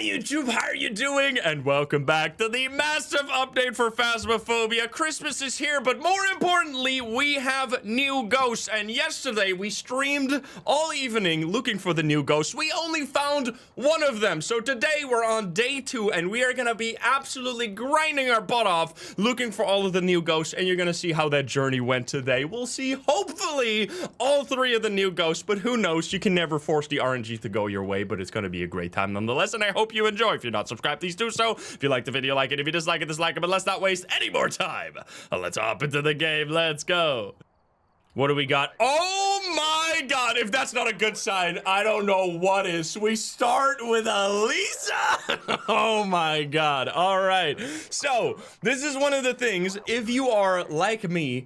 YouTube, how are you doing? And welcome back to the massive update for Phasmophobia. Christmas is here, but more importantly, we have new ghosts. And yesterday, we streamed all evening looking for the new ghosts. We only found one of them. So today, we're on day 2, and we are gonna be absolutely grinding our butt off looking for all of the new ghosts. And you're gonna see how that journey went today. We'll see, hopefully, all 3 of the new ghosts, but who knows? You can never force the RNG to go your way, but it's gonna be a great time nonetheless. And I hope you enjoy. If you're not subscribed, please do so. If you like the video, like it. If you dislike it, dislike it. But let's not waste any more time. Let's hop into the game. Let's go. What do we got? Oh my god, if that's not a good sign, I don't know what is. We start with Elisa. Oh my god. All right. So, this is one of the things, if you are like me,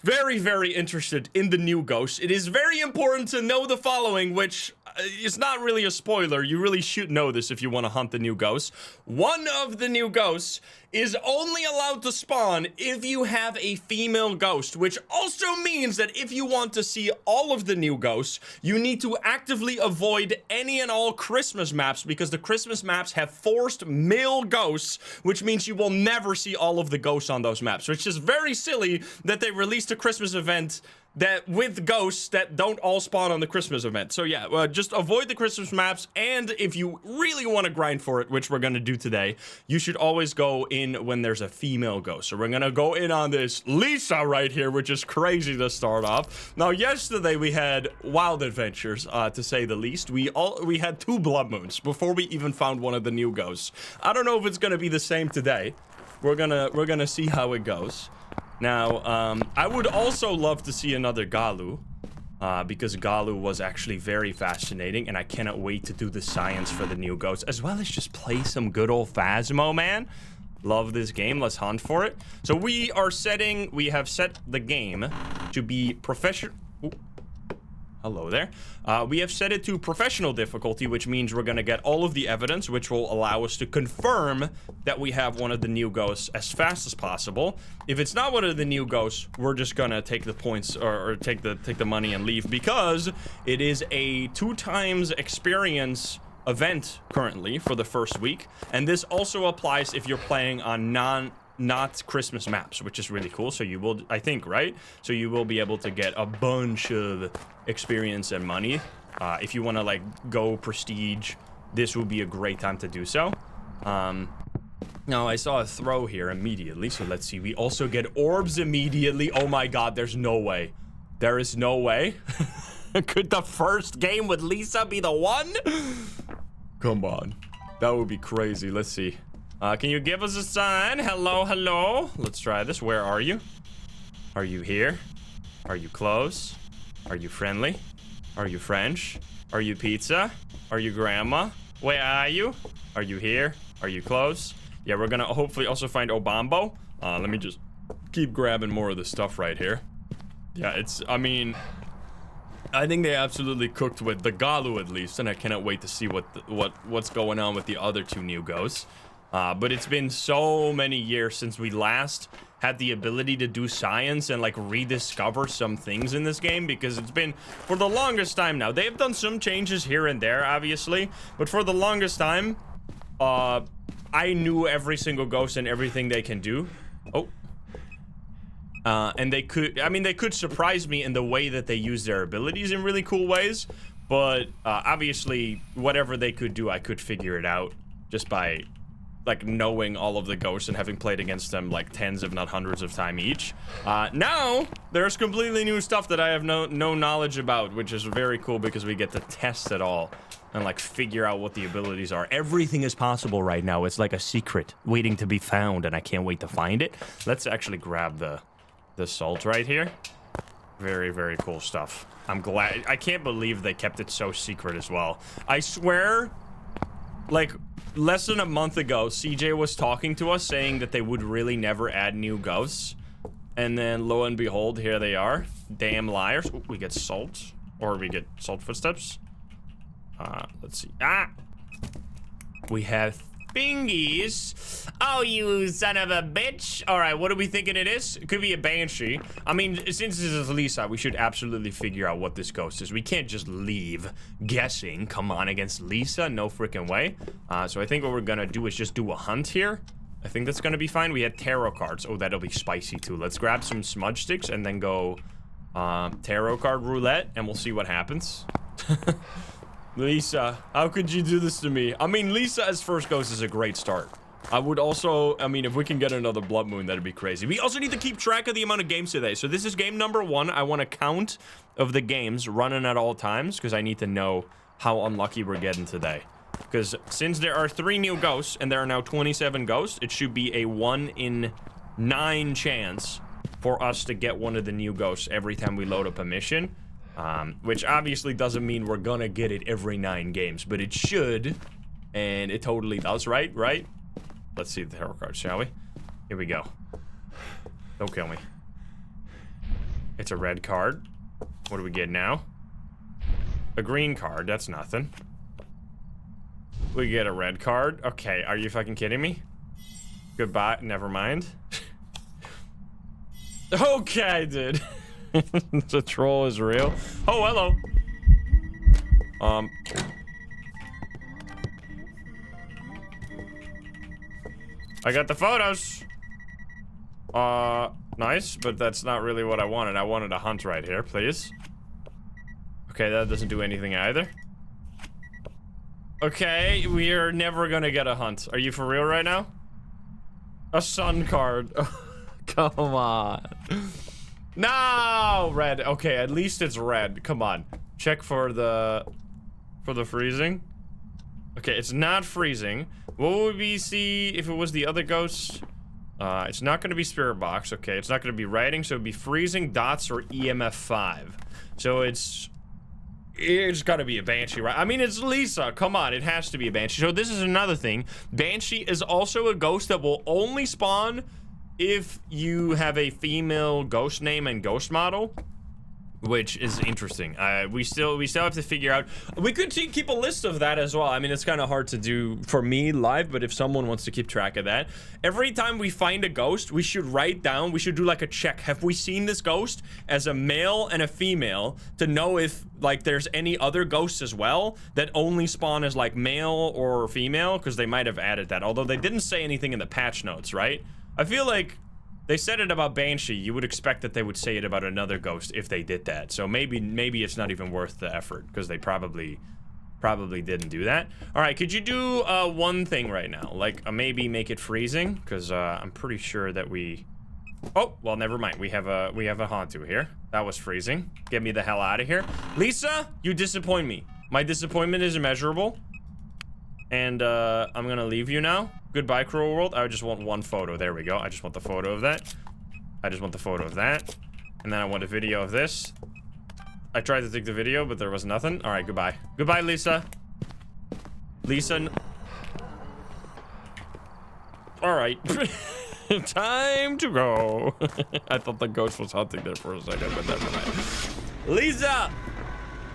very, very interested in the new ghosts, it is very important to know the following, which is not really a spoiler. You really should know this if you want to hunt the new ghosts. One of the new ghosts is only allowed to spawn if you have a female ghost, which also means that if you want to see all of the new ghosts, you need to actively avoid any and all Christmas maps, because the Christmas maps have forced male ghosts, which means you will never see all of the ghosts on those maps, which is very silly that they released a Christmas event that with ghosts that don't all spawn on the Christmas event. So yeah, just avoid the Christmas maps, and if you really want to grind for it, which we're gonna do today, you should always go in when there's a female ghost. So we're gonna go in on this Lisa right here, which is crazy to start off. Now, yesterday we had wild adventures, to say the least. We had 2 blood moons before we even found one of the new ghosts. I don't know if it's gonna be the same today. We're gonna see how it goes. Now, I would also love to see another Gallu, because Gallu was actually very fascinating, and I cannot wait to do the science for the new ghosts, as well as just play some good old Phasmo, man. Love this game. Let's hunt for it. So we have set the game to be professional. Hello there. We have set it to professional difficulty, which means we're gonna get all of the evidence, which will allow us to confirm that we have one of the new ghosts as fast as possible. If it's not one of the new ghosts, we're just gonna take the points or take the money and leave, because it is a 2 times experience event currently for the first week, and this also applies if you're playing on not Christmas maps, which is really cool. So you will, I think, right? So you will be able to get a bunch of experience and money. If you want to like go prestige, this would be a great time to do so. Now I saw a throw here immediately, so let's see. We also get orbs immediately. Oh my god, there's no way. There is no way. Could the first game with Lisa be the one? Come on. That would be crazy. Let's see. Can you give us a sign? Hello, hello. Let's try this. Where are you? Are you here? Are you close? Are you friendly? Are you French? Are you pizza? Are you grandma? Where are you? Are you here? Are you close? Yeah, we're gonna hopefully also find Obambo. Let me just keep grabbing more of the stuff right here. Yeah, I mean, I think they absolutely cooked with the Gallu at least, and I cannot wait to see what's going on with the other 2 new ghosts. But it's been so many years since we last had the ability to do science and like rediscover some things in this game, because it's been for the longest time now. They've done some changes here and there, obviously, but for the longest time, I knew every single ghost and everything they can do. Oh. And they could surprise me in the way that they use their abilities in really cool ways, but obviously whatever they could do, I could figure it out just by like knowing all of the ghosts and having played against them like tens if not hundreds of times each. Now there's completely new stuff that I have no knowledge about, which is very cool because we get to test it all and like figure out what the abilities are. Everything is possible right now. It's like a secret waiting to be found, and I can't wait to find it. Let's actually grab the salt right here. Very, very cool stuff. I'm glad. I can't believe they kept it so secret as well. I swear, like, less than a month ago, CJ was talking to us saying that they would really never add new ghosts. And then lo and behold, here they are. Damn liars. Ooh, we get salt. Or we get salt footsteps. Let's see. Ah! We have Bingies. Oh, you son of a bitch. All right, what are we thinking it is? It could be a banshee. I mean, since this is Lisa, we should absolutely figure out what this ghost is. We can't just leave guessing. Come on, against Lisa? No freaking way. So I think what we're gonna do is just do a hunt here. I think that's gonna be fine. We had tarot cards. Oh, that'll be spicy too. Let's grab some smudge sticks and then go tarot card roulette, and we'll see what happens. Lisa, how could you do this to me? I mean, Lisa as first ghost is a great start. I would also, I mean, if we can get another blood moon, that'd be crazy. We also need to keep track of the amount of games today. So this is game number 1. I want a count of the games running at all times because I need to know how unlucky we're getting today. Because since there are 3 new ghosts and there are now 27 ghosts, it should be a 1 in 9 chance for us to get one of the new ghosts every time we load up a mission. Which obviously doesn't mean we're gonna get it every 9 games, but it should, and it totally does, right? Right? Let's see the tarot cards, shall we? Here we go. Don't kill me. It's a red card. What do we get now? A green card, that's nothing. We get a red card. Okay, are you fucking kidding me? Goodbye, never mind. Okay, dude. The troll is real. Oh, hello. I got the photos. Nice, but that's not really what I wanted. I wanted a hunt right here, please. Okay, that doesn't do anything either. Okay, we are never gonna get a hunt. Are you for real right now? A sun card. Come on. No, red. Okay, at least it's red. Come on. Check for the freezing. Okay, it's not freezing. What would we see if it was the other ghost? It's not going to be spirit box. Okay, it's not going to be writing, so it'd be freezing, dots, or EMF 5. So it's got to be a banshee, right? I mean, it's Lisa. Come on, it has to be a banshee. So this is another thing. Banshee is also a ghost that will only spawn if you have a female ghost name and ghost model, which is interesting. We still have to figure out. We could keep a list of that as well. I mean, it's kind of hard to do for me live, but if someone wants to keep track of that, every time we find a ghost, we should write down. We should do like a check. Have we seen this ghost as a male and a female to know if like there's any other ghosts as well that only spawn as like male or female? Because they might have added that, although they didn't say anything in the patch notes, right? I feel like they said it about Banshee. You would expect that they would say it about another ghost if they did that. So maybe it's not even worth the effort because they probably didn't do that. All right, could you do one thing right now? Like maybe make it freezing because I'm pretty sure that we. Oh, well, never mind. We have a Hantu here. That was freezing. Get me the hell out of here, Lisa. You disappoint me. My disappointment is immeasurable. And I'm gonna leave you now. Goodbye, cruel world. I just want one photo. There we go. I just want the photo of that. I just want the photo of that. And then I want a video of this. I tried to take the video, but there was nothing. All right, goodbye. Goodbye, Lisa. Lisa. All right. Time to go. I thought the ghost was hunting there for a second, but never mind. Lisa!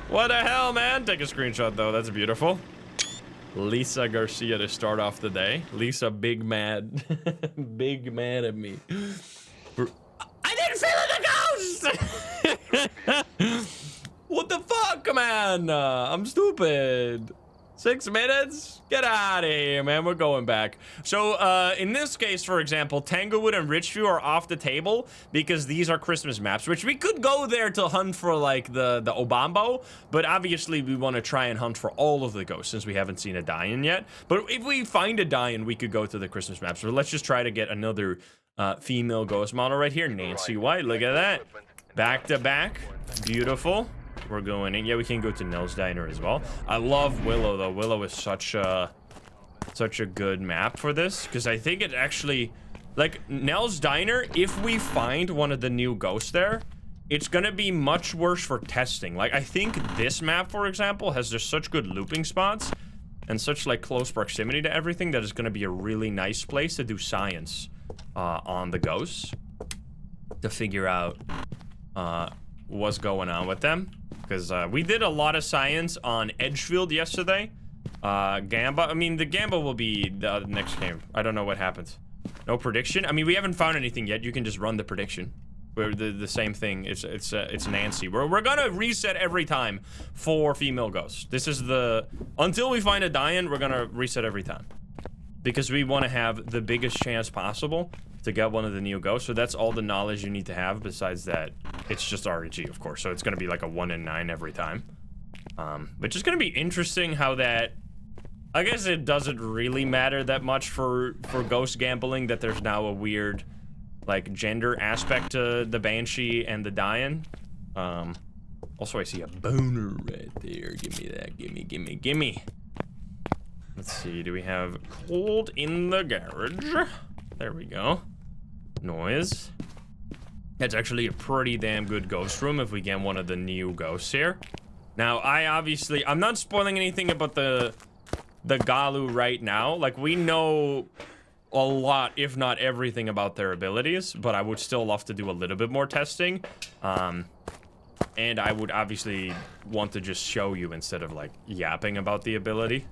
What the hell, man? Take a screenshot, though. That's beautiful. Lisa Garcia to start off the day. Lisa big mad. Big mad at me. I didn't feel the ghost! What the fuck, man? I'm stupid. 6 minutes? Get out of here, man. We're going back. So, in this case, for example, Tanglewood and Richview are off the table because these are Christmas maps, which we could go there to hunt for, like, the Obambo, but obviously we want to try and hunt for all of the ghosts since we haven't seen a die-in yet. But if we find a die-in, we could go to the Christmas maps. So let's just try to get another female ghost model right here. Nancy White, look at that. Back to back. Beautiful. We're going in. Yeah, we can go to Nell's Diner as well. I love Willow, though. Willow is such a good map for this, because I think it actually, like, Nell's Diner, if we find one of the new ghosts there, it's gonna be much worse for testing. Like, I think this map, for example, has just such good looping spots and such, like, close proximity to everything that it's gonna be a really nice place to do science on the ghosts to figure out what's going on with them. Because we did a lot of science on Edgefield yesterday, Gamba. I mean, the Gamba will be the next game. I don't know what happens. No prediction. I mean, we haven't found anything yet. You can just run the prediction. We're the same thing. It's Nancy. We're gonna reset every time for female ghosts. This is the until we find a die-in. We're gonna reset every time because we want to have the biggest chance possible to get one of the new ghosts. So that's all the knowledge you need to have. Besides that, it's just RNG, of course. So it's gonna be like a 1 in 9 every time. Which is gonna be interesting how that. I guess it doesn't really matter that much for ghost gambling that there's now a weird like gender aspect to the Banshee and the die-in. Also I see a boner right there. Give me that. Gimme. Let's see, do we have cold in the garage? There we go. Noise. That's actually a pretty damn good ghost room if we get one of the new ghosts here. Now I'm not spoiling anything about the Gallu right now. Like, we know a lot, if not everything, about their abilities, but I would still love to do a little bit more testing. And I would obviously want to just show you instead of like yapping about the ability.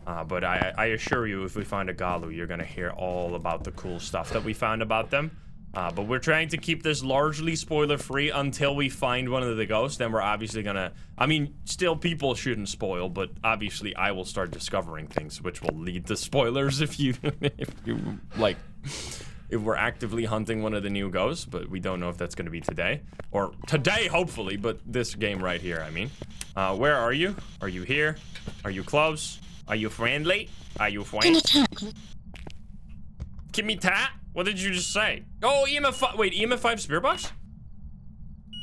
But I assure you, if we find a Gallu, you're gonna hear all about the cool stuff that we found about them. But we're trying to keep this largely spoiler-free until we find one of the ghosts. Then we're obviously gonna... I mean, still people shouldn't spoil, but obviously I will start discovering things which will lead to spoilers if you like... If we're actively hunting one of the new ghosts, but we don't know if that's gonna be today. Or today, hopefully, but this game right here, I mean. Where are you? Are you here? Are you close? Are you friendly? Are you friendly? Kimmy Tat? What did you just say? Oh, EMF 5. Wait, EMF 5 spirit box?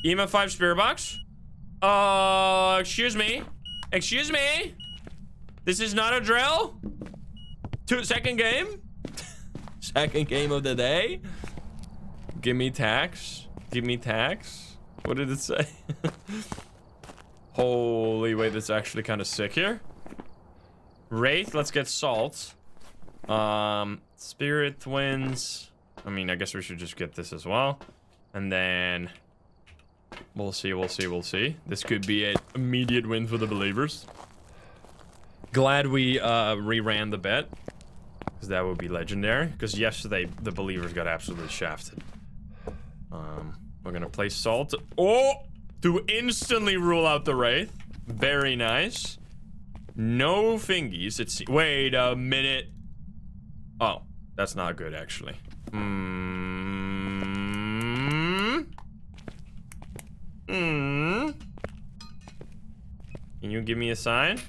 EMF 5 spirit box? Excuse me. Excuse me? This is not a drill? Second game? Second game of the day? Give me tax. Give me tax. What did it say? Holy, wait, that's actually kind of sick here. Wraith, let's get salt. Spirit twins. I mean, I guess we should just get this as well. And then we'll see. This could be an immediate win for the believers. Glad we reran the bet, because that would be legendary. Because yesterday the believers got absolutely shafted. We're gonna play salt. Oh, to instantly rule out the Wraith. Very nice. No fingies. Wait a minute. Oh, that's not good, actually. Can you give me a sign?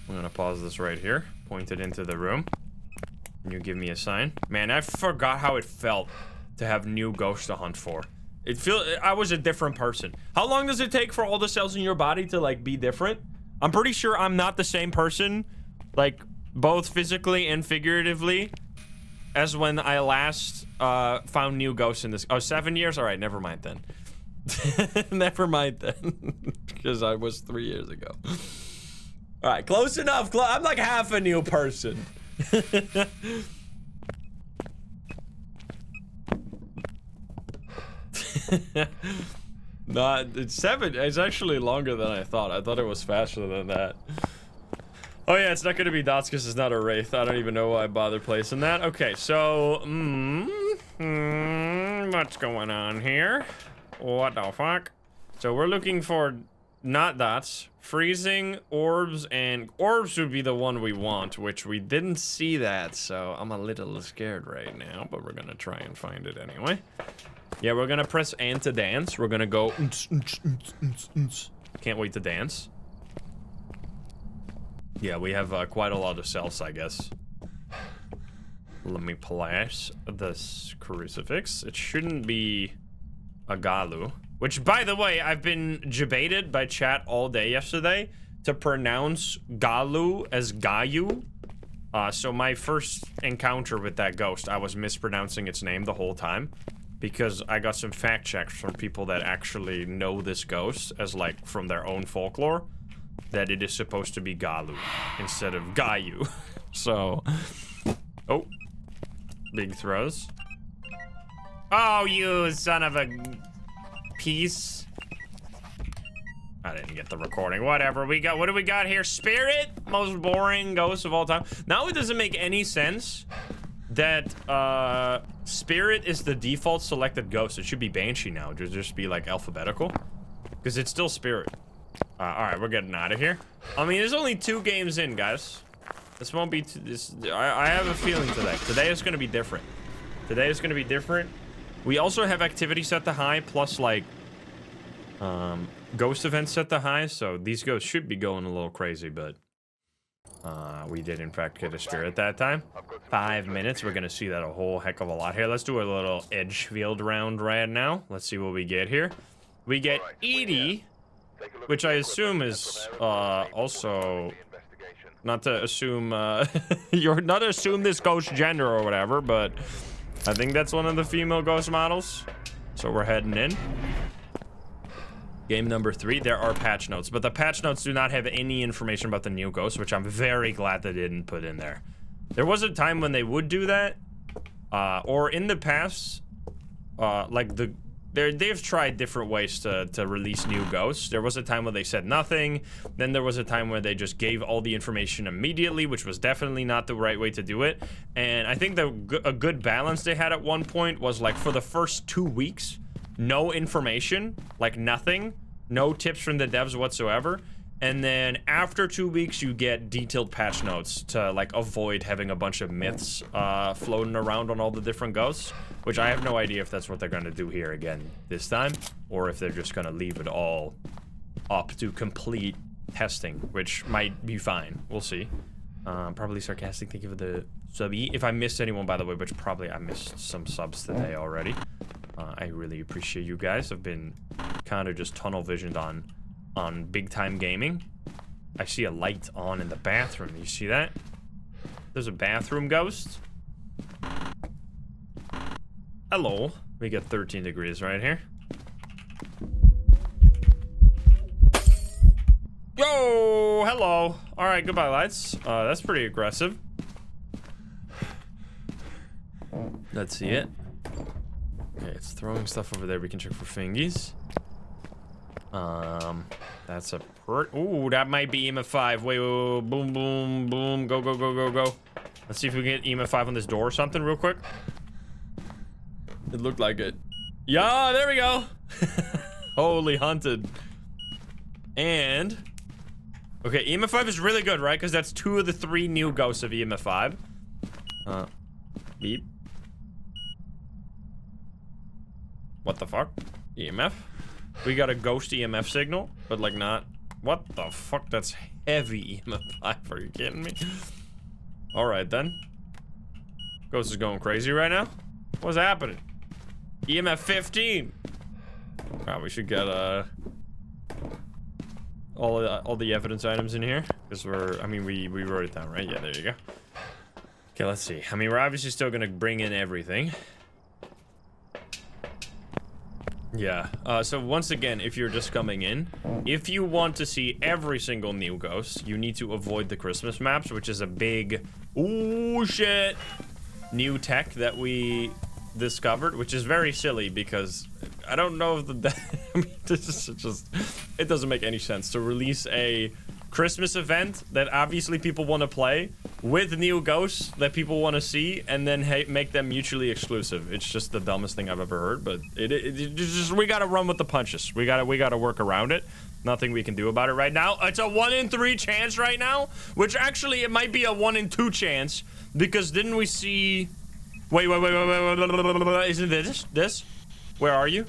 I'm gonna pause this right here. Point it into the room. Can you give me a sign? Man, I forgot how it felt to have new ghosts to hunt for. I was a different person. How long does it take for all the cells in your body to like be different? I'm pretty sure I'm not the same person, like both physically and figuratively, as when I last found new ghosts in this. Oh, 7 years? All right, never mind then. Never mind then, because I was 3 years ago. All right, close enough. I'm like half a new person. It's 7. It's actually longer than I thought. I thought it was faster than that. Oh yeah, it's not gonna be dots because it's not a Wraith. I don't even know why I bother placing that. Okay, so what's going on here? What the fuck? So we're looking for not dots, freezing, orbs, and orbs would be the one we want, which we didn't see that, so I'm a little scared right now, but we're gonna try and find it anyway. Yeah, we're gonna press and to dance. We're gonna go. Can't wait to dance. Yeah, we have quite a lot of cells, I guess. Let me place this crucifix. It shouldn't be a Gallu. Which, by the way, I've been debated by chat all day yesterday to pronounce Gallu as Gayu. So my first encounter with that ghost, I was mispronouncing its name the whole time. Because I got some fact checks from people that actually know this ghost as like from their own folklore. That it is supposed to be Gallu instead of Gayu. So, oh, big throws. Oh, you son of a piece. I didn't get the recording. Whatever. What do we got here? Spirit? Most boring ghost of all time. Now it doesn't make any sense that Spirit is the default selected ghost. It should be Banshee now. It should just be like alphabetical. Because it's still Spirit. Alright, we're getting out of here. I mean, there's only 2 games in, guys. This won't be... I have a feeling today. Today is going to be different. Today is going to be different. We also have activity set to high, plus, like, ghost events set to high, so these ghosts should be going a little crazy, but... we did, in fact, get a Spirit that time. 5 minutes. We're going to see that a whole heck of a lot here. Let's do a little Edgefield round right now. Let's see what we get here. We get Edie, which I assume is, also... Not to assume, you're not to assume this ghost gender or whatever, but I think that's one of the female ghost models. So we're heading in. Game number 3, there are patch notes, but the patch notes do not have any information about the new ghost, which I'm very glad they didn't put in there. There was a time when they would do that, or in the past, like they've tried different ways to release new ghosts. There was a time where they said nothing. Then there was a time where they just gave all the information immediately, which was definitely not the right way to do it. And I think a good balance they had at one point was like for the first 2 weeks, no information, like nothing, no tips from the devs whatsoever. And then after 2 weeks, you get detailed patch notes to like avoid having a bunch of myths floating around on all the different ghosts, which I have no idea if that's what they're gonna do here again this time, or if they're just gonna leave it all up to complete testing, which might be fine. We'll see. Probably sarcastic. Thank you for the sub. If I missed anyone, by the way, which probably I missed some subs today already. I really appreciate you guys. I've been kind of just tunnel visioned on big time gaming. I see a light on in the bathroom. You see that? There's a bathroom ghost. Hello. We get 13 degrees right here. Yo, hello. All right, goodbye, lights. That's pretty aggressive. Let's see it. Okay, it's throwing stuff over there. We can check for fingies. That's a ooh, that might be EMF 5. Wait, boom, boom, boom. Go, go, go, go, go. Let's see if we can get EMF 5 on this door or something real quick. It looked like it. Yeah, there we go. Holy hunted. And okay, EMF 5 is really good, right? Because that's 2 of the 3 new ghosts of EMF 5. Beep. What the fuck? EMF? We got a ghost EMF signal, but like not. What the fuck? That's heavy EMF 5. Are you kidding me? All right then. Ghost is going crazy right now. What's happening? EMF 15. Oh, we should get all the evidence items in here because we wrote it down, right? Yeah, there you go. Okay, let's see. I mean, we're obviously still gonna bring in everything. Yeah, so once again, if you're just coming in, if you want to see every single new ghost, you need to avoid the Christmas maps, which is a big, ooh shit, new tech that we discovered, which is very silly because I don't know if I mean, this is just, it doesn't make any sense to release a Christmas event that obviously people want to play with new ghosts that people want to see and then make them mutually exclusive. It's just the dumbest thing I've ever heard, but it just, we gotta run with the punches. We gotta work around it. Nothing we can do about it right now. It's a 1 in 3 chance right now, which actually it might be a 1 in 2 chance because didn't we see, wait, isn't this? Where are you?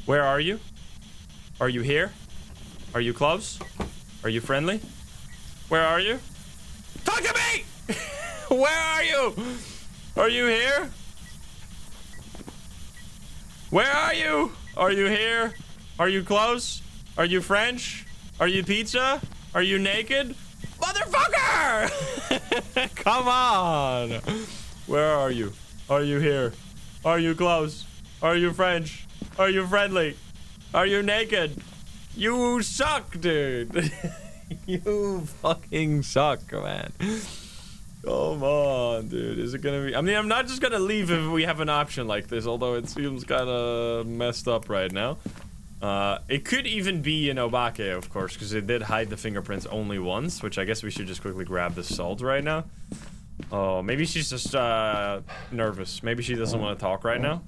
Where are you? Are you here? Are you close? Are you friendly? Where are you? Talk to me! Where are you? Are you here? Where are you? Are you here? Are you close? Are you French? Are you pizza? Are you naked? Motherfucker! Come on! Where are you? Are you here? Are you close? Are you French? Are you friendly? Are you naked? You suck, dude. You fucking suck, man. Come on, dude. Is it gonna be? I mean, I'm not just gonna leave if we have an option like this, although it seems kind of messed up right now. It could even be an Obake, of course, because it did hide the fingerprints only once, which I guess we should just quickly grab the salt right now. Oh, maybe she's just, nervous. Maybe she doesn't want to talk right now.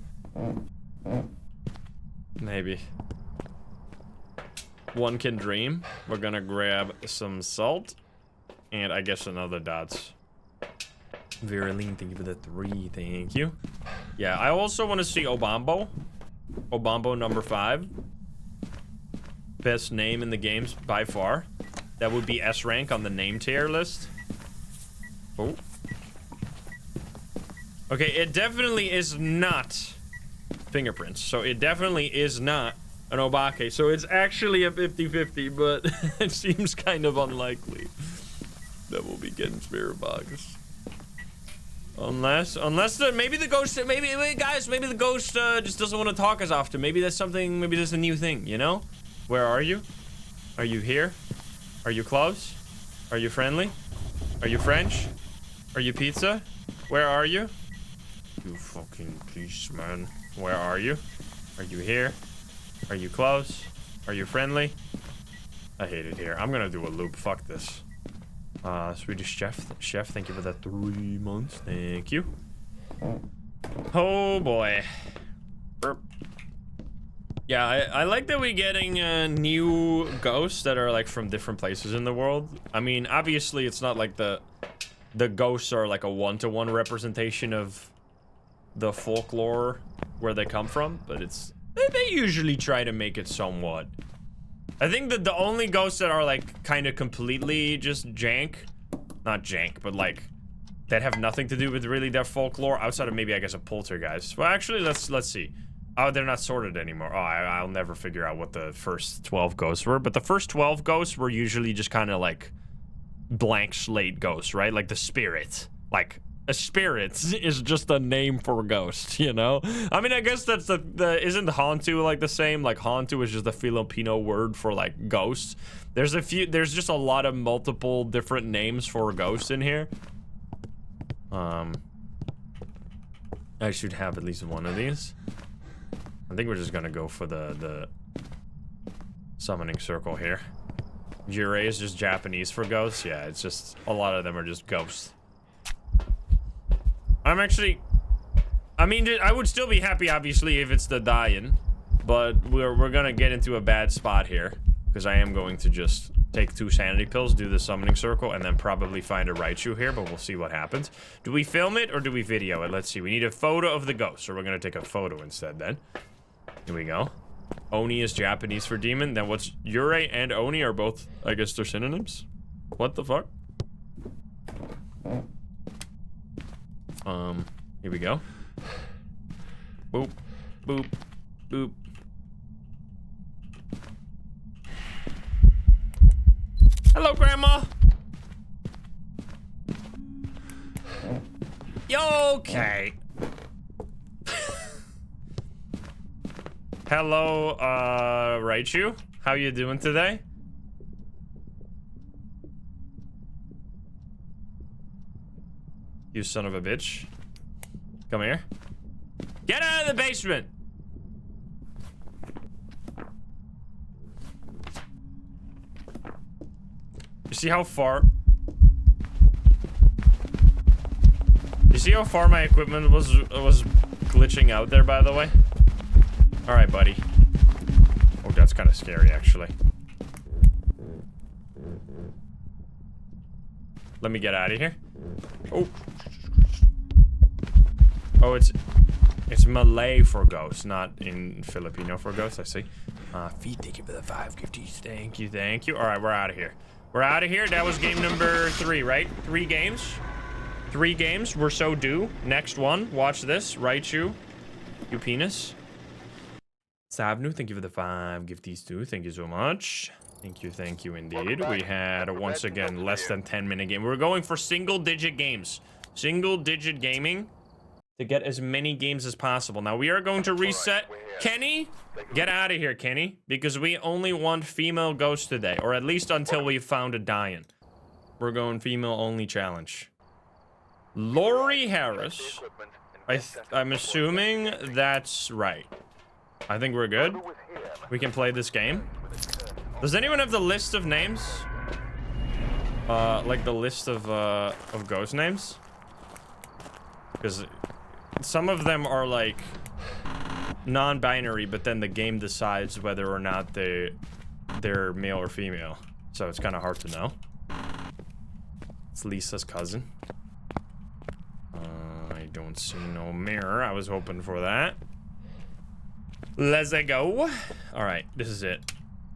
Maybe. One can dream. We're gonna grab some salt. And I guess another dots. Viriline, thank you for the 3. Thank you. Yeah, I also want to see Obambo. Obambo number 5. Best name in the games by far. That would be S rank on the name tier list. Oh. Okay, it definitely is not fingerprints. So it definitely is not an Obake. So it's actually a 50-50, but it seems kind of unlikely that we'll be getting spirit box. Unless maybe the ghost, maybe the ghost just doesn't want to talk as often. Maybe that's something, maybe that's a new thing, you know? Where are you? Are you here? Are you close? Are you friendly? Are you French? Are you pizza? Where are you? You fucking piece, man. Where are you? Are you here? Are you close? Are you friendly? I hate it here. I'm gonna do a loop. Fuck this. Swedish chef, thank you for that 3 months. Thank you. Oh boy. Burp. Yeah, I like that we're getting new ghosts that are like from different places in the world. I mean, obviously it's not like the ghosts are like a one-to-one representation of the folklore where they come from, but it's they usually try to make it somewhat. I think that the only ghosts that are like kind of completely just jank, not jank, but like that have nothing to do with really their folklore outside of maybe I guess a poltergeist. Well, actually, let's see. Oh, they're not sorted anymore. Oh, I'll never figure out what the first 12 ghosts were, but the first 12 ghosts were usually just kind of like blank slate ghosts, right? Like the spirit, like. A spirit is just a name for a ghost, you know? I mean, I guess that's isn't Hantu like the same? Like Hantu is just a Filipino word for like ghosts. There's just a lot of multiple different names for ghosts in here. I should have at least one of these. I think we're just gonna go for the summoning circle here. Jurei is just Japanese for ghosts. Yeah, it's just a lot of them are just ghosts. I'm actually, I mean, I would still be happy, obviously, if it's the Dayan, but we're gonna get into a bad spot here, because I am going to just take 2 sanity pills, do the summoning circle, and then probably find a Raichu here, but we'll see what happens. Do we film it, or do we video it? Let's see, we need a photo of the ghost, so we're gonna take a photo instead, then. Here we go. Oni is Japanese for demon, then what's Yurei and Oni are both, I guess they're synonyms? What the fuck? Here we go. Boop, boop, boop. Hello, Grandma. Yo, okay. Hello, Raichu. How you doing today? You son of a bitch. Come here. Get out of the basement! You see how far... You see how far my equipment was glitching out there, by the way? Alright, buddy. Oh, that's kind of scary, actually. Let me get out of here. Oh. Oh, it's Malay for ghosts, not in Filipino for ghosts, I see. Feed, thank you for the 5 gifties. Thank you, thank you. Alright, we're out of here. We're out of here. That was game number 3, right? 3 games. 3 games. We're so due. Next one. Watch this. Raichu. You penis. Savnu, thank you for the 5 gifties too. Thank you so much. Thank you indeed. We had, once again, less than 10-minute game. We're going for single-digit games. Single-digit gaming to get as many games as possible. Now, we are going to reset. Kenny, get out of here, Kenny, because we only want female ghosts today, or at least until we've found a Dayan. We're going female-only challenge. Lori Harris. I'm assuming that's right. I think we're good. We can play this game. Does anyone have the list of names? Like the list of ghost names? Because some of them are like non-binary, but then the game decides whether or not they're male or female. So it's kind of hard to know. It's Lisa's cousin. I don't see no mirror. I was hoping for that. Let's go. All right, this is it.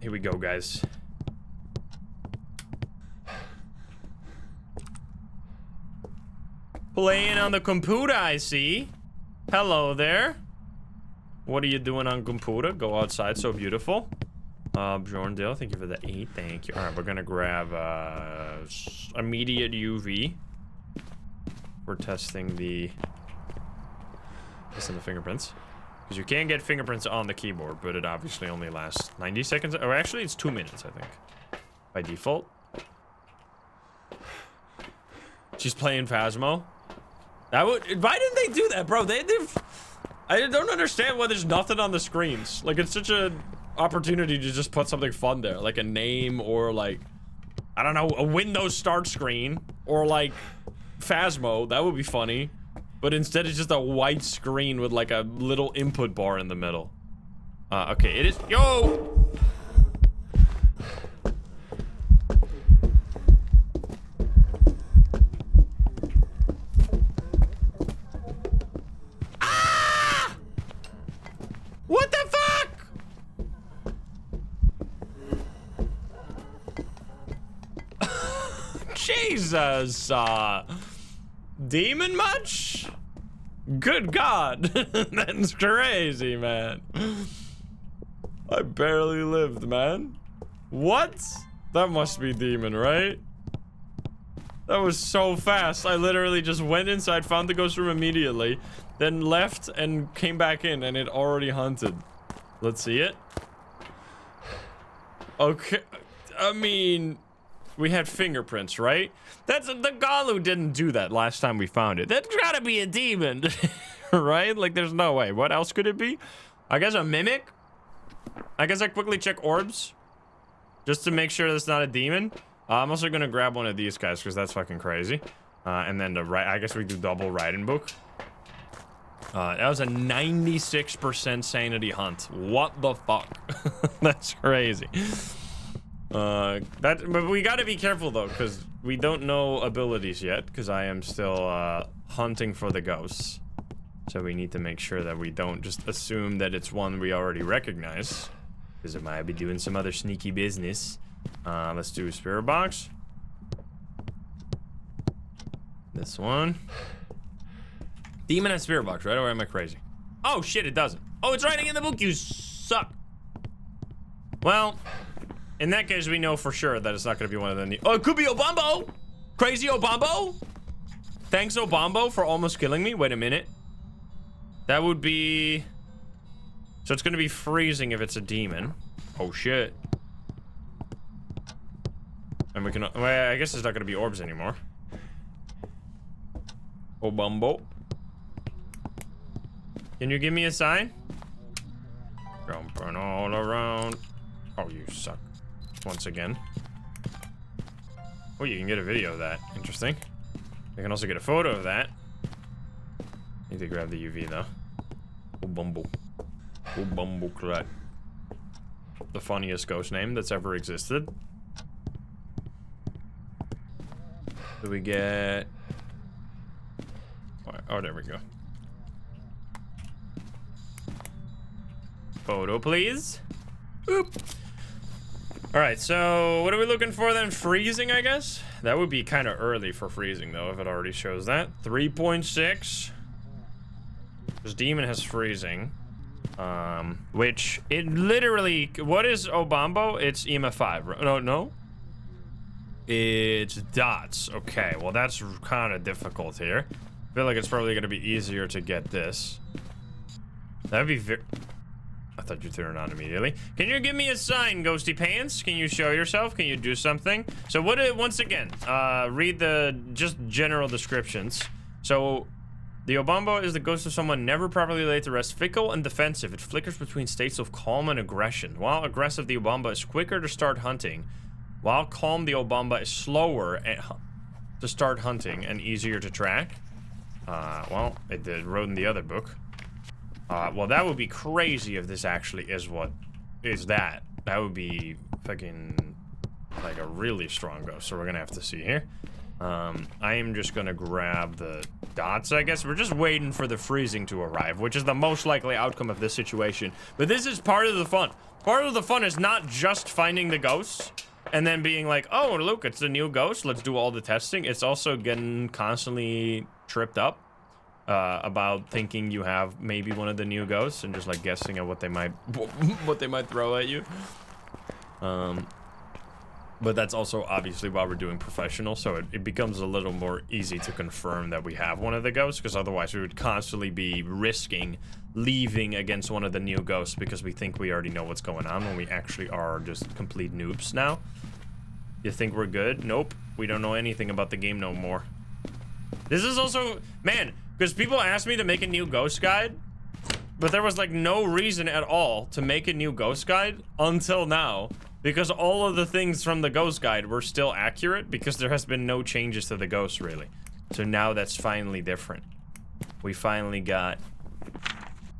Here we go, guys. Playing on the computer, I see. Hello there. What are you doing on computer? Go outside, so beautiful. Bjorndale, thank you for the 8. Thank you. All right, we're gonna grab immediate UV. We're testing the fingerprints. Because you can get fingerprints on the keyboard, but it obviously only lasts 90 seconds. Or actually, it's 2 minutes, I think. By default. She's playing Phasmo. Why didn't they do that, bro? I don't understand why there's nothing on the screens. Like, it's such a opportunity to just put something fun there. Like a name or like, I don't know, a Windows start screen. Or like Phasmo. That would be funny. But instead it's just a white screen with like a little input bar in the middle. Okay, it is. Yo! Ah! What the fuck? Jesus. Demon much? Good God. That's crazy, man. I barely lived, man. What? That must be demon, right? That was so fast. I literally just went inside, found the ghost room immediately, then left and came back in, and it already hunted. Let's see it. Okay. I mean, we had fingerprints, right? That's the Gallu didn't do that last time we found it. That's gotta be a demon, right? Like, there's no way. What else could it be? I guess a mimic. I guess I quickly check orbs, just to make sure that's not a demon. I'm also gonna grab one of these guys because that's fucking crazy. And then I guess we do double writing book. That was a 96% sanity hunt. What the fuck? That's crazy. But we gotta be careful though, because we don't know abilities yet, because I am still hunting for the ghosts. So we need to make sure that we don't just assume that it's one we already recognize, because it might be doing some other sneaky business. Let's do a spirit box. This one. Demon and spirit box, right? Or am I crazy? Oh shit, it doesn't. Oh, it's writing in the book, you suck. Well, in that case, we know for sure that it's not going to be one of the... Oh, it could be Obambo! Crazy Obambo? Thanks, Obambo, for almost killing me. Wait a minute. That would be... So it's going to be freezing if it's a demon. Oh, shit. And we can... Well, I guess it's not going to be orbs anymore. Obambo. Can you give me a sign? Jumping all around. Oh, you suck. Once again. Oh, you can get a video of that. Interesting. You can also get a photo of that. Need to grab the UV though. Oh, Bumble. Oh, Bumble Clat. The funniest ghost name that's ever existed. Do we get... Oh, there we go. Photo, please. Oop. All right, so what are we looking for then? Freezing, I guess? That would be kind of early for freezing, though, if it already shows that. 3.6. This demon has freezing. Which, it literally... What is Obambo? It's EMF 5. No? It's dots. Okay, well, that's kind of difficult here. I feel like it's probably going to be easier to get this. That would be very... I thought you turned it on immediately. Can you give me a sign, Ghosty Pants? Can you show yourself? Can you do something? So what, once again, read the just general descriptions. So The Obomba is the ghost of someone never properly laid to rest, fickle and defensive. It flickers between states of calm and aggression. While aggressive, the Obomba is quicker to start hunting. While calm, the Obomba is slower to start hunting and easier to track. Well, it wrote in the other book. Well, that would be crazy if this actually is what is that. That would be fucking like a really strong ghost. So we're gonna have to see here. I am just gonna grab the dots, I guess. We're just waiting for the freezing to arrive, which is the most likely outcome of this situation. But this is part of the fun. Part of the fun is not just finding the ghosts and then being like, oh, look, it's a new ghost. Let's do all the testing. It's also getting constantly tripped up about thinking you have maybe one of the new ghosts and just like guessing at what they might throw at you. But that's also obviously why we're doing professional, so it becomes a little more easy to confirm that we have one of the ghosts, because otherwise we would constantly be risking leaving against one of the new ghosts because we think we already know what's going on when we actually are just complete noobs now. You think we're good? Nope. We don't know anything about the game no more. This is also, man, because people asked me to make a new ghost guide, but there was like no reason at all to make a new ghost guide until now. Because all of the things from the ghost guide were still accurate because there has been no changes to the ghost really. So now that's finally different. We finally got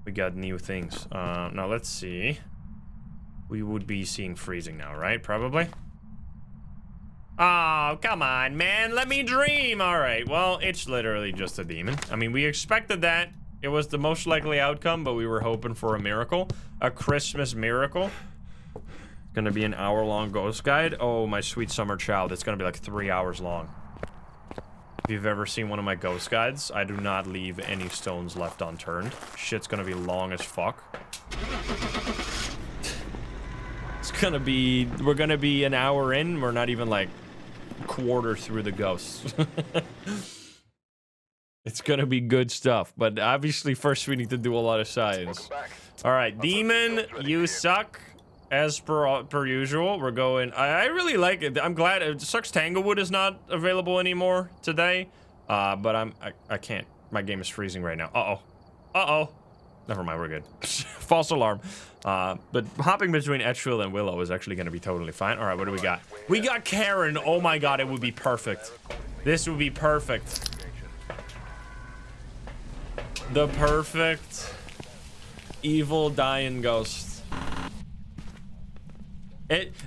new things. Now let's see. We would be seeing freezing now, right? Probably. Oh, come on, man. Let me dream. All right. Well, it's literally just a demon. I mean, we expected that. It was the most likely outcome, but we were hoping for a miracle. A Christmas miracle. Gonna be an hour-long ghost guide. Oh, my sweet summer child. It's gonna be like 3 hours long. If you've ever seen one of my ghost guides, I do not leave any stones left unturned. Shit's gonna be long as fuck. It's gonna be... We're gonna be an hour in. We're not even like quarter through the ghosts. It's gonna be good stuff. But obviously first we need to do a lot of science. Alright, demon, you suck. As per usual, we're going. I really like it. I'm glad. It sucks Tanglewood is not available anymore today. But I can't. My game is freezing right now. Uh-oh. Never mind, we're good. False alarm. But hopping between Edgefield and Willow is actually going to be totally fine. All right, what do we got? We got Karen. Oh my god, it would be perfect. This would be perfect. The perfect evil dying ghost.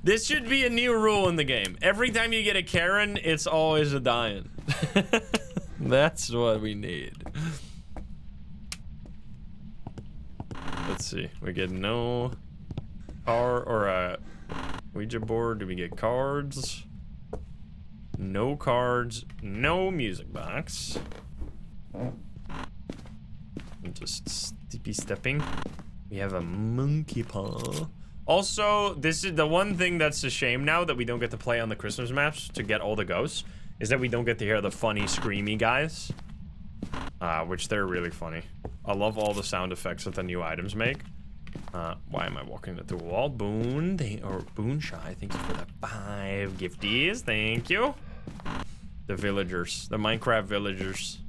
This should be a new rule in the game. Every time you get a Karen, it's always a dying. That's what we need. Let's see. We get no car or a Ouija board. Do we get cards? No cards. No music box. I'm just stepping. We have a monkey paw. Also, this is the one thing that's a shame now that we don't get to play on the Christmas maps to get all the ghosts, is that we don't get to hear the funny, screamy guys. Which they're really funny. I love all the sound effects that the new items make. Why am I walking into a wall? Boon Shy, thank you for the 5 gifties. Thank you. The villagers, the Minecraft villagers.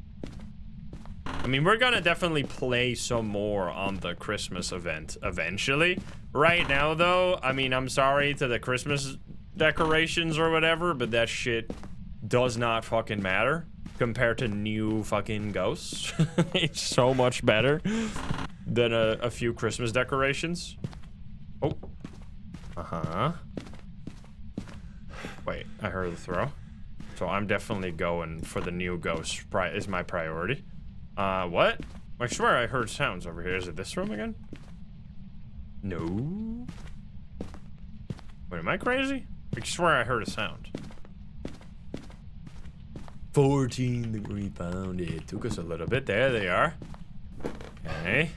I mean, we're gonna definitely play some more on the Christmas event eventually. Right now, though, I mean, I'm sorry to the Christmas decorations or whatever, but that shit does not fucking matter compared to new fucking ghosts. It's so much better than a few Christmas decorations. Oh. Uh-huh. Wait, I heard the throw. So I'm definitely going for the new ghost is my priority. What? I swear I heard sounds over here. Is it this room again? No. Wait, am I crazy? I swear I heard a sound. 14 degree pound. It took us a little bit. There they are. Okay.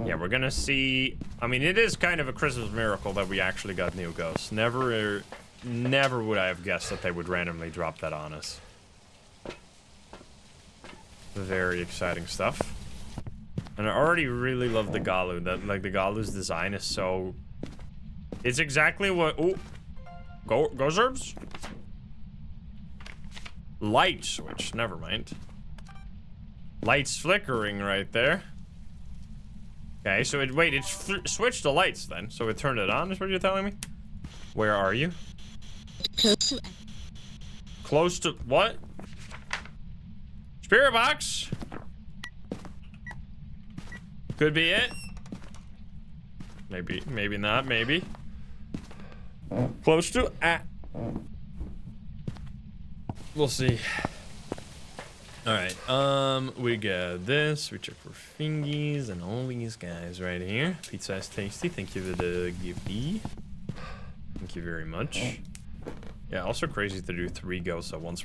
Yeah, we're gonna see. I mean, it is kind of a Christmas miracle that we actually got new ghosts. Never would I have guessed that they would randomly drop that on us. Very exciting stuff. And I already really love the Gallu. That, like, the Gallu's design is so... It's exactly what... Ooh. Go Zerbs? Light switch. Never mind. Lights flickering right there. Okay, so it switched the lights then. So it turned it on, is what you're telling me? Where are you? Close to what? Spirit box? Could be it. Maybe, maybe not, maybe. Close to we'll see. Alright, we got this. We check for fingies and all these guys right here. Pizza is tasty. Thank you for the gift. Thank you very much. Yeah, also crazy to do 3 ghosts at once.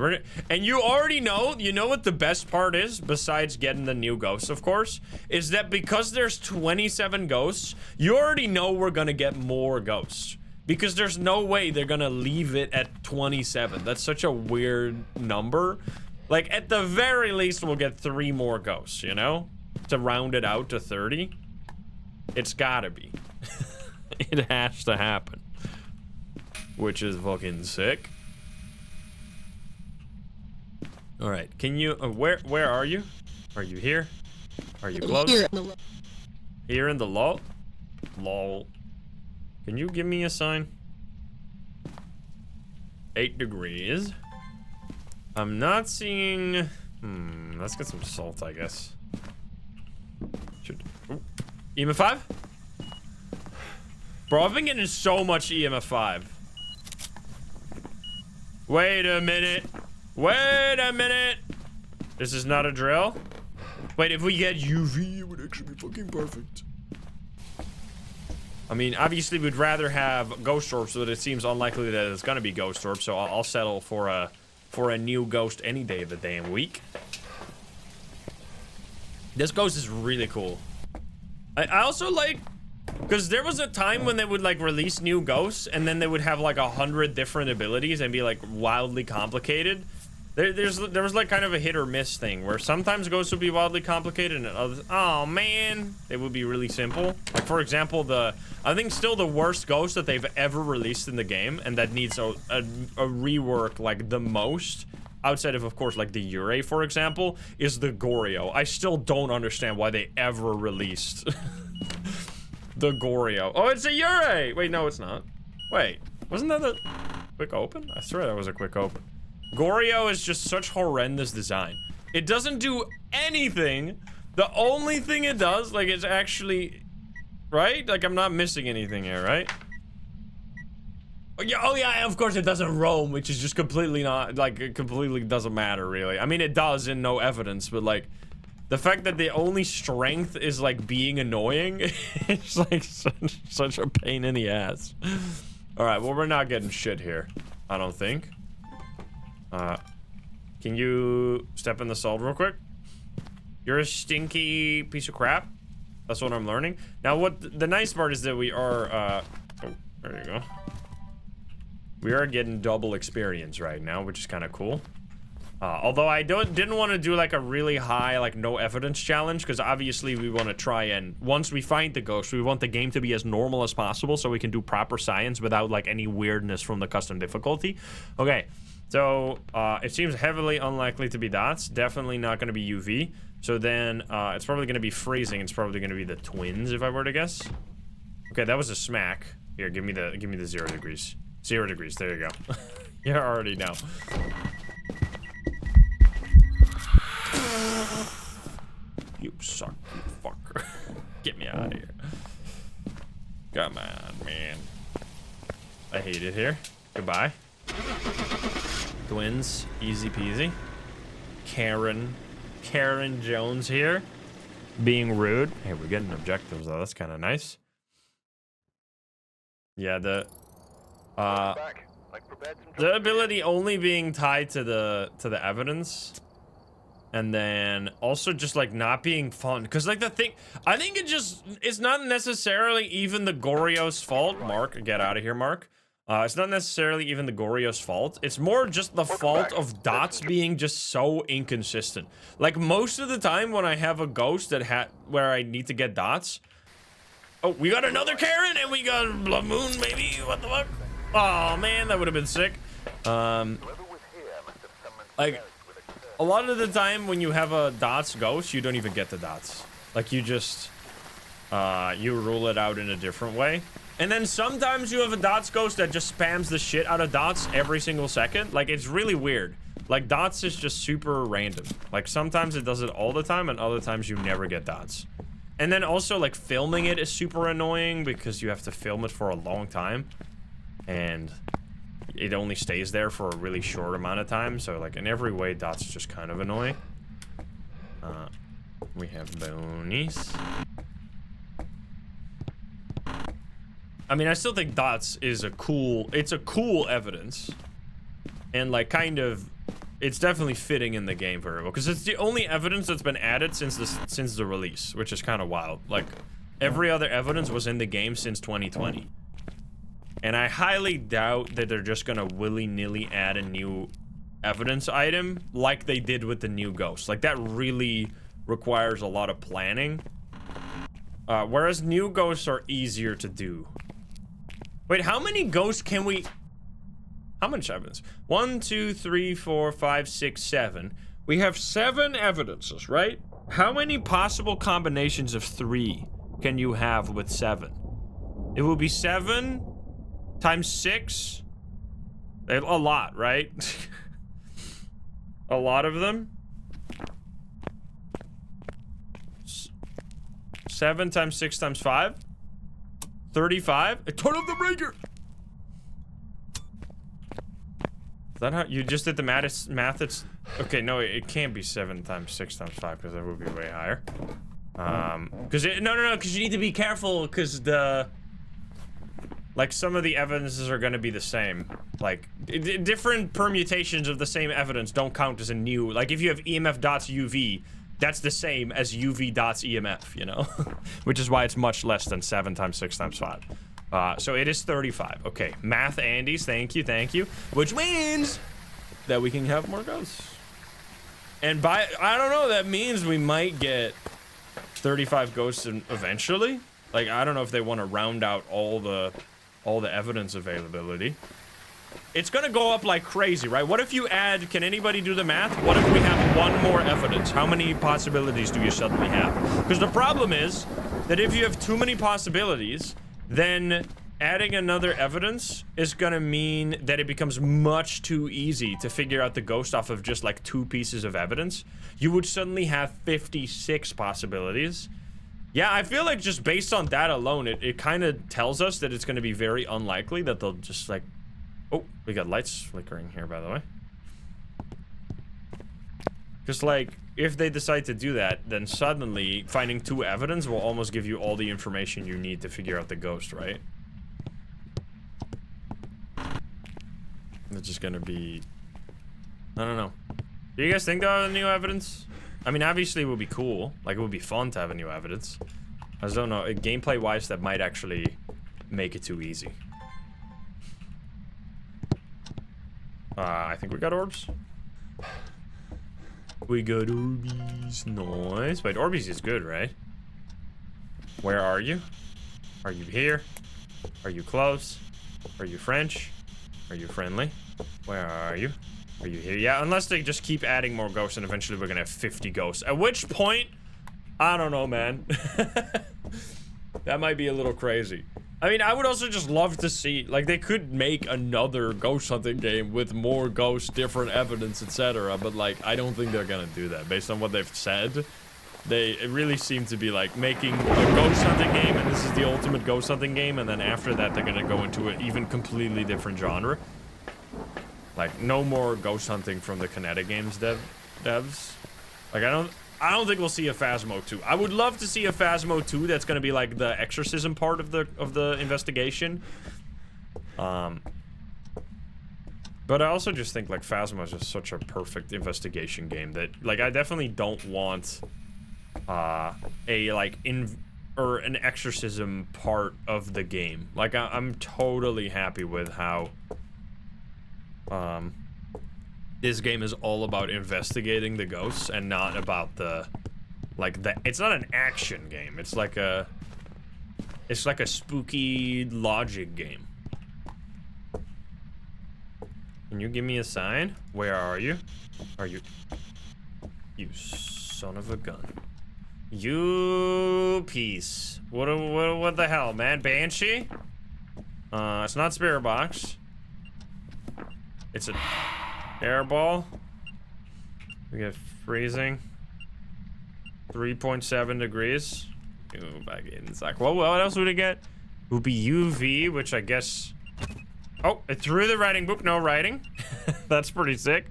And you already know, you know what the best part is, besides getting the new ghosts, of course, is that because there's 27 ghosts, you already know we're gonna get more ghosts. Because there's no way they're gonna leave it at 27. That's such a weird number. Like, at the very least, we'll get 3 more ghosts, you know? To round it out to 30. It's gotta be. It has to happen. Which is fucking sick. Alright, can you... where are you? Are you here? Are you close? Here in the lol? Lol. Can you give me a sign? 8 degrees. I'm not seeing... let's get some salt, I guess. Should... EMF 5? Bro, I've been getting so much EMF 5. Wait a minute. Wait a minute. This is not a drill? Wait, if we get UV, it would actually be fucking perfect. I mean, obviously, we'd rather have ghost orbs, so that it seems unlikely that it's gonna be ghost orbs. So I'll settle for a new ghost any day of the damn week. This ghost is really cool. I also like, because there was a time when they would like release new ghosts, and then they would have like 100 different abilities and be like wildly complicated. There was like kind of a hit or miss thing where sometimes ghosts would be wildly complicated and others, oh man, they would be really simple. Like for example, I think still the worst ghost that they've ever released in the game, and that needs a rework like the most, outside of course like the Ure for example, is the Goryo. I still don't understand why they ever released the Goryo. Oh, it's a Ure! Wait, no it's not. Wait, wasn't that a quick open? I swear that was a quick open. Goryo is just such horrendous design. It doesn't do anything. The only thing it does, like, it's actually... Right? Like, I'm not missing anything here, right? Oh yeah, of course it doesn't roam, which is just completely not... Like, it completely doesn't matter, really. I mean, it does in no evidence, but, like... The fact that the only strength is, like, being annoying... It's, like, such a pain in the ass. Alright, well, we're not getting shit here. I don't think. Can you step in the salt real quick? You're a stinky piece of crap. That's what I'm learning. Now, what the nice part is that we are, oh, there you go. We are getting double experience right now, which is kind of cool. Although I didn't want to do like a really high, like no evidence challenge, because obviously we want to try and, once we find the ghost, we want the game to be as normal as possible so we can do proper science without like any weirdness from the custom difficulty. Okay. So, it seems heavily unlikely to be dots. Definitely not going to be UV. So then, it's probably going to be freezing. It's probably going to be the twins, if I were to guess. Okay, that was a smack. Here, give me the 0 degrees. 0 degrees, there you go. You already know. You suck, you fucker. Get me out of here. Come on, man. I hate it here. Goodbye. Twins, easy peasy. Karen Jones here, being rude. Hey, we're getting objectives though. That's kind of nice. Yeah, the ability only being tied to the evidence, and then also just like not being fun. Because like the thing, I think it's not necessarily even the Goryo's fault. Mark, get out of here, Mark. It's not necessarily even the Goryo's fault. It's more just the fault of dots being just so inconsistent. Like, most of the time when I have a ghost where I need to get dots... Oh, we got another Karen, and we got Blood Moon, maybe? What the fuck? Oh, man, that would have been sick. Like, a lot of the time when you have a dots ghost, you don't even get the dots. Like, you just, you rule it out in a different way. And then sometimes you have a dots ghost that just spams the shit out of dots every single second. Like, it's really weird. Like, dots is just super random. Like, sometimes it does it all the time, and other times you never get dots. And then also, like, filming it is super annoying because you have to film it for a long time. And it only stays there for a really short amount of time. So, like, in every way, dots is just kind of annoying. We have bonies. I mean, I still think dots is a cool, it's a cool evidence. And, like, kind of, it's definitely fitting in the game very well. Because it's the only evidence that's been added since the release, which is kind of wild. Like, every other evidence was in the game since 2020. And I highly doubt that they're just gonna willy-nilly add a new evidence item like they did with the new ghost. Like, that really requires a lot of planning. Whereas new ghosts are easier to do. Wait, how many ghosts can we... How much evidence? 1, 2, 3, 4, 5, 6, 7. We have 7 evidences, right? How many possible combinations of 3 can you have with 7? It will be 7 times 6. A lot, right? A lot of them. 7 times 6 times 5. 35. Turn off the breaker. Is that how you just did the math? It's okay. No, it can't be 7 times 6 times 5 because that would be way higher. Because no, because you need to be careful because like some of the evidences are going to be the same. Like different permutations of the same evidence don't count as a new. Like if you have EMF dots UV, that's the same as UV dots EMF. You know, which is why it's much less than 7 times 6 times 5. So it is 35. Okay, math Andes, thank you, thank you. Which means that we can have more ghosts. And by, I don't know, that means we might get 35 ghosts eventually. Like, I don't know if they want to round out all the evidence availability. It's gonna go up like crazy, right? What if you add, can anybody do the math? What if we have 1 more evidence? How many possibilities do you suddenly have? Because the problem is that if you have too many possibilities, then adding another evidence is gonna mean that it becomes much too easy to figure out the ghost off of just like 2 pieces of evidence. You would suddenly have 56 possibilities. Yeah, I feel like just based on that alone, it kind of tells us that it's gonna be very unlikely that they'll just like... Oh, we got lights flickering here, by the way. Just like, if they decide to do that, then suddenly finding 2 evidence will almost give you all the information you need to figure out the ghost, right? It's just gonna be... I don't know. Do you guys think they'll have new evidence? I mean, obviously it would be cool. Like, it would be fun to have a new evidence. I just don't know. Gameplay-wise, that might actually make it too easy. I think we got orbs. We got Orbeez. Nice. Wait, Orbeez is good, right? Where are you? Are you here? Are you close? Are you French? Are you friendly? Where are you? Are you here? Yeah, unless they just keep adding more ghosts and eventually we're gonna have 50 ghosts. At which point, I don't know, man. That might be a little crazy. I mean, I would also just love to see, like, they could make another ghost hunting game with more ghosts, different evidence, etc. But, like, I don't think they're gonna do that. Based on what they've said, it really seem to be, like, making a ghost hunting game, and this is the ultimate ghost hunting game, and then after that, they're gonna go into an even completely different genre. Like, no more ghost hunting from the Kinetic Games devs. Like, I don't think we'll see a Phasmo 2. I would love to see a Phasmo 2 that's gonna be like the exorcism part of the investigation. But I also just think like Phasmo is just such a perfect investigation game that like I definitely don't want a like an exorcism part of the game. Like I'm totally happy with how this game is all about investigating the ghosts and not about it's not an action game. It's like a spooky logic game. Can you give me a sign? Where are you? You son of a gun. You piece. What the hell, man? Banshee? It's not spirit box. It's a airball. We get freezing. 3.7 degrees. Ooh, back in sack. Well, what else would it get? It would be UV, which I guess. Oh, it threw the writing book. No writing. That's pretty sick.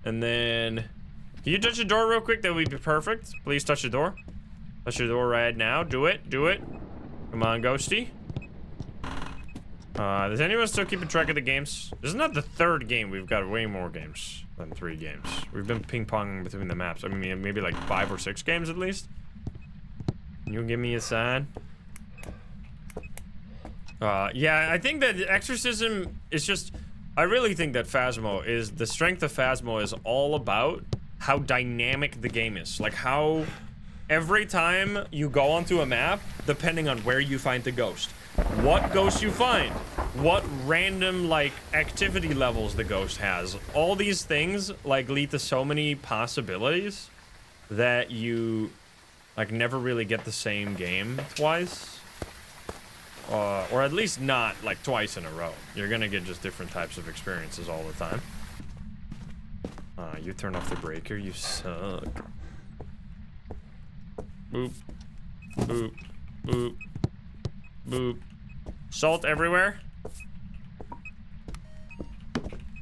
And then, can you touch the door real quick? That would be perfect. Please touch the door. Touch the door right now. Do it. Do it. Come on, Ghosty. Does anyone still keeping track of the games? This is not the third game. We've got way more games than 3 games. We've been ping-ponging between the maps. I mean, maybe like 5 or 6 games at least. Can you give me a sign? Yeah, I think that Exorcism is just... I really think that Phasmo is... The strength of Phasmo is all about how dynamic the game is. Like how every time you go onto a map, depending on where you find the ghost, what ghost you find, what random, like, activity levels the ghost has. All these things, like, lead to so many possibilities that you, like, never really get the same game twice. Or at least not, like, twice in a row. You're gonna get just different types of experiences all the time. You turn off the breaker, you suck. Boop. Boop. Boop. Boop. Salt everywhere.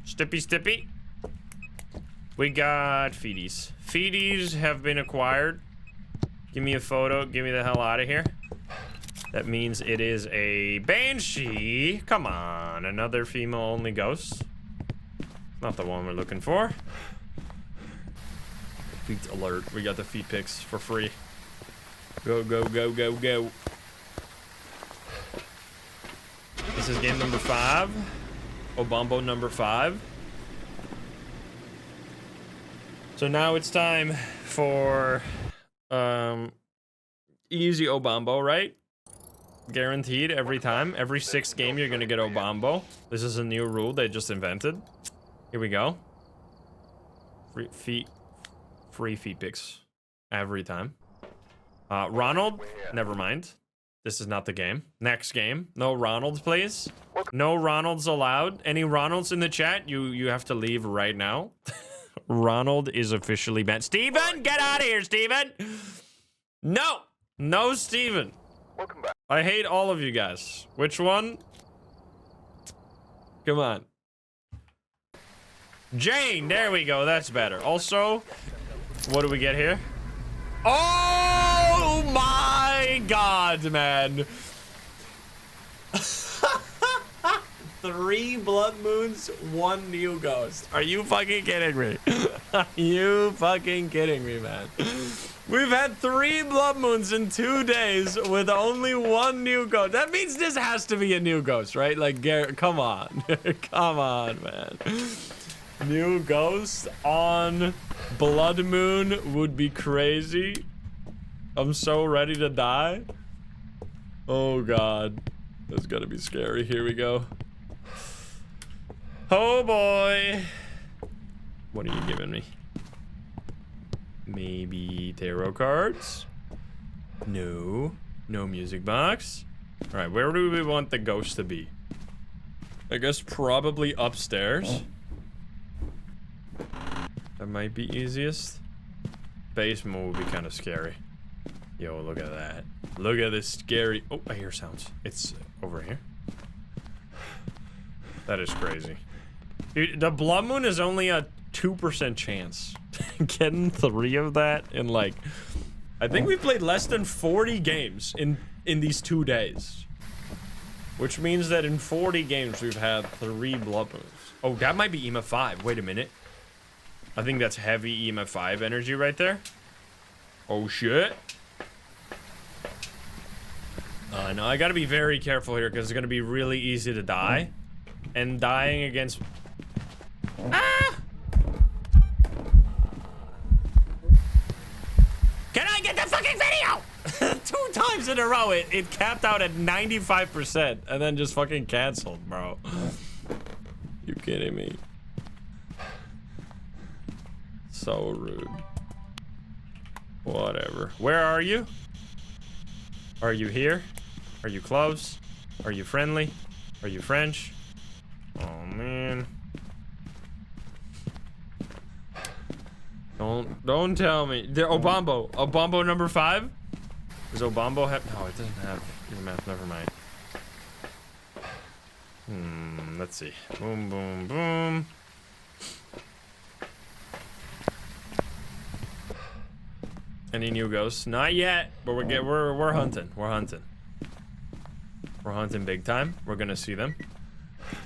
Stippy. We got feeties. Feeties have been acquired. Give me a photo. Get me the hell out of here. That means it is a banshee. Come on, another female-only ghost. Not the one we're looking for. Feet alert. We got the feet pics for free. Go, go, go, go, go. This is game number 5. Obambo number 5. So now it's time for easy Obambo, right? Guaranteed every time. Every 6th game you're gonna get Obambo. This is a new rule they just invented. Here we go. Free feet pics. Every time. Ronald, never mind. This is not the game. Next game. No Ronalds, please. No Ronalds allowed. Any Ronalds in the chat? You have to leave right now. Ronald is officially banned. Steven, get out of here, Steven! No! No, Steven. Welcome back. I hate all of you guys. Which one? Come on. Jane, there we go. That's better. Also, what do we get here? Oh my god, man. 3 blood moons, 1 new ghost. Are you fucking kidding me? Are you fucking kidding me, man? We've had 3 blood moons in 2 days with only 1 new ghost. That means this has to be a new ghost, right? Like, come on. Come on, man. New ghost on blood moon would be crazy. I'm so ready to die. Oh god. That's gonna be scary. Here we go. Oh boy. What are you giving me? Maybe tarot cards? No. No music box. Alright, where do we want the ghost to be? I guess probably upstairs. That might be easiest. Basement would be kind of scary. Yo, look at that. Look at this scary... Oh, I hear sounds. It's over here. That is crazy. Dude, the blood moon is only a 2% chance. Getting 3 of that in like... I think we played less than 40 games in these 2 days. Which means that in 40 games we've had 3 blood moons. Oh, that might be EMF 5. Wait a minute. I think that's heavy EMF 5 energy right there. Oh shit. No, I gotta be very careful here because it's gonna be really easy to die. And dying against... Ah! Can I get the fucking video? 2 times in a row, it capped out at 95% and then just fucking canceled, bro. You kidding me? So rude. Whatever. Where are you? Are you here? Are you close? Are you friendly? Are you French? Oh, man. Don't tell me. Obambo. Obambo number 5? Does Obambo have... No, it doesn't have EMF. Never mind. Let's see. Boom, boom, boom. Any new ghosts? Not yet, but we're hunting. We're hunting. We're hunting big time. We're gonna see them.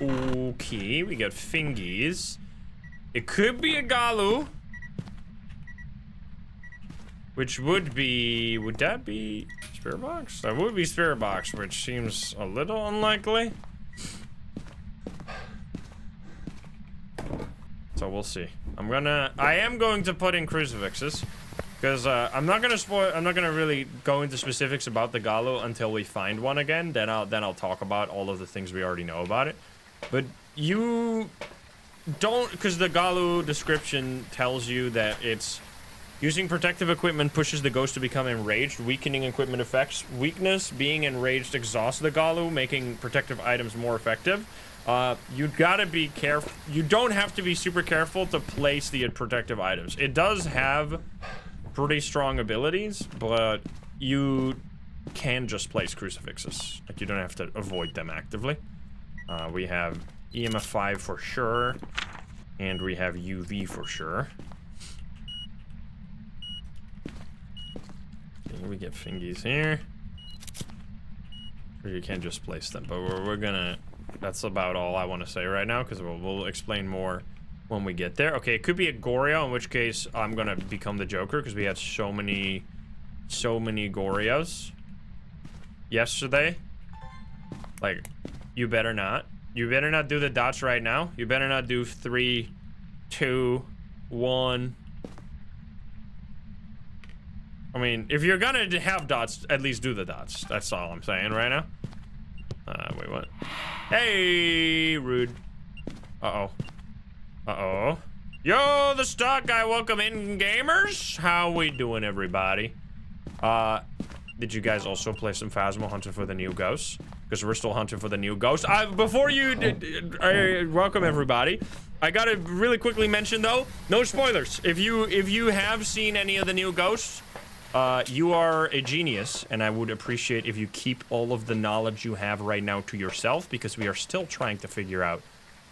Okay, we got fingies. It could be a Gallu. Which would be... Would that be Spirit Box? That would be Spirit Box, which seems a little unlikely. So we'll see. I am going to put in crucifixes. Because I'm not gonna really go into specifics about the Gallu until we find one again. Then I'll talk about all of the things we already know about it. But you don't, because the Gallu description tells you that it's using protective equipment pushes the ghost to become enraged. Weakening equipment effects weakness. Being enraged exhausts the Gallu, making protective items more effective. You gotta be careful. You don't have to be super careful to place the protective items. It does have pretty strong abilities, but you can just place crucifixes. Like, you don't have to avoid them actively. We have EMF 5 for sure, and we have UV for sure. Okay, we get fingies here. Or you can just place them, but we're gonna... That's about all I want to say right now, because we'll explain more when we get there. Okay, it could be a Goryo, in which case I'm gonna become the Joker, because we had so many Goryos yesterday. Like, you better not. You better not do the dots right now. You better not do 3, 2, 1. I mean, if you're gonna have dots, at least do the dots. That's all I'm saying right now. Wait, what? Hey, rude. Uh-oh. Uh-oh. Yo, the stock guy, welcome in, gamers. How we doing, everybody? Did you guys also play some Phasmo hunting for the new ghosts? Because we're still hunting for the new ghosts. Before you welcome everybody. I gotta really quickly mention though, no spoilers. If you have seen any of the new ghosts, you are a genius, and I would appreciate if you keep all of the knowledge you have right now to yourself, because we are still trying to figure out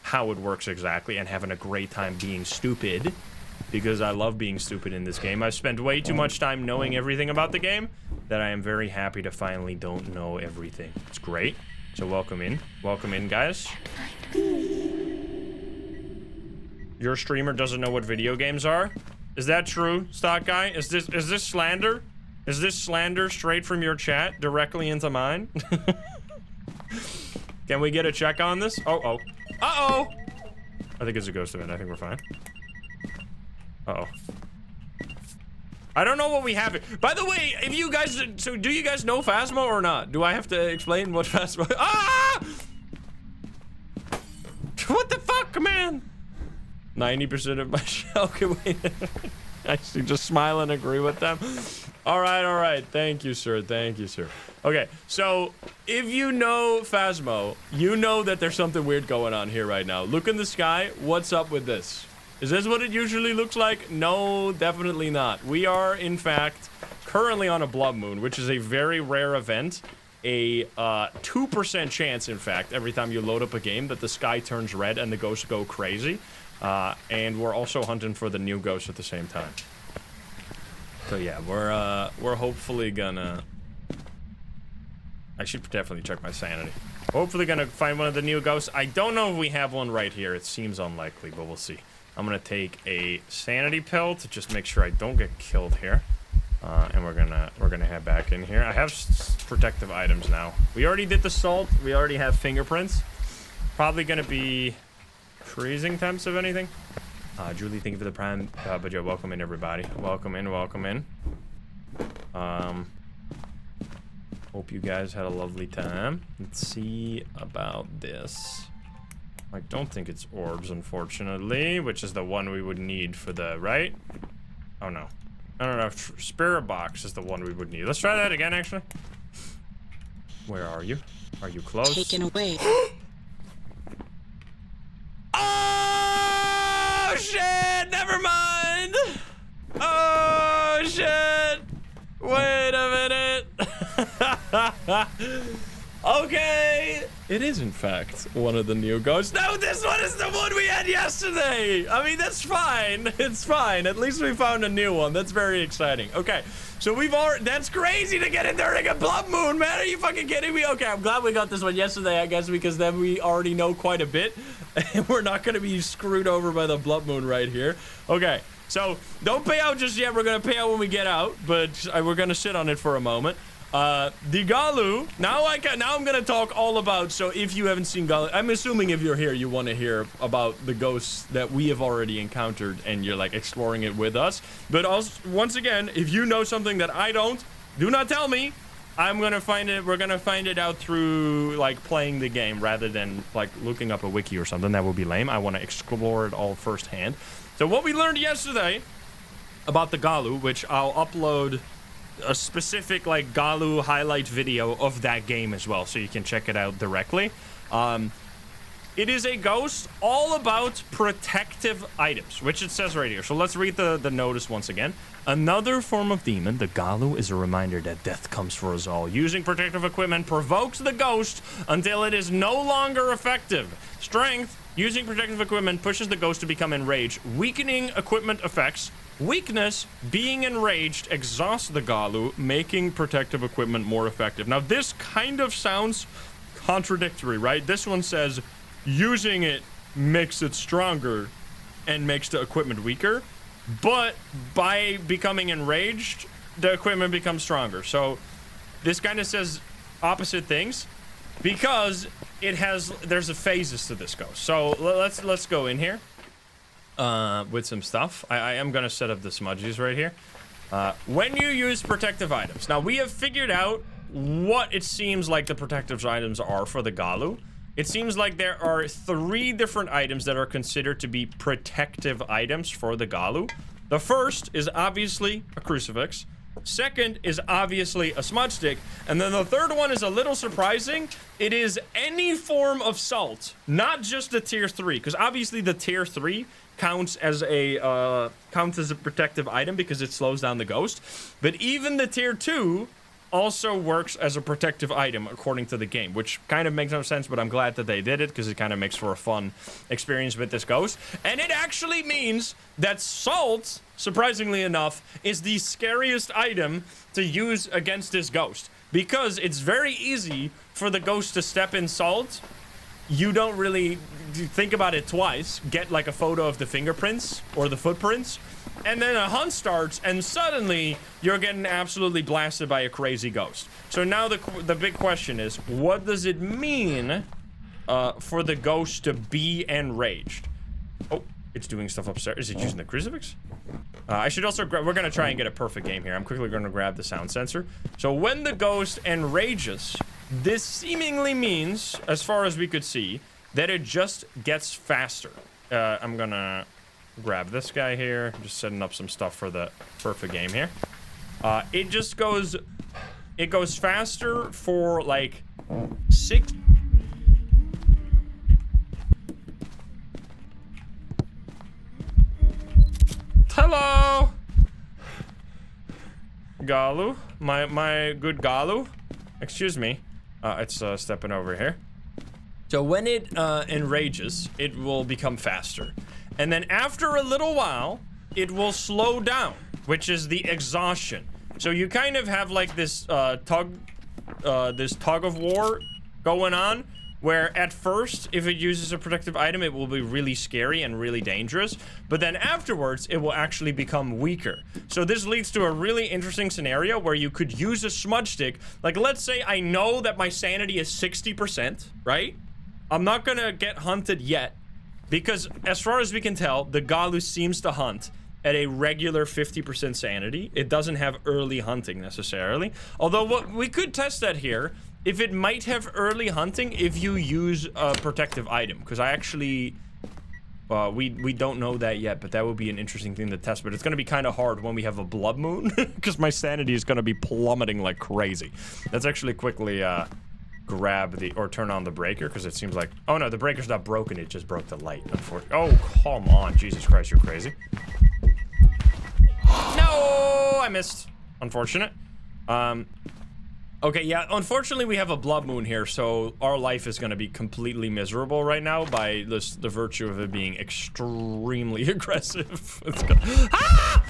how it works exactly, and having a great time being stupid, because I love being stupid in this game. I've spent way too much time knowing everything about the game that I am very happy to finally don't know everything. It's great. So welcome in. Welcome in, guys. Your streamer doesn't know what video games are? Is that true, stock guy? Is this slander? Is this slander straight from your chat directly into mine? Can we get a check on this? Uh-oh. Uh-oh! I think it's a ghost event. I think we're fine. Uh-oh. I don't know what we have. By the way, if you guys... So, do you guys know Phasmo or not? Do I have to explain what Phasmo... Ah! What the fuck, man? 90% of my shell can wait. Actually, just smile and agree with them. All right. Thank you, sir. Thank you, sir. Okay, so if you know Phasmo, you know that there's something weird going on here right now. Look in the sky. What's up with this? Is this what it usually looks like? No, definitely not. We are, in fact, currently on a blood moon, which is a very rare event. A 2% chance, in fact, every time you load up a game that the sky turns red and the ghosts go crazy. And we're also hunting for the new ghost at the same time. So yeah, we're hopefully gonna... I should definitely check my sanity. Hopefully gonna find one of the new ghosts. I don't know if we have one right here. It seems unlikely, but we'll see. I'm gonna take a sanity pill to just make sure I don't get killed here. And we're gonna head back in here. I have protective items now. We already did the salt. We already have fingerprints. Probably gonna be freezing temps, if anything. Julie, thank you for the prime. But Joe, welcome in, everybody. Welcome in, welcome in. Hope you guys had a lovely time. Let's see about this. I don't think it's orbs, unfortunately, which is the one we would need for the, right? Oh, no. I don't know. Spirit box is the one we would need. Let's try that again, actually. Where are you? Are you close? Taken away. Oh, shit! Never mind! Oh, shit! Wait a minute. Okay. It is, in fact, one of the new ghosts. No, this one is the one we had yesterday. I mean, that's fine. It's fine. At least we found a new one. That's very exciting. Okay, so we've already... That's crazy to get in during a blood moon, man. Are you fucking kidding me? Okay, I'm glad we got this one yesterday, I guess, because then we already know quite a bit. And we're not going to be screwed over by the blood moon right here. Okay, so don't pay out just yet. We're going to pay out when we get out, but we're going to sit on it for a moment. The Gallu, now I'm gonna talk all about, so if you haven't seen Gallu, I'm assuming if you're here, you want to hear about the ghosts that we have already encountered and you're like exploring it with us. But also, once again, if you know something that I don't, do not tell me. I'm gonna find it, we're gonna find it out through like playing the game rather than like looking up a wiki or something. That would be lame. I want to explore it all firsthand. So what we learned yesterday about the Gallu, which I'll upload a specific like Gallu highlight video of that game as well, so you can check it out directly. It is a ghost all about protective items, which it says right here. So let's read the notice once again. Another form of demon, the Gallu is a reminder that death comes for us all. Using protective equipment provokes the ghost until it is no longer effective. Strength, using protective equipment pushes the ghost to become enraged, weakening equipment effects. Weakness, being enraged, exhausts the Gallu, making protective equipment more effective. Now, this kind of sounds contradictory, right? This one says using it makes it stronger and makes the equipment weaker, but by becoming enraged, the equipment becomes stronger. So this kind of says opposite things because there's a phases to this ghost. So let's go in here. With some stuff. I am gonna set up the smudgies right here. When you use protective items, now we have figured out what it seems like the protective items are for the Gallu. It seems like there are 3 different items that are considered to be protective items for the Gallu. The first is obviously a crucifix. Second is obviously a smudge stick. And then the third one is a little surprising. It is any form of salt, not just the tier 3, because obviously the tier 3 counts as a protective item because it slows down the ghost. But even the tier 2 also works as a protective item according to the game, which kind of makes no sense, but I'm glad that they did it because it kind of makes for a fun experience with this ghost. And it actually means that salt, surprisingly enough, is the scariest item to use against this ghost because it's very easy for the ghost to step in salt. You don't really think about it twice, get like a photo of the fingerprints or the footprints, and then a hunt starts and suddenly you're getting absolutely blasted by a crazy ghost. So now the big question is, what does it mean for the ghost to be enraged? Oh, it's doing stuff upstairs. Is it using the crucifix? I should also grab, we're gonna try and get a perfect game here. I'm quickly gonna grab the sound sensor. So when the ghost enrages, this seemingly means, as far as we could see, that it just gets faster. I'm gonna grab this guy here, just setting up some stuff for the perfect game here. It just goes, it goes faster for like 6. Hello, Gallu, my good Gallu. Excuse me. It's stepping over here. So when it enrages, it will become faster. And then after a little while, it will slow down, which is the exhaustion. So you kind of have like this tug of war going on, where at first, if it uses a protective item, it will be really scary and really dangerous. But then afterwards, it will actually become weaker. So this leads to a really interesting scenario where you could use a smudge stick. Like, let's say I know that my sanity is 60%, right? I'm not gonna get hunted yet, because as far as we can tell, the Gallu seems to hunt at a regular 50% sanity. It doesn't have early hunting necessarily. Although what we could test that here, if it might have early hunting if you use a protective item, because I actually We don't know that yet, but that would be an interesting thing to test. But it's going to be kind of hard when we have a blood moon, because my sanity is going to be plummeting like crazy. Let's actually quickly grab the, or turn on the breaker, because it seems like, oh no, the breaker's not broken, it just broke the light, unfortunately. Oh, come on, Jesus Christ, you're crazy. No, I missed. Unfortunate. Okay, yeah, unfortunately we have a blood moon here, so our life is going to be completely miserable right now by the virtue of it being extremely aggressive. Ah!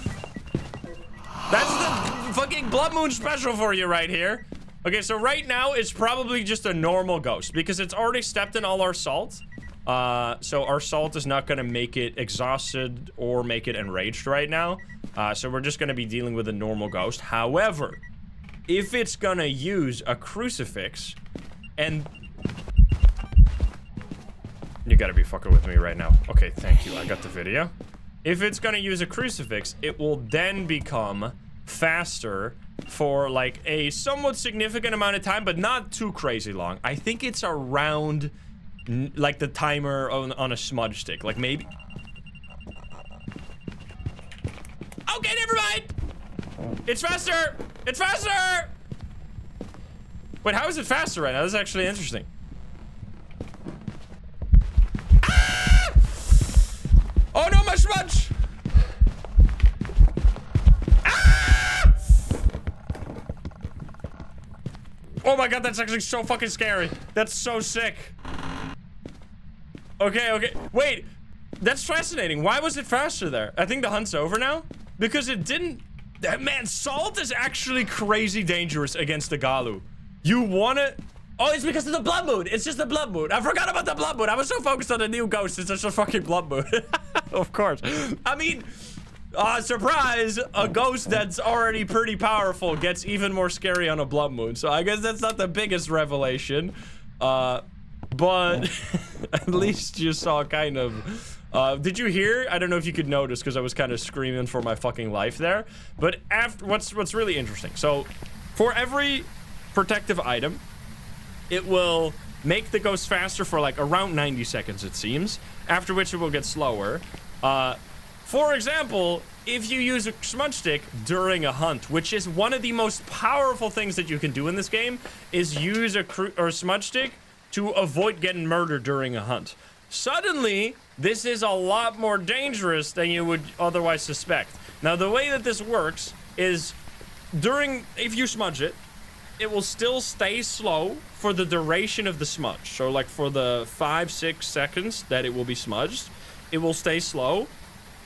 That's the fucking blood moon special for you right here. Okay, so right now it's probably just a normal ghost because it's already stepped in all our salt. So our salt is not going to make it exhausted or make it enraged right now. So we're just going to be dealing with a normal ghost. However, if it's going to use a crucifix and... You got to be fucking with me right now. Okay, thank you. I got the video. If it's going to use a crucifix, it will then become faster for like a somewhat significant amount of time, but not too crazy long. I think it's around like the timer on a smudge stick, like maybe. Okay, never mind. It's faster. It's faster. Wait, how is it faster right now? That's actually interesting. Ah! Oh no, my smudge. Oh my god, that's actually so fucking scary. That's so sick. Okay, okay. Wait, that's fascinating. Why was it faster there? I think the hunt's over now. Because it didn't... Man, salt is actually crazy dangerous against the Gallu. You wanna... Oh, it's because of the blood moon. It's just the blood moon. I forgot about the blood moon. I was so focused on the new ghost. It's just a fucking blood moon. Of course. I mean... surprise, a ghost that's already pretty powerful gets even more scary on a blood moon. So I guess that's not the biggest revelation. But at least you saw kind of... did you hear? I don't know if you could notice because I was kind of screaming for my fucking life there. But after what's really interesting. So for every protective item, it will make the ghost faster for like around 90 seconds, it seems. After which it will get slower. For example, if you use a smudge stick during a hunt, which is one of the most powerful things that you can do in this game, is use a smudge stick to avoid getting murdered during a hunt. Suddenly, this is a lot more dangerous than you would otherwise suspect. Now, the way that this works is if you smudge it, it will still stay slow for the duration of the smudge. So like for the 5-6 seconds that it will be smudged, it will stay slow.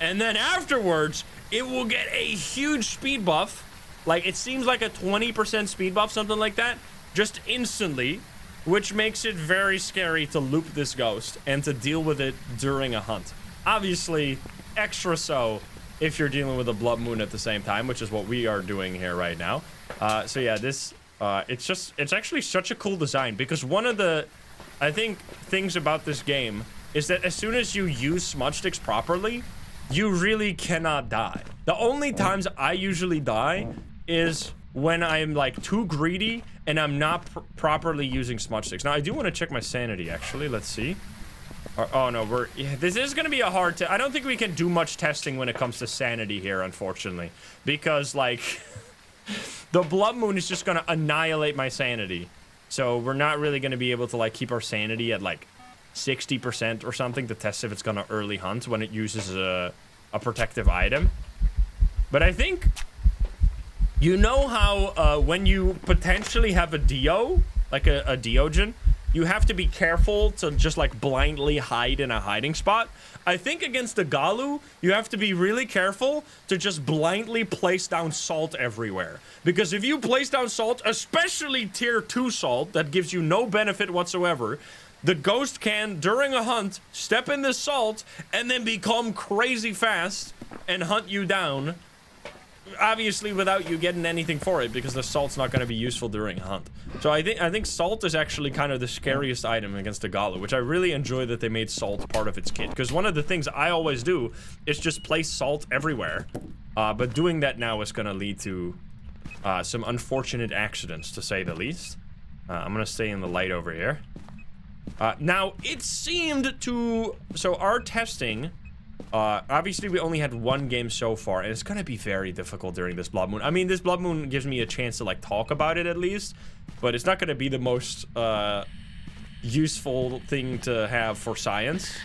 And then afterwards, it will get a huge speed buff. Like, it seems like a 20% speed buff, something like that, just instantly, which makes it very scary to loop this ghost and to deal with it during a hunt. Obviously, extra so if you're dealing with a blood moon at the same time, which is what we are doing here right now. So yeah, this, it's actually such a cool design because one of the, I think, things about this game is that as soon as you use smudge sticks properly, you really cannot die. The only times I usually die is when I'm like too greedy and I'm not properly using smudge sticks. Now I do want to check my sanity actually. Let's see. Oh no, this is gonna be a hard test. I don't think we can do much testing when it comes to sanity here, unfortunately, because like the blood moon is just gonna annihilate my sanity. So we're not really gonna be able to like keep our sanity at like 60% or something to test if it's gonna early hunt when it uses a protective item. But I think, you know how when you potentially have a Dio, like a Diogen, you have to be careful to just like blindly hide in a hiding spot. I think against the Gallu, you have to be really careful to just blindly place down salt everywhere. Because if you place down salt, especially tier 2 salt, that gives you no benefit whatsoever, the ghost can, during a hunt, step in the salt and then become crazy fast and hunt you down. Obviously without you getting anything for it, because the salt's not going to be useful during a hunt. So I think salt is actually kind of the scariest item against the Gallu, which I really enjoy that they made salt part of its kit. Because one of the things I always do is just place salt everywhere. But doing that now is going to lead to some unfortunate accidents, to say the least. I'm going to stay in the light over here. Now, it seemed to... So, our testing... obviously, we only had one game so far, and it's gonna be very difficult during this blood moon. I mean, this blood moon gives me a chance to, like, talk about it at least, but it's not gonna be the most, useful thing to have for science.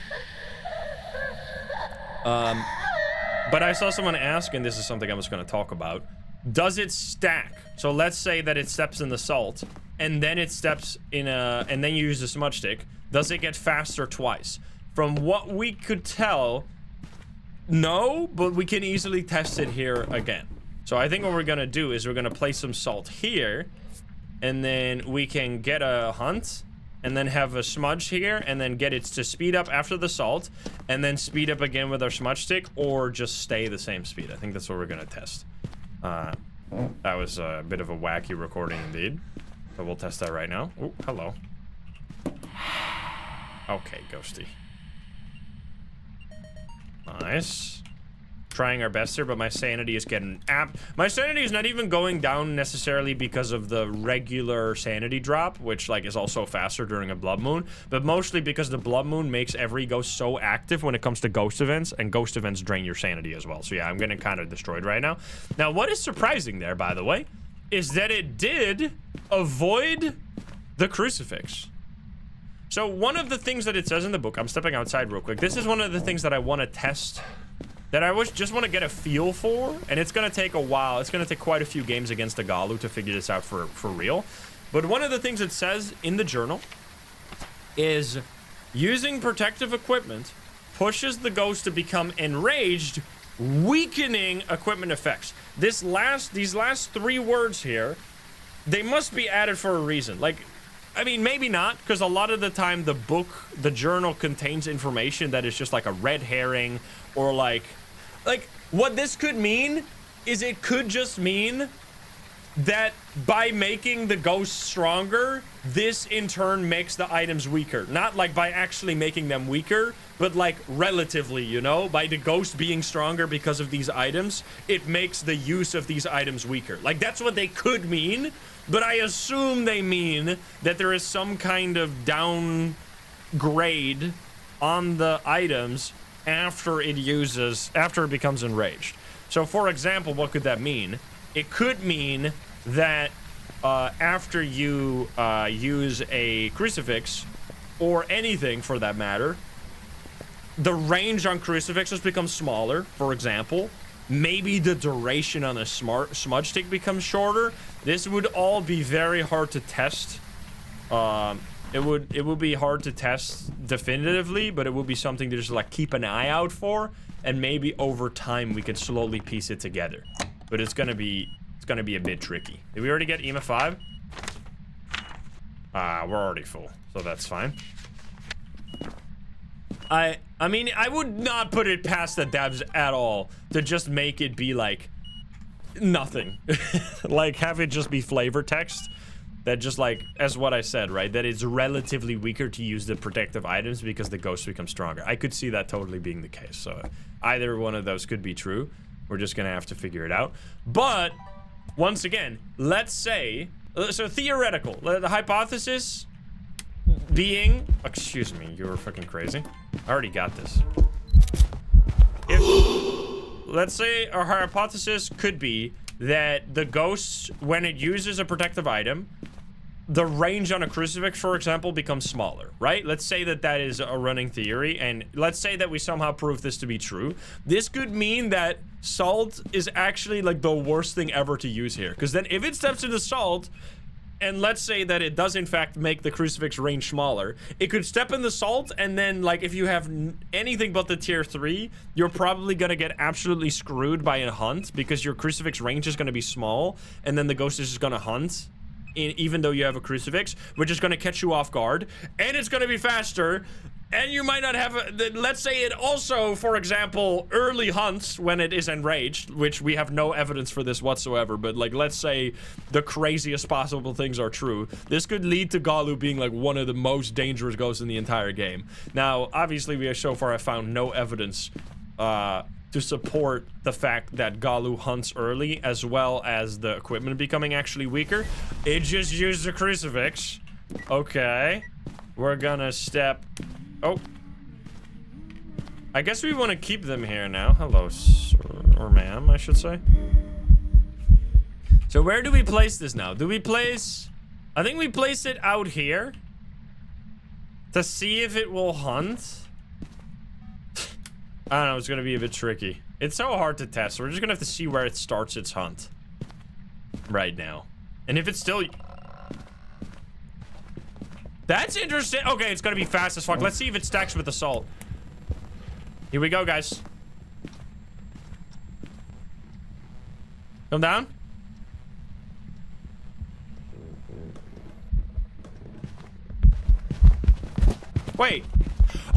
But I saw someone ask, and this is something I was gonna talk about, does it stack? So let's say that it steps in the salt, and then it steps in a, and then you use a smudge stick. Does it get faster twice? From what we could tell, no, but we can easily test it here again. So I think what we're gonna do is we're gonna place some salt here, and then we can get a hunt, and then have a smudge here, and then get it to speed up after the salt, and then speed up again with our smudge stick, or just stay the same speed. I think that's what we're gonna test. That was a bit of a wacky recording indeed. So we'll test that right now. Oh, hello. Okay, ghosty. Nice. Trying our best here, but my sanity is getting my sanity is not even going down necessarily because of the regular sanity drop, which like is also faster during a blood moon, but mostly because the blood moon makes every ghost so active when it comes to ghost events, and ghost events drain your sanity as well. So yeah, I'm getting kind of destroyed right now. Now, what is surprising there, by the way, is that it did avoid the crucifix. So one of the things that it says in the book, I'm stepping outside real quick. This is one of the things that I want to test, that I just want to get a feel for, and it's going to take a while. It's going to take quite a few games against the Gallu to figure this out for real. But one of the things it says in the journal is using protective equipment pushes the ghost to become enraged, weakening equipment effects. These last three words here, they must be added for a reason. Like, I mean, maybe not, because a lot of the time the journal contains information that is just like a red herring, or like what this could mean is it could just mean that by making the ghosts stronger, this in turn makes the items weaker. Not like by actually making them weaker, but like relatively, you know? By the ghost being stronger because of these items, it makes the use of these items weaker. Like, that's what they could mean, but I assume they mean that there is some kind of downgrade on the items after it becomes enraged. So for example, what could that mean? It could mean that after you use a crucifix, or anything for that matter, the range on crucifixes becomes smaller, for example. Maybe the duration on a smudge stick becomes shorter. This would all be very hard to test. It would be hard to test definitively, but it would be something to just like keep an eye out for, and maybe over time we could slowly piece it together. But it's gonna be a bit tricky. Did we already get EMA 5? We're already full, so that's fine. I mean, I would not put it past the devs at all to just make it be like nothing. Like, have it just be flavor text that just like, as what I said, right? That it's relatively weaker to use the protective items because the ghosts become stronger. I could see that totally being the case. So either one of those could be true. We're just gonna have to figure it out. But once again, let's say, so theoretical, the hypothesis being, excuse me, you're fucking crazy. I already got this. Let's say our hypothesis could be that the ghosts, when it uses a protective item, the range on a crucifix, for example, becomes smaller, right? Let's say that that is a running theory, and let's say that we somehow prove this to be true. This could mean that salt is actually like the worst thing ever to use here, because then if it steps into salt, and let's say that it does in fact make the crucifix range smaller, it could step in the salt, and then like if you have anything but the tier 3, you're probably gonna get absolutely screwed by a hunt, because your crucifix range is gonna be small, and then the ghost is just gonna hunt even though you have a crucifix, which is gonna catch you off guard, and it's gonna be faster, and you might not have let's say it also, for example, early hunts when it is enraged, which we have no evidence for this whatsoever, but like, let's say the craziest possible things are true. This could lead to Gallu being like one of the most dangerous ghosts in the entire game. Now, obviously, we have so far have found no evidence to support the fact that Gallu hunts early, as well as the equipment becoming actually weaker. It just used a crucifix. Okay. we're gonna step... Oh. I guess we want to keep them here now. Hello, sir, or ma'am, I should say. So where do we place this now? Do we place... I think we place it out here. To see if it will hunt. I don't know, it's gonna be a bit tricky. It's so hard to test, so we're just gonna have to see where it starts its hunt. Right now. And if it's still... That's interesting. Okay, it's gonna be fast as fuck. Let's see if it stacks with assault. Here we go, guys. Come down. Wait.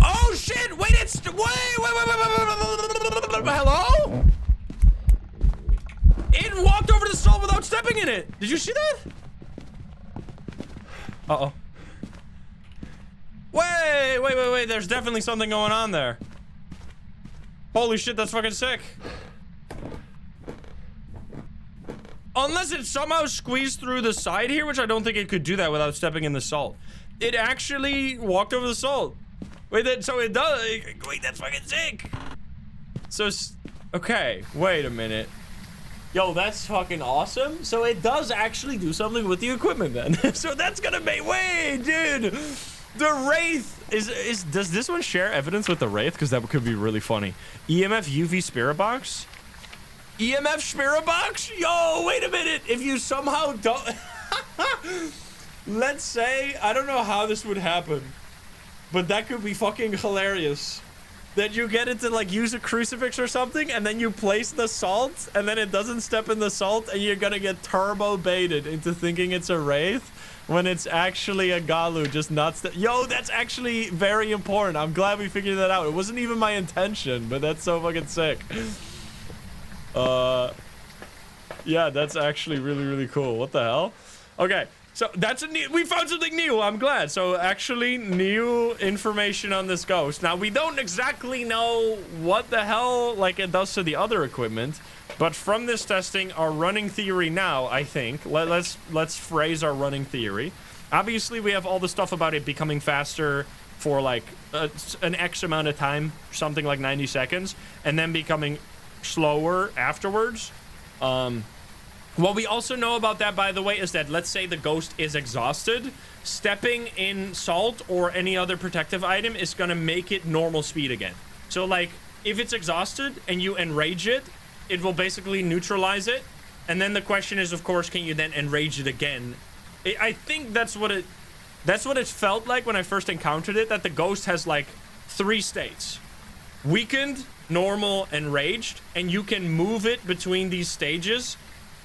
Oh shit! Wait, it's wait. Hello? It walked over the salt without stepping in it. Did you see that? Uh-oh. Wait. There's definitely something going on there. Holy shit, that's fucking sick. Unless it somehow squeezed through the side here, which I don't think it could do that without stepping in the salt. It actually walked over the salt. Wait, so it does. Wait, that's fucking sick. So, okay, wait a minute. Yo, that's fucking awesome. So it does actually do something with the equipment then. So that's gonna make, wait, dude. The Wraith does this one share evidence with the Wraith? Because that could be really funny. EMF UV Spirit Box? EMF Spirit Box? Yo, wait a minute. If you somehow don't... Let's say, I don't know how this would happen, but that could be fucking hilarious. That you get it to like use a crucifix or something, and then you place the salt, and then it doesn't step in the salt, and you're gonna get turbo baited into thinking it's a Wraith when it's actually a Gallu, just not yo, that's actually very important. I'm glad we figured that out. It wasn't even my intention, but that's so fucking sick. Yeah, that's actually really, really cool. What the hell? Okay. So that's a new, we found something new. I'm glad. So actually new information on this ghost. Now we don't exactly know what the hell like it does to the other equipment, but from this testing, our running theory now, I think, let's phrase our running theory. Obviously we have all the stuff about it becoming faster for like an X amount of time, something like 90 seconds, and then becoming slower afterwards. What we also know about that, by the way, is that let's say the ghost is exhausted, stepping in salt or any other protective item is going to make it normal speed again. So like if it's exhausted and you enrage it, it will basically neutralize it. And then the question is, of course, can you then enrage it again? I think that's what it felt like when I first encountered it, that the ghost has like 3 states: weakened, normal, enraged, and you can move it between these stages.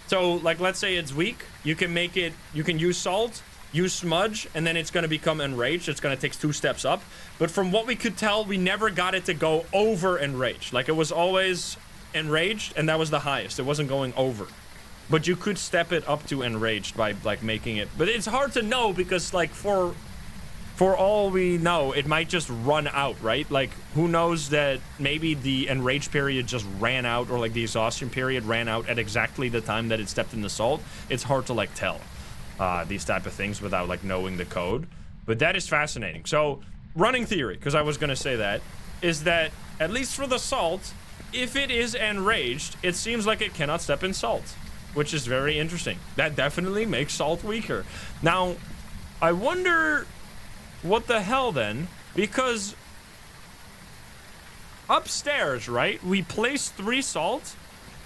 So, like, let's say it's weak, you can make it, you can use salt, use smudge, and then it's going to become enraged. It's going to take 2 steps up. But from what we could tell, we never got it to go over enraged. Like, it was always enraged, and that was the highest. It wasn't going over. But you could step it up to enraged by, like, making it. But it's hard to know because, like, for all we know, it might just run out, right? Like, who knows that maybe the enraged period just ran out, or like the exhaustion period ran out at exactly the time that it stepped in the salt. It's hard to like tell these type of things without like knowing the code. But that is fascinating. So running theory, because I was going to say that, is that at least for the salt, if it is enraged, it seems like it cannot step in salt, which is very interesting. That definitely makes salt weaker. Now, I wonder... what the hell then? Because upstairs, right, we placed 3 salt,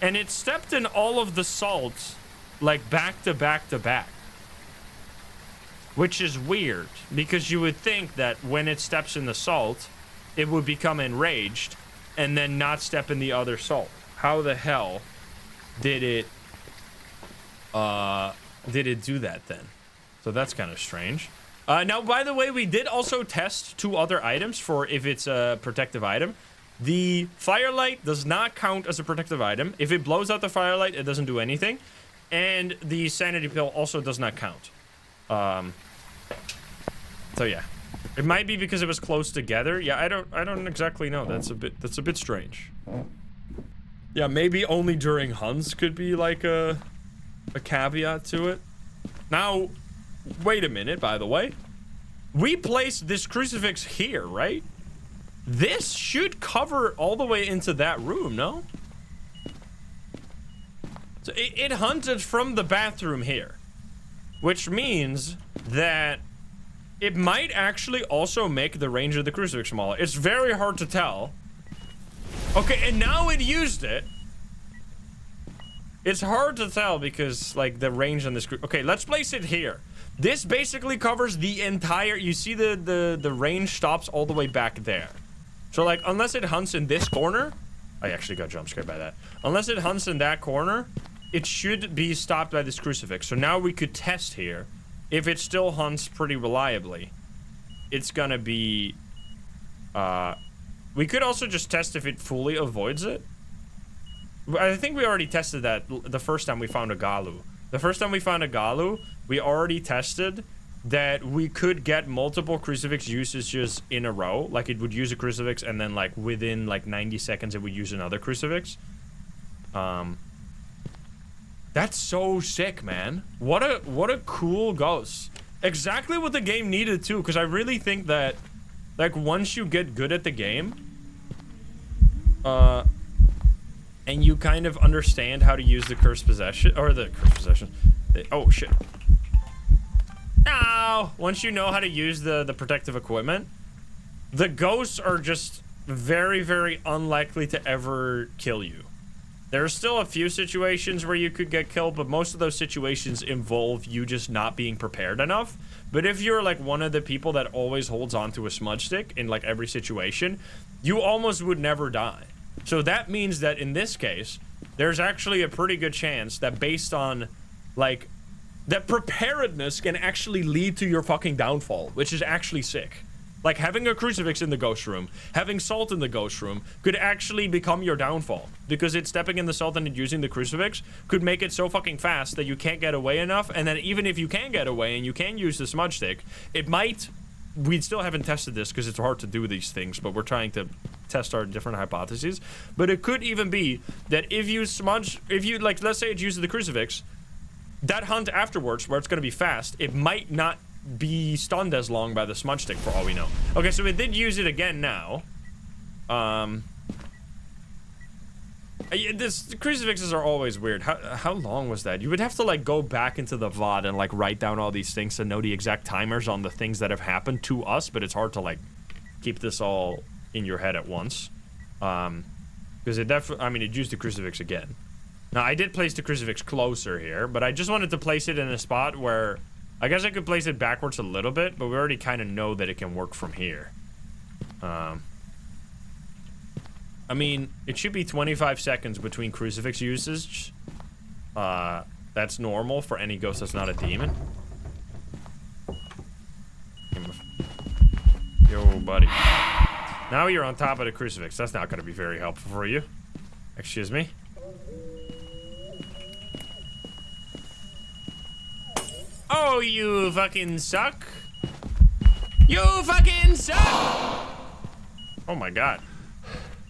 and it stepped in all of the salt like back to back to back, which is weird because you would think that when it steps in the salt, it would become enraged and then not step in the other salt. How the hell did it do that then? So that's kind of strange. Now, by the way, we did also test 2 other items for if it's a protective item. The firelight does not count as a protective item. If it blows out the firelight, it doesn't do anything. And the sanity pill also does not count. So yeah, it might be because it was close together. Yeah, I don't exactly know. That's a bit strange. Yeah, maybe only during hunts could be like a caveat to it. Now, wait a minute, by the way. we placed this crucifix here, right? This should cover all the way into that room, no? So it hunted from the bathroom here, which means that it might actually also make the range of the crucifix smaller. It's very hard to tell. Okay, and now it used it. It's hard to tell because, like, the range on this... Okay, let's place it here. This basically covers the entire... You see the range stops all the way back there. So, like, unless it hunts in this corner... I actually got jump scared by that. Unless it hunts in that corner, it should be stopped by this crucifix. So now we could test here. If it still hunts pretty reliably, it's gonna be... we could also just test if it fully avoids it. I think we already tested that the first time we found a Gallu. The first time we found a Gallu, we already tested that we could get multiple crucifix usages in a row. Like, it would use a crucifix and then, like, within, like, 90 seconds it would use another crucifix. That's so sick, man. What a cool ghost. Exactly what the game needed, too, because I really think that, like, once you get good at the game, and you kind of understand how to use the cursed possession, or the cursed possession. Oh, shit. Ow! Once you know how to use the protective equipment, the ghosts are just very, very unlikely to ever kill you. There are still a few situations where you could get killed, but most of those situations involve you just not being prepared enough. But if you're, like, one of the people that always holds onto a smudge stick in, like, every situation, you almost would never die. So that means that in this case, there's actually a pretty good chance that based on, like, that preparedness can actually lead to your fucking downfall, which is actually sick. Like, having a crucifix in the ghost room, having salt in the ghost room, could actually become your downfall. Because it's stepping in the salt and using the crucifix could make it so fucking fast that you can't get away enough, and then even if you can get away and you can use the smudge stick, it might... We still haven't tested this because it's hard to do these things, but we're trying to test our different hypotheses. But it could even be that if you smudge... If you, like, let's say it uses the crucifix, that hunt afterwards, where it's going to be fast, it might not be stunned as long by the smudge stick, for all we know. Okay, so it did use it again now. The crucifixes are always weird. How long was that? You would have to, like, go back into the VOD and, like, write down all these things to know the exact timers on the things that have happened to us, but it's hard to, like, keep this all in your head at once. Because it definitely... I mean, it used the crucifix again. Now, I did place the crucifix closer here, but I just wanted to place it in a spot where... I guess I could place it backwards a little bit, but we already kind of know that it can work from here. I mean, it should be 25 seconds between crucifix usage. That's normal for any ghost that's not a demon. Yo, buddy. Now you're on top of the crucifix. That's not going to be very helpful for you. Excuse me. Oh, you fucking suck. You fucking suck! Oh my god.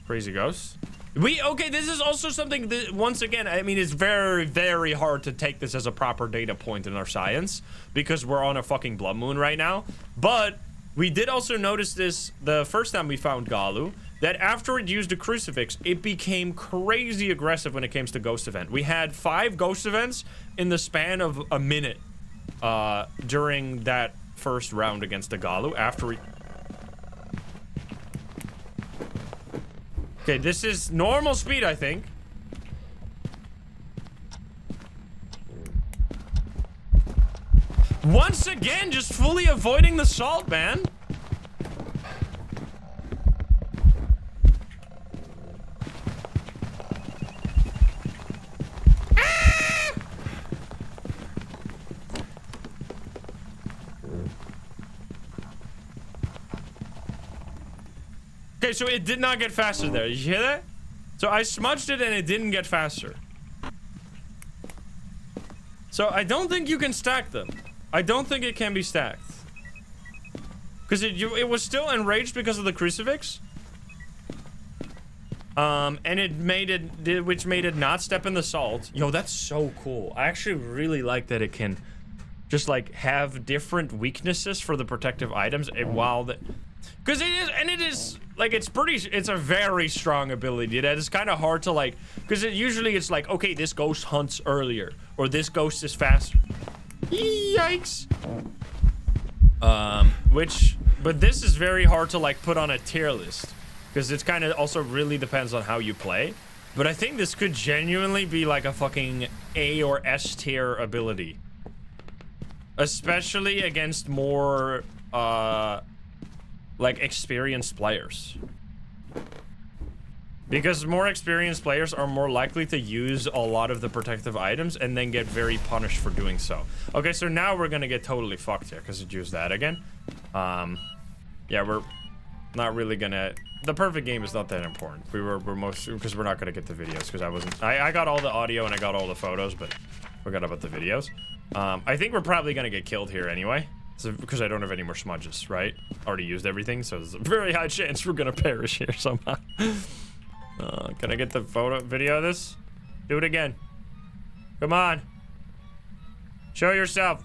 Crazy ghost. Okay, this is also something that, once again, I mean, it's very, very hard to take this as a proper data point in our science because we're on a fucking blood moon right now. But we did also notice this the first time we found Gallu, that after it used a crucifix, it became crazy aggressive when it came to ghost event. We had 5 ghost events in the span of a minute during that first round against the Gallu after we... Okay, this is normal speed, I think. Once again, just fully avoiding the salt, man. Okay, so it did not get faster there. Did you hear that? So I smudged it and it didn't get faster. So I don't think you can stack them. I don't think it can be stacked. Because it was still enraged because of the crucifix. And it made it, which made it not step in the salt. Yo, that's so cool. I actually really like that it can just like have different weaknesses for the protective items, and while the, because it is like it's a very strong ability that is kind of hard to like, because usually it's like, okay, this ghost hunts earlier or this ghost is faster. Yikes. But this is very hard to like put on a tier list because it's kind of also really depends on how you play. But I think this could genuinely be like a fucking A or S tier ability, especially against more like experienced players, because more experienced players are more likely to use a lot of the protective items and then get very punished for doing so. Okay, so now we're gonna get totally fucked here because it used that again. Yeah, we're not really gonna, the perfect game is not that important. We're most, because we're not gonna get the videos, because I got all the audio and I got all the photos, but forgot about the videos. I think we're probably gonna get killed here anyway, so, because I don't have any more smudges, right? Already used everything, so there's a very high chance we're gonna perish here somehow. Can I get the video of this? Do it again. Come on. Show yourself.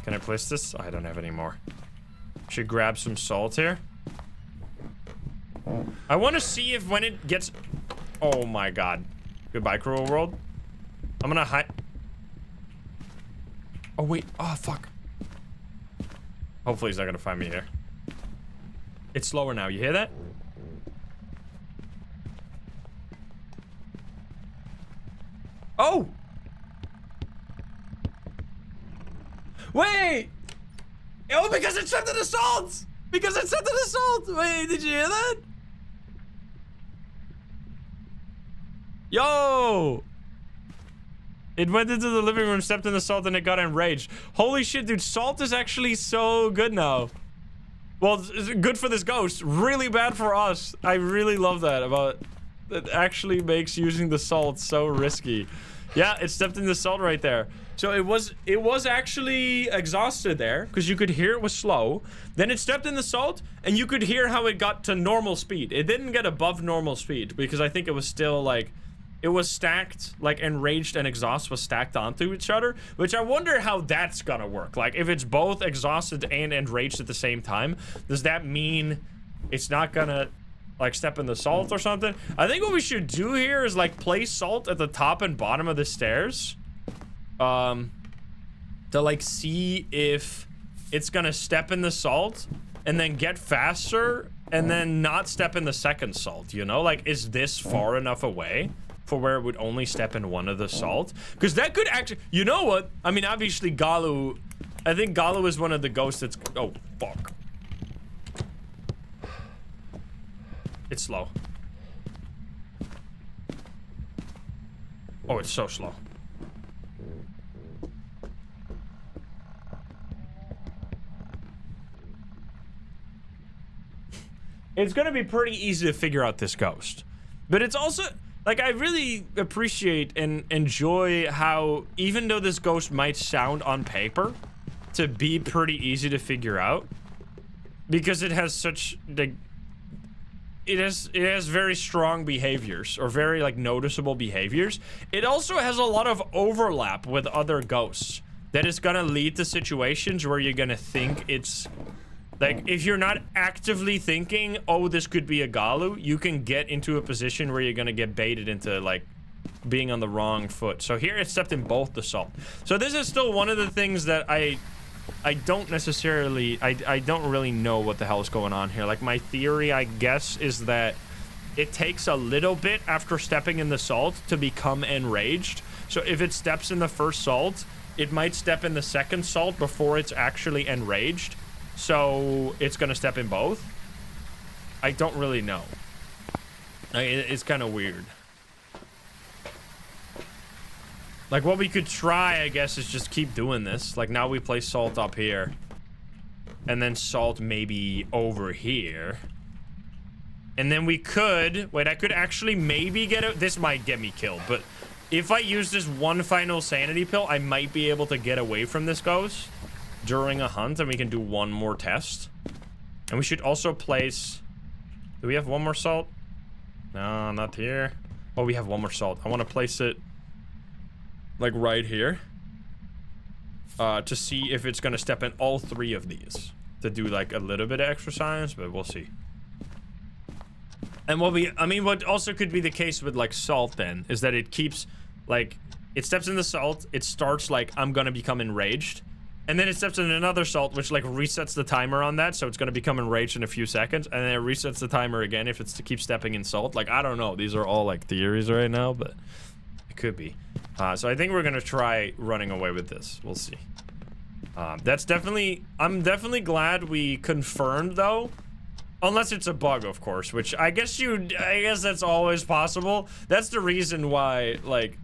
Can I place this? I don't have any more. Should grab some salt here. I want to see if when it gets... Oh my god. Goodbye, cruel world. I'm gonna hide... Oh wait. Oh fuck. Hopefully he's not gonna find me here. It's slower now. You hear that? Oh! Wait! Oh, because it stepped in the salt! Because it stepped in the salt! Wait, did you hear that? Yo! It went into the living room, stepped in the salt, and it got enraged. Holy shit, dude, salt is actually so good now. Well, it's good for this ghost. Really bad for us. I really love that about... It actually makes using the salt so risky. Yeah, it stepped in the salt right there. So it was actually exhausted there because you could hear it was slow. Then it stepped in the salt and you could hear how it got to normal speed. It didn't get above normal speed because I think it was still like, it was stacked, like enraged and exhaust was stacked onto each other, which I wonder how that's gonna work. Like if it's both exhausted and enraged at the same time, does that mean it's not gonna like step in the salt or something? I think what we should do here is like place salt at the top and bottom of the stairs, to like see if it's gonna step in the salt and then get faster and then not step in the second salt, you know? Like, is this far enough away for where it would only step in one of the salt? Because that could actually, you know what? I mean, obviously Gallu, I think Gallu is one of the ghosts that's, oh fuck. It's slow. Oh, it's so slow. It's gonna be pretty easy to figure out this ghost. But it's also, like, I really appreciate and enjoy how, even though this ghost might sound on paper to be pretty easy to figure out, because it has such, like, it has very strong behaviors, or very like noticeable behaviors. It also has a lot of overlap with other ghosts that is gonna lead to situations where you're gonna think it's like, if you're not actively thinking, oh, this could be a Gallu, you can get into a position where you're gonna get baited into like being on the wrong foot. So here it stepped in both the salt. So this is still one of the things that I don't necessarily, I don't really know what the hell is going on here. Like, my theory, I guess, is that it takes a little bit after stepping in the salt to become enraged. So if it steps in the first salt, it might step in the second salt before it's actually enraged. So it's gonna step in both. I don't really know. It's kind of weird. Like, what we could try, I guess, is just keep doing this. Like, now we place salt up here. And then salt maybe over here. And then we could... Wait, I could actually maybe get it... This might get me killed, but... If I use this one final sanity pill, I might be able to get away from this ghost during a hunt, and we can do one more test. And we should also place... Do we have one more salt? No, not here. Oh, we have one more salt. I want to place it... like right here. to see if it's gonna step in all 3 of these to do like a little bit of extra science, but we'll see. And what also could be the case with like salt then is that it keeps like, it steps in the salt, it starts like, I'm gonna become enraged, and then it steps in another salt, which like resets the timer on that, so it's gonna become enraged in a few seconds, and then it resets the timer again if it's to keep stepping in salt. Like, I don't know, these are all like theories right now, but it could be. So I think we're gonna try running away with this. We'll see. I'm definitely glad we confirmed though, unless it's a bug, of course, which I guess that's always possible. That's the reason why, like,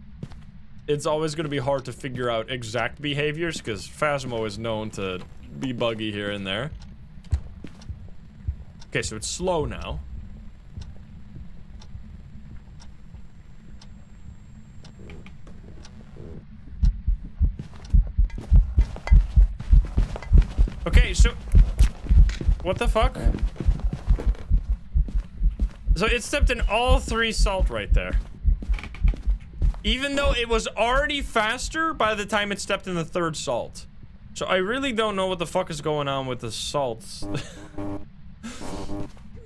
it's always going to be hard to figure out exact behaviors, because Phasmo is known to be buggy here and there. Okay, so it's slow now. Okay, so... what the fuck? So it stepped in all 3 salt right there. Even though it was already faster by the time it stepped in the 3rd salt. So I really don't know what the fuck is going on with the salts.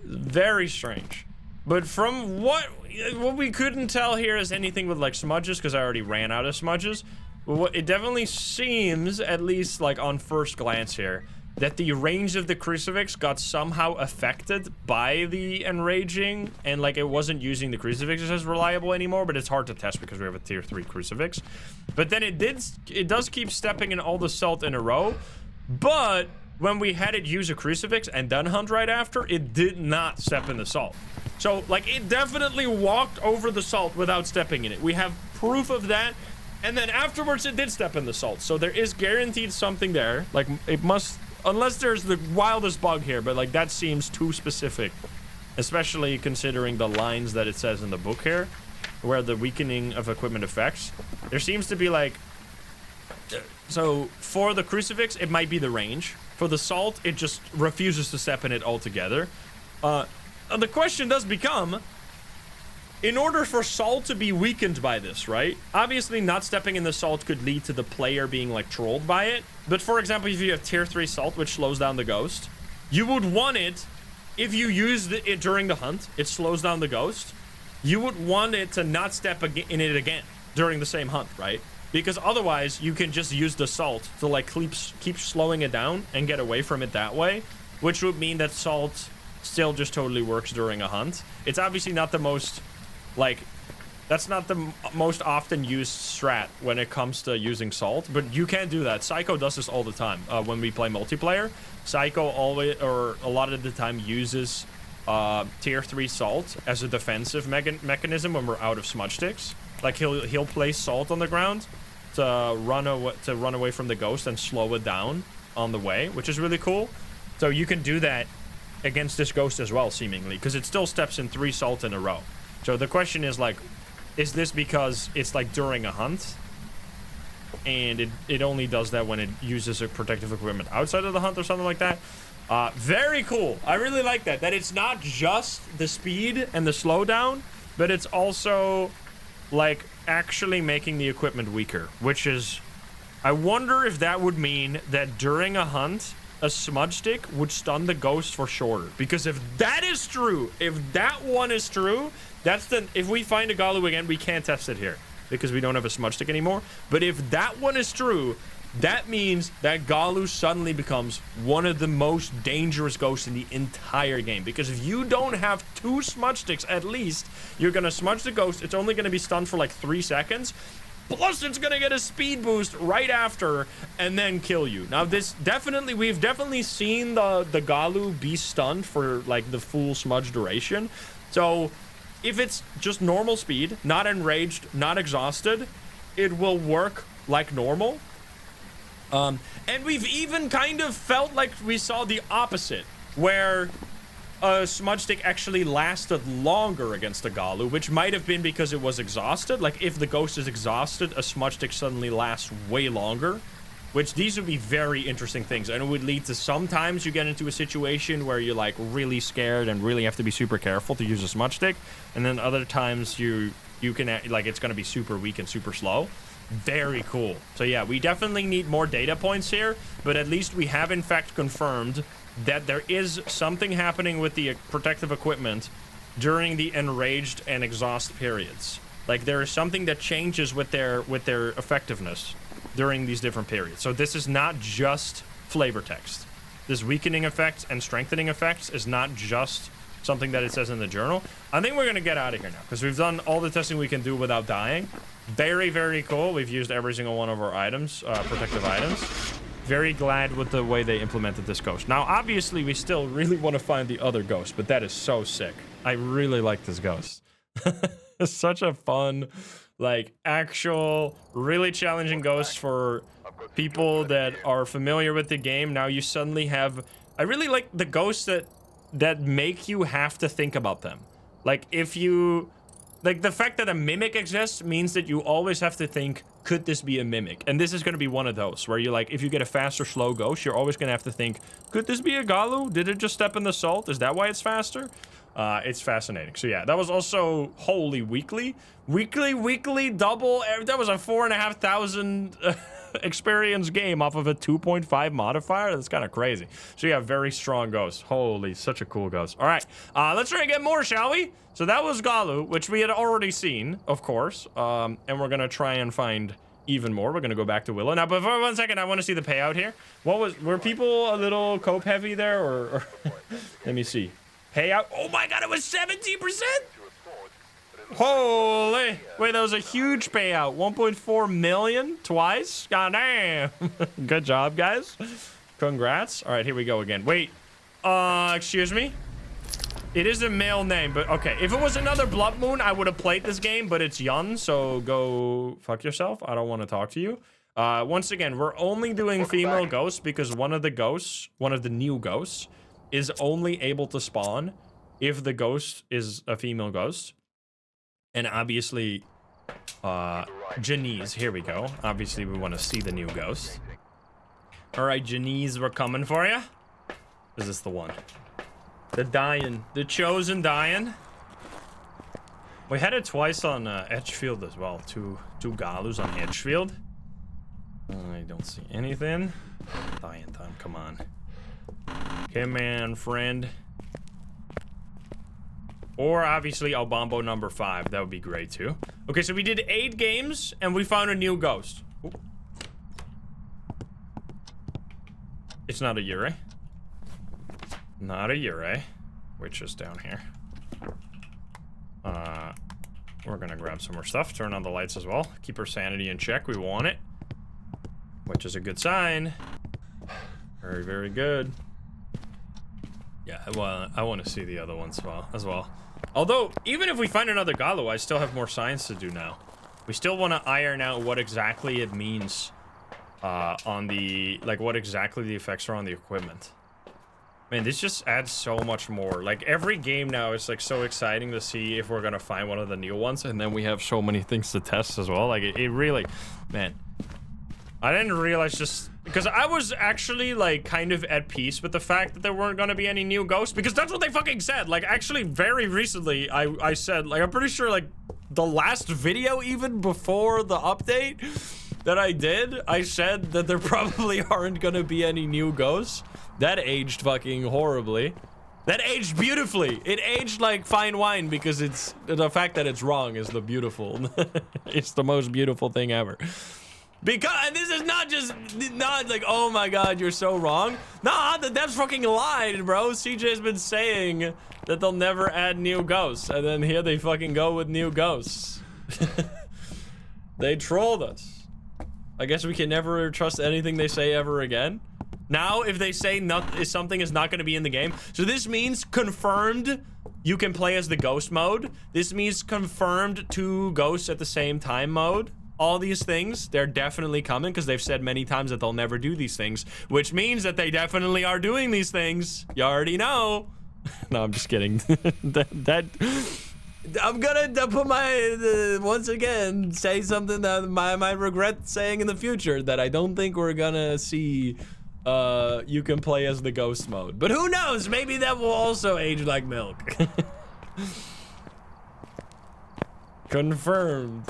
Very strange. But from what we couldn't tell here is anything with like smudges, because I already ran out of smudges. But what it definitely seems, at least like on first glance here, that the range of the crucifix got somehow affected by the enraging, and like it wasn't using the crucifixes as reliable anymore, but it's hard to test because we have a tier 3 crucifix. But then it does keep stepping in all the salt in a row, but when we had it use a crucifix and then hunt right after, it did not step in the salt. So like it definitely walked over the salt without stepping in it. We have proof of that. And then afterwards it did step in the salt. So there is guaranteed something there. Like it must, unless there's the wildest bug here, but like that seems too specific, especially considering the lines that it says in the book here, where the weakening of equipment effects. There seems to be like, so for the crucifix, it might be the range. For the salt, it just refuses to step in it altogether. The question does become, in order for salt to be weakened by this, right? Obviously, not stepping in the salt could lead to the player being, like, trolled by it. But, for example, if you have tier 3 salt, which slows down the ghost, you would want it, if you use it during the hunt, it slows down the ghost, you would want it to not step in it again during the same hunt, right? Because otherwise, you can just use the salt to, like, keep slowing it down and get away from it that way, which would mean that salt still just totally works during a hunt. It's obviously not the most... like, that's not the most often used strat when it comes to using salt, but you can do that. Psycho does this all the time when we play multiplayer. Psycho always, or a lot of the time, uses tier 3 salt as a defensive mechanism when we're out of smudge sticks. Like he'll place salt on the ground to run away from the ghost and slow it down on the way, which is really cool. So you can do that against this ghost as well, seemingly, because it still steps in 3 salt in a row. So the question is, like, is this because it's, like, during a hunt? And it only does that when it uses a protective equipment outside of the hunt or something like that? Very cool. I really like that. That it's not just the speed and the slowdown, but it's also, like, actually making the equipment weaker. Which is... I wonder if that would mean that during a hunt, a smudge stick would stun the ghost for shorter. Because if that is true, if that one is true... that's the... if we find a Gallu again, we can't test it here because we don't have a smudge stick anymore. But if that one is true, that means that Gallu suddenly becomes one of the most dangerous ghosts in the entire game. Because if you don't have 2 smudge sticks at least, you're going to smudge the ghost. It's only going to be stunned for like 3 seconds. Plus, it's going to get a speed boost right after and then kill you. Now, this definitely... we've definitely seen the Gallu be stunned for like the full smudge duration. So... if it's just normal speed, not enraged, not exhausted, it will work like normal. And we've even kind of felt like we saw the opposite, where a smudge stick actually lasted longer against a Gallu, which might have been because it was exhausted. Like, if the ghost is exhausted, a smudge stick suddenly lasts way longer. Which, these would be very interesting things, and it would lead to sometimes you get into a situation where you're, like, really scared and really have to be super careful to use a smudge stick, and then other times you can, like, it's going to be super weak and super slow. Very cool. So yeah, we definitely need more data points here, but at least we have in fact confirmed that there is something happening with the protective equipment during the enraged and exhaust periods. Like there is something that changes with their effectiveness during these different periods. So this is not just flavor text. This weakening effect and strengthening effects is not just something that it says in the journal. I think we're gonna get out of here now because we've done all the testing we can do without dying. Very, very cool. We've used every single one of our items, protective items. Very glad with the way they implemented this ghost. Now, obviously, we still really want to find the other ghost, but that is so sick. I really like this ghost. It's such a fun, like, actual, really challenging ghost for people that are familiar with the game. Now you suddenly have... I really like the ghosts that make you have to think about them. Like, if you... Like, the fact that a mimic exists means that you always have to think, could this be a mimic? And this is going to be one of those, where you're like, if you get a fast or slow ghost, you're always going to have to think, could this be a Gallu? Did it just step in the salt? Is that why it's faster? It's fascinating. So yeah, that was also wholly weekly. Weekly, double. That was a 4,500 experience game off of a 2.5 modifier. That's kind of crazy. So yeah, very strong ghost. Holy, such a cool ghost. All right, let's try and get more, shall we? So that was Gallu, which we had already seen, of course. And we're gonna try and find even more. We're gonna go back to Willow. Now, but for 1 second, I want to see the payout here. Were people a little cope heavy there, or let me see. Payout. Oh my god, it was 70%. Holy. Wait, that was a huge payout. 1.4 million twice. God damn. Good job, guys. Congrats. All right, here we go again. Wait. Excuse me. It is a male name, but okay. If it was another Blood Moon, I would have played this game, but it's Yun, so go fuck yourself. I don't want to talk to you. Once again, we're only doing female ghosts because one of the new ghosts, is only able to spawn if the ghost is a female ghost. And obviously, Janice, here we go. Obviously, we want to see the new ghost. All right, Janice, we're coming for you. Is this the one? The chosen Dian. We had it twice on Edgefield as well. Two Gallus on Edgefield. I don't see anything. Dian time, come on. Come on, friend. Or obviously Albombo number 5. That would be great too. Okay, so we did 8 games and we found a new ghost. Ooh. It's not a Yurei. Not a Yurei. Which is down here. We're gonna grab some more stuff. Turn on the lights as well. Keep our sanity in check. We want it. Which is a good sign. Very, very good. Yeah, well, I want to see the other ones as well. Although, even if we find another Gallu, I still have more science to do now. We still want to iron out what exactly it means on the, like, what exactly the effects are on the equipment. Man, this just adds so much more. Like, every game now is, like, so exciting to see if we're gonna find one of the new ones, and then we have so many things to test as well. Like, it really, man. I didn't realize just... Because I was actually, like, kind of at peace with the fact that there weren't gonna be any new ghosts. Because that's what they fucking said. Like, actually, very recently, I said, like, I'm pretty sure, like, the last video, even before the update that I did, I said that there probably aren't gonna be any new ghosts. That aged fucking horribly. That aged beautifully. It aged like fine wine because it's... The fact that it's wrong is the beautiful... It's the most beautiful thing ever. Because, and this is not like, oh my god, you're so wrong. Nah, the devs fucking lied, bro. CJ's been saying that they'll never add new ghosts. And then here they fucking go with new ghosts. They trolled us. I guess we can never trust anything they say ever again. Now, if they say something is not going to be in the game. So this means confirmed you can play as the ghost mode. This means confirmed 2 ghosts at the same time mode. All these things, they're definitely coming because they've said many times that they'll never do these things, which means that they definitely are doing these things. You already know. No, I'm just kidding. I'm gonna put my, once again, say something that I might regret saying in the future, that I don't think we're gonna see you can play as the ghost mode. But who knows? Maybe that will also age like milk. Confirmed.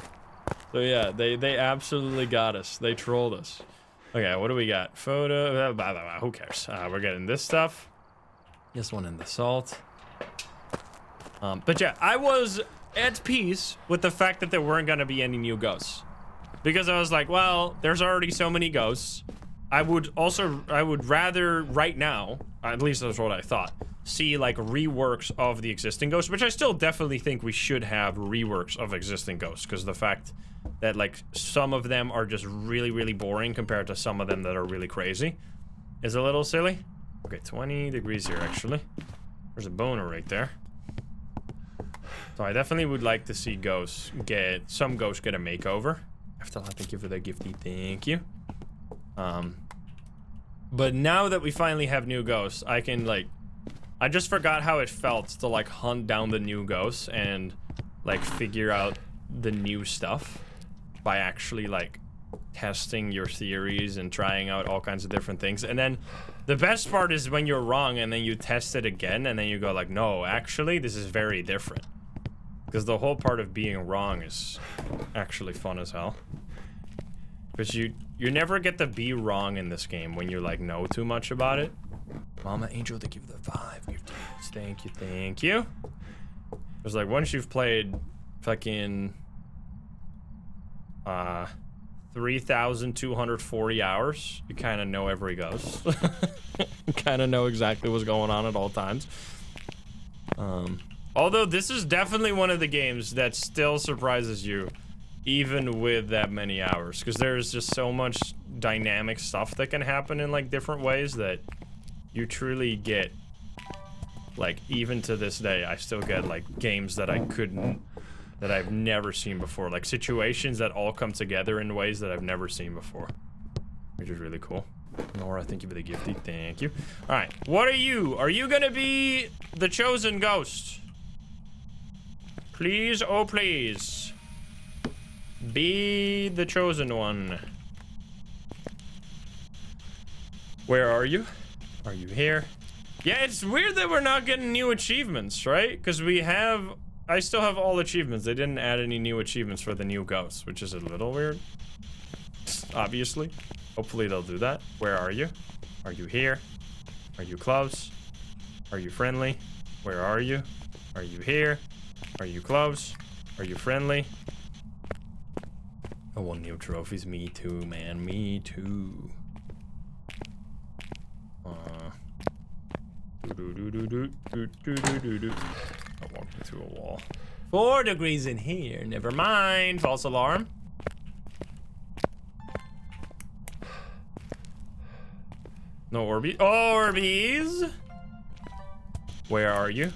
So yeah, they absolutely got us. They trolled us. Okay, what do we got? Photo, blah, blah, blah. Who cares? We're getting this stuff. This one in the salt. But yeah, I was at peace with the fact that there weren't gonna be any new ghosts. Because I was like, well, there's already so many ghosts. I would rather right now, at least that's what I thought, see like reworks of the existing ghosts, which I still definitely think we should have reworks of existing ghosts, because the fact that like some of them are just really, really boring compared to some of them that are really crazy is a little silly. Okay, 20 degrees here actually. There's a boner right there. So I definitely would like to see ghosts get a makeover. Thank you for the gifty, thank you. But now that we finally have new ghosts, I can like, I just forgot how it felt to like hunt down the new ghosts and like figure out the new stuff by actually like testing your theories and trying out all kinds of different things. And then the best part is when you're wrong and then you test it again and then you go like, no, actually this is very different. Because the whole part of being wrong is actually fun as hell. Because you never get to be wrong in this game when you like know too much about it. Mama Angel, thank you for the 5 gifts. Thank you, thank you. It's like once you've played fucking 3,240 hours, you kind of know every ghost. You kind of know exactly what's going on at all times. Although this is definitely one of the games that still surprises you even with that many hours, because there's just so much dynamic stuff that can happen in like different ways that you truly get, like, even to this day I still get like games that I've never seen before, like situations that all come together in ways that I've never seen before, which is really cool. Nora, thank you for the gifty, thank you. All right, what are you gonna be the chosen ghost? Please, oh please, be the chosen one. Where are you? Are you here? Yeah, it's weird that we're not getting new achievements, right? Because I still have all achievements. They didn't add any new achievements for the new ghosts, which is a little weird. Obviously. Hopefully they'll do that. Where are you? Are you here? Are you close? Are you friendly? Where are you? Are you here? Are you close? Are you friendly? I want new trophies. Me too, man. Me too. I walked through a wall. 4 degrees in here. Never mind. False alarm. No Orbeez. Orbeez! Where are you?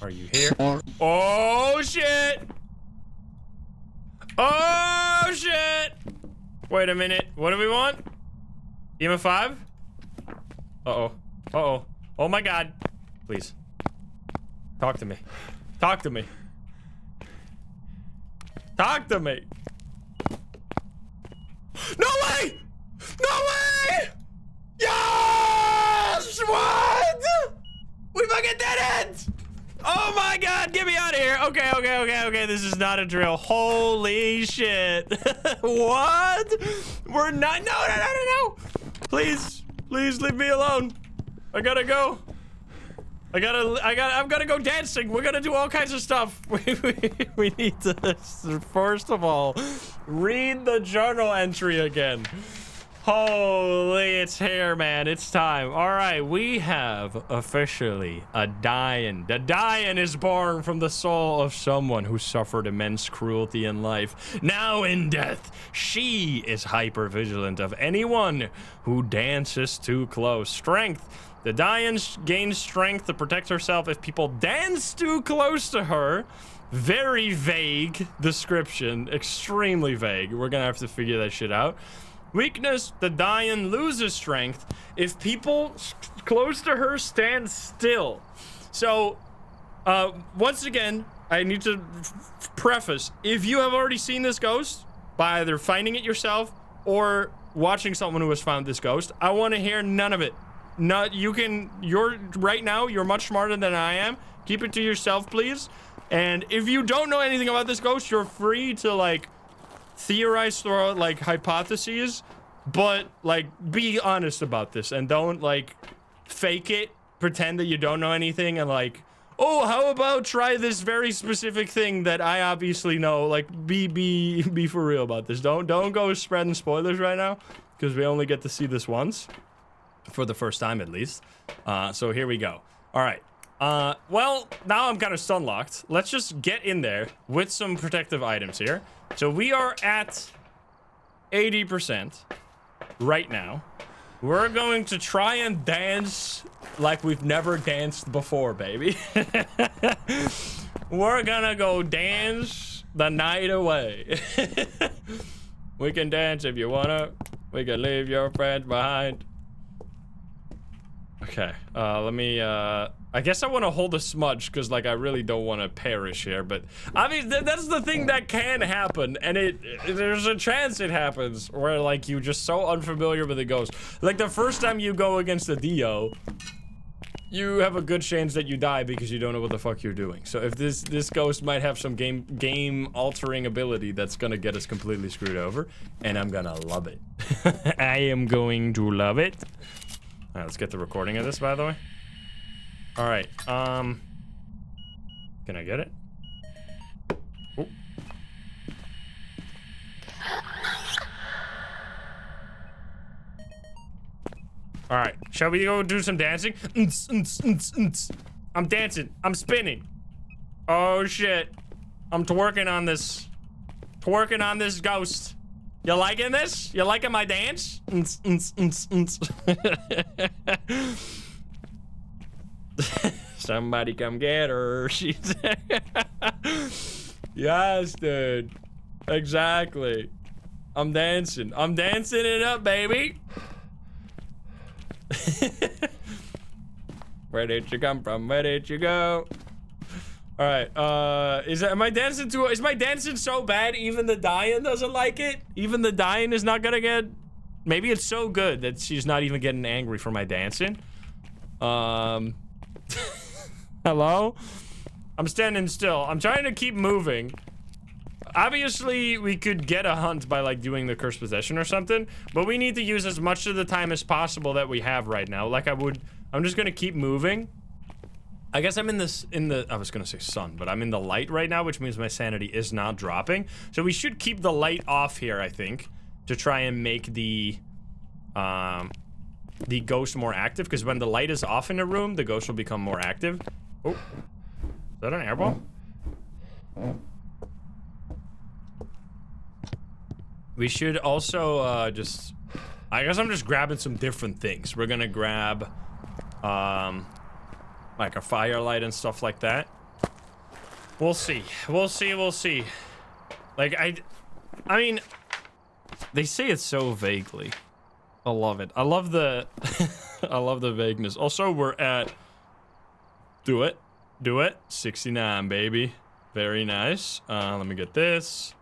Are you here? Oh shit! Oh shit! Wait a minute. What do we want? EMF 5? Uh-oh. Uh-oh. Oh my god. Please. Talk to me. Talk to me. Talk to me. No way! No way! Yes! What? We fucking did it! Oh my god, get me out of here. Okay. This is not a drill. Holy shit. What? We're not. No. Please leave me alone. I gotta go. I'm gonna go dancing. We're gonna do all kinds of stuff. We need to, first of all, read the journal entry again. Holy, it's here, man. It's time. All right, we have officially a Dian. The Dian is born from the soul of someone who suffered immense cruelty in life. Now in death, she is hyper-vigilant of anyone who dances too close. Strength. The Dian gains strength to protect herself if people dance too close to her. Very vague description. Extremely vague. We're gonna have to figure that shit out. Weakness, the Dian loses strength if people close to her stand still. So, once again, I need to preface, if you have already seen this ghost, by either finding it yourself or watching someone who has found this ghost, I want to hear none of it. Right now, you're much smarter than I am. Keep it to yourself, please. And if you don't know anything about this ghost, you're free to, like, theorize, throw out like hypotheses, but like be honest about this and don't like fake it, pretend that you don't know anything and like, oh, how about try this very specific thing that I obviously know. Like be for real about this. Don't go spreading spoilers right now, because we only get to see this once for the first time at least. So here we go. All right. Well, now I'm kind of stun locked. Let's just get in there with some protective items here. So we are at 80% right now. We're going to try and dance like we've never danced before, baby. We're gonna go dance the night away. We can dance if you wanna. We can leave your friends behind. Okay, let me, I guess I want to hold a smudge because, like, I really don't want to perish here, but I mean, that's the thing that can happen, and there's a chance it happens where, like, you're just so unfamiliar with the ghost. Like, the first time you go against a Dio, you have a good chance that you die because you don't know what the fuck you're doing. So if this ghost might have some game-altering ability that's gonna get us completely screwed over, and I'm gonna love it. I am going to love it. All right, let's get the recording of this, by the way. All right, can I get it? Ooh. All right, shall we go do some dancing? I'm dancing, I'm spinning. Oh shit, I'm twerking on this ghost. You liking this? You liking my dance? Somebody come get her. She's yes, dude. Exactly. I'm dancing. I'm dancing it up, baby. Where did you come from? Where did you go? All right, am I dancing too? Is my dancing so bad even the Diane doesn't like it? Even the Diane is not gonna get, maybe it's so good that she's not even getting angry for my dancing. Hello? I'm standing still. I'm trying to keep moving. Obviously, we could get a hunt by like doing the cursed possession or something, but we need to use as much of the time as possible that we have right now. Like I'm just gonna keep moving. I guess I'm in the, I was gonna say sun, but I'm in the light right now, which means my sanity is not dropping. So we should keep the light off here, I think, to try and make the ghost more active, because when the light is off in a room, the ghost will become more active. Oh, is that an airball? We should also, I guess I'm just grabbing some different things. We're gonna grab, like a firelight and stuff like that. We'll see. We'll see. Like, I mean, they say it so vaguely. I love it. I love the, I love the vagueness. Also, we're at, do it. 69, baby. Very nice. Let me get this.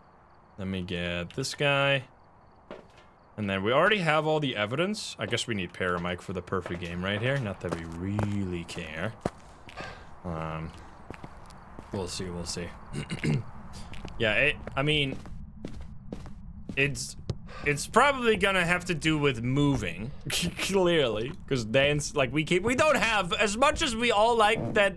Let me get this guy. And then we already have all the evidence. I guess we need Paramike for the perfect game right here. Not that we really care. We'll see. Yeah, I mean, it's probably gonna have to do with moving, clearly, because dance, like, we don't have, as much as we all like that,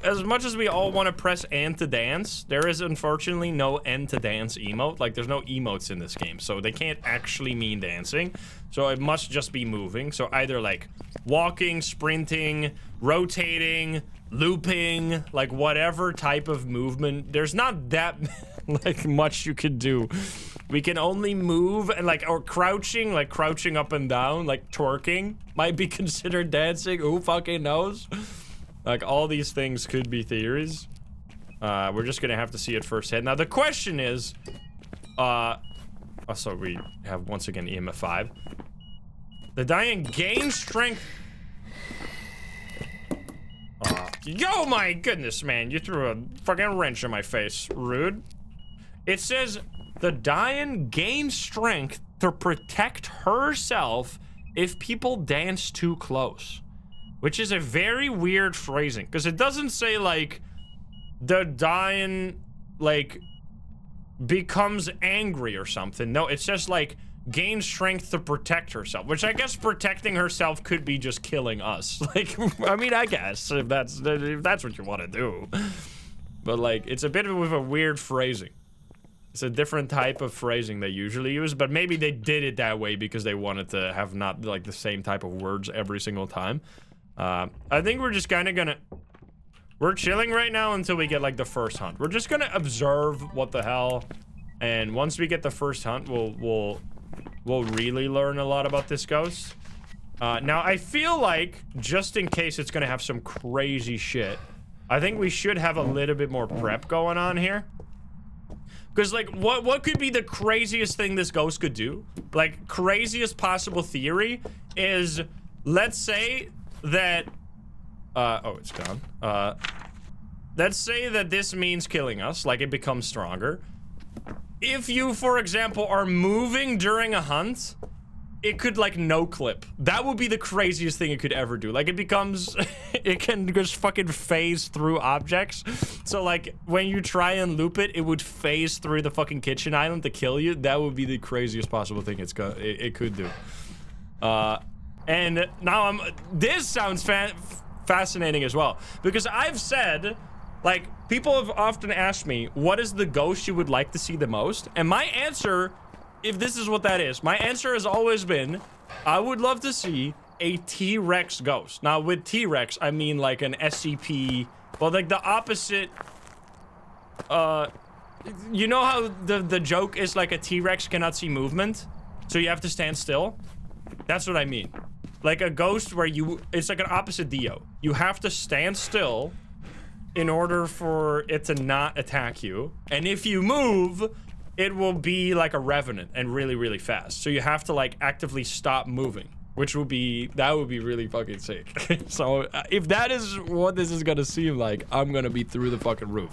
as much as we all want to press and to dance, there is unfortunately no end to dance emote. Like, there's no emotes in this game, so they can't actually mean dancing. So it must just be moving. So either like walking, sprinting, rotating, looping, like whatever type of movement. There's not that like much you can do. We can only move and like, or crouching, like crouching up and down, like twerking might be considered dancing. Who fucking knows? Like, all these things could be theories. We're just gonna have to see it firsthand. Now, the question is, also, we have, once again, EMF 5. The Diane gains strength. Yo, my goodness, man. You threw a fucking wrench in my face. Rude. It says, the Diane gains strength to protect herself if people dance too close. Which is a very weird phrasing, because it doesn't say, like, the Diane, like, becomes angry or something. No, it's just like gain strength to protect herself, which I guess protecting herself could be just killing us. Like, I mean, I guess if that's what you want to do, but like it's a bit of a weird phrasing. It's a different type of phrasing they usually use, but maybe they did it that way because they wanted to have not like the same type of words every single time. I think we're just kind of gonna, we're chilling right now until we get like the first hunt. We're just gonna observe what the hell, and once we get the first hunt, we'll really learn a lot about this ghost. Now I feel like just in case it's gonna have some crazy shit, I think we should have a little bit more prep going on here. Because, like, what could be the craziest thing this ghost could do? Like, craziest possible theory is, let's say that, oh, it's gone. Let's say that this means killing us, like it becomes stronger. If you, for example, are moving during a hunt, it could, like, no clip. That would be the craziest thing it could ever do. Like, it becomes, it can just fucking phase through objects. So, like, when you try and loop it, it would phase through the fucking kitchen island to kill you. That would be the craziest possible thing it could do. And now this sounds fascinating as well. Because I've said, like, people have often asked me, what is the ghost you would like to see the most? And my answer, if this is what that is, my answer has always been, I would love to see a T-Rex ghost. Now, with T-Rex, I mean like an SCP, well, like the opposite, you know how the joke is like a T-Rex cannot see movement, so you have to stand still? That's what I mean. Like a ghost where it's like an opposite Dio. You have to stand still in order for it to not attack you, and if you move, it will be like a revenant and really, really fast. So you have to like actively stop moving, which would be, that would be really fucking sick. So if that is what this is gonna seem like, I'm gonna be through the fucking roof.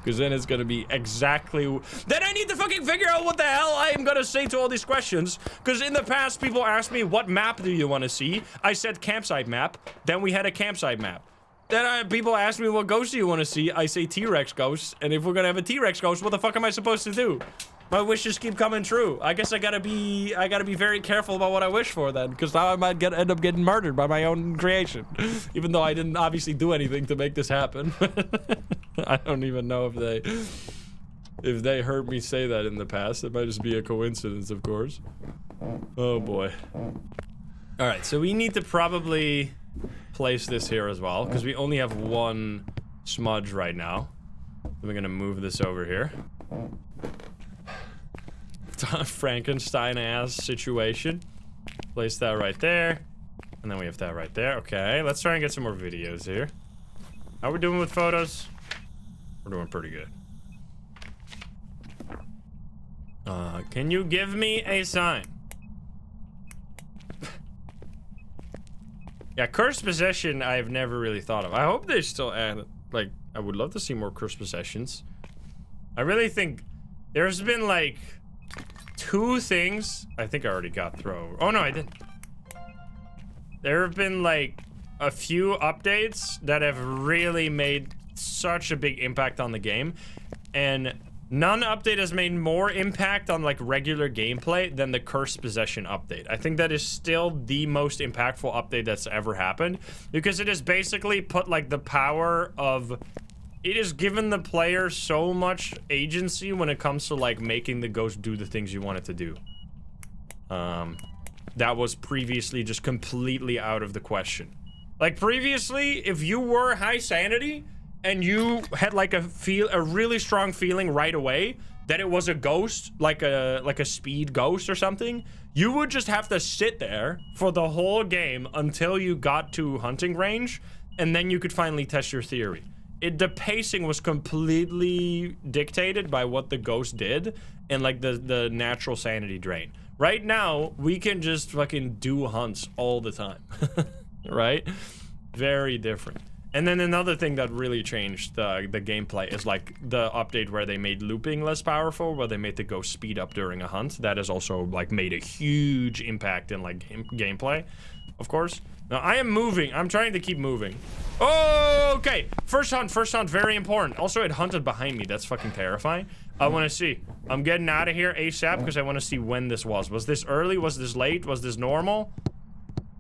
Because then it's gonna be exactly, then I need to fucking figure out what the hell I am gonna say to all these questions. Because in the past, people asked me, what map do you want to see? I said campsite map. Then we had a campsite map. Then people asked me, what ghost do you want to see? I say T-Rex ghosts. And if we're gonna have a T-Rex ghost, what the fuck am I supposed to do? My wishes keep coming true. I guess I gotta be very careful about what I wish for then, because now I might end up getting murdered by my own creation. Even though I didn't obviously do anything to make this happen. I don't even know if they heard me say that in the past. It might just be a coincidence, of course. Oh boy. All right, so we need to probably place this here as well, because we only have one smudge right now. We're gonna move this over here. Frankenstein-ass situation. Place that right there. And then we have that right there. Okay, let's try and get some more videos here. How we doing with photos? We're doing pretty good. Can you give me a sign? Yeah, cursed possession I've never really thought of. I hope they still add, like, I would love to see more cursed possessions. I really think there's been like 2 things. I think I already got through. Oh no, I didn't. There have been like a few updates that have really made such a big impact on the game, and none update has made more impact on like regular gameplay than the cursed possession update. I think that is still the most impactful update that's ever happened, because it has basically put like the power of, it has given the player so much agency when it comes to like making the ghost do the things you want it to do. That was previously just completely out of the question. Like previously, if you were high sanity and you had like a really strong feeling right away that it was a ghost, like a speed ghost or something, you would just have to sit there for the whole game until you got to hunting range, and then you could finally test your theory. The pacing was completely dictated by what the ghost did and like the natural sanity drain. Right now, we can just fucking do hunts all the time, right? Very different. And then another thing that really changed the gameplay is like the update where they made looping less powerful, where they made the ghost speed up during a hunt. That has also like made a huge impact in like gameplay. of course. Now, I am moving. I'm trying to keep moving. Oh, okay. First hunt, very important. Also, it hunted behind me. That's fucking terrifying. I want to see. I'm getting out of here ASAP because I want to see when this was. Was this early? Was this late? Was this normal?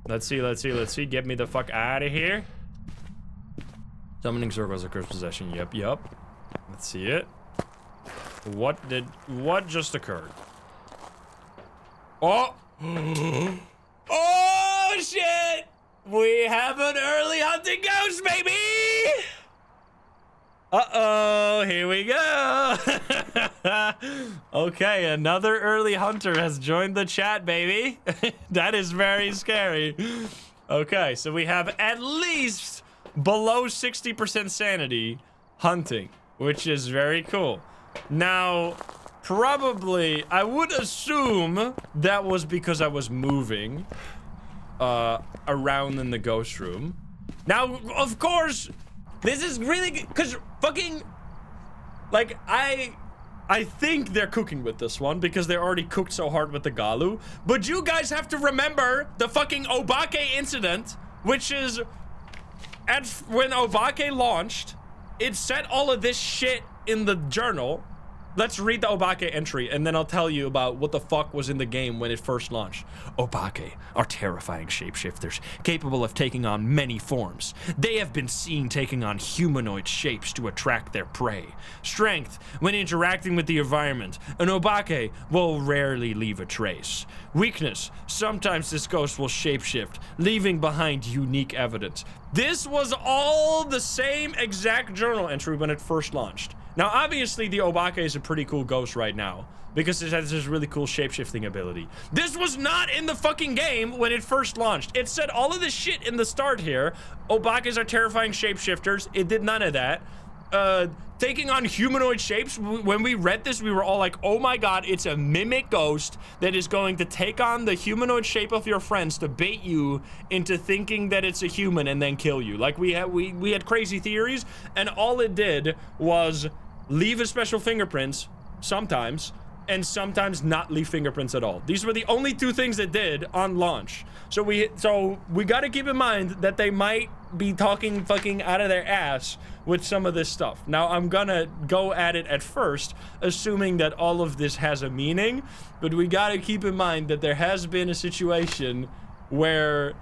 Let's see. Get me the fuck out of here. Summoning circles of cursed possession. Yep. Let's see it. What just occurred? Oh! Oh, shit! We have an early hunting ghost, baby! Uh-oh, here we go. Okay, another early hunter has joined the chat, baby. That is very scary. Okay, so we have at least below 60% sanity hunting, which is very cool. Now, probably, I would assume that was because I was moving around in the ghost room. Now, of course, this is really good, because fucking, like, I think they're cooking with this one because they already cooked so hard with the Gallu. But you guys have to remember the fucking Obake incident, which is when Obake launched, it said all of this shit in the journal. Let's read the Obake entry, and then I'll tell you about what the fuck was in the game when it first launched. Obake are terrifying shapeshifters, capable of taking on many forms. They have been seen taking on humanoid shapes to attract their prey. Strength, when interacting with the environment, an Obake will rarely leave a trace. Weakness, sometimes this ghost will shapeshift, leaving behind unique evidence. This was all the same exact journal entry when it first launched. Now, obviously, the Obake is a pretty cool ghost right now because it has this really cool shape-shifting ability. This was not in the fucking game when it first launched. It said all of this shit in the start here. Obakes are terrifying shapeshifters. It did none of that. Taking on humanoid shapes, when we read this, we were all like, oh my god, it's a mimic ghost that is going to take on the humanoid shape of your friends to bait you into thinking that it's a human and then kill you. Like, we had crazy theories, and all it did was leave a special fingerprints sometimes, and sometimes not leave fingerprints at all. These were the only two things it did on launch. So we gotta keep in mind that they might be talking fucking out of their ass with some of this stuff. Now, I'm gonna go at it at first, assuming that all of this has a meaning, but we gotta keep in mind that there has been a situation where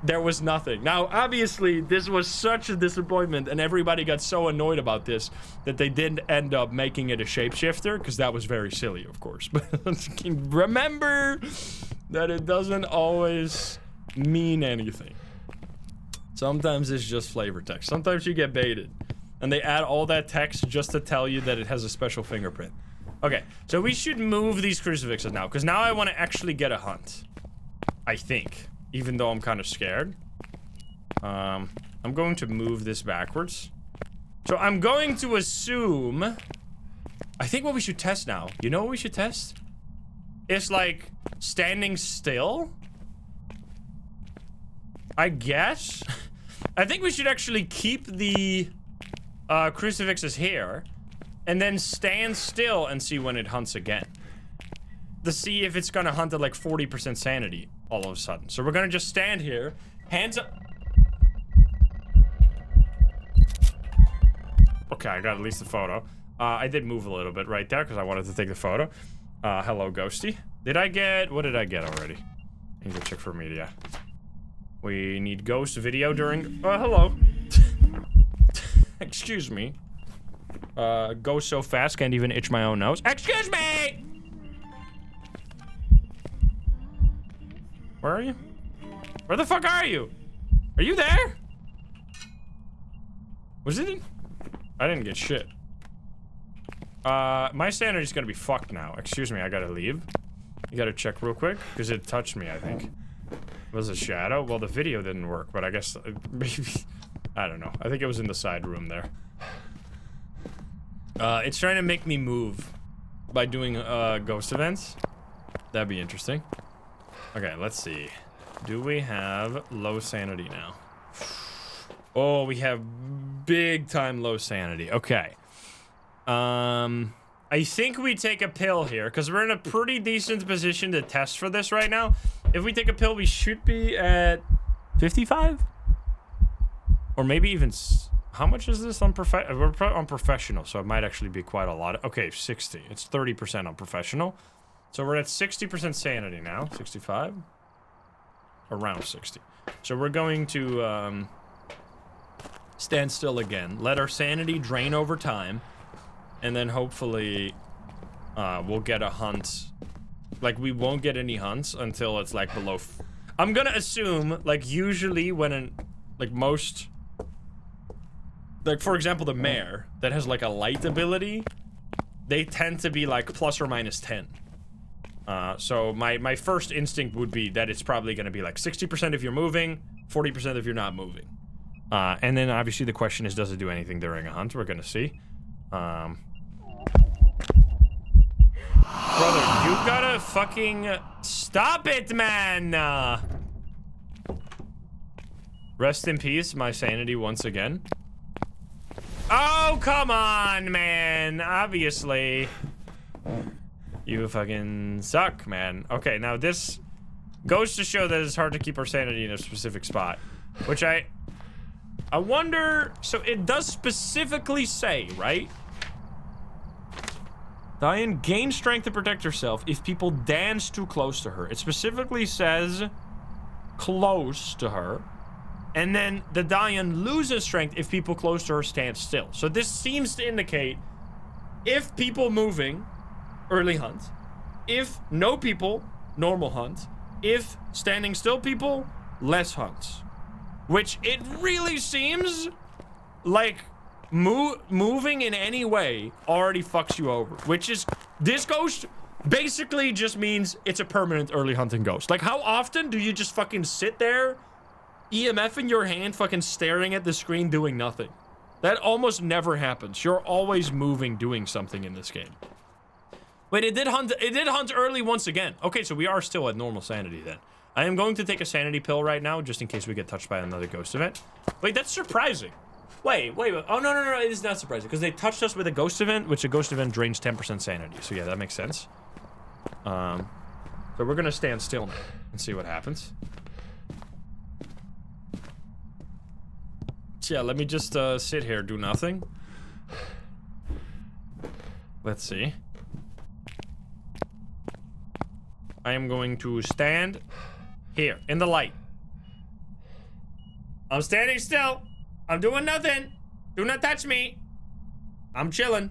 there was nothing. Now, obviously, this was such a disappointment, and everybody got so annoyed about this that they didn't end up making it a shapeshifter, because that was very silly, of course. But remember that it doesn't always mean anything. Sometimes it's just flavor text. Sometimes you get baited, and they add all that text just to tell you that it has a special fingerprint. Okay, so we should move these crucifixes now, because now I want to actually get a hunt. I think. Even though I'm kind of scared. I'm going to move this backwards. So I'm going to assume... I think what we should test now. You know what we should test? It's like standing still. I guess. I think we should actually keep the crucifixes here. And then stand still and see when it hunts again. To see if it's gonna hunt at like 40% sanity all of a sudden. So we're gonna just stand here, hands up. Okay, I got at least the photo. I did move a little bit right there because I wanted to take the photo. Hello, Ghosty. What did I get already? I need to check for media. We need ghost video during, hello. Excuse me. Go so fast, can't even itch my own nose. Excuse me! Where are you? Where the fuck are you? Are you there? Was it? I didn't get shit. My sanity's gonna be fucked now. Excuse me, I gotta leave. You gotta check real quick, because it touched me, I think. Was it a shadow? Well, the video didn't work, but I guess maybe... I don't know. I think it was in the side room there. It's trying to make me move by doing ghost events. That'd be interesting. Okay, let's see. Do we have low sanity now? Oh, we have big time low sanity. Okay. I think we take a pill here because we're in a pretty decent position to test for this right now. If we take a pill, we should be at 55? Or maybe even... How much is this on we're on professional, so it might actually be quite a lot. Okay, 60. It's 30% on professional. So we're at 60% sanity now. 65? Around 60. So we're going to stand still again. Let our sanity drain over time. And then hopefully we'll get a hunt. Like, we won't get any hunts until it's like below... I'm gonna assume, like, usually when like most... Like, for example, the mare that has like a light ability, they tend to be like plus or minus 10. So my first instinct would be that it's probably going to be like 60% if you're moving, 40% if you're not moving. And then obviously the question is, does it do anything during a hunt? We're going to see. Brother, you gotta fucking stop it, man. Rest in peace, my sanity once again. Oh, come on, man. Obviously. You fucking suck, man. Okay, now this goes to show that it's hard to keep our sanity in a specific spot. Which I wonder... So it does specifically say, right? Diane gains strength to protect herself if people dance too close to her. It specifically says close to her. And then the Diane loses strength if people close to her stand still. So this seems to indicate if people moving, early hunt. If no people, normal hunt. If standing still people, less hunts. Which it really seems like moving in any way already fucks you over. Which is, this ghost basically just means it's a permanent early hunting ghost. Like, how often do you just fucking sit there, EMF in your hand, fucking staring at the screen doing nothing? That almost never happens. You're always moving, doing something in this game. Wait, it did hunt early once again. Okay, so we are still at normal sanity then. I am going to take a sanity pill right now, just in case we get touched by another ghost event. Wait, that's surprising. Wait. Oh, no, it is not surprising, because they touched us with a ghost event, which a ghost event drains 10% sanity. So yeah, that makes sense. So we're gonna stand still now and see what happens. Yeah, let me just sit here, do nothing. Let's see. I am going to stand here in the light. I'm standing still. I'm doing nothing. Do not touch me. I'm chilling.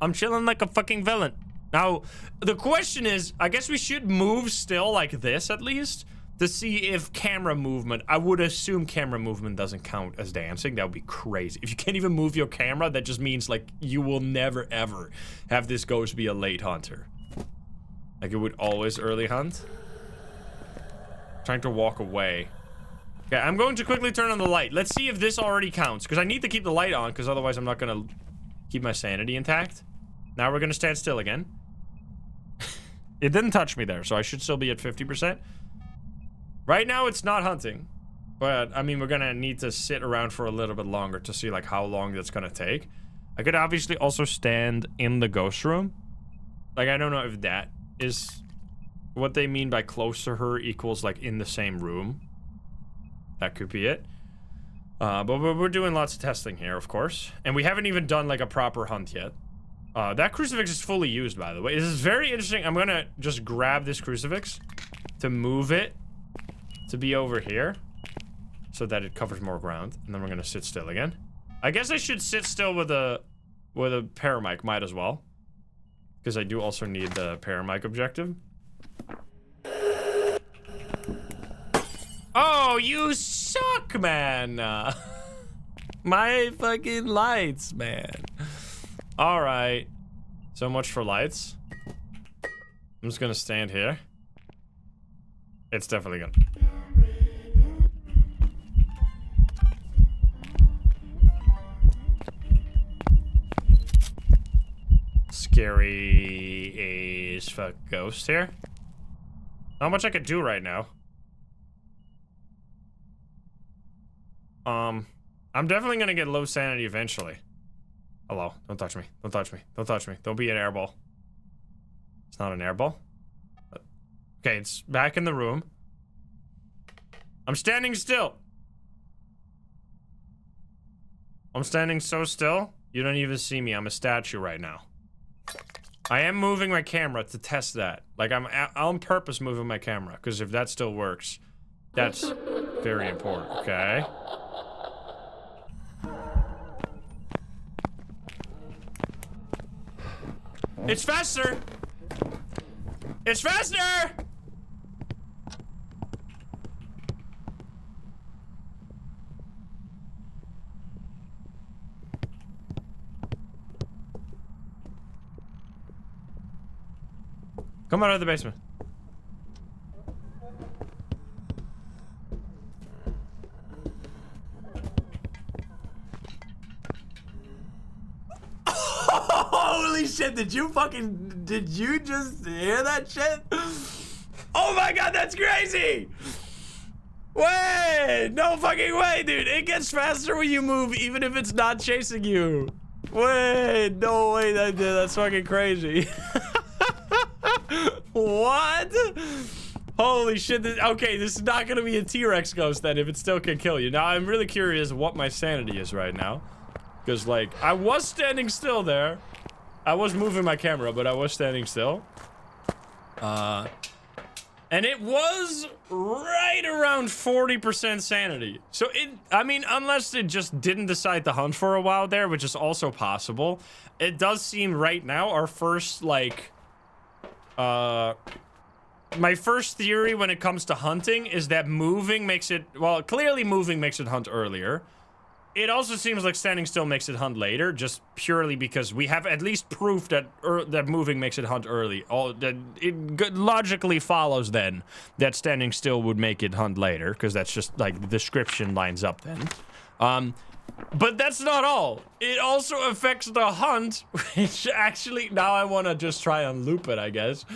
I'm chilling like a fucking villain. Now, the question is, I guess we should move still like this at least, to see if camera movement... I would assume camera movement doesn't count as dancing. That would be crazy. If you can't even move your camera, that just means, like, you will never, ever have this ghost be a late hunter. Like, it would always early hunt. Trying to walk away. Okay, I'm going to quickly turn on the light. Let's see if this already counts, because I need to keep the light on, because otherwise I'm not going to keep my sanity intact. Now we're going to stand still again. It didn't touch me there, so I should still be at 50%. Right now, it's not hunting, but, I mean, we're gonna need to sit around for a little bit longer to see, like, how long that's gonna take. I could obviously also stand in the ghost room. Like, I don't know if that is what they mean by close to her equals, like, in the same room. That could be it. But we're doing lots of testing here, of course. And we haven't even done, like, a proper hunt yet. That crucifix is fully used, by the way. This is very interesting. I'm gonna just grab this crucifix to move it to be over here so that it covers more ground, and then we're gonna sit still again. I guess I should sit still with a paramic, might as well, because I do also need the paramic objective. Oh, you suck, man. My fucking lights, man. All right, so much for lights. I'm just gonna stand here. It's definitely gonna... Scary as fuck ghost here. Not much I could do right now. I'm definitely gonna get low sanity eventually. Hello, don't touch me. Don't touch me. Don't touch me. Don't be an airball. It's not an airball. Okay, it's back in the room. I'm standing still. I'm standing so still, you don't even see me. I'm a statue right now. I am moving my camera to test that. Like, I'm on purpose moving my camera, because if that still works, that's very important, okay? It's faster! It's faster! Come out of the basement. Holy shit, did you just hear that shit? Oh my god, that's crazy! Wait, no fucking way, dude. It gets faster when you move, even if it's not chasing you. Wait, no way, that's fucking crazy. What? Holy shit, okay, this is not gonna be a T-Rex ghost then if it still can kill you. Now, I'm really curious what my sanity is right now. Because, like, I was standing still there. I was moving my camera, but I was standing still. And it was right around 40% sanity. So I mean, unless it just didn't decide to hunt for a while there, which is also possible, it does seem right now our first, like, my first theory when it comes to hunting is that moving makes it, well, clearly moving makes it hunt earlier. It also seems like standing still makes it hunt later, just purely because we have at least proof that that moving makes it hunt early. It logically follows then that standing still would make it hunt later, because that's just like the description lines up then. But that's not all. It also affects the hunt, which actually, now I want to just try and loop it, I guess.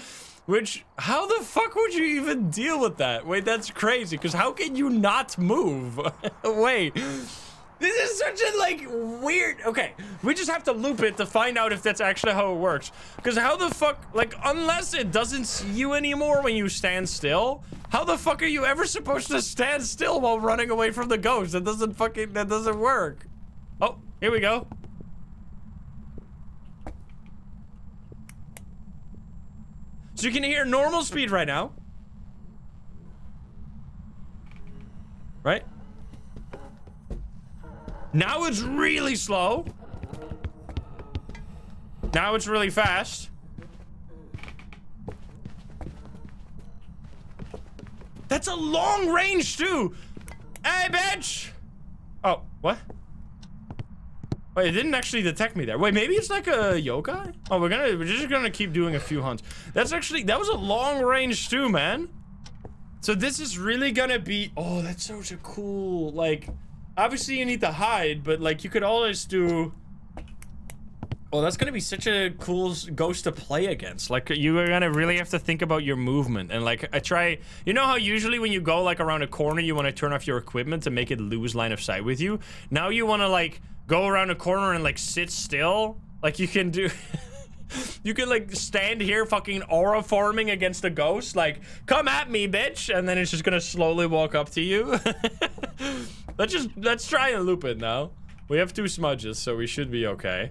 Which, how the fuck would you even deal with that? Wait, that's crazy, because how can you not move? Wait. This is such a, like, weird... Okay, we just have to loop it to find out if that's actually how it works. Because how the fuck... Like, unless it doesn't see you anymore when you stand still, how the fuck are you ever supposed to stand still while running away from the ghost? That doesn't fucking... That doesn't work. Oh, here we go. So you can hear normal speed right now. Right? Now it's really slow. Now it's really fast. That's a long range too. Hey, bitch! Oh, what? Wait, it didn't actually detect me there. Wait, maybe it's like a yokai? Oh, we're just gonna keep doing a few hunts. That's actually, that was a long range too, man. So this is really gonna be, oh, that's such a cool, like, obviously you need to hide, but like you could always do, well, that's gonna be such a cool ghost to play against. Like, you're gonna really have to think about your movement. And like, you know how usually when you go like around a corner, you want to turn off your equipment to make it lose line of sight with you? Now you want to like go around a corner and like sit still. Like you can do, you can like stand here fucking aura forming against a ghost. Like, come at me, bitch. And then it's just gonna slowly walk up to you. Let's try and loop it now. We have 2 smudges, so we should be okay.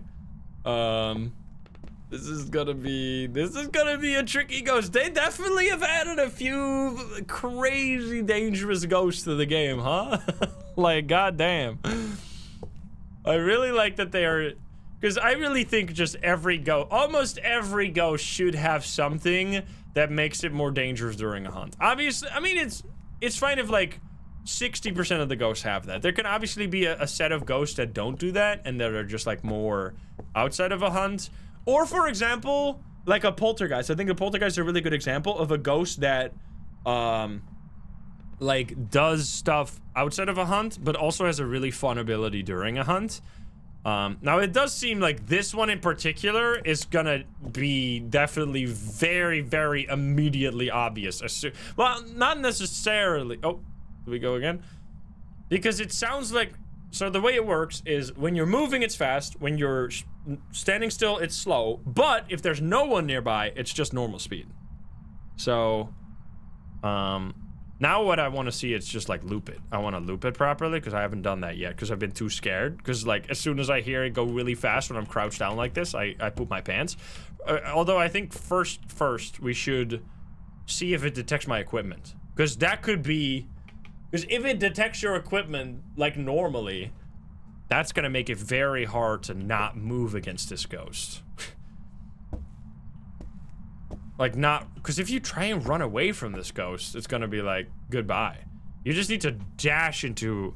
This is gonna be a tricky ghost. They definitely have added a few crazy dangerous ghosts to the game, huh? Like, goddamn. I really like that they are, because I really think just almost every ghost should have something that makes it more dangerous during a hunt. Obviously, I mean, it's fine if like 60% of the ghosts have that. There can obviously be a set of ghosts that don't do that and that are just like more outside of a hunt. Or for example, like a poltergeist. I think a poltergeist is a really good example of a ghost that like does stuff outside of a hunt, but also has a really fun ability during a hunt. Now it does seem like this one in particular is gonna be definitely very, very immediately obvious. Well, not necessarily. Oh, do we go again? Because it sounds like, so the way it works is when you're moving, it's fast. When you're standing still, it's slow. But if there's no one nearby, it's just normal speed. So, Now what I want to see is just like loop it. I want to loop it properly because I haven't done that yet because I've been too scared. Because like as soon as I hear it go really fast when I'm crouched down like this, I poop my pants. Although I think first we should see if it detects my equipment. Because that could be... Because if it detects your equipment like normally, that's going to make it very hard to not move against this ghost. Like not, because if you try and run away from this ghost, it's gonna be like, goodbye. You just need to dash into...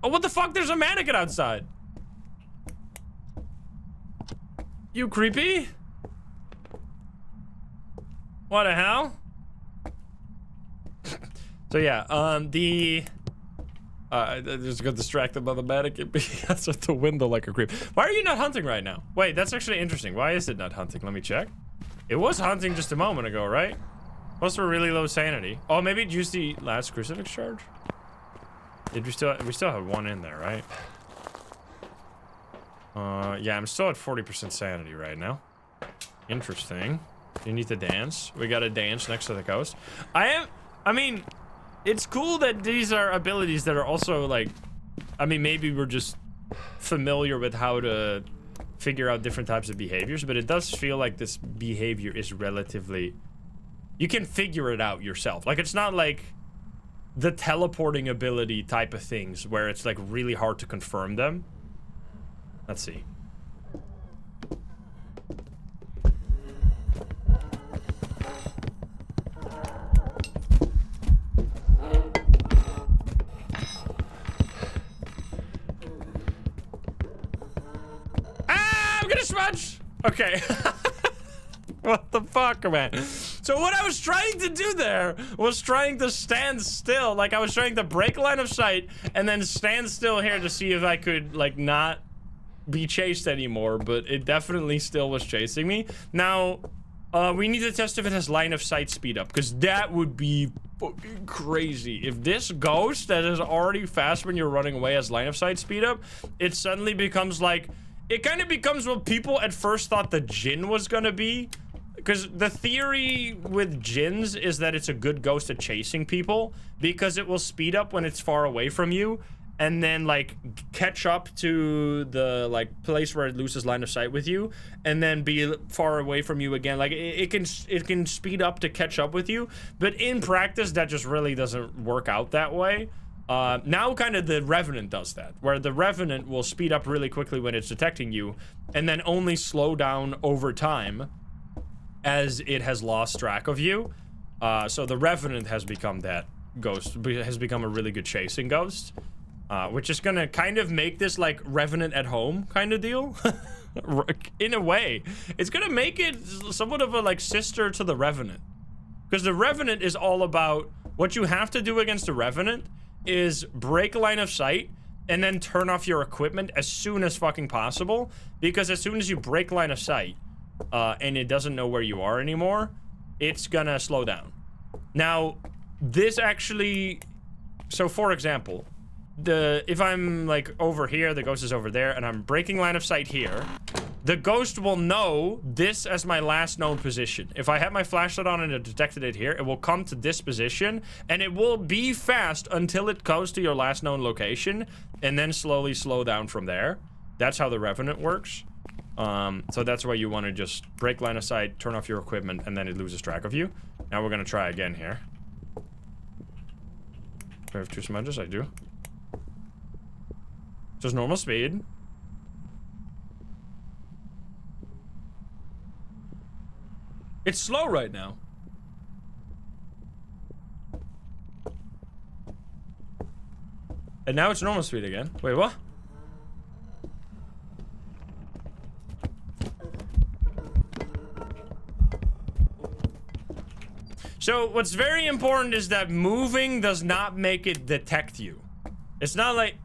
Oh, what the fuck? There's a mannequin outside. You creepy? What the hell? So yeah, just got distracted by the mannequin because at the window like a creep. Why are you not hunting right now? Wait, that's actually interesting. Why is it not hunting? Let me check. It was hunting just a moment ago, right? Plus we're really low sanity. Oh, maybe it used the last crucifix charge? Did we still have one in there, right? Yeah, I'm still at 40% sanity right now. Interesting. You need to dance. We gotta dance next to the ghost. I mean, it's cool that these are abilities that are also like, I mean, maybe we're just familiar with how to figure out different types of behaviors, but it does feel like this behavior is relatively... You can figure it out yourself. Like, it's not like the teleporting ability type of things where it's like really hard to confirm them. Let's see. Smudge. Okay. What the fuck, man? So what I was trying to do there was trying to stand still. Like I was trying to break line of sight and then stand still here to see if I could like not be chased anymore, but it definitely still was chasing me. Now, we need to test if it has line of sight speed up, because that would be fucking crazy. If this ghost that is already fast when you're running away has line of sight speed up, it suddenly becomes like... It kind of becomes what people at first thought the djinn was gonna be. Because the theory with djinns is that it's a good ghost at chasing people because it will speed up when it's far away from you and then like catch up to the like place where it loses line of sight with you and then be far away from you again. Like it can speed up to catch up with you, but in practice that just really doesn't work out that way. Now kind of the Revenant does that, where the Revenant will speed up really quickly when it's detecting you and then only slow down over time as it has lost track of you. So the Revenant has become that ghost, has become a really good chasing ghost, which is gonna kind of make this like Revenant at home kind of deal. In a way, it's gonna make it somewhat of a like sister to the Revenant, because the Revenant is all about what you have to do against the Revenant is break line of sight and then turn off your equipment as soon as fucking possible, because as soon as you break line of sight and it doesn't know where you are anymore, it's gonna slow down. Now this actually, so for example, if I'm like over here, the ghost is over there, and I'm breaking line of sight here, the ghost will know this as my last known position. If I have my flashlight on and it detected it here, it will come to this position, and it will be fast until it goes to your last known location, and then slowly slow down from there. That's how the Revenant works. So that's why you want to just break line of sight, turn off your equipment, and then it loses track of you. Now we're gonna try again here. Do I have 2 smudges? I do. Just normal speed. It's slow right now. And now it's normal speed again. Wait, what? So what's very important is that moving does not make it detect you. It's not like...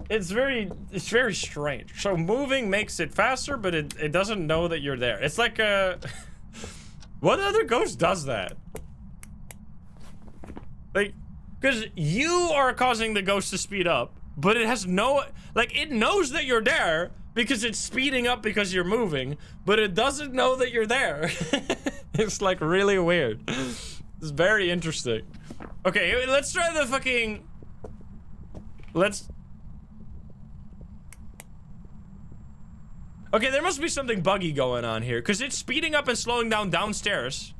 It's very strange. So moving makes it faster, but it doesn't know that you're there. It's like a... What other ghost does that? Like, because you are causing the ghost to speed up, but it has no... Like, it knows that you're there because it's speeding up because you're moving, but it doesn't know that you're there. It's like really weird. It's very interesting. Okay, let's try the fucking... Let's... Okay, there must be something buggy going on here, because it's speeding up and slowing down downstairs.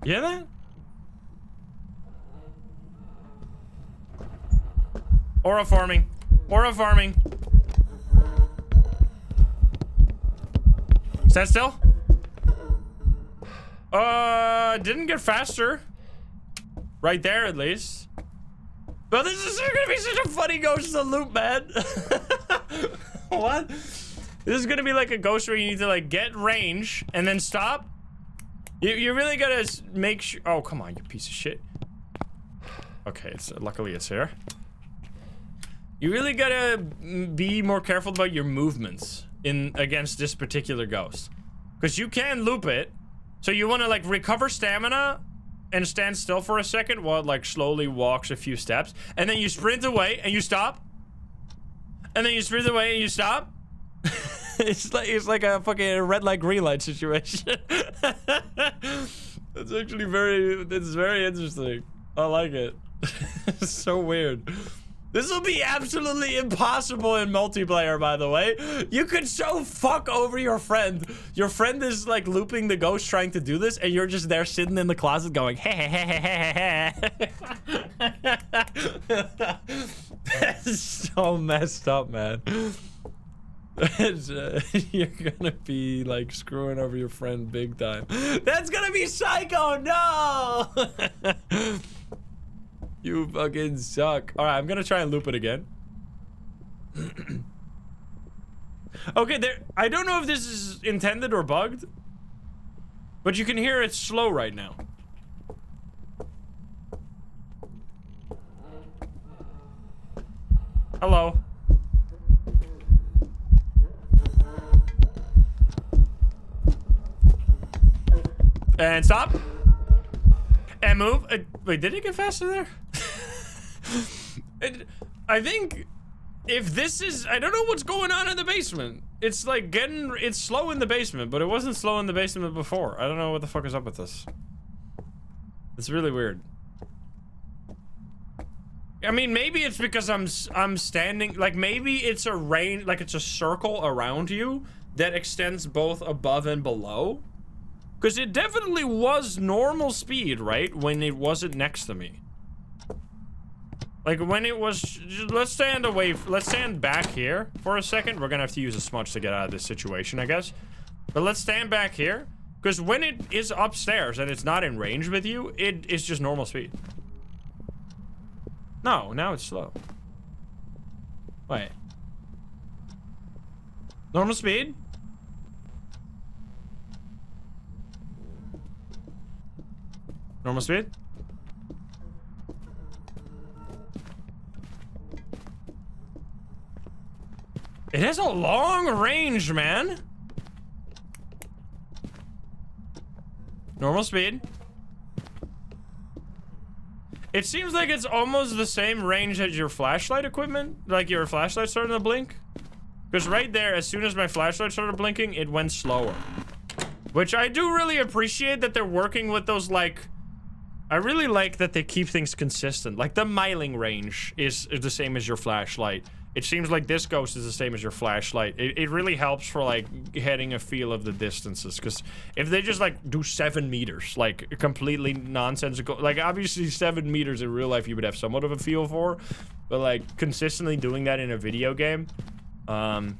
You hear that? Aura farming. Aura farming. Stand still? Didn't get faster. Right there, at least. But this is gonna be such a funny ghost to loop, man. What? This is gonna be like a ghost where you need to like get range and then stop. You really gotta make sure. Oh, come on, you piece of shit. Okay, luckily it's here. You really gotta be more careful about your movements against this particular ghost, because you can loop it. So you want to like recover stamina and stand still for a second while it like slowly walks a few steps, and then you sprint away and you stop, and then you sprint away and you stop. it's like a fucking red light green light situation. It's actually very interesting. I like it. It's so weird. This will be absolutely impossible in multiplayer, by the way. You could so fuck over your friend. Your friend is like looping the ghost trying to do this, and you're just there sitting in the closet going, That's so messed up, man. You're gonna be like screwing over your friend big time. That's gonna be psycho, no! You fucking suck. All right, I'm gonna try and loop it again. Okay, I don't know if this is intended or bugged, but you can hear it's slow right now. Hello. And stop. And move. Wait, did it get faster there? I think if this is, I don't know what's going on in the basement. It's like it's slow in the basement, but it wasn't slow in the basement before. I don't know what the fuck is up with this. It's really weird. I mean, maybe it's because I'm standing, like maybe it's a range, like it's a circle around you that extends both above and below. Because it definitely was normal speed, right? When it wasn't next to me. Like when it was, let's stand back here for a second. We're gonna have to use a smudge to get out of this situation, I guess. But let's stand back here. Because when it is upstairs and it's not in range with you, it is just normal speed. No, now it's slow. Wait. Normal speed? Normal speed? It has a long range, man. Normal speed. It seems like it's almost the same range as your flashlight equipment. Like your flashlight starting to blink. Because right there, as soon as my flashlight started blinking, it went slower. Which I do really appreciate that they're working with those, like... I really like that they keep things consistent. Like the miling range is the same as your flashlight. It seems like this ghost is the same as your flashlight. It really helps for like getting a feel of the distances. Because if they just like do 7 meters, like completely nonsensical, like obviously 7 meters in real life you would have somewhat of a feel for, but like consistently doing that in a video game, I'm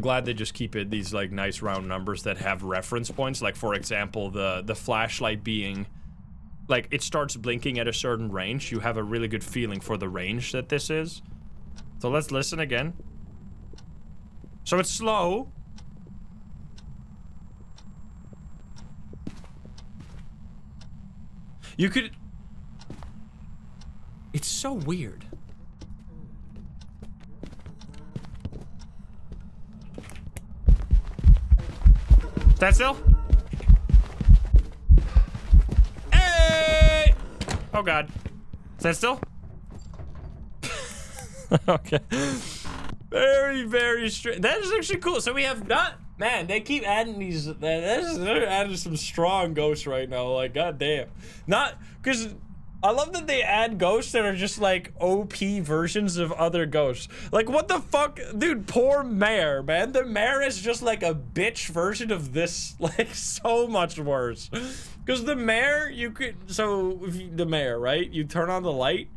glad they just keep it these like nice round numbers that have reference points. Like for example, the flashlight being like it starts blinking at a certain range. You have a really good feeling for the range that this is. So let's listen again. So it's slow. You could... It's so weird. Stand still. Hey! Oh God. Stand still. Okay. Very, very strange. That is actually cool. So we have not Man, they keep adding these. They're adding some strong ghosts right now. Like, goddamn. Not because I love that they add ghosts that are just like OP versions of other ghosts. Like, what the fuck, dude? Poor Mare, man. The Mare is just like a bitch version of this. Like, so much worse. Because the Mare, you could. So if you, the Mare, right? You turn on the light.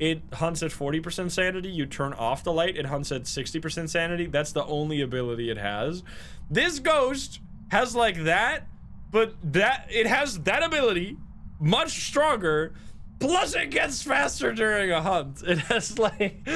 It hunts at 40% sanity. You turn off the light, it hunts at 60% sanity. That's the only ability it has. This ghost has like that, but it has that ability, much stronger, plus it gets faster during a hunt. It has like,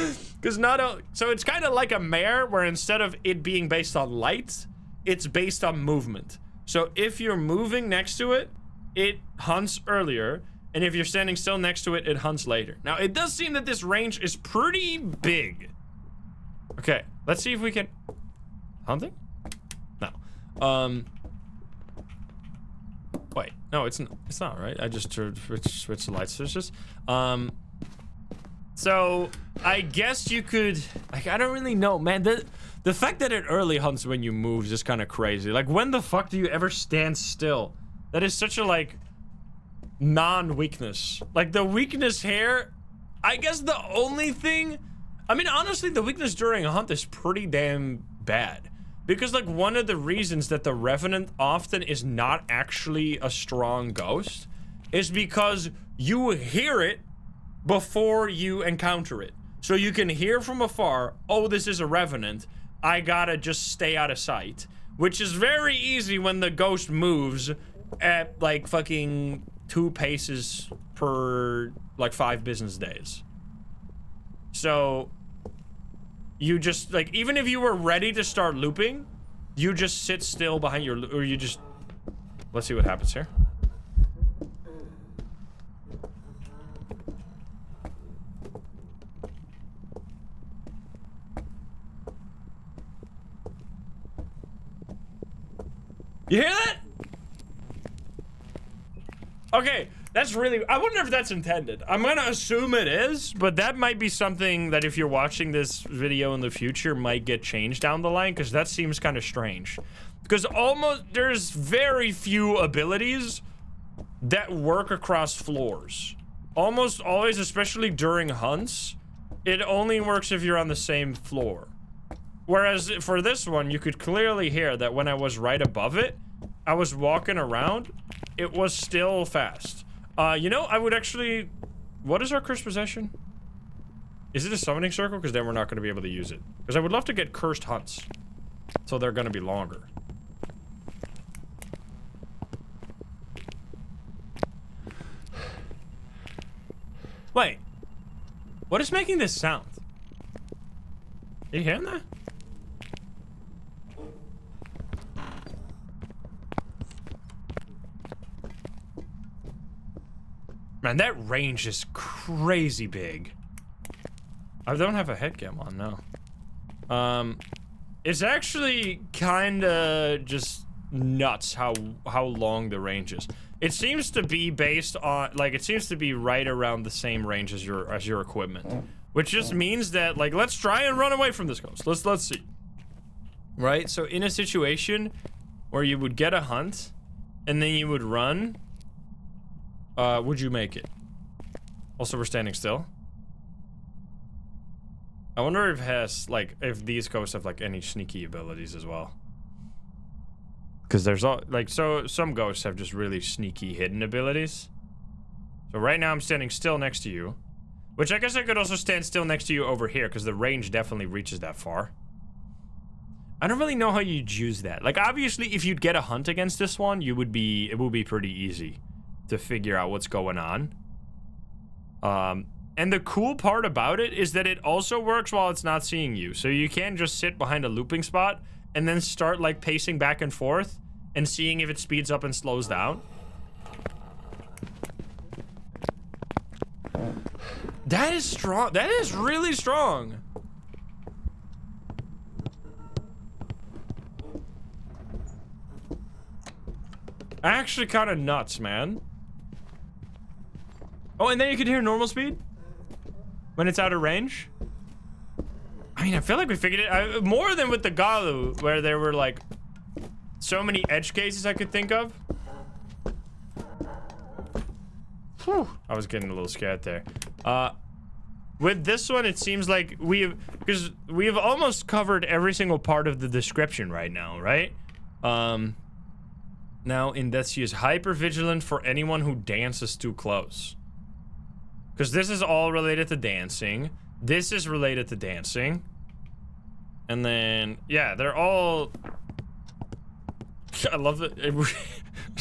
so it's kind of like a mare where instead of it being based on light, it's based on movement. So if you're moving next to it, it hunts earlier. And if you're standing still next to it, it hunts later. Now, it does seem that this range is pretty big. Okay, let's see if we can... Hunting? No. Wait, no, it's not, right? I just switched the light switches. So, I guess you could... Like, I don't really know, man. The fact that it early hunts when you move is just kind of crazy. Like, when the fuck do you ever stand still? That is such a, like... non-weakness. Like, the weakness here, I guess the only thing, I mean, honestly, the weakness during a hunt is pretty damn bad. Because, like, one of the reasons that the Revenant often is not actually a strong ghost is because you hear it before you encounter it. So you can hear from afar, oh, this is a Revenant, I gotta just stay out of sight. Which is very easy when the ghost moves at, like, fucking 2 paces per, like, 5 business days. So, you just, like, even if you were ready to start looping, you just sit still behind your, or you just, let's see what happens here. You hear that? Okay, that's really, I wonder if that's intended. I'm gonna assume it is, but that might be something that if you're watching this video in the future might get changed down the line, because that seems kind of strange. Because there's very few abilities that work across floors. Almost always, especially during hunts, it only works if you're on the same floor. Whereas for this one, you could clearly hear that when I was right above it, I was walking around, it was still fast. You know, I would actually... What is our cursed possession? Is it a summoning circle? Because then we're not going to be able to use it. Because I would love to get cursed hunts. So they're going to be longer. Wait. What is making this sound? Are you hearing that? Man, that range is crazy big. I don't have a headcam on now. It's actually kinda just nuts how long the range is. It seems to be based on, like, it seems to be right around the same range as your equipment, which just means that, like, let's try and run away from this ghost. Let's see. Right? So in a situation where you would get a hunt and then you would run, would you make it? Also, we're standing still. I wonder if it has, like, if these ghosts have, like, any sneaky abilities as well. Because there's all, like, so some ghosts have just really sneaky hidden abilities. So right now I'm standing still next to you, which I guess I could also stand still next to you over here because the range definitely reaches that far. I don't really know how you'd use that. Like, obviously, if you'd get a hunt against this one, it would be pretty easy to figure out what's going on. And the cool part about it is that it also works while it's not seeing you. So you can just sit behind a looping spot and then start, like, pacing back and forth and seeing if it speeds up and slows down. That is strong. That is really strong. Actually kind of nuts, man. Oh, and then you can hear normal speed when it's out of range. I mean, I feel like we figured it out more than with the Gallu, where they were like, so many edge cases I could think of. Whew, I was getting a little scared there. With this one, it seems like because we've almost covered every single part of the description right now, right? Now, in that she is hyper vigilant for anyone who dances too close. Because this is all related to dancing. This is related to dancing. And then, yeah, they're all... I love it.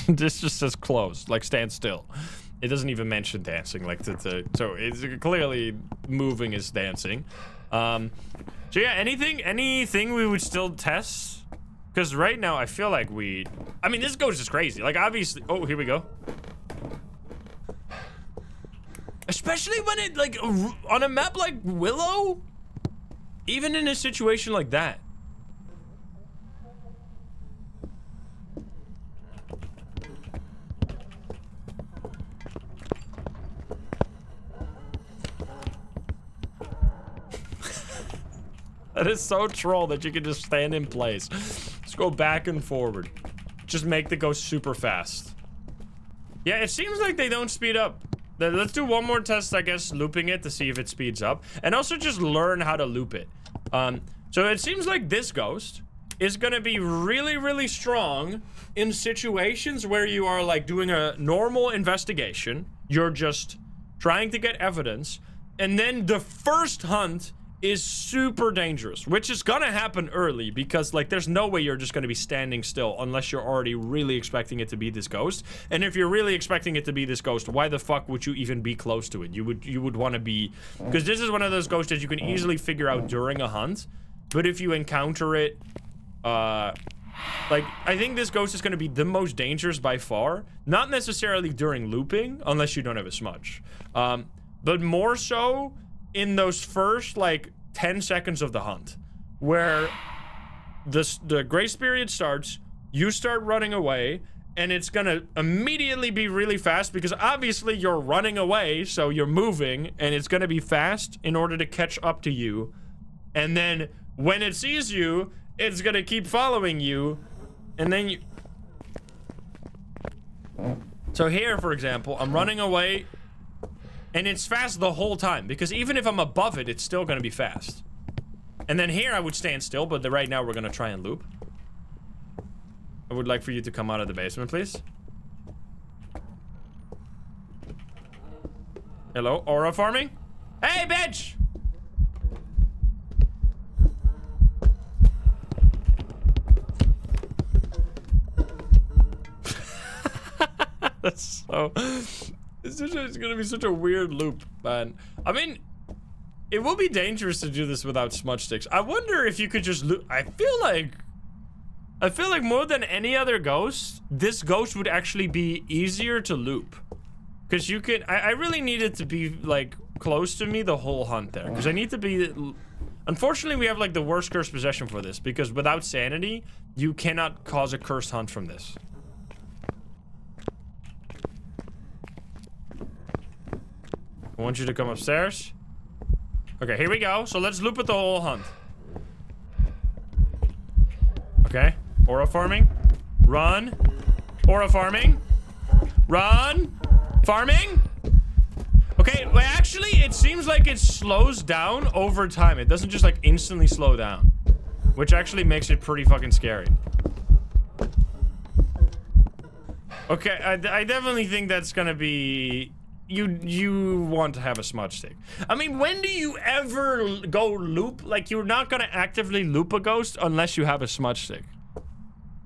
This just says close, like stand still. It doesn't even mention dancing, like so it's clearly moving is dancing. So yeah, anything we would still test? Because right now I feel like I mean, this ghost is crazy. Like obviously, oh, here we go. Especially when it like on a map like Willow, even in a situation like that. That is so troll that you can just stand in place. Just go back and forward. Just make the ghost super fast. Yeah, it seems like they don't speed up. Let's do one more test, I guess, looping it to see if it speeds up. And also just learn how to loop it. So it seems like this ghost is gonna be really, really strong in situations where you are like doing a normal investigation. You're just trying to get evidence. And then the first hunt is super dangerous, which is gonna happen early because like there's no way you're just gonna be standing still unless you're already really expecting it to be this ghost. And if you're really expecting it to be this ghost, why the fuck would you even be close to it? You would want to be, because this is one of those ghosts that you can easily figure out during a hunt. But if you encounter it, like I think this ghost is gonna be the most dangerous by far. Not necessarily during looping, unless you don't have a smudge, but more so in those first like 10 seconds of the hunt where the grace period starts, you start running away, and it's gonna immediately be really fast because obviously you're running away, so you're moving, and it's gonna be fast in order to catch up to you. And then when it sees you, it's gonna keep following you, and then you... So here, for example, I'm running away, and it's fast the whole time, because even if I'm above it, it's still gonna be fast. And then here I would stand still, but right now we're gonna try and loop. I would like for you to come out of the basement, please. Hello, aura farming? Hey, bitch! That's so... It's gonna be such a weird loop, man. I mean, it will be dangerous to do this without smudge sticks. I wonder if you could just loop. I feel like more than any other ghost, this ghost would actually be easier to loop. Because you can, I really need it to be like close to me the whole hunt there. Because I need to be, unfortunately we have like the worst cursed possession for this. Because without sanity, you cannot cause a cursed hunt from this. I want you to come upstairs. Okay, here we go. So let's loop it the whole hunt. Okay, aura farming. Run. Aura farming. Run. Farming. Okay, well, actually, it seems like it slows down over time. It doesn't just like instantly slow down, which actually makes it pretty fucking scary. Okay, I definitely think that's gonna be... You want to have a smudge stick. I mean, when do you ever go loop? Like, you're not gonna actively loop a ghost unless you have a smudge stick.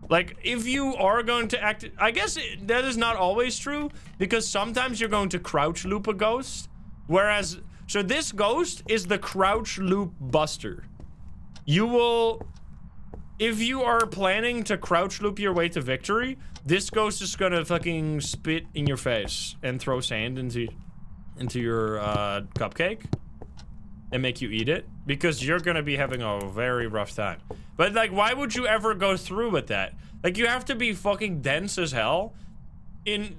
Like, if you are going to I guess that is not always true, because sometimes you're going to crouch loop a ghost. Whereas, so this ghost is the crouch loop buster. You will, if you are planning to crouch loop your way to victory, this ghost is gonna fucking spit in your face and throw sand into your cupcake and make you eat it, because you're gonna be having a very rough time. But like, why would you ever go through with that? Like, you have to be fucking dense as hell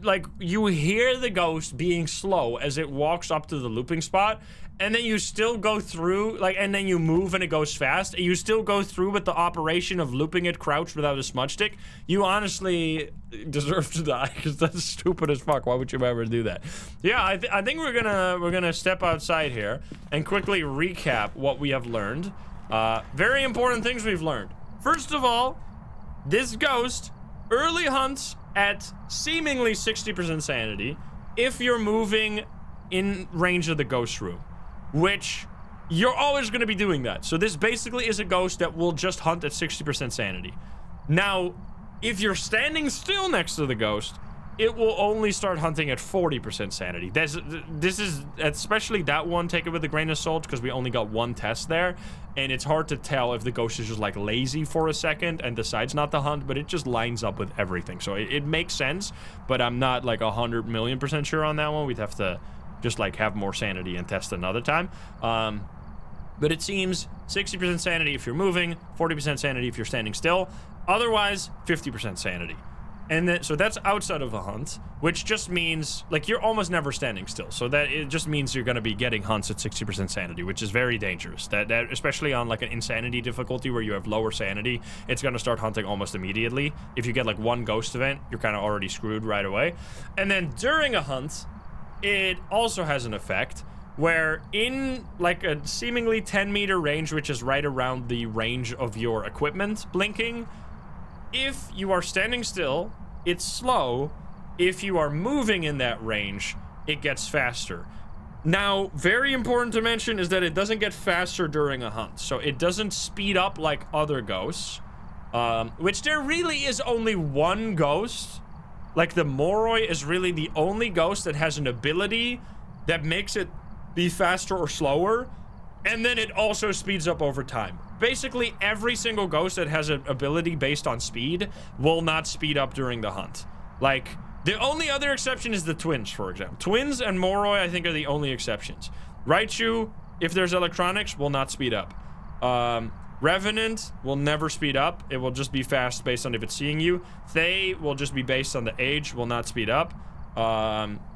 like, you hear the ghost being slow as it walks up to the looping spot, and then you still go through, like, and then you move and it goes fast, and you still go through with the operation of looping it crouched without a smudge stick. You honestly deserve to die, because that's stupid as fuck. Why would you ever do that? Yeah, I think we're gonna step outside here and quickly recap what we have learned. Very important things we've learned. First of all, this ghost early hunts at seemingly 60% sanity if you're moving in range of the ghost room, which you're always going to be doing that. So this basically is a ghost that will just hunt at 60% sanity. Now, if you're standing still next to the ghost, it will only start hunting at 40% sanity. This is, especially that one, take it with a grain of salt, because we only got one test there, and it's hard to tell if the ghost is just like lazy for a second and decides not to hunt, but it just lines up with everything. So it makes sense, but I'm not like 100,000,000% sure on that one. We'd have to just like have more sanity and test another time. But it seems 60% sanity if you're moving, 40% sanity if you're standing still, otherwise 50% sanity. And then, so that's outside of a hunt, which just means, like, you're almost never standing still. So that, it just means you're going to be getting hunts at 60% sanity, which is very dangerous. That especially on, like, an insanity difficulty where you have lower sanity, it's going to start hunting almost immediately. If you get, like, one ghost event, you're kind of already screwed right away. And then during a hunt, it also has an effect where in, like, a seemingly 10-meter range, which is right around the range of your equipment blinking, if you are standing still, it's slow. If you are moving in that range, it gets faster. Now, very important to mention is that it doesn't get faster during a hunt. So it doesn't speed up like other ghosts, which there really is only one ghost. Like, the Moroi is really the only ghost that has an ability that makes it be faster or slower, and then it also speeds up over time. Basically, every single ghost that has an ability based on speed will not speed up during the hunt. Like, the only other exception is the twins, for example. Twins and Moroi, I think, are the only exceptions. Raichu, if there's electronics, will not speed up. Revenant will never speed up. It will just be fast based on if it's seeing you. Thaye will just be based on the age, will not speed up.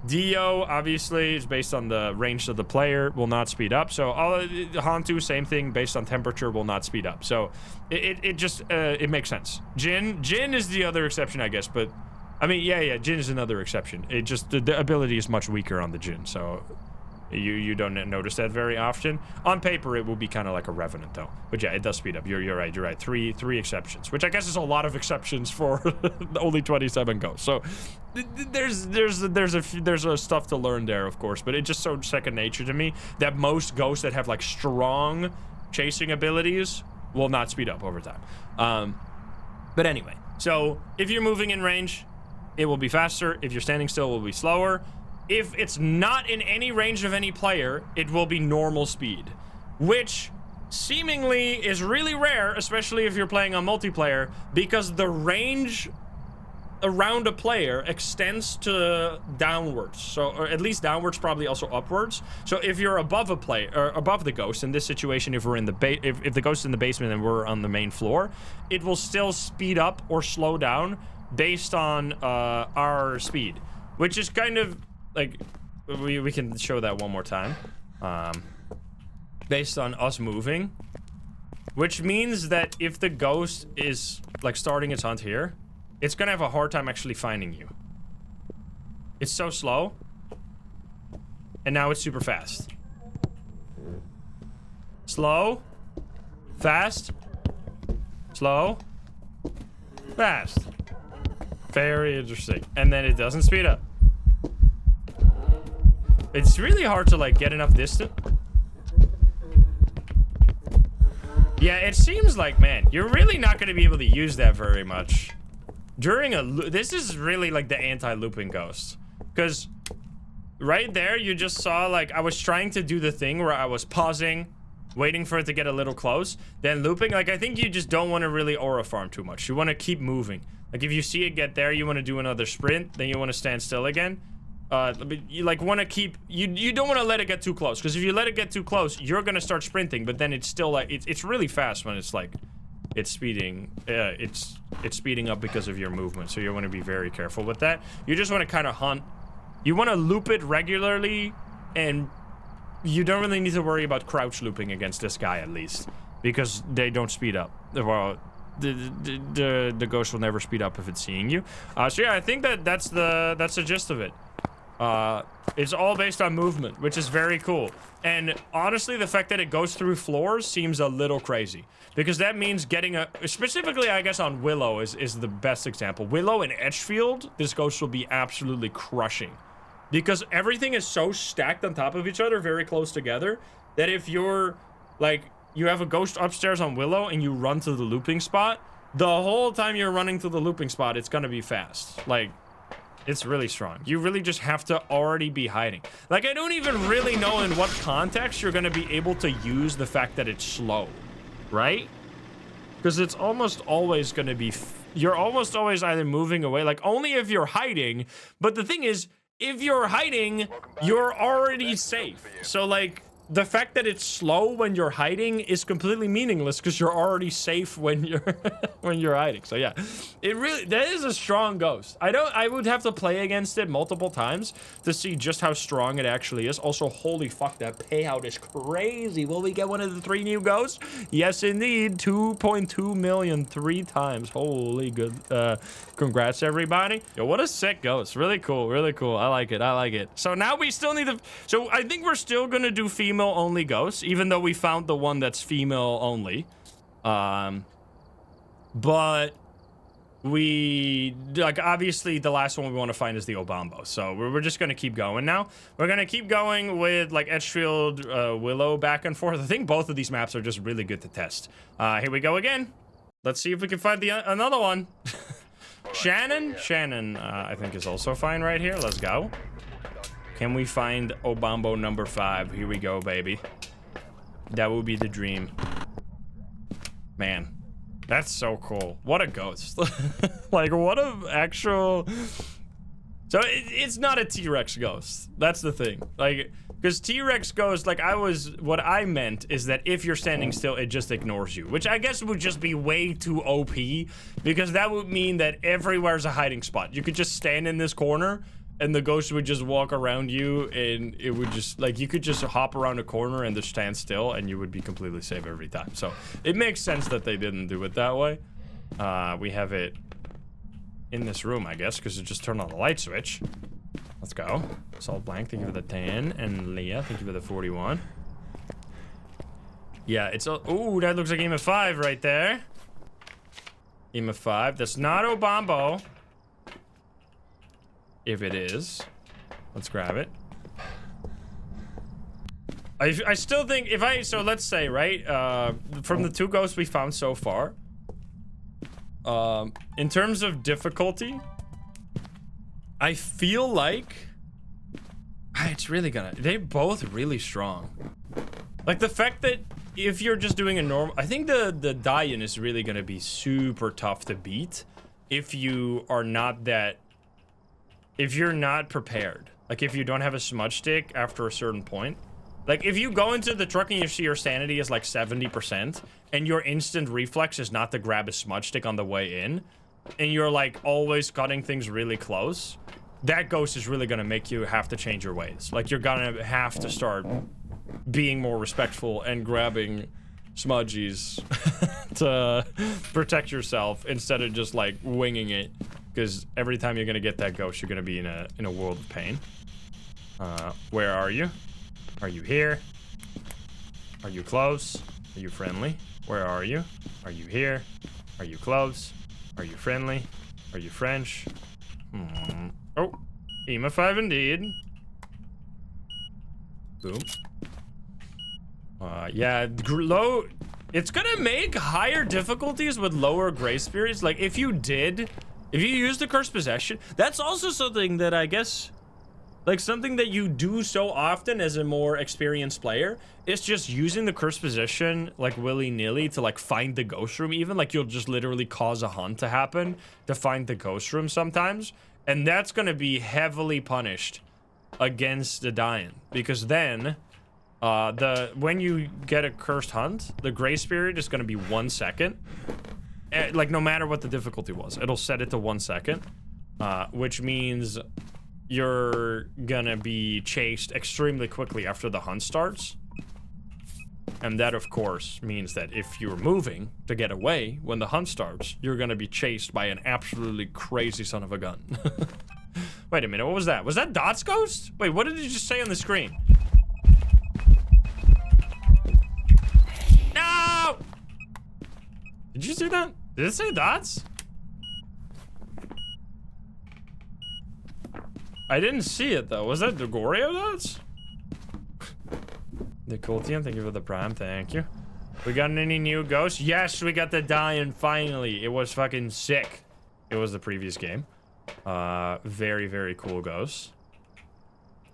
Dio, obviously, is based on the range of the player, will not speed up. So all Hantu, same thing, based on temperature, will not speed up. So it just it makes sense. Jin is the other exception, I guess, but I mean, yeah, Jin is another exception. It just, the ability is much weaker on the Jin, so you don't notice that very often. On paper, it will be kind of like a Revenant, though. But yeah, it does speed up. You're right. Three exceptions, which I guess is a lot of exceptions for only 27 ghosts. So there's a stuff to learn there, of course. But it's just so second nature to me that most ghosts that have like strong chasing abilities will not speed up over time. But anyway, so if you're moving in range, it will be faster. If you're standing still, it will be slower. If it's not in any range of any player, it will be normal speed, which seemingly is really rare, especially if you're playing on multiplayer, because the range around a player extends to downwards. So, or at least downwards, probably also upwards. So if you're above a player, or above the ghost, in this situation, if we're in the if the ghost is in the basement and we're on the main floor, it will still speed up or slow down based on our speed, which is kind of like, we can show that one more time. Based on us moving, which means that if the ghost is like starting its hunt here, it's gonna have a hard time actually finding you. It's so slow, and now it's super fast. Slow, fast, slow, fast. Very interesting. And then it doesn't speed up. It's really hard to like get enough distance. Yeah, it seems like, man, you're really not going to be able to use that very much during a this is really like the anti-looping ghost, because right there you just saw, like, I was trying to do the thing where I was pausing, waiting for it to get a little close, then looping. Like, I think you just don't want to really aura farm too much. You want to keep moving. Like, if you see it get there, you want to do another sprint, then you want to stand still again. You like want to keep, you don't want to let it get too close, because if you let it get too close, you're gonna start sprinting, but then it's still like it's really fast when it's like it's speeding up because of your movement, so you want to be very careful with that. You just want to kind of hunt. You want to loop it regularly, and you don't really need to worry about crouch looping against this guy, at least, because they don't speed up. Well, the ghost will never speed up if it's seeing you. So yeah, I think that's the gist of it. It's all based on movement, which is very cool. And honestly, the fact that it goes through floors seems a little crazy, because that means getting specifically, I guess, on Willow is the best example. Willow and Edgefield, this ghost will be absolutely crushing, because everything is so stacked on top of each other, very close together, that if you're like, you have a ghost upstairs on Willow and you run to the looping spot, the whole time you're running to the looping spot, it's gonna be fast. Like, it's really strong. You really just have to already be hiding. Like, I don't even really know in what context you're gonna be able to use the fact that it's slow, right? Because it's almost always gonna be, you're almost always either moving away, like only if you're hiding. But the thing is, if you're hiding, you're already safe. So like, the fact that it's slow when you're hiding is completely meaningless, because you're already safe when you're when you're hiding. So yeah, that is a strong ghost. I would have to play against it multiple times to see just how strong it actually is. Also, holy fuck, that payout is crazy. Will we get one of the 3 new ghosts? Yes, indeed. 2.2 million 3 times. Holy good. Congrats, everybody. Yo, what a sick ghost. Really cool. Really cool. I like it. I like it. So now we still need to, so I think we're still gonna do female only ghosts, even though we found the one that's female only. But we, like, obviously the last one we want to find is the Obambo, so we're just gonna keep going now. We're gonna keep going with like Edgefield, Willow, back and forth. I think both of these maps are just really good to test. Here we go again. Let's see if we can find another one. Shannon, I think is also fine right here. Let's go. Can we find Obambo number 5? Here we go, baby. That would be the dream. Man, that's so cool. What a ghost. Like, what a actual... So it's not a T-Rex ghost. That's the thing. Like, because T-Rex ghost, like, what I meant is that if you're standing still, it just ignores you, which I guess would just be way too OP, because that would mean that everywhere's a hiding spot. You could just stand in this corner and the ghost would just walk around you, and it would just, like, you could just hop around a corner and just stand still, and you would be completely safe every time. So it makes sense that they didn't do it that way. We have it in this room, I guess, because it just turned on the light switch. Let's go. Salt Blank, thank you for the 10. And Leah, thank you for the 41. Yeah, it's a, ooh, that looks like EMF 5 right there. EMF 5. That's not Obambo. If it is, let's grab it. I still think so let's say, right, from the 2 ghosts we found so far, in terms of difficulty, I feel like they're both really strong. Like, the fact that if you're just doing a normal, I think the die-in is really gonna be super tough to beat if you are not if you're not prepared. Like, if you don't have a smudge stick after a certain point. Like, if you go into the truck and you see your sanity is like 70%, and your instant reflex is not to grab a smudge stick on the way in, and you're like always cutting things really close, that ghost is really gonna make you have to change your ways. Like, you're gonna have to start being more respectful and grabbing smudgies to protect yourself instead of just like winging it. Because every time you're gonna get that ghost, you're gonna be in a world of pain. Where are you? Are you here? Are you close? Are you friendly? Where are you? Are you here? Are you close? Are you friendly? Are you French? Oh, EMF 5 indeed. Boom. Yeah, low. It's gonna make higher difficulties with lower grace periods. Like, if you use the cursed possession, that's also something that I guess, like, something that you do so often as a more experienced player, is just using the cursed possession, like, willy-nilly to, like, find the ghost room. Even, like, you'll just literally cause a hunt to happen to find the ghost room sometimes. And that's gonna be heavily punished against the dying, because then When you get a cursed hunt, the grace period is gonna be 1 second. Like, no matter what the difficulty was, it'll set it to 1 second, which means you're gonna be chased extremely quickly after the hunt starts. And that, of course, means that if you're moving to get away when the hunt starts, you're gonna be chased by an absolutely crazy son of a gun. Wait a minute, what was that? Was that Dot's ghost? Wait, what did he just say on the screen? No! Did you see that? Did it say Dots? I didn't see it, though. Was that Gregorio Dots? Nicoltian, thank you for the prime, thank you. We got any new ghosts? Yes, we got the Dian finally. It was fucking sick. It was the previous game. Very, very cool ghost.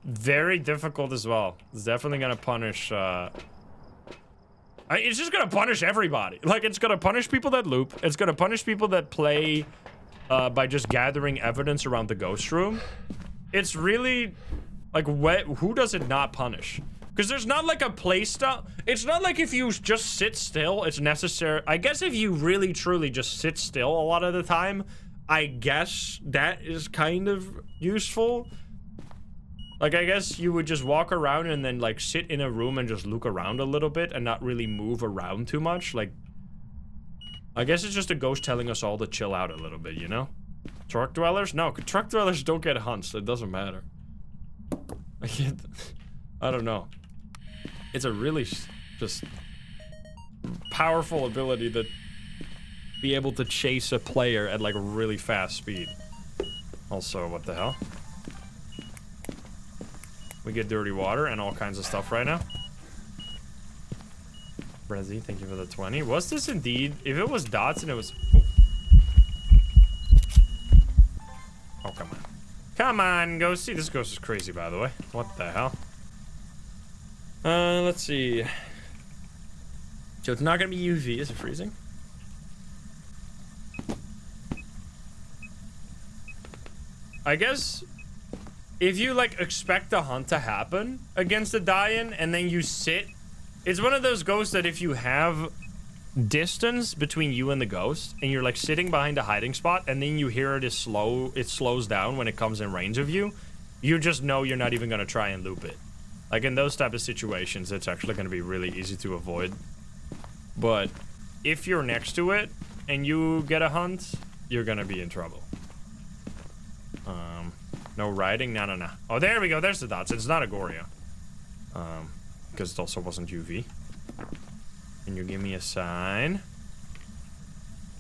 Very difficult as well. It's definitely gonna punish, it's just gonna punish everybody. Like, it's gonna punish people that loop. It's gonna punish people that play, by just gathering evidence around the ghost room. It's really, like, who does it not punish? Because there's not like a play style. It's not like if you just sit still, it's necessary. I guess if you really truly just sit still a lot of the time, I guess that is kind of useful. Like, I guess you would just walk around and then, like, sit in a room and just look around a little bit and not really move around too much. Like, I guess it's just a ghost telling us all to chill out a little bit, you know? Truck dwellers? No, truck dwellers don't get hunts. It doesn't matter. I don't know. It's a really just powerful ability to be able to chase a player at like really fast speed. Also, what the hell? We get dirty water and all kinds of stuff right now. Brezzy, thank you for the 20. Was this indeed? If it was Dots and it was... Oh, come on. Come on, go see. This ghost is crazy, by the way. What the hell? Let's see. So it's not gonna be UV. Is it freezing? I guess if you like expect the hunt to happen against the Dian and then you sit, it's one of those ghosts that if you have distance between you and the ghost and you're like sitting behind a hiding spot and then you hear it slows down when it comes in range of you, you just know you're not even gonna try and loop it. Like, in those type of situations, it's actually going to be really easy to avoid. But if you're next to it and you get a hunt, you're going to be in trouble. No riding? No. Oh, there we go. There's the Dots. It's not a Goria. Because it also wasn't UV. Can you give me a sign?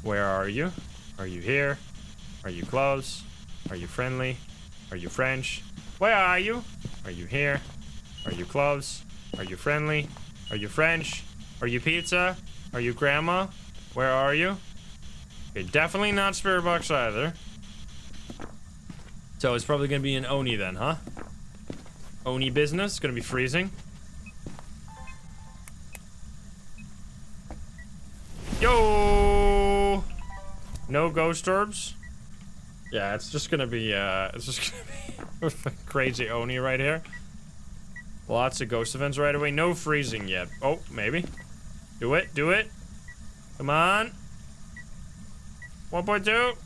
Where are you? Are you here? Are you close? Are you friendly? Are you French? Where are you? Are you here? Are you close? Are you friendly? Are you French? Are you pizza? Are you grandma? Where are you? Okay, definitely not spirit box either. So it's probably gonna be an Oni then, huh? Oni business. It's gonna be freezing. Yo! No ghost orbs. Yeah, it's just gonna be a crazy Oni right here. Lots of ghost events right away. No freezing yet. Oh, maybe. Do it. Do it. Come on. 1.2.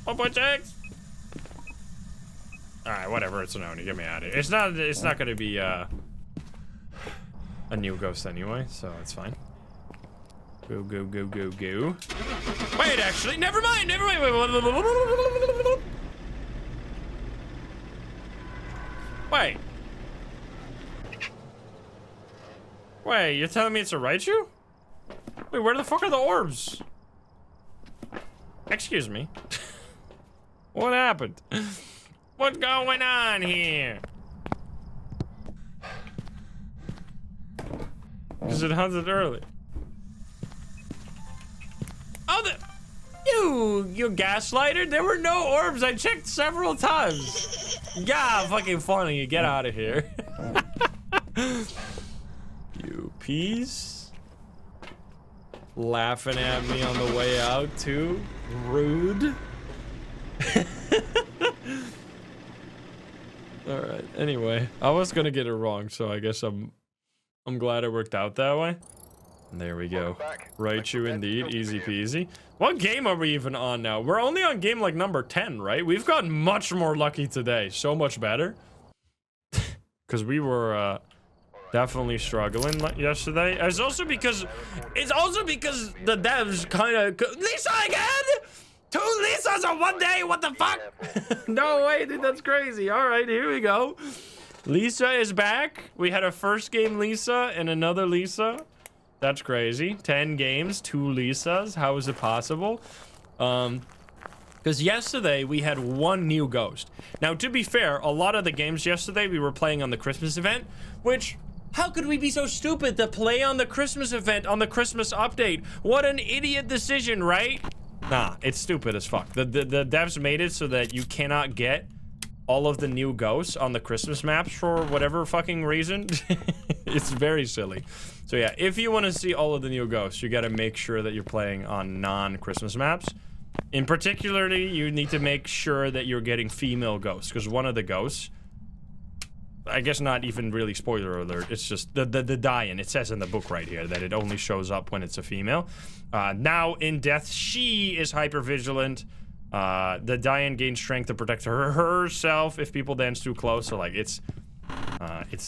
1.6. Alright, whatever. It's an Oni. Get me out of here. It's not gonna be a new ghost anyway, so it's fine. Go, go, go, go, go. Wait, actually. Never mind. Never mind. Wait. Wait, you're telling me it's a Raichu? Wait, where the fuck are the orbs? Excuse me. What happened? What's going on here? Because it hunted early. Oh, you gaslighter? There were no orbs. I checked several times. Yeah, fucking funny. Get out of here. You peas. Laughing at me on the way out, too. Rude. All right. Anyway, I was gonna get it wrong, so I guess I'm glad it worked out that way. There we go. Right, you indeed. Easy peasy. What game are we even on now? We're only on game like number 10, right? We've gotten much more lucky today. So much better. Because we were definitely struggling yesterday. It's also because the devs kind of... Lisa again? 2 Lisas on one day? What the fuck? No way, dude. That's crazy. All right, here we go. Lisa is back. We had a first game Lisa and another Lisa. That's crazy. 10 games, 2 Lisas. How is it possible? Because yesterday we had 1 new ghost. Now, to be fair, a lot of the games yesterday we were playing on the Christmas event, which, how could we be so stupid to play on the Christmas event on the Christmas update? What an idiot decision, right? Nah, it's stupid as fuck. The devs made it so that you cannot get all of the new ghosts on the Christmas maps for whatever fucking reason. It's very silly. So yeah, if you want to see all of the new ghosts, you got to make sure that you're playing on non-Christmas maps. In particularly, you need to make sure that you're getting female ghosts, because one of the ghosts, I guess not even really spoiler alert, it's just the die-in. It says in the book right here that it only shows up when it's a female. Now in death, she is hyper-vigilant. The die-in gains strength to protect herself if people dance too close. So like it's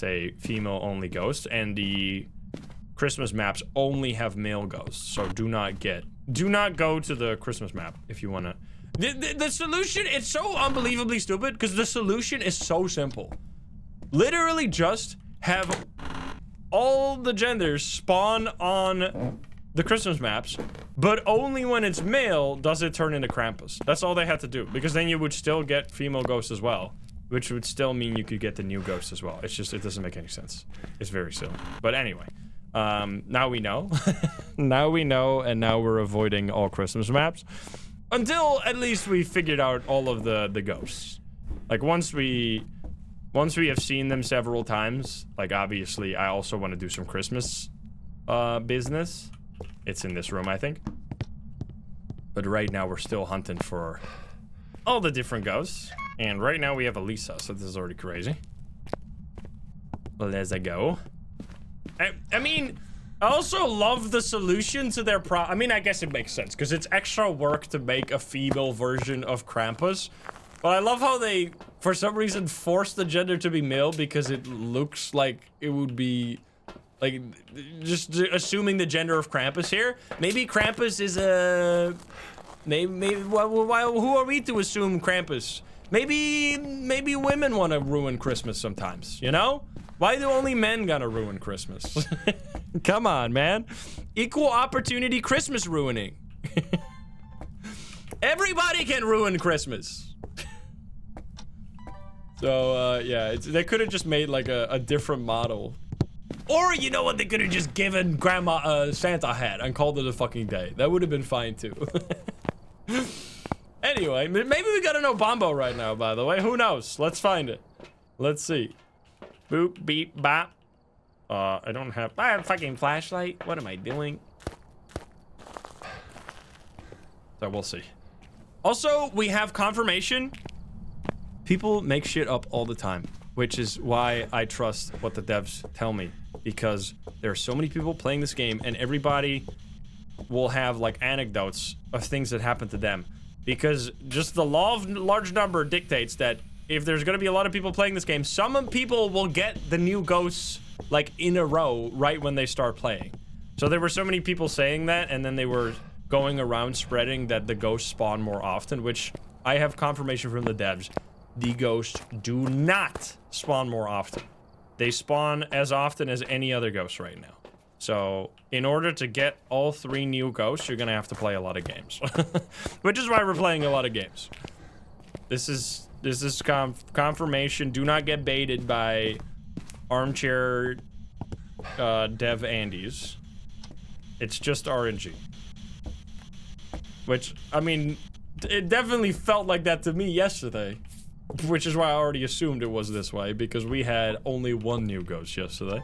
a female-only ghost, and the Christmas maps only have male ghosts. So do not go to the Christmas map if you want to. The solution, it's so unbelievably stupid because the solution is so simple. Literally just have all the genders spawn on the Christmas maps, but only when it's male does it turn into Krampus. That's all they had to do, because then you would still get female ghosts as well, which would still mean you could get the new ghosts as well. It's just, it doesn't make any sense. It's very silly. But anyway, now we know. Now we know, and now we're avoiding all Christmas maps. Until at least we figured out all of the ghosts. Like once we have seen them several times, like obviously I also want to do some Christmas business. It's in this room, I think. But right now we're still hunting for all the different ghosts. And right now we have a Lisa, so this is already crazy. Let's go. I mean, I also love the solution to their I mean, I guess it makes sense, because it's extra work to make a female version of Krampus. But I love how they, for some reason, forced the gender to be male, because it looks like it would be... Like, just assuming the gender of Krampus here. Maybe Krampus is a... Maybe who are we to assume Krampus? Maybe women want to ruin Christmas sometimes, you know? Why do only men gotta ruin Christmas? Come on, man. Equal opportunity Christmas ruining. Everybody can ruin Christmas. So, yeah, they could have just made, like, a different model. Or, you know what, they could have just given Grandma a Santa hat and called it a fucking day. That would have been fine, too. Anyway, maybe we got an Obambo right now, by the way. Who knows? Let's find it. Let's see. Boop, beep, bop. I don't have... I have a fucking flashlight. What am I doing? So, we'll see. Also, we have confirmation. People make shit up all the time, which is why I trust what the devs tell me. Because there are so many people playing this game, and everybody will have, like, anecdotes of things that happen to them. Because just the law of large number dictates that if there's going to be a lot of people playing this game, some people will get the new ghosts, like, in a row right when they start playing. So there were so many people saying that, and then they were going around spreading that the ghosts spawn more often, which I have confirmation from the devs. The ghosts do not spawn more often. They spawn as often as any other ghost right now. So, in order to get all 3 new ghosts, you're gonna have to play a lot of games. Which is why we're playing a lot of games. This is confirmation. Do not get baited by armchair dev Andes. It's just RNG. Which, I mean, it definitely felt like that to me yesterday. Which is why I already assumed it was this way, because we had only 1 new ghost yesterday.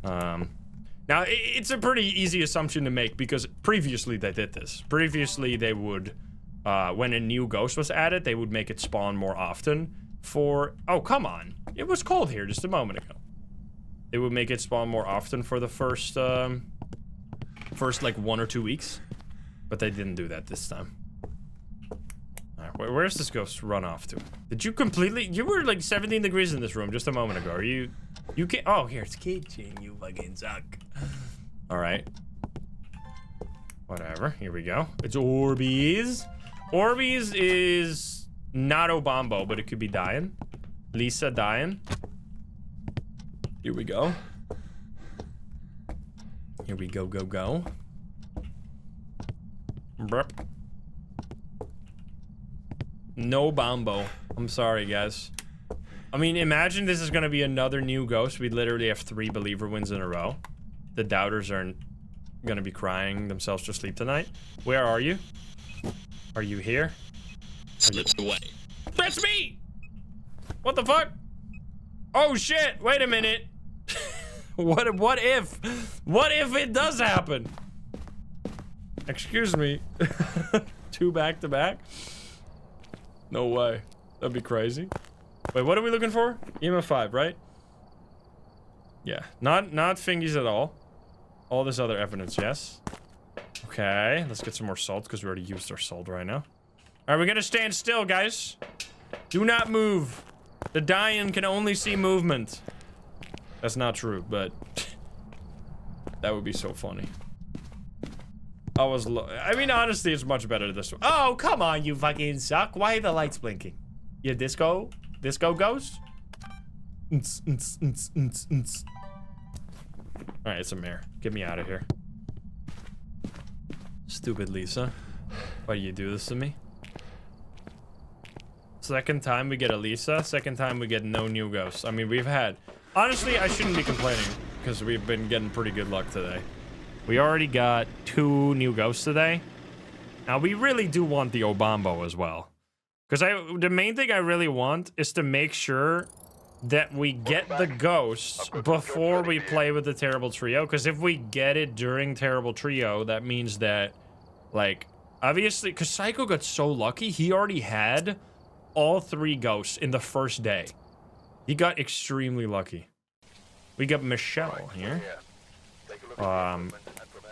Now, it's a pretty easy assumption to make, because previously they did this. Previously, they would, when a new ghost was added, they would make it spawn more often. for... Oh, come on. It was cold here just a moment ago. It would make it spawn more often for the first like 1 or 2 weeks. But they didn't do that this time. Alright, where's this ghost run off to? Did you completely... You were like 17 degrees in this room just a moment ago. Are you... You can't... Oh, here, it's kitchen. You fucking suck. Alright. Whatever. Here we go. It's Orbeez. Orbeez is not Obambo, but it could be Diane. Lisa Diane. Here we go. Here we go, go. Burp. No Bombo. I'm sorry, guys. I mean, imagine this is gonna be another new ghost. We literally have 3 believer wins in a row. The doubters are gonna be crying themselves to sleep tonight. Where are you? Are you here? Slipped away. That's me! What the fuck? Oh shit, wait a minute. What if it does happen? Excuse me. 2 back to back? No way. That'd be crazy. Wait, what are we looking for? EMF 5, right? Yeah, not fingies at all. All this other evidence, yes. Okay, let's get some more salt because we already used our salt right now. All right, we're gonna stand still, guys. Do not move. The Diane can only see movement. That's not true, but that would be so funny. I mean, honestly, it's much better this way. Oh, come on, you fucking suck. Why are the lights blinking? You disco ghost? Alright, it's a mare. Get me out of here. Stupid Lisa. Why do you do this to me? Second time we get a Lisa, second time we get no new ghosts. I mean, we've had... Honestly, I shouldn't be complaining, because we've been getting pretty good luck today. We already got 2 new ghosts today. Now, we really do want the Obambo as well. Because the main thing I really want is to make sure that we get the ghosts before we play with the Terrible Trio. Because if we get it during Terrible Trio, that means that, like, obviously, because Psycho got so lucky, he already had all 3 ghosts in the first day. He got extremely lucky. We got Michelle here.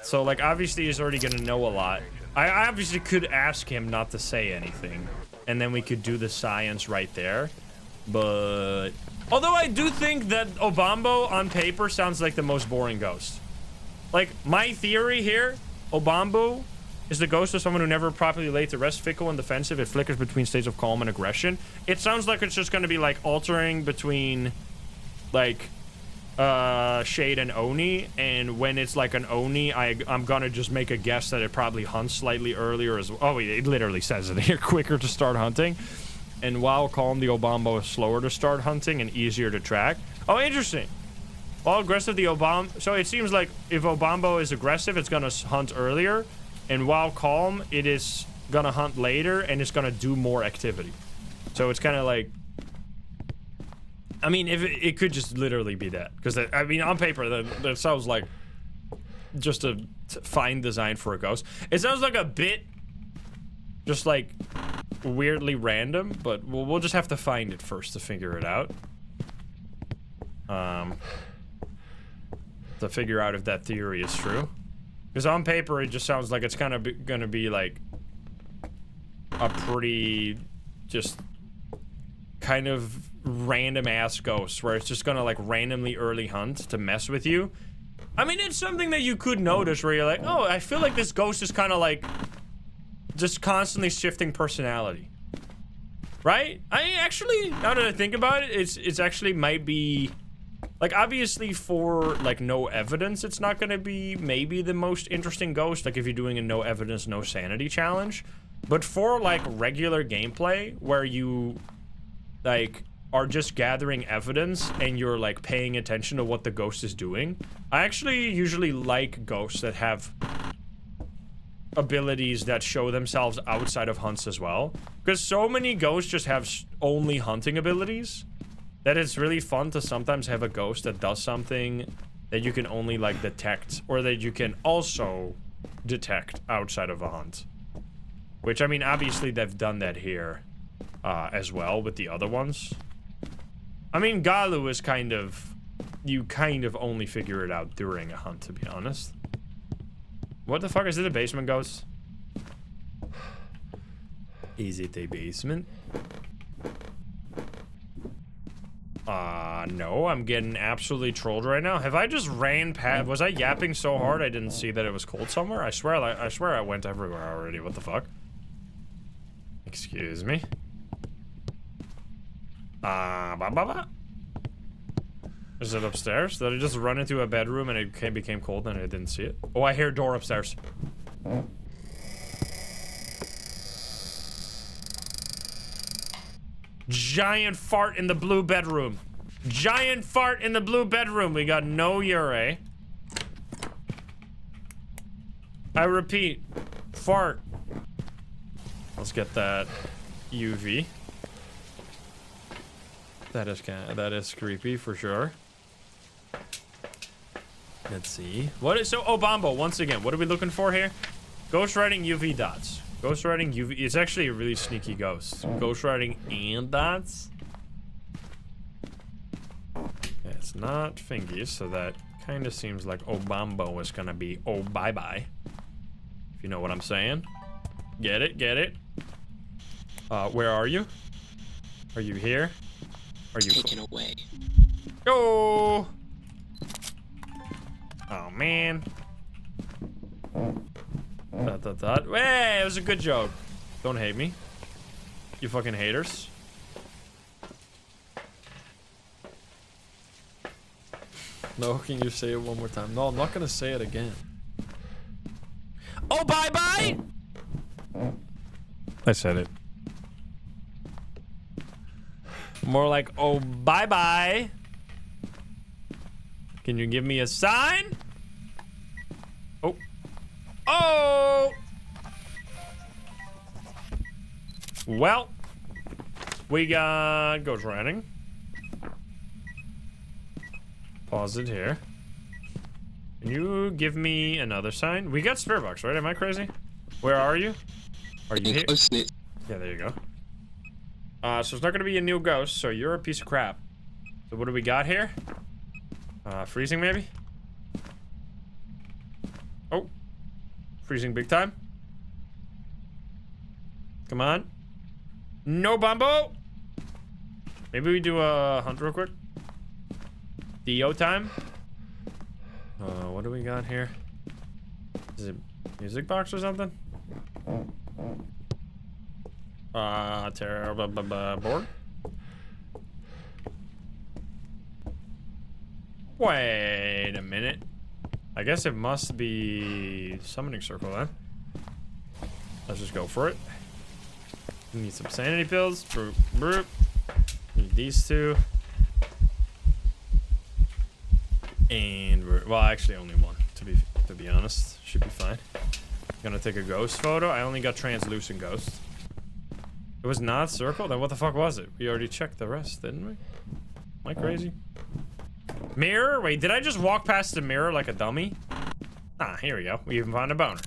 So, like, obviously he's already gonna know a lot. I obviously could ask him not to say anything. And then we could do the science right there. But... Although I do think that Obambo on paper sounds like the most boring ghost. Like, my theory here, Obambo is the ghost of someone who never properly laid to rest, fickle and defensive. It flickers between states of calm and aggression. It sounds like it's just gonna be, like, altering between, like, Shade and Oni, and when it's like an Oni, I'm gonna just make a guess that it probably hunts slightly earlier as well. Oh, it literally says it here, quicker to start hunting. And while calm, the Obambo is slower to start hunting and easier to track. Oh, interesting. While aggressive, the Obambo... So it seems like if Obambo is aggressive, it's gonna hunt earlier. And while calm, it is gonna hunt later, and it's gonna do more activity. So it's kind of like... I mean, if it could just literally be that. Because, I mean, on paper, that sounds like just a fine design for a ghost. It sounds like a bit just, like, weirdly random, but we'll just have to find it first to figure it out. To figure out if that theory is true. Because on paper, it just sounds like it's kind of gonna be, like, a pretty just kind of random ass ghost where it's just gonna like randomly early hunt to mess with you. I mean, it's something that you could notice where you're like, oh, I feel like this ghost is kind of like just constantly shifting personality, right? I actually, now that I think about it, it's actually might be like, obviously for like no evidence, it's not gonna be maybe the most interesting ghost, like if you're doing a no evidence no sanity challenge, but for like regular gameplay where you like are just gathering evidence and you're like paying attention to what the ghost is doing. I actually usually like ghosts that have abilities that show themselves outside of hunts as well, because so many ghosts just have only hunting abilities that it's really fun to sometimes have a ghost that does something that you can only like detect, or that you can also detect outside of a hunt. Which, I mean, obviously they've done that here. as well with the other ones. I mean, Gallu is kind of... You kind of only figure it out during a hunt, to be honest. What the fuck? Is it a basement ghost? Is it a basement? No, I'm getting absolutely trolled right now. Have I just ran past? Was I yapping so hard I didn't see that it was cold somewhere? I swear I went everywhere already. What the fuck? Excuse me. Is it upstairs? Did I just run into a bedroom and it became cold and I didn't see it? Oh, I hear a door upstairs. Giant fart in the blue bedroom. Giant fart in the blue bedroom. We got no Ure. I repeat, fart. Let's get that UV. That is creepy for sure. Let's see. What is so Obambo once again? What are we looking for here? Ghost writing UV dots. Ghost writing UV. It's actually a really sneaky ghost. Ghost writing and dots. Yeah, it's not fingies, so that kind of seems like Obambo is gonna be oh bye bye. If you know what I'm saying. Get it? Get it? Where are you? Are you here? Are you taken away? Go! Oh man. Hey, it was a good joke. Don't hate me. You fucking haters. No, can you say it one more time? No, I'm not gonna say it again. Oh, bye-bye! I said it. More like, oh, bye-bye. Can you give me a sign? Oh. Oh! Well, we got ghost writing. Pause it here. Can you give me another sign? We got spirit box, right? Am I crazy? Where are you? Are you here? Yeah, there you go. So it's not gonna be a new ghost, so you're a piece of crap. So what do we got here? Freezing maybe? Oh. Freezing big time. Come on. No Bumbo. Maybe we do a hunt real quick. Theo time. What do we got here? Is it music box or something? Terrible board. Wait a minute. I guess it must be summoning circle then. Let's just go for it. Need some sanity pills. Broop, broop. Need these two. And we're, well, actually only one. To be honest, should be fine. Gonna take a ghost photo. I only got translucent ghosts. It was not circle. Then what the fuck was it? We already checked the rest, didn't we? Am I crazy? Mirror? Wait, did I just walk past the mirror like a dummy? Ah, here we go. We even found a boner.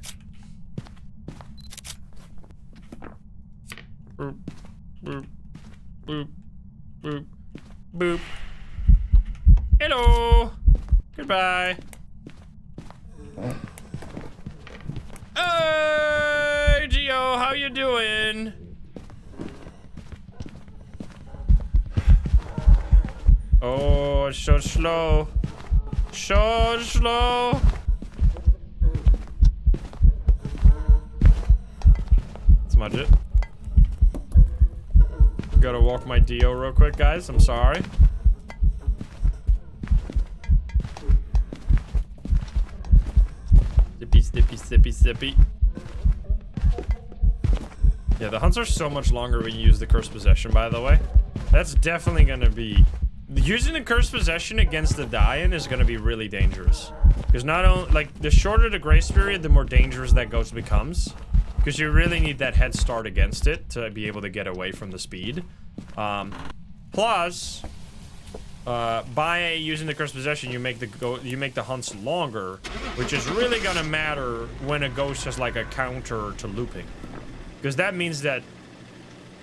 Boop, boop, boop, boop, boop. Hello. Goodbye. Hey, Gio, how you doing? Oh, it's so slow. So slow. Smudge it. Gotta walk my Dio real quick, guys. I'm sorry. Sippy, sippy, sippy, sippy. Yeah, the hunts are so much longer when you use the cursed possession, by the way. That's definitely gonna be... Using the cursed possession against the die-in is gonna be really dangerous. Because not only... Like, the shorter the grace period, the more dangerous that ghost becomes. Because you really need that head start against it to be able to get away from the speed. Plus... by using the cursed possession, you make the hunts longer, which is really gonna matter when a ghost has like a counter to looping, because that means that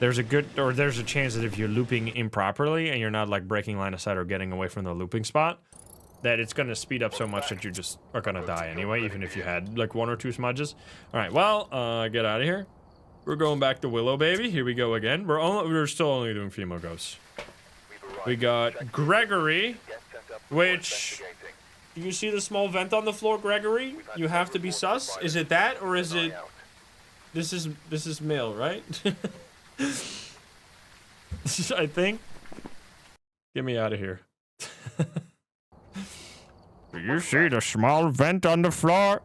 there's a chance that if you're looping improperly and you're not like breaking line of sight or getting away from the looping spot, that it's gonna speed up so much that you just are gonna die anyway, even if you had like 1 or 2 smudges. All right, well, get out of here. We're going back to Willow, baby. Here we go again. We're still only doing female ghosts. We got Gregory, which, do you see the small vent on the floor, Gregory? You have to be sus. Is it that, or is it? This is male, right? I think. Get me out of here. Do you see the small vent on the floor?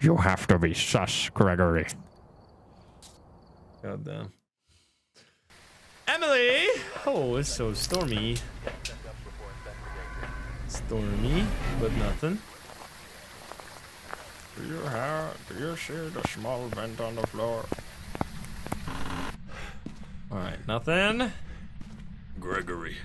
You have to be sus, Gregory. God damn. Emily! Oh, it's so stormy. Stormy, but nothing. Do you see the small vent on the floor? Alright, nothing. Gregory.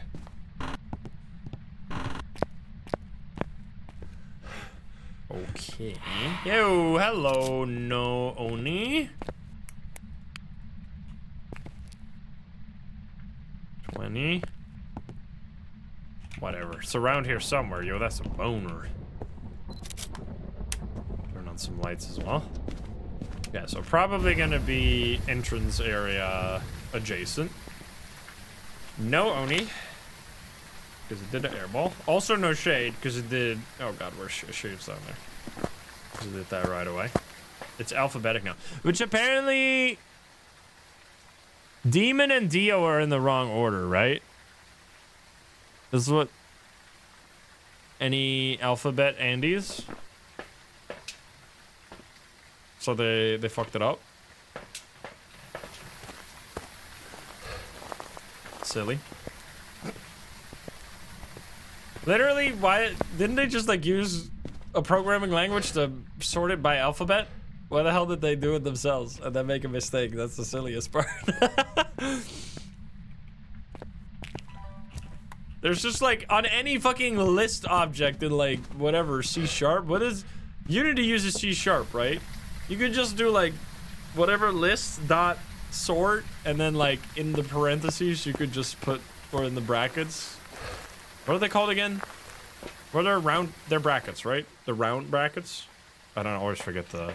Okay. Yo, hello, no Oni. 20. Whatever. It's around here somewhere. Yo, that's a boner. Turn on some lights as well. Yeah, so probably gonna be entrance area adjacent. No Oni. Because it did an airball. Also no shade, because it did... Oh god, where's shade's down there? Because it did that right away. It's alphabetic now. Which apparently... Demon and Dio are in the wrong order, right? This is what... Any alphabet Andes? So they fucked it up? Silly. Literally, why didn't they just like use a programming language to sort it by alphabet? Why the hell did they do it themselves and then make a mistake? That's the silliest part. There's just like on any fucking list object in like whatever C#. What is Unity uses C#, right? You could just do like whatever list dot sort and then like in the parentheses you could just put, or in the brackets. What are they called again? Well, they're round, they're brackets, right? The round brackets? I don't know, I always forget the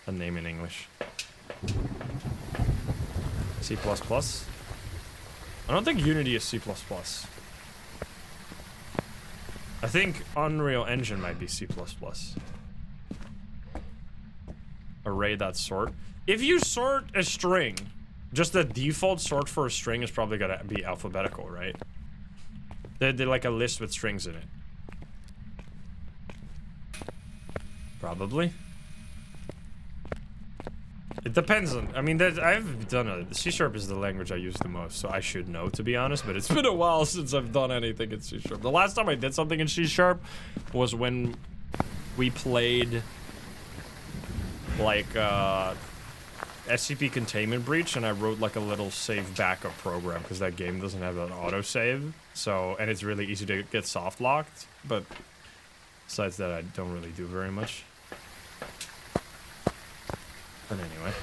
name in English. C++? I don't think Unity is C++. I think Unreal Engine might be C++. Array.sort. If you sort a string, just the default sort for a string is probably gonna be alphabetical, right? They're like a list with strings in it. Probably. It depends on, I mean, I've done a, C# is the language I use the most, so I should know, to be honest, but it's been a while since I've done anything in C#. The last time I did something in C# was when we played, like, SCP Containment Breach, and I wrote, like, a little save backup program, because that game doesn't have an autosave, so, and it's really easy to get soft locked, but besides that, I don't really do very much. But anyway,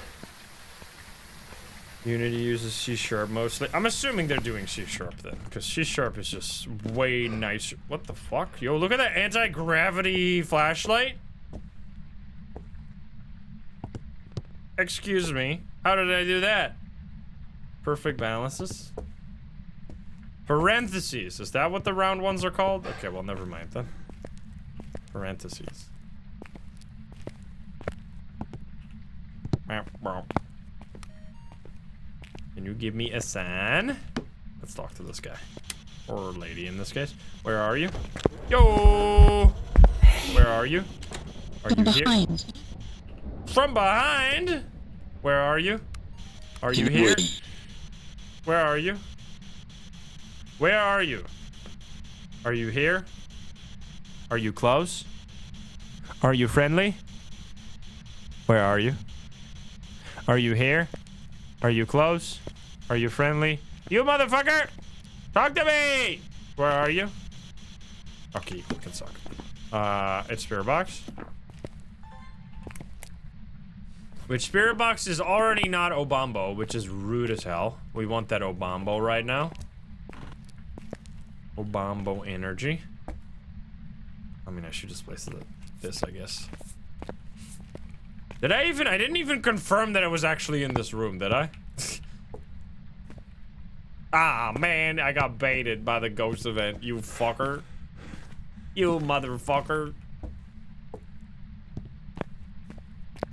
Unity uses C# mostly. I'm assuming they're doing C# then, because C# is just way nicer. What the fuck? Yo, look at that anti-gravity flashlight. Excuse me. How did I do that? Perfect balances. Parentheses. Is that what the round ones are called? Okay, well, never mind then. Parentheses. Can you give me a sign? Let's talk to this guy. Or lady in this case. Where are you? Yo! Where are you? Are you here? From behind? Where are you? Are you here? Where are you? Where are you? Are you here? Are you close? Are you friendly? Where are you? Are you here? Are you close? Are you friendly? You motherfucker! Talk to me! Where are you? Okay, it can suck. It's Spirit Box. Which spirit box is already not Obambo, which is rude as hell. We want that Obambo right now. Obambo energy. I mean, I should just place this, I guess. I didn't even confirm that it was actually in this room, did I? Ah, man, I got baited by the ghost event, you fucker. You motherfucker.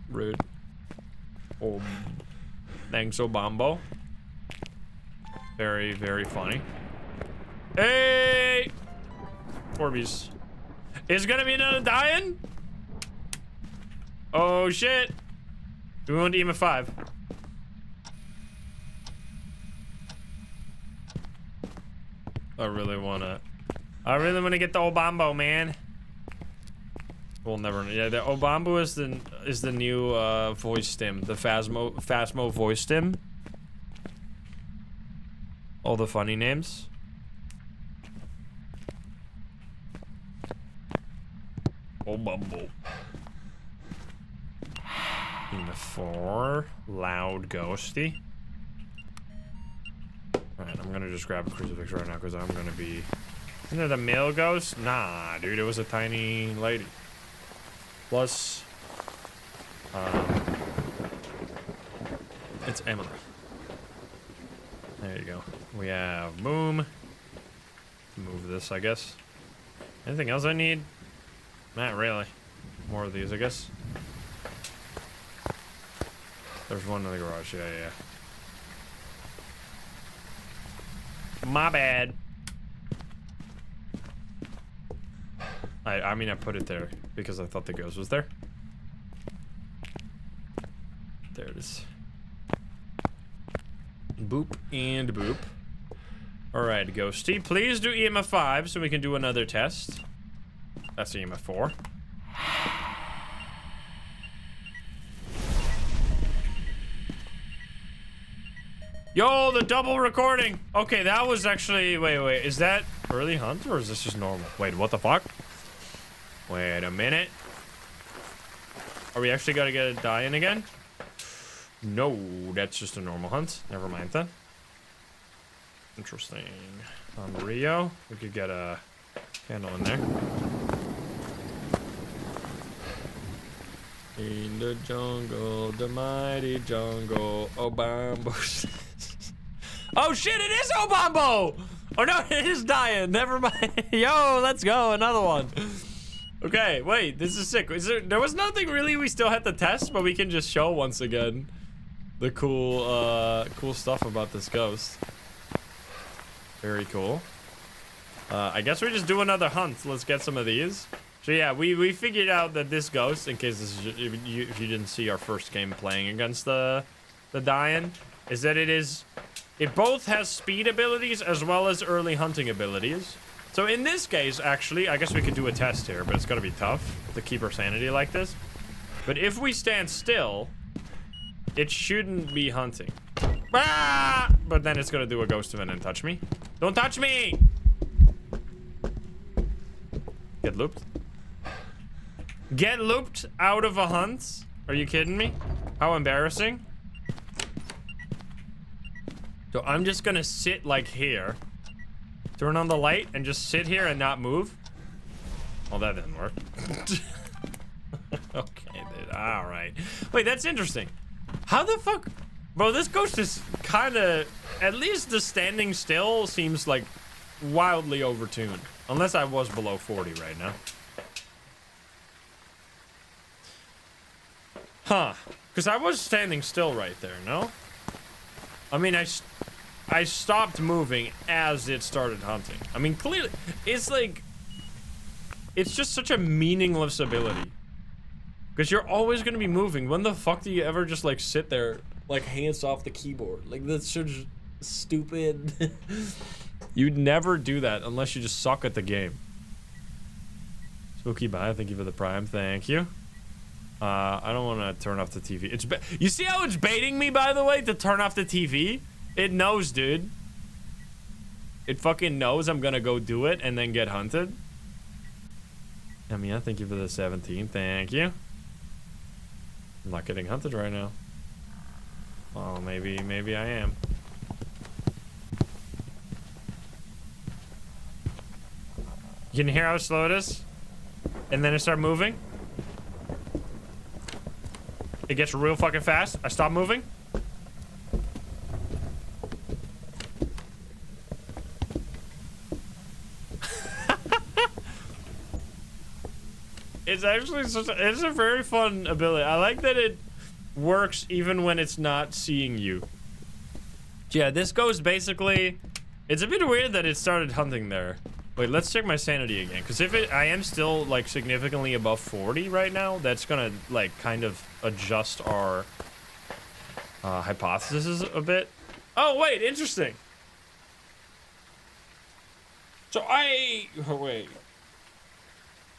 Rude. Oh, thanks, Obambo. Very, very funny. Hey! Orbeez. Is gonna be another dying? Oh, shit. Do we want to EMF 5? I really wanna get the Obambo, man. We'll never. Yeah, the Obambo is the new voice stim, the Phasmo voice stim. All the funny names. Obambo. EMF 4, loud ghosty. Alright, I'm gonna just grab a crucifix right now because I'm gonna be. Isn't it a male ghost? Nah, dude, it was a tiny lady. Plus, it's Emily. There you go. We have boom. Move this, I guess. Anything else I need? Not really. More of these, I guess. There's one in the garage. Yeah. My bad. I mean, I put it there because I thought the ghost was there. There it is. Boop and boop. Alright, Ghosty, please do EMF 5 so we can do another test. That's EMF 4. Yo, the double recording. Okay, that was actually, wait, is that early hunt or is this just normal? Wait, what the fuck? Wait a minute. Are we actually gonna get a die-in again? No, that's just a normal hunt. Never mind then. Interesting. On Rio, we could get a candle in there. In the jungle, the mighty jungle, Obambo. Oh shit, it is Obambo! Oh no, it is dying. Never mind. Yo, let's go, another one. Okay, wait, this is sick. There was nothing really we still had to test, but we can just show once again the cool stuff about this ghost. Very cool. I guess we just do another hunt. Let's get some of these. So yeah, we figured out that this ghost, in case this is, if you didn't see our first game playing against the Dian, is that it both has speed abilities as well as early hunting abilities. So in this case, actually, I guess we could do a test here, but it's gonna be tough to keep our sanity like this. But if we stand still, it shouldn't be hunting. Ah! But then it's gonna do a ghost event and touch me. Don't touch me! Get looped. Get looped out of a hunt? Are you kidding me? How embarrassing. So I'm just gonna sit like here. Turn on the light and just sit here and not move. Well, that didn't work. Okay, dude. All right. Wait, that's interesting. How the fuck? Bro, this ghost is kind of... At least the standing still seems like wildly overtuned. Unless I was below 40 right now. Huh. Because I was standing still right there, no? I mean, I stopped moving as it started hunting. I mean, clearly, it's like... It's just such a meaningless ability. Because you're always going to be moving. When the fuck do you ever just, like, sit there, like, hands off the keyboard? Like, that's such stupid... You'd never do that unless you just suck at the game. Spooky bye, thank you for the prime, thank you. I don't want to turn off the TV. You see how it's baiting me, by the way, to turn off the TV? It knows, dude. It fucking knows I'm gonna go do it and then get hunted. Amia, thank you for the 17, thank you. I'm not getting hunted right now. Oh, maybe I am. You can hear how slow it is? And then it starts moving. It gets real fucking fast. I stop moving. It's actually it's a very fun ability. I like that it works even when it's not seeing you. Yeah, this ghost basically, it's a bit weird that it started hunting there. Wait, let's check my sanity again, because if I am still like significantly above 40 right now, that's gonna like kind of adjust our hypothesis a bit. Oh wait, interesting. So wait.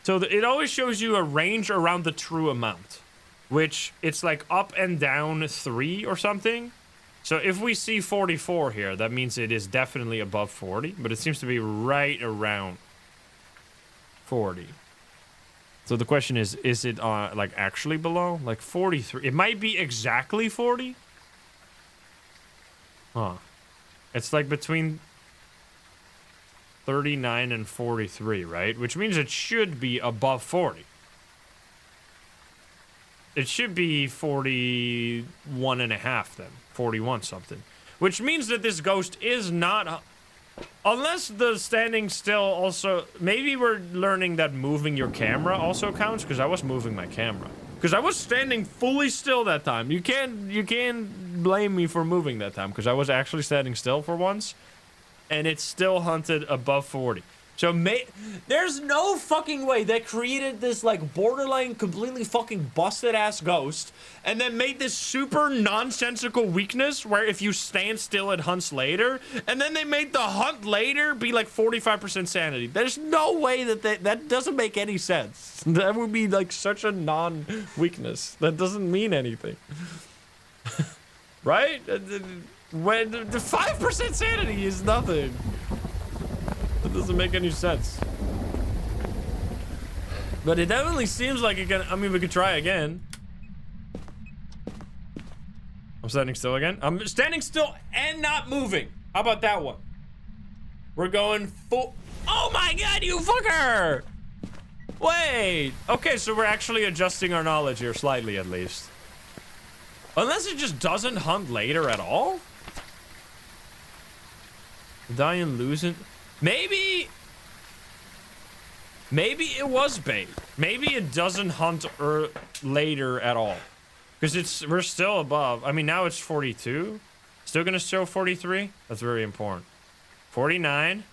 So it always shows you a range around the true amount, which it's like up and down 3 or something. So if we see 44 here, that means it is definitely above 40, but it seems to be right around 40. So the question is it like actually below? Like 43? It might be exactly 40? Huh. It's like between 39 and 43, right? Which means it should be above 40. It should be 41 and a half then. 41 something. Which means that this ghost is not... Unless the standing still also... Maybe we're learning that moving your camera also counts, because I was moving my camera. Because I was standing fully still that time. You can't blame me for moving that time, because I was actually standing still for once. And it's still hunted above 40. So there's no fucking way they created this like borderline completely fucking busted ass ghost and then made this super nonsensical weakness where if you stand still it hunts later, and then they made the hunt later be like 45% sanity. There's no way that doesn't make any sense. That would be like such a non-weakness. That doesn't mean anything. Right? When the 5% sanity is nothing. It doesn't make any sense. But it definitely seems like it can. I mean, we could try again. I'm standing still again. I'm standing still and not moving. How about that one? We're going full. Oh my god, you fucker! Wait. Okay, so we're actually adjusting our knowledge here slightly at least. Unless it just doesn't hunt later at all? Die and lose it. Maybe it was bait. Maybe it doesn't hunt later at all. Because we're still above. I mean, now it's 42. Still gonna show 43? That's very important. 49.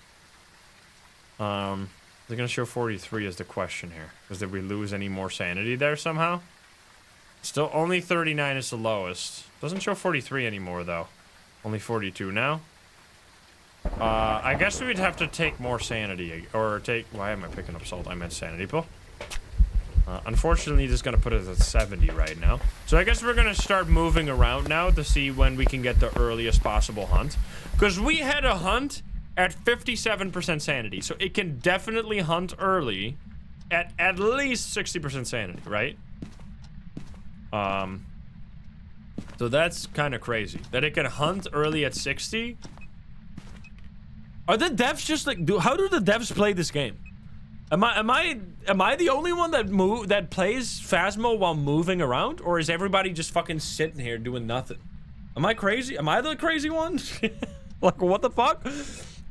They're gonna show 43 is the question here. Because did we lose any more sanity there somehow? Still only 39 is the lowest. Doesn't show 43 anymore though. Only 42 now. I guess we'd have to take more sanity, or take... Why am I picking up salt? I meant sanity pill. Unfortunately, this is going to put us at 70 right now. So I guess we're going to start moving around now to see when we can get the earliest possible hunt. Because we had a hunt at 57% sanity, so it can definitely hunt early at least 60% sanity, right? So that's kind of crazy. That it can hunt early at 60... Are the devs just like how do the devs play this game? Am I the only one that plays Phasmo while moving around, or is everybody just fucking sitting here doing nothing? Am I crazy? Am I the crazy one? Like what the fuck?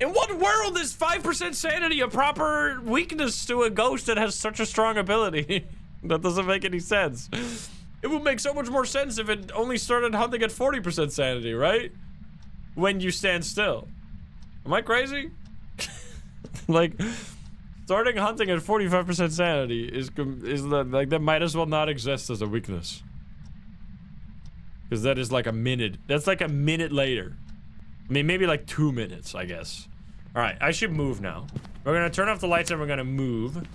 In what world is 5% sanity a proper weakness to a ghost that has such a strong ability? That doesn't make any sense. It would make so much more sense if it only started hunting at 40% sanity, right? When you stand still. Am I crazy? Like, starting hunting at 45% sanity is like that might as well not exist as a weakness. Because that is like a minute. That's like a minute later. I mean, maybe like 2 minutes, I guess. All right, I should move now. We're gonna turn off the lights and we're gonna move.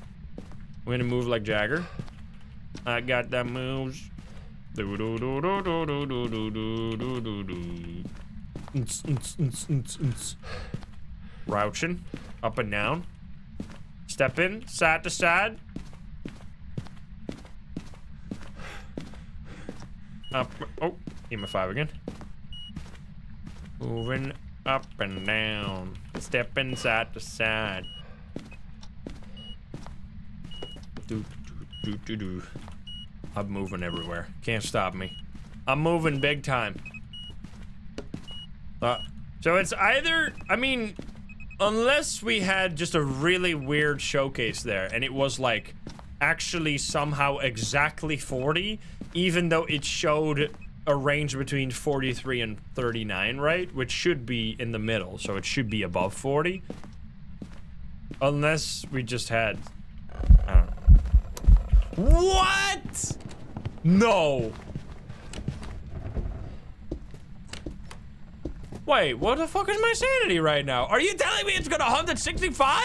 We're gonna move like Jagger. I got that moves. Do do do do do do do do do do do. Rouching up and down, step in side to side. up. Oh, EMF 5 again. Moving up and down. Stepping side to side. Do. I'm moving everywhere. Can't stop me. I'm moving big time. So it's either, I mean, unless we had just a really weird showcase there and it was like actually somehow exactly 40, even though it showed a range between 43 and 39, right? Which should be in the middle, so it should be above 40. Unless we just had, I don't know. What? No. Wait, what the fuck is my sanity right now? Are you telling me it's gonna hunt at 65?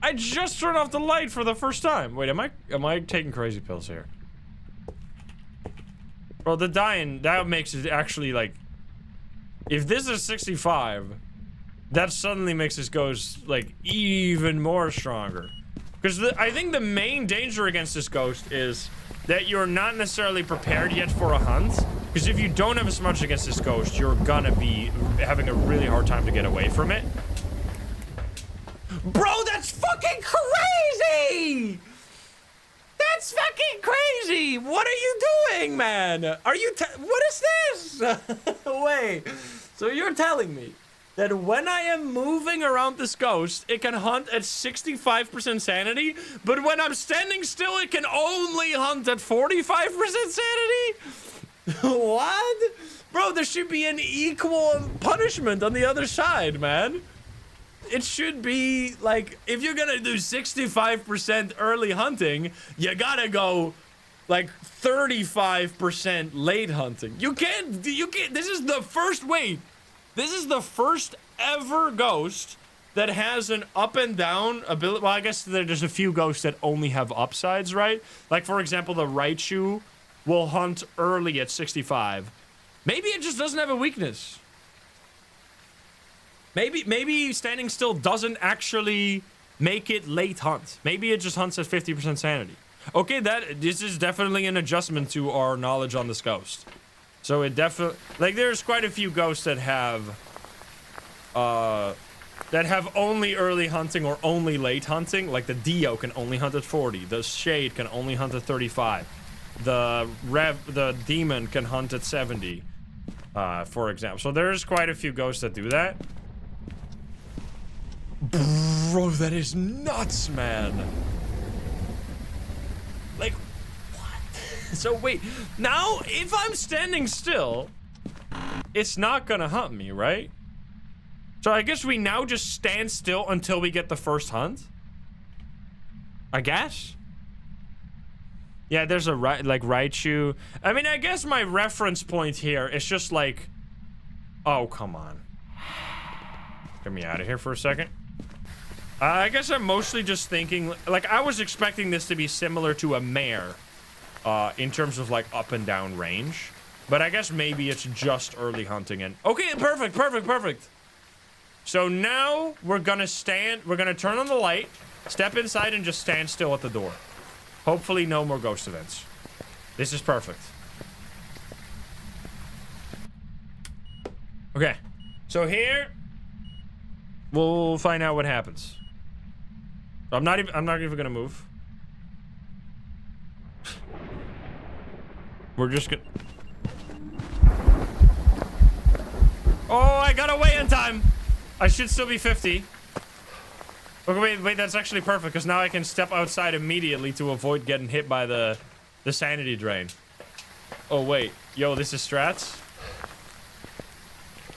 I just turned off the light for the first time. Wait, am I taking crazy pills here? Bro, the dying, that makes it actually like, if this is 65, that suddenly makes this ghost like even more stronger. Because I think the main danger against this ghost is that you're not necessarily prepared yet for a hunt. Because if you don't have as much against this ghost, you're gonna be having a really hard time to get away from it. Bro, that's fucking crazy! That's fucking crazy! What are you doing, man? Are you what is this? Wait, so you're telling me that when I am moving around this ghost, it can hunt at 65% sanity, but when I'm standing still, it can only hunt at 45% sanity? What? Bro, there should be an equal punishment on the other side, man. It should be, like, if you're gonna do 65% early hunting, you gotta go, like, 35% late hunting. You can't, this is the first, wait. This is the first ever ghost that has an up and down ability. Well, I guess there's a few ghosts that only have upsides, right? Like, for example, the Raichu will hunt early at 65. Maybe it just doesn't have a weakness. Maybe standing still doesn't actually make it late hunt. Maybe it just hunts at 50% sanity. Okay, this is definitely an adjustment to our knowledge on this ghost. So it definitely, like, there's quite a few ghosts that have only early hunting or only late hunting. Like the Dio can only hunt at 40. The Shade can only hunt at 35. The Demon can hunt at 70, for example. So there's quite a few ghosts that do that. Bro, that is nuts, man. Like, what? So wait, now if I'm standing still, it's not gonna hunt me, right? So I guess we now just stand still until we get the first hunt? I guess? Yeah, there's a like Raichu. I mean, I guess my reference point here is just like, oh, come on. Get me out of here for a second. I guess I'm mostly just thinking, like, I was expecting this to be similar to a mare in terms of, like, up and down range. But I guess maybe it's just early hunting and... Okay, perfect. So now we're gonna turn on the light, step inside, and just stand still at the door. Hopefully no more ghost events. This is perfect. Okay, so here, we'll find out what happens. I'm not even gonna move. We're just gonna... Oh, I got away in time. I should still be 50. Okay, wait, that's actually perfect, because now I can step outside immediately to avoid getting hit by the sanity drain. Oh, wait. Yo, this is strats?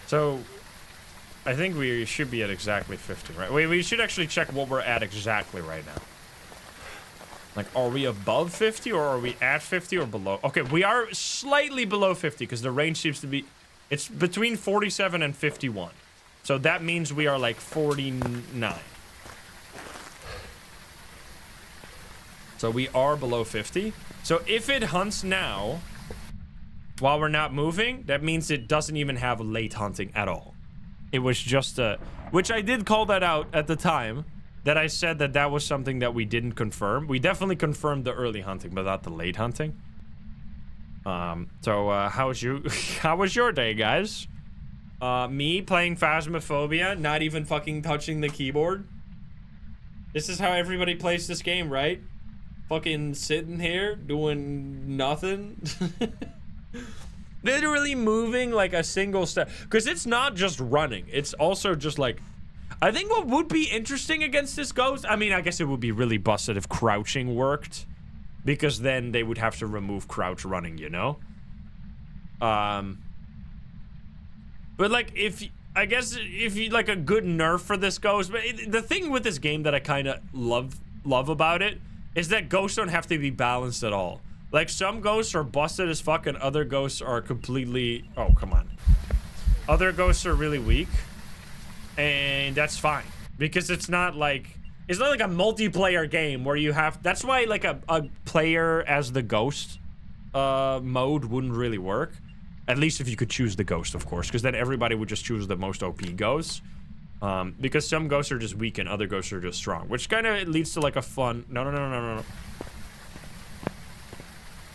So... I think we should be at exactly 50, right? Wait, we should actually check what we're at exactly right now. Like, are we above 50 or are we at 50 or below? Okay, we are slightly below 50 because the range seems to be... It's between 47 and 51. So that means we are like 49. So we are below 50. So if it hunts now, while we're not moving, that means it doesn't even have late hunting at all. It was just a... Which I did call that out at the time. that I said that that was something that we didn't confirm. We definitely confirmed the early hunting, but not the late hunting. How was your day, guys? Me playing Phasmophobia, not even fucking touching the keyboard. This is how everybody plays this game, right? Fucking sitting here doing nothing. Literally moving like a single step. Because it's not just running. It's also just like... I think what would be interesting against this ghost... I mean, I guess it would be really busted if crouching worked. Because then they would have to remove crouch running, you know? But like, I guess if you like a good nerf for this ghost... But the thing with this game that I kind of love about it is that ghosts don't have to be balanced at all. Like, some ghosts are busted as fuck and other ghosts are completely... Oh, come on. Other ghosts are really weak. And that's fine. Because it's not like... It's not like a multiplayer game where you have... That's why, like, a player as the ghost mode wouldn't really work. At least if you could choose the ghost, of course. Because then everybody would just choose the most OP ghosts. Because some ghosts are just weak and other ghosts are just strong. Which kind of leads to, like, a fun... No.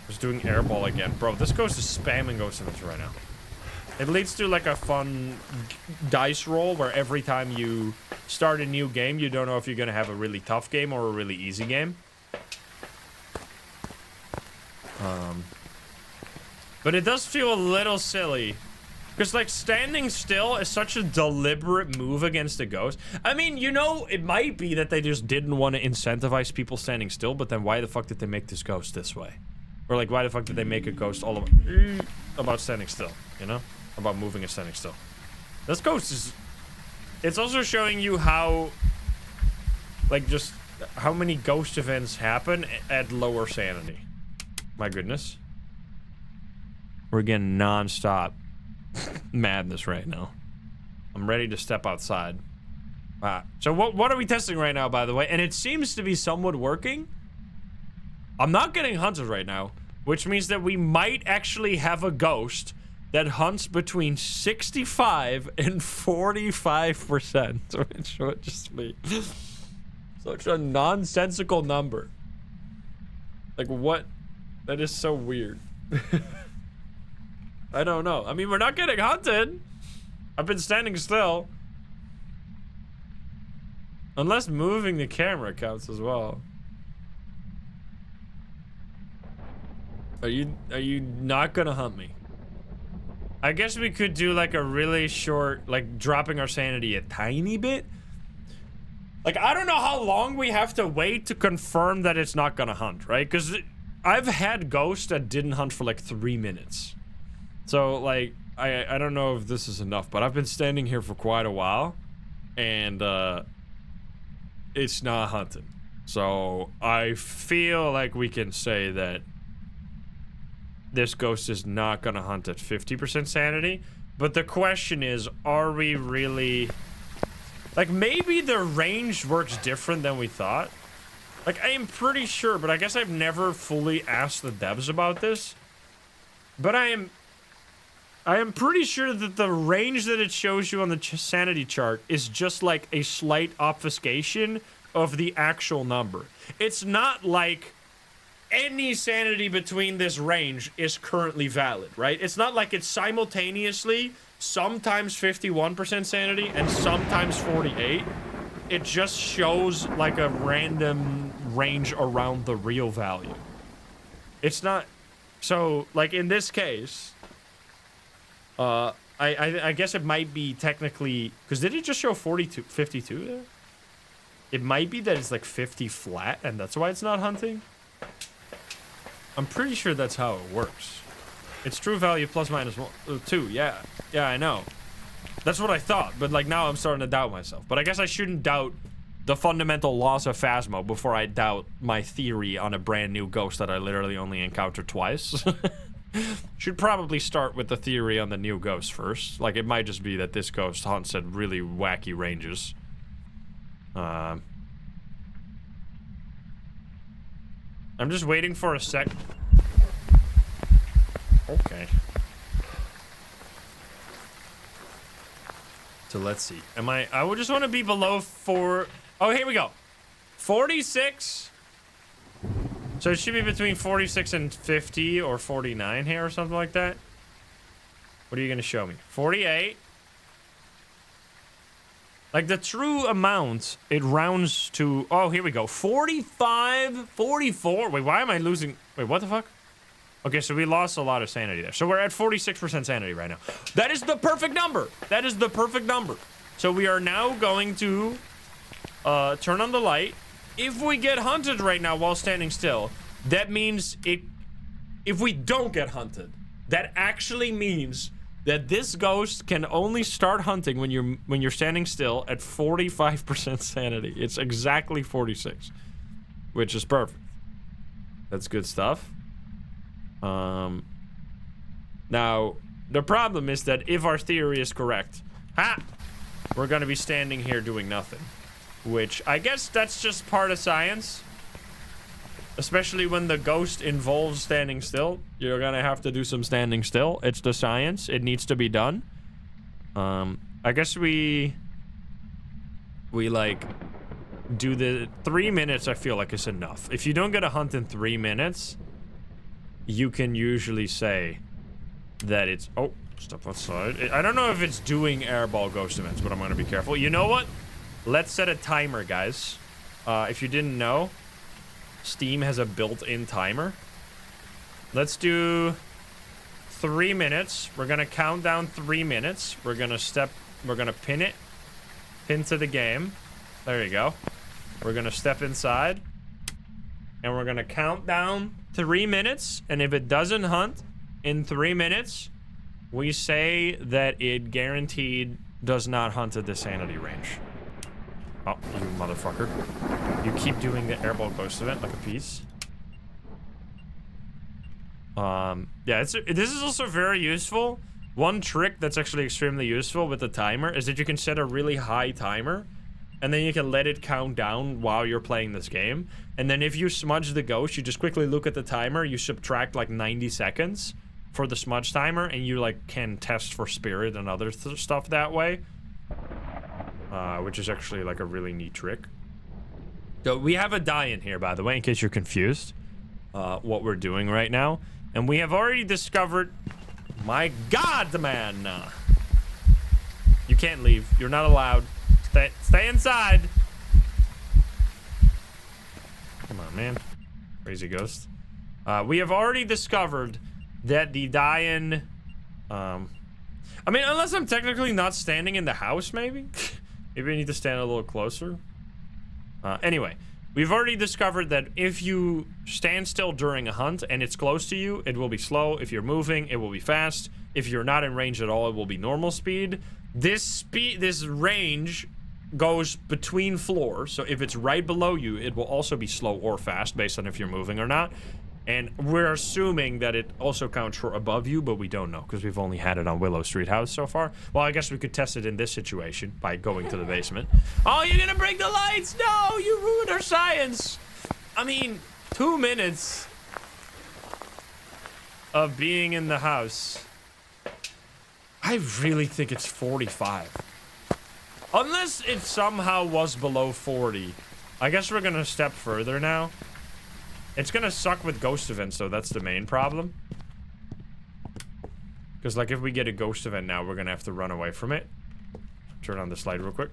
Just doing airball again. Bro, this ghost is spamming ghost events right now. It leads to like a fun dice roll where every time you start a new game, you don't know if you're gonna have a really tough game or a really easy game. But it does feel a little silly. Because like standing still is such a deliberate move against a ghost. I mean, you know, it might be that they just didn't want to incentivize people standing still, but then why the fuck did they make this ghost this way? Or like, why the fuck did they make a ghost all about standing still, you know? About moving and standing still. This ghost is... It's also showing you how... Like, just how many ghost events happen at lower sanity. My goodness. We're getting non-stop madness right now. I'm ready to step outside. So what are we testing right now, by the way? And it seems to be somewhat working. I'm not getting hunted right now, which means that we might actually have a ghost that hunts between 65 and 45%, which would just be such a nonsensical number. Like, what? That is so weird. I don't know. I mean, we're not getting hunted. I've been standing still. Unless moving the camera counts as well. Are you not gonna hunt me? I guess we could do like a really short, like dropping our sanity a tiny bit. Like, I don't know how long we have to wait to confirm that it's not gonna hunt, right? Because I've had ghosts that didn't hunt for like 3 minutes. So like, I don't know if this is enough, but I've been standing here for quite a while and it's not hunting. So I feel like we can say that this ghost is not gonna hunt at 50% sanity. But the question is, are we really... Like, maybe the range works different than we thought. Like, I am pretty sure, but I guess I've never fully asked the devs about this. But I am pretty sure that the range that it shows you on the sanity chart is just like a slight obfuscation of the actual number. It's not like any sanity between this range is currently valid, right? It's not like it's simultaneously sometimes 51% sanity and sometimes 48. It just shows like a random range around the real value. It's not... So, like in this case, I guess it might be technically... Because did it just show 52 there? It might be that it's like 50 flat and that's why it's not hunting. I'm pretty sure that's how it works. It's true value plus minus 2. Yeah, I know. That's what I thought, but like now I'm starting to doubt myself. But I guess I shouldn't doubt the fundamental laws of Phasmo before I doubt my theory on a brand new ghost that I literally only encountered twice. Should probably start with the theory on the new ghost first. Like, it might just be that this ghost hunts at really wacky ranges. I'm just waiting for a sec. Okay. So let's see. I would just want to be below 4. Oh, here we go. 46. So it should be between 46 and 50 or 49 here or something like that. What are you going to show me? 48. Like the true amount, it rounds to, oh, here we go. 45, 44. Wait, why am I losing? Wait, what the fuck? Okay, so we lost a lot of sanity there. So we're at 46% sanity right now. That is the perfect number. That is the perfect number. So we are now going to turn on the light. If we get hunted right now while standing still, that means if we don't get hunted, that actually means that this ghost can only start hunting when you're standing still at 45% sanity. It's exactly 46, which is perfect. That's good stuff. Now the problem is that if our theory is correct, we're gonna be standing here doing nothing, which I guess that's just part of science. Especially when the ghost involves standing still, you're gonna have to do some standing still. It's the science. It needs to be done. I guess we like do the 3 minutes. I feel like is enough. If you don't get a hunt in 3 minutes, you can usually say that it's, oh, step outside. I don't know if it's doing airball ghost events, but I'm gonna be careful. You know what? Let's set a timer, guys. If you didn't know, Steam has a built-in timer. Let's do 3 minutes. We're gonna count down 3 minutes. We're gonna pin it. Pin to the game. There you go. We're gonna step inside. And we're gonna count down 3 minutes. And if it doesn't hunt in 3 minutes, we say that it guaranteed does not hunt at the sanity range. Oh, you motherfucker. You keep doing the airball ghost event like a piece. Yeah, this is also very useful. One trick that's actually extremely useful with the timer is that you can set a really high timer, and then you can let it count down while you're playing this game. And then if you smudge the ghost, you just quickly look at the timer, you subtract like 90 seconds for the smudge timer, and you like can test for spirit and other stuff that way. Which is actually like a really neat trick. So we have a die-in here, by the way, in case you're confused what we're doing right now. And we have already discovered, my God, man. You can't leave. You're not allowed. Stay inside. Come on, man. Crazy ghost. We have already discovered that the die-in, I mean, unless I'm technically not standing in the house, maybe? Maybe I need to stand a little closer. Anyway, we've already discovered that if you stand still during a hunt and it's close to you, it will be slow. If you're moving, it will be fast. If you're not in range at all, it will be normal speed. This range goes between floors. So if it's right below you, it will also be slow or fast based on if you're moving or not. And we're assuming that it also counts for above you, but we don't know because we've only had it on Willow Street House so far. Well, I guess we could test it in this situation by going to the basement. Oh, you're gonna break the lights! No, you ruined our science! I mean, 2 minutes of being in the house. I really think it's 45. Unless it somehow was below 40. I guess we're gonna step further now. It's gonna suck with ghost events, though. That's the main problem. Because, like, if we get a ghost event now, we're gonna have to run away from it. Turn on the slide real quick.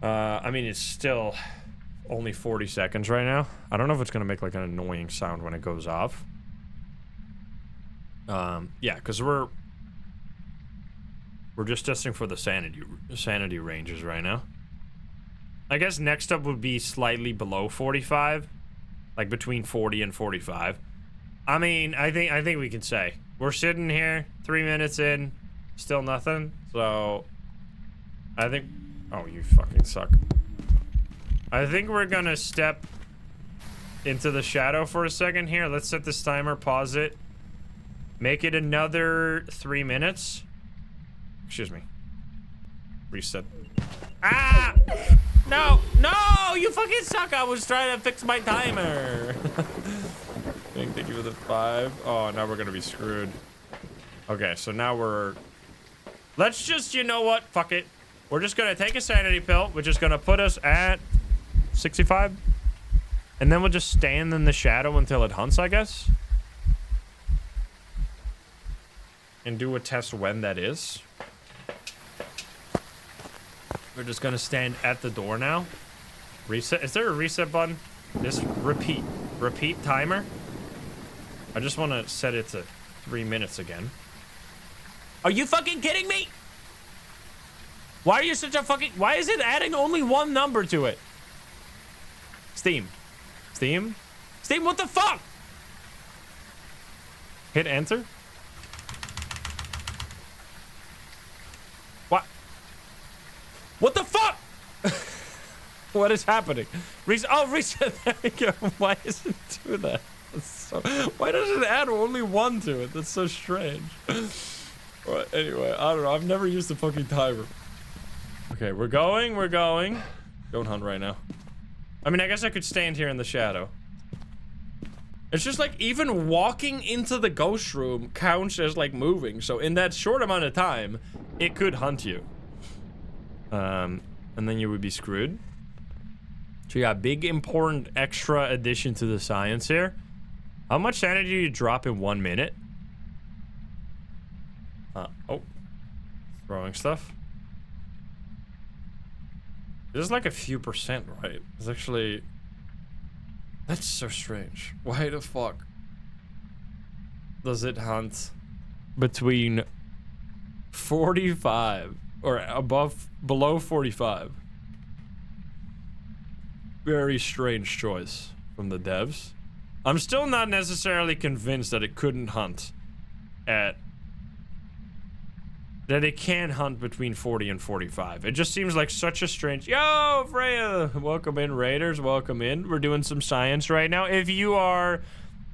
I mean, it's still only 40 seconds right now. I don't know if it's gonna make, like, an annoying sound when it goes off. Yeah, because we're just testing for the sanity ranges right now. I guess next up would be slightly below 45, like between 40 and 45. I mean, I think we can say we're sitting here 3 minutes in, still nothing. So I think, oh, you fucking suck. I think we're gonna step into the shadow for a second here. Let's set this timer, pause it, make it another 3 minutes. Excuse me. Reset. Ah! No, no, you fucking suck. I was trying to fix my timer. Thank you for the 5. Oh, now we're gonna be screwed. Okay, so now let's just, you know what? Fuck it. We're just gonna take a sanity pill, which is gonna put us at 65. And then we'll just stand in the shadow until it hunts, I guess. And do a test when that is. We're just gonna stand at the door now. Reset. Is there a reset button? Just repeat. Repeat timer. I just want to set it to 3 minutes again. Are you fucking kidding me? Why are you such a fucking... Why is it adding only one number to it? Steam. Steam? Steam, what the fuck? Hit enter. What? What the fuck? What is happening? Reset. Oh, reset. There we go. Why does it do that? Why does it add only one to it? That's so strange. Well, anyway, I don't know. I've never used the fucking timer. Okay, we're going. Don't hunt right now. I mean, I guess I could stand here in the shadow. It's just like even walking into the ghost room counts as like moving. So in that short amount of time, it could hunt you. And then you would be screwed. So yeah, big important extra addition to the science here. How much sanity do you drop in 1 minute? Oh. Throwing stuff. This is like a few percent, right? It's actually... That's so strange. Why the fuck does it hunt between 45 or below 45? Very strange choice from the devs. I'm still not necessarily convinced that it couldn't hunt at... That it can hunt between 40 and 45. It just seems like such a strange... Yo, Freya! Welcome in, Raiders. Welcome in. We're doing some science right now. If you are...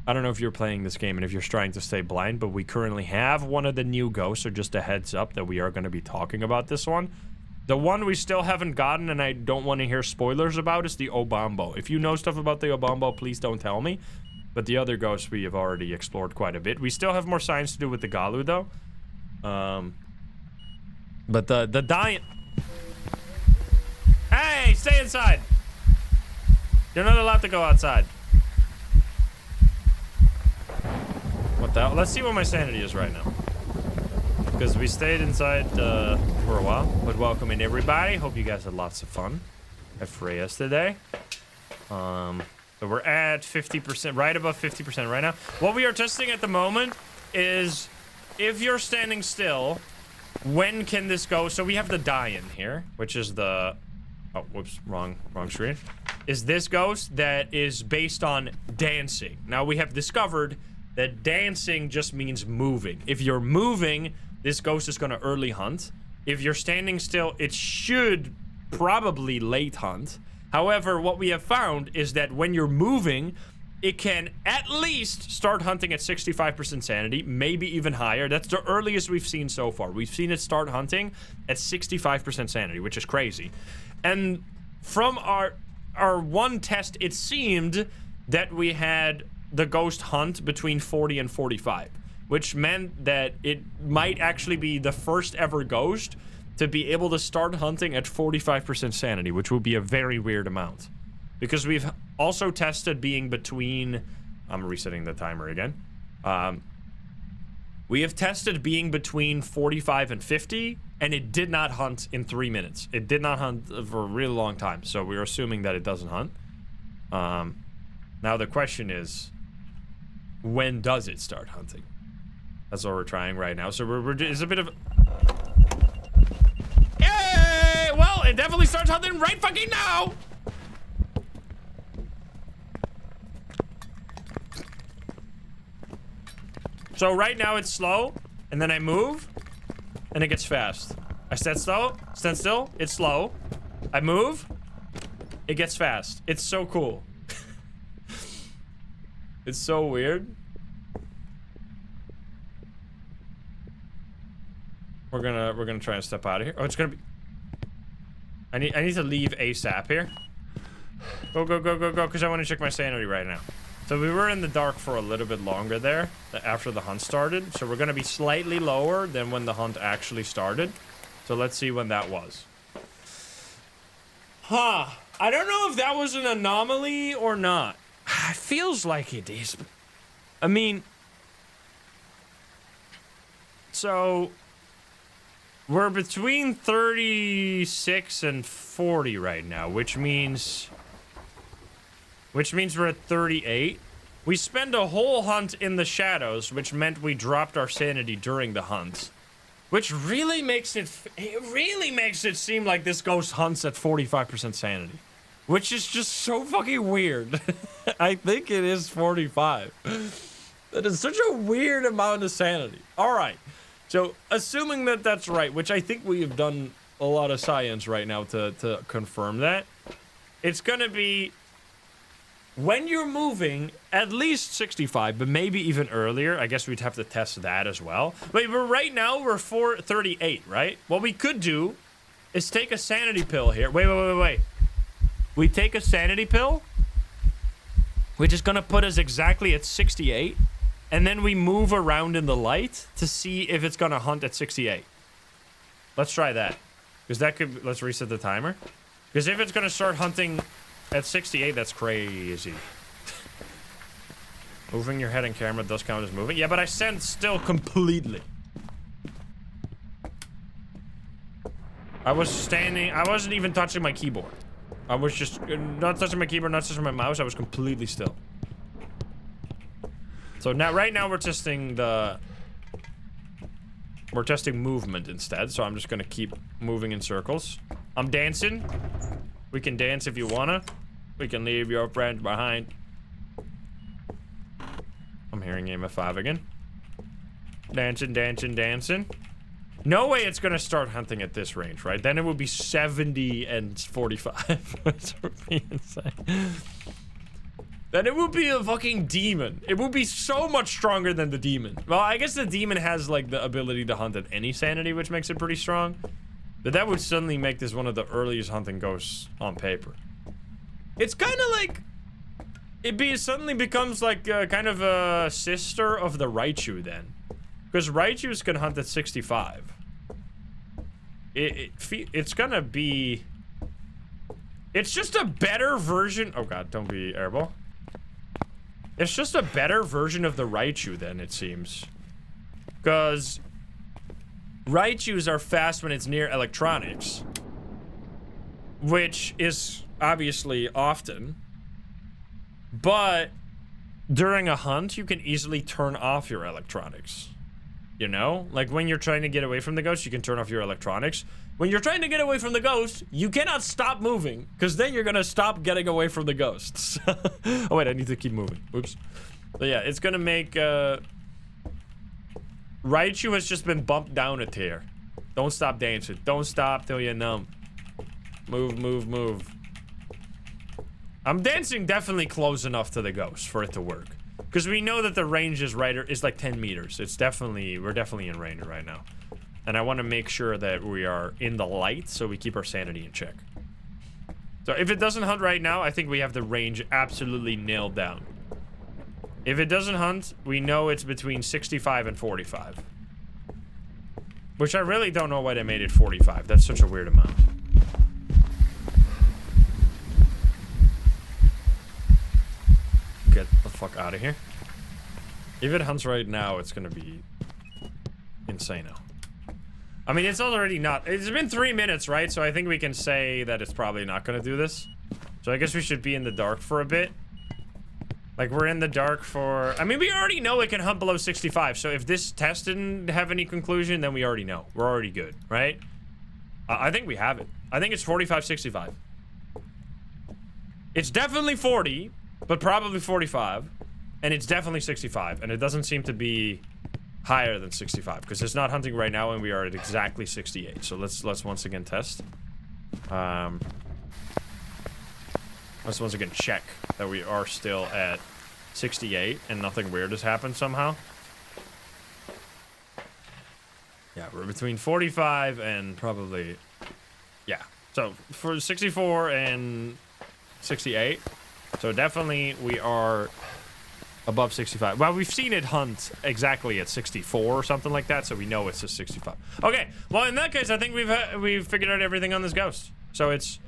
I don't know if you're playing this game and if you're trying to stay blind, but we currently have one of the new ghosts, so just a heads up that we are going to be talking about this one. The one we still haven't gotten and I don't want to hear spoilers about is the Obambo. If you know stuff about the Obambo, please don't tell me. But the other ghosts we have already explored quite a bit. We still have more science to do with the Gallu, though. But the dying... Hey, stay inside! You're not allowed to go outside. What the hell? Let's see what my sanity is right now. Because we stayed inside for a while. But welcome in, everybody. Hope you guys had lots of fun at Freya's today. So we're at 50%, right above 50% right now. What we are testing at the moment is if you're standing still, when can this go? So we have the die-in here, which is the... Oh, whoops, wrong screen. Is this ghost that is based on dancing. Now, we have discovered that dancing just means moving. If you're moving, this ghost is going to early hunt. If you're standing still, it should probably late hunt. However, what we have found is that when you're moving, it can at least start hunting at 65% sanity, maybe even higher. That's the earliest we've seen so far. We've seen it start hunting at 65% sanity, which is crazy. And from our one test, it seemed that we had the ghost hunt between 40 and 45, which meant that it might actually be the first ever ghost to be able to start hunting at 45% sanity, which would be a very weird amount. Because we've also tested being between... I'm resetting the timer again. We have tested being between 45 and 50, and it did not hunt in 3 minutes. It did not hunt for a really long time, so we're assuming that it doesn't hunt. Now the question is, when does it start hunting? That's what we're trying right now. So it's a bit of... Yay! Well, it definitely starts hunting right fucking now! So right now it's slow, and then I move, and it gets fast. I stand still, it's slow. I move, it gets fast. It's so cool. It's so weird. We're gonna try and step out of here. Oh, it's gonna be... I need to leave ASAP here. Go, because I want to check my sanity right now. So we were in the dark for a little bit longer there after the hunt started. So we're going to be slightly lower than when the hunt actually started. So let's see when that was. Huh. I don't know if that was an anomaly or not. It feels like it is. I mean... So... We're between 36 and 40 right now, which means we're at 38. We spend a whole hunt in the shadows, which meant we dropped our sanity during the hunt. Which really makes it seem like this ghost hunts at 45% sanity. Which is just so fucking weird. I think it is 45. That is such a weird amount of sanity. All right. So, assuming that that's right, which I think we have done a lot of science right now to confirm that, it's gonna be, when you're moving, at least 65, but maybe even earlier. I guess we'd have to test that as well. Wait, but right now we're 438, right? What we could do is take a sanity pill here. Wait. We take a sanity pill, which is gonna put us exactly at 68. And then we move around in the light to see if it's gonna hunt at 68. Let's try that. Because that could... Let's reset the timer. Because if it's gonna start hunting at 68, that's crazy. Moving your head and camera does count as moving. Yeah, but I sense still completely. I was standing... I wasn't even touching my keyboard. I was just... Not touching my keyboard, not touching my mouse. I was completely still. So now, right now, we're testing movement instead. So I'm just gonna keep moving in circles. I'm dancing. We can dance if you wanna. We can leave your friends behind. I'm hearing aim F5 again. Dancing. No way it's gonna start hunting at this range, right? Then it would be 70 and 45. Which would be insane. Then it would be a fucking demon. It would be so much stronger than the demon. Well, I guess the demon has, like, the ability to hunt at any sanity, which makes it pretty strong. But that would suddenly make this one of the earliest hunting ghosts on paper. It's kind of like... It suddenly becomes, like, kind of a sister of the Raichu, then. Because Raichus can hunt at 65. It's gonna be... It's just a better version... Oh, God, don't be airball. It's just a better version of the Raichu, then, it seems. Because Raichus are fast when it's near electronics. Which is obviously often. But during a hunt, you can easily turn off your electronics. You know? Like, when you're trying to get away from the ghost, you can turn off your electronics. When you're trying to get away from the ghost, you cannot stop moving, because then you're gonna stop getting away from the ghosts. Oh wait, I need to keep moving. Oops. But yeah, it's gonna make, Raichu has just been bumped down a tier. Don't stop dancing. Don't stop till you're numb. Move. I'm dancing definitely close enough to the ghost for it to work. Because we know that the range is like 10 meters. We're definitely in range right now. And I want to make sure that we are in the light so we keep our sanity in check. So if it doesn't hunt right now, I think we have the range absolutely nailed down. If it doesn't hunt, we know it's between 65 and 45. Which I really don't know why they made it 45. That's such a weird amount. Get the fuck out of here. If it hunts right now, it's gonna be insane-o. I mean, it's already not... It's been 3 minutes, right? So I think we can say that it's probably not gonna do this. So I guess we should be in the dark for a bit. Like, we're in the dark for... I mean, we already know it can hunt below 65. So if this test didn't have any conclusion, then we already know. We're already good, right? I think we have it. I think it's 45, 65. It's definitely 40, but probably 45. And it's definitely 65. And it doesn't seem to be higher than 65. Because it's not hunting right now, and we are at exactly 68. So let's once again test. Let's once again check that we are still at 68 and nothing weird has happened somehow. Yeah, we're between 45 and probably... Yeah, so for 64 and 68. So definitely we are above 65. Well, we've seen it hunt exactly at 64 or something like that, so we know it's just 65. Okay, well in that case, I think we've figured out everything on this ghost. So it's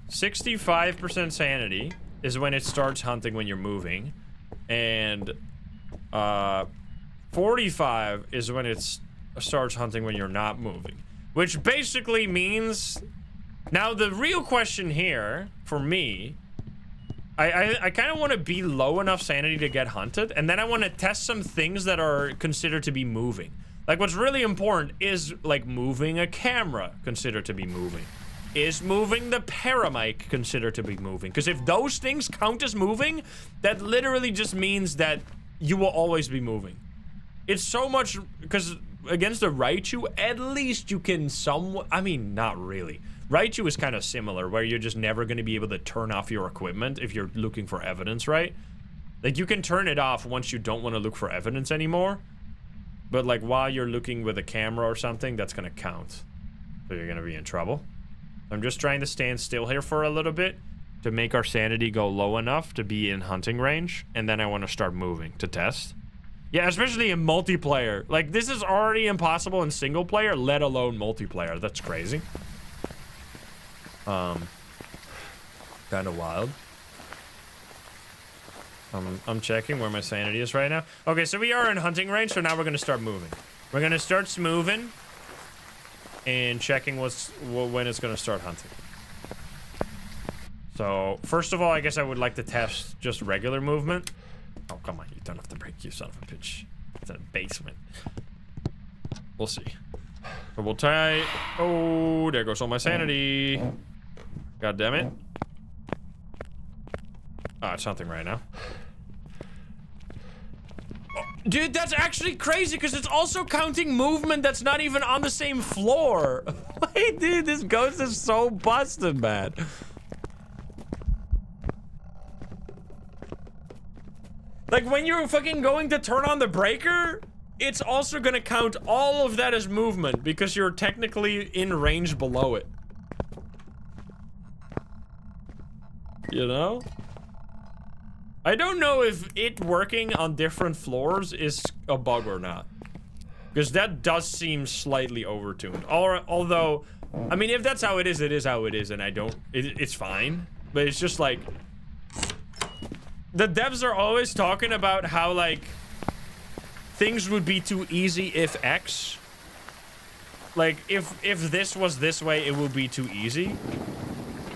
65% sanity is when it starts hunting when you're moving. And 45 is when it starts hunting when you're not moving. Which basically means... Now, the real question here, for me... I kind of want to be low enough sanity to get hunted, and then I want to test some things that are considered to be moving. Like, what's really important is, like, moving a camera considered to be moving. Is moving the paramic considered to be moving? Because if those things count as moving, that literally just means that you will always be moving. It's so much... Because against the Raichu, at least you can somewhat... I mean, not really. Raichu is kind of similar, where you're just never going to be able to turn off your equipment if you're looking for evidence, right? Like, you can turn it off once you don't want to look for evidence anymore. But, like, while you're looking with a camera or something, that's going to count. So you're going to be in trouble. I'm just trying to stand still here for a little bit to make our sanity go low enough to be in hunting range. And then I want to start moving to test. Yeah, especially in multiplayer. Like, this is already impossible in single player, let alone multiplayer. That's crazy. Kind of wild. I'm checking where my sanity is right now. Okay, so we are in hunting range, so now we're gonna start moving. We're gonna start moving and checking when it's gonna start hunting. So, first of all, I guess I would like to test just regular movement. Oh, come on, you don't have to break, you son of a bitch. It's in a basement. We'll see. So we'll try... Oh, there goes all my sanity. God damn it. Oh, it's hunting right now. Oh, dude, that's actually crazy because it's also counting movement that's not even on the same floor. Wait, dude, this ghost is so busted, man. Like, when you're fucking going to turn on the breaker, it's also gonna count all of that as movement because you're technically in range below it. You know? I don't know if it working on different floors is a bug or not. Because that does seem slightly overtuned. Although, I mean, if that's how it is how it is, and I don't... It's fine. But it's just like... The devs are always talking about how, like... Things would be too easy if X. Like, if this was this way, it would be too easy.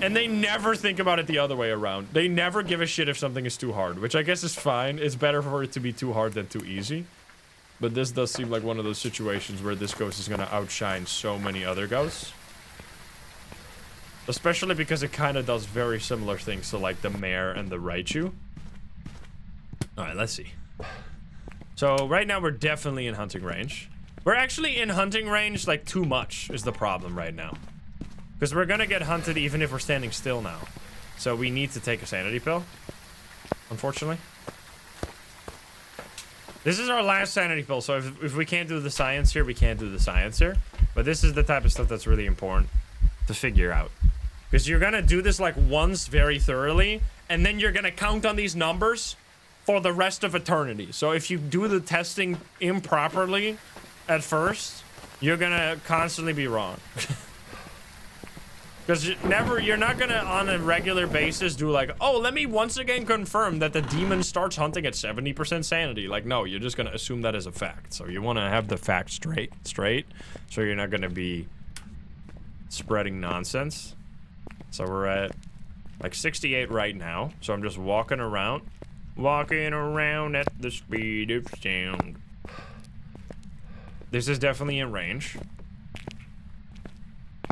And they never think about it the other way around. They never give a shit if something is too hard, which I guess is fine. It's better for it to be too hard than too easy. But this does seem like one of those situations where this ghost is gonna outshine so many other ghosts. Especially because it kind of does very similar things to, like, the mare and the Raichu. Alright, let's see. So, right now we're definitely in hunting range. We're actually in hunting range, like, too much is the problem right now. Because we're gonna get hunted even if we're standing still now. So we need to take a sanity pill. Unfortunately. This is our last sanity pill, so if we can't do the science here, we can't do the science here. But this is the type of stuff that's really important to figure out. Because you're gonna do this like once very thoroughly, and then you're gonna count on these numbers for the rest of eternity. So if you do the testing improperly at first, you're gonna constantly be wrong. Because you're not gonna on a regular basis do like, oh, let me once again confirm that the demon starts hunting at 70% sanity. Like, no, you're just gonna assume that as a fact. So you wanna have the facts straight, so you're not gonna be spreading nonsense. So we're at like 68 right now. So I'm just walking around at the speed of sound. This is definitely in range.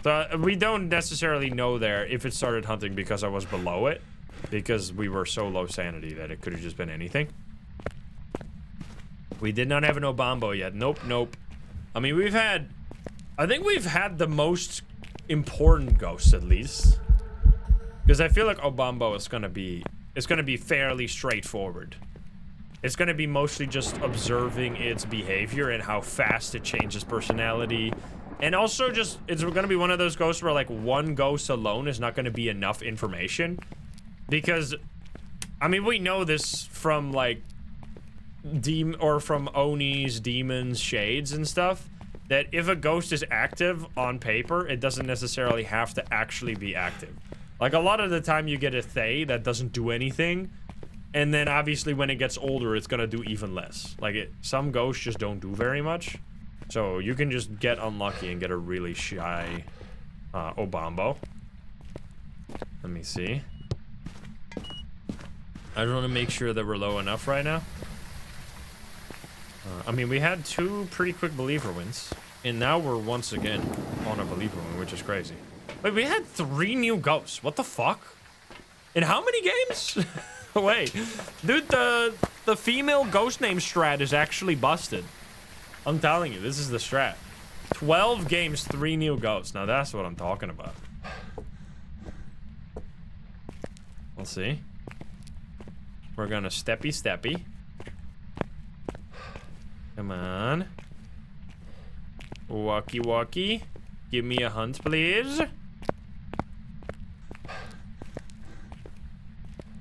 So we don't necessarily know there if it started hunting because I was below it, because we were so low sanity that it could have just been anything. We did not have an Obambo yet. Nope. I mean, I think we've had the most important ghosts at least, because I feel like Obambo is gonna be fairly straightforward. It's gonna be mostly just observing its behavior and how fast it changes personality. And also just, it's gonna be one of those ghosts where like one ghost alone is not gonna be enough information. Because, I mean, we know this from like, from Onis, demons, shades and stuff, that if a ghost is active on paper, it doesn't necessarily have to actually be active. Like, a lot of the time you get a Thaye that doesn't do anything. And then, obviously, when it gets older, it's gonna do even less. Like, some ghosts just don't do very much. So, you can just get unlucky and get a really shy Obambo. Let me see. I just want to make sure that we're low enough right now. I mean, we had 2 pretty quick believer wins. And now we're once again on a believer win, which is crazy. Wait, we had 3 new ghosts. What the fuck? In how many games? Wait. Dude, the female ghost name strat is actually busted. I'm telling you, this is the strat. 12 games, 3 new ghosts. Now that's what I'm talking about. We'll see. We're gonna steppy. Come on. Walkie. Give me a hunt, please.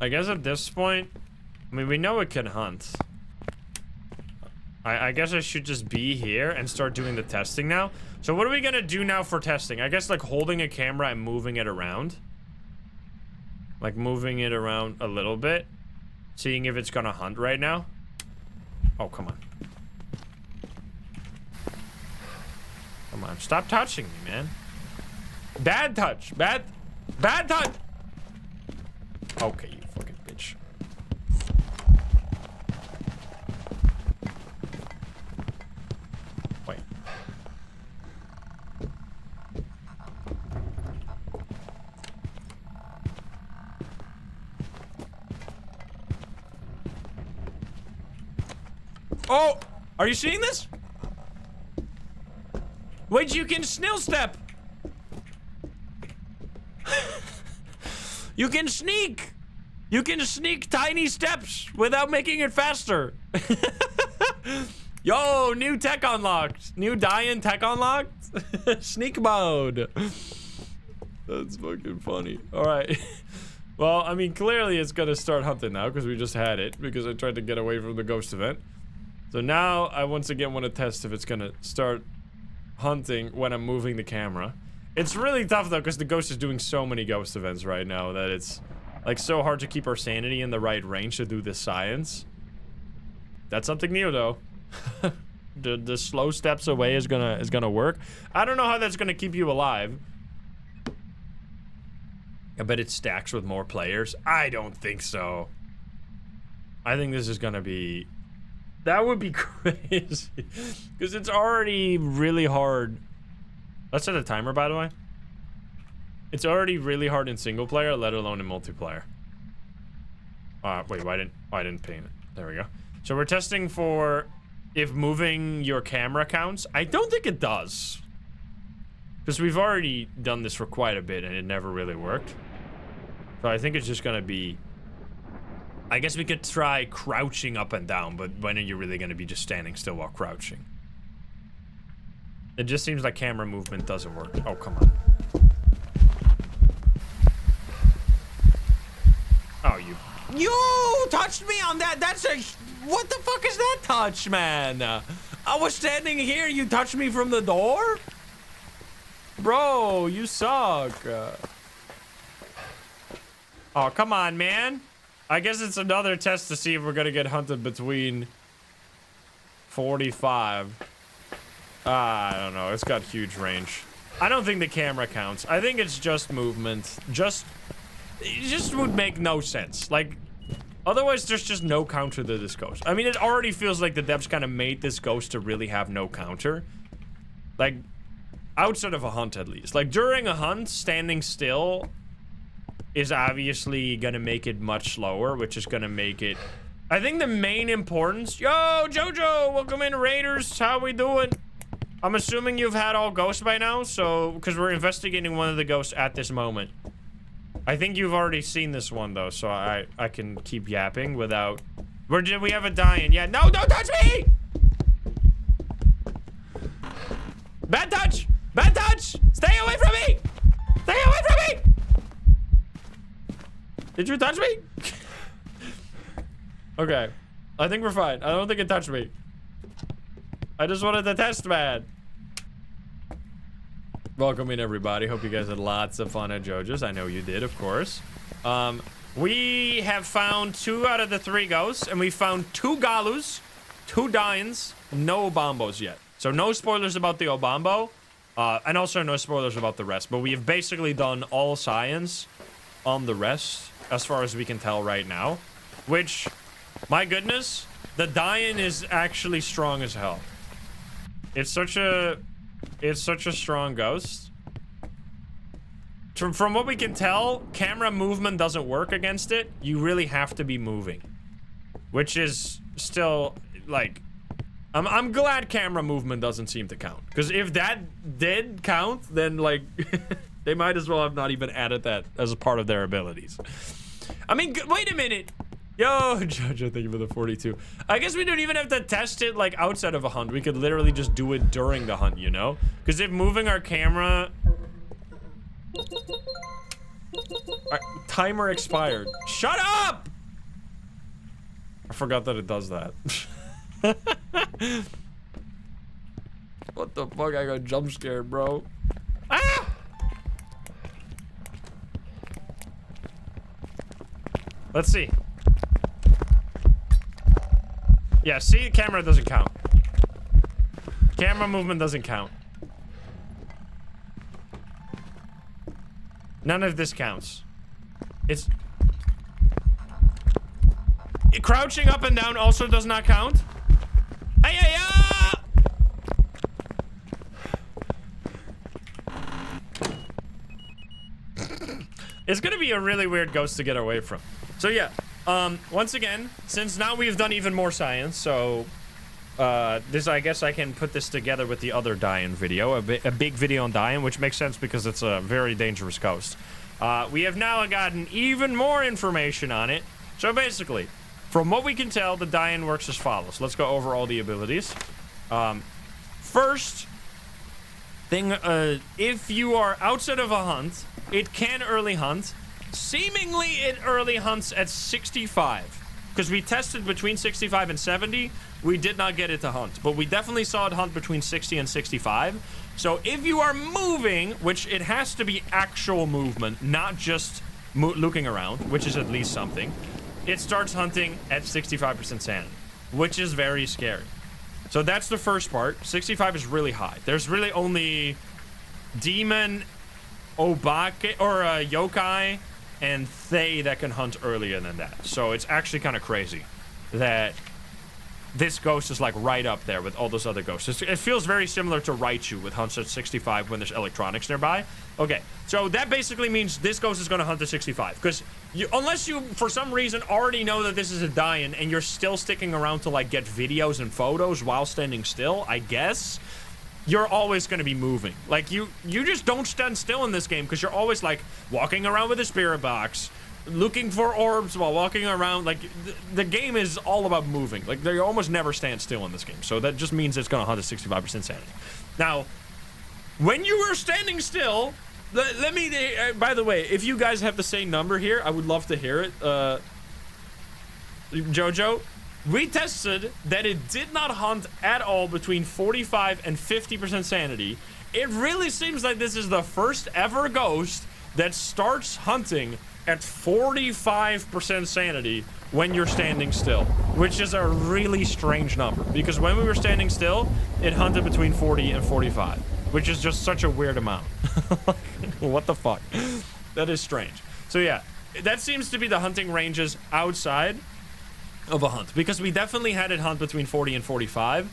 I guess at this point, I mean, we know it can hunt. I guess I should just be here and start doing the testing now. So what are we gonna do now for testing? I guess like holding a camera and moving it around. Like moving it around a little bit. Seeing if it's gonna hunt right now. Oh, come on. Come on, stop touching me, man. Bad touch, bad touch. Okay, you fucking bitch. Wait. Oh, are you seeing this? Wait, you can snail step. You can sneak. You can sneak tiny steps without making it faster. Yo, new tech unlocked. New die-in tech unlocked. Sneak mode. That's fucking funny. All right. Well, I mean, clearly it's gonna start hunting now because we just had it because I tried to get away from the ghost event. So now I once again want to test if it's gonna start hunting when I'm moving the camera. It's really tough though because the ghost is doing so many ghost events right now that it's like so hard to keep our sanity in the right range to do this science. That's something new though. the slow steps away is gonna work. I don't know how that's gonna keep you alive. I bet it stacks with more players. I don't think so. I think this is gonna be... That would be crazy. Because it's already really hard. Let's set a timer, by the way. It's already really hard in single player, let alone in multiplayer. Wait, why didn't paint it? There we go. So we're testing for if moving your camera counts. I don't think it does. Because we've already done this for quite a bit and it never really worked. So I think it's just gonna be... I guess we could try crouching up and down, but when are you really gonna be just standing still while crouching? It just seems like camera movement doesn't work. Oh, come on. Oh, you touched me on that. That's a... What the fuck is that touch, man? I was standing here, you touched me from the door? Bro, you suck. Oh, come on, man. I guess it's another test to see if we're gonna get hunted between 45. I don't know. It's got huge range. I don't think the camera counts. I think it's just movement. It just would make no sense. Like, otherwise there's just no counter to this ghost. I mean, it already feels like the devs kind of made this ghost to really have no counter. Like, outside of a hunt at least. Like, during a hunt, standing still is obviously gonna make it much slower, which is gonna make it... I think the main importance... Yo, Jojo! Welcome in, Raiders! How we doing? I'm assuming you've had all ghosts by now, so... Because we're investigating one of the ghosts at this moment. I think you've already seen this one, though, so I can keep yapping without... Did we have a die-in? Yeah, no, don't touch me! Bad touch! Bad touch! Stay away from me! Stay away from me! Did you touch me? Okay. I think we're fine. I don't think it touched me. I just wanted to test, man. Welcome in, everybody. Hope you guys had lots of fun at JoJo's. I know you did, of course. We have found 2 out of the 3 ghosts, and we found 2 Gallus, 2 Dyans, no Obombos yet. So no spoilers about the Obombo, and also no spoilers about the rest. But we have basically done all science on the rest, as far as we can tell right now. Which, my goodness, the Dyan is actually strong as hell. It's such a strong ghost. From what we can tell, camera movement doesn't work against it. You really have to be moving, which is still like, I'm glad camera movement doesn't seem to count, because if that did count, then like they might as well have not even added that as a part of their abilities. I mean, wait a minute. Yo, Jojo, thank you for the 42. I guess we don't even have to test it, like, outside of a hunt. We could literally just do it during the hunt, you know? Because if moving our camera... timer expired. Shut up! I forgot that it does that. What the fuck? I got jump scared, bro. Ah! Let's see. Yeah, see, camera doesn't count. Camera movement doesn't count. None of this counts. It's... Crouching up and down also does not count. Ay, ay, ah! It's gonna be a really weird ghost to get away from. So yeah. Once again, since now we've done even more science, so, this, I guess I can put this together with the other Dyan video, a big video on Dyan, which makes sense because it's a very dangerous ghost. We have now gotten even more information on it. So basically, from what we can tell, the Dyan works as follows. Let's go over all the abilities. First thing, if you are outside of a hunt, it can early hunt. Seemingly, it early hunts at 65. Because we tested between 65 and 70. We did not get it to hunt. But we definitely saw it hunt between 60 and 65. So if you are moving, which it has to be actual movement, not just looking around, which is at least something, it starts hunting at 65% sanity, which is very scary. So that's the first part. 65 is really high. There's really only Demon, Obake, or Yokai, and Thaye that can hunt earlier than that. So it's actually kind of crazy that this ghost is like right up there with all those other ghosts. It feels very similar to Raichu with hunts at 65 when there's electronics nearby. Okay, so that basically means this ghost is going to hunt at 65. Because unless you, for some reason, already know that this is a Dyan and you're still sticking around to like get videos and photos while standing still, I guess, you're always going to be moving. Like, you just don't stand still in this game because you're always, like, walking around with a spirit box, looking for orbs while walking around. Like, the game is all about moving. Like, they almost never stand still in this game. So that just means it's going to hunt at 65% sanity. Now, when you are standing still, let me... by the way, if you guys have the same number here, I would love to hear it. Jojo... We tested that it did not hunt at all between 45 and 50% sanity. It really seems like this is the first ever ghost that starts hunting at 45% sanity when you're standing still, which is a really strange number because when we were standing still, it hunted between 40 and 45, which is just such a weird amount. What the fuck? That is strange. So yeah, that seems to be the hunting ranges outside of a hunt, because we definitely had it hunt between 40 and 45.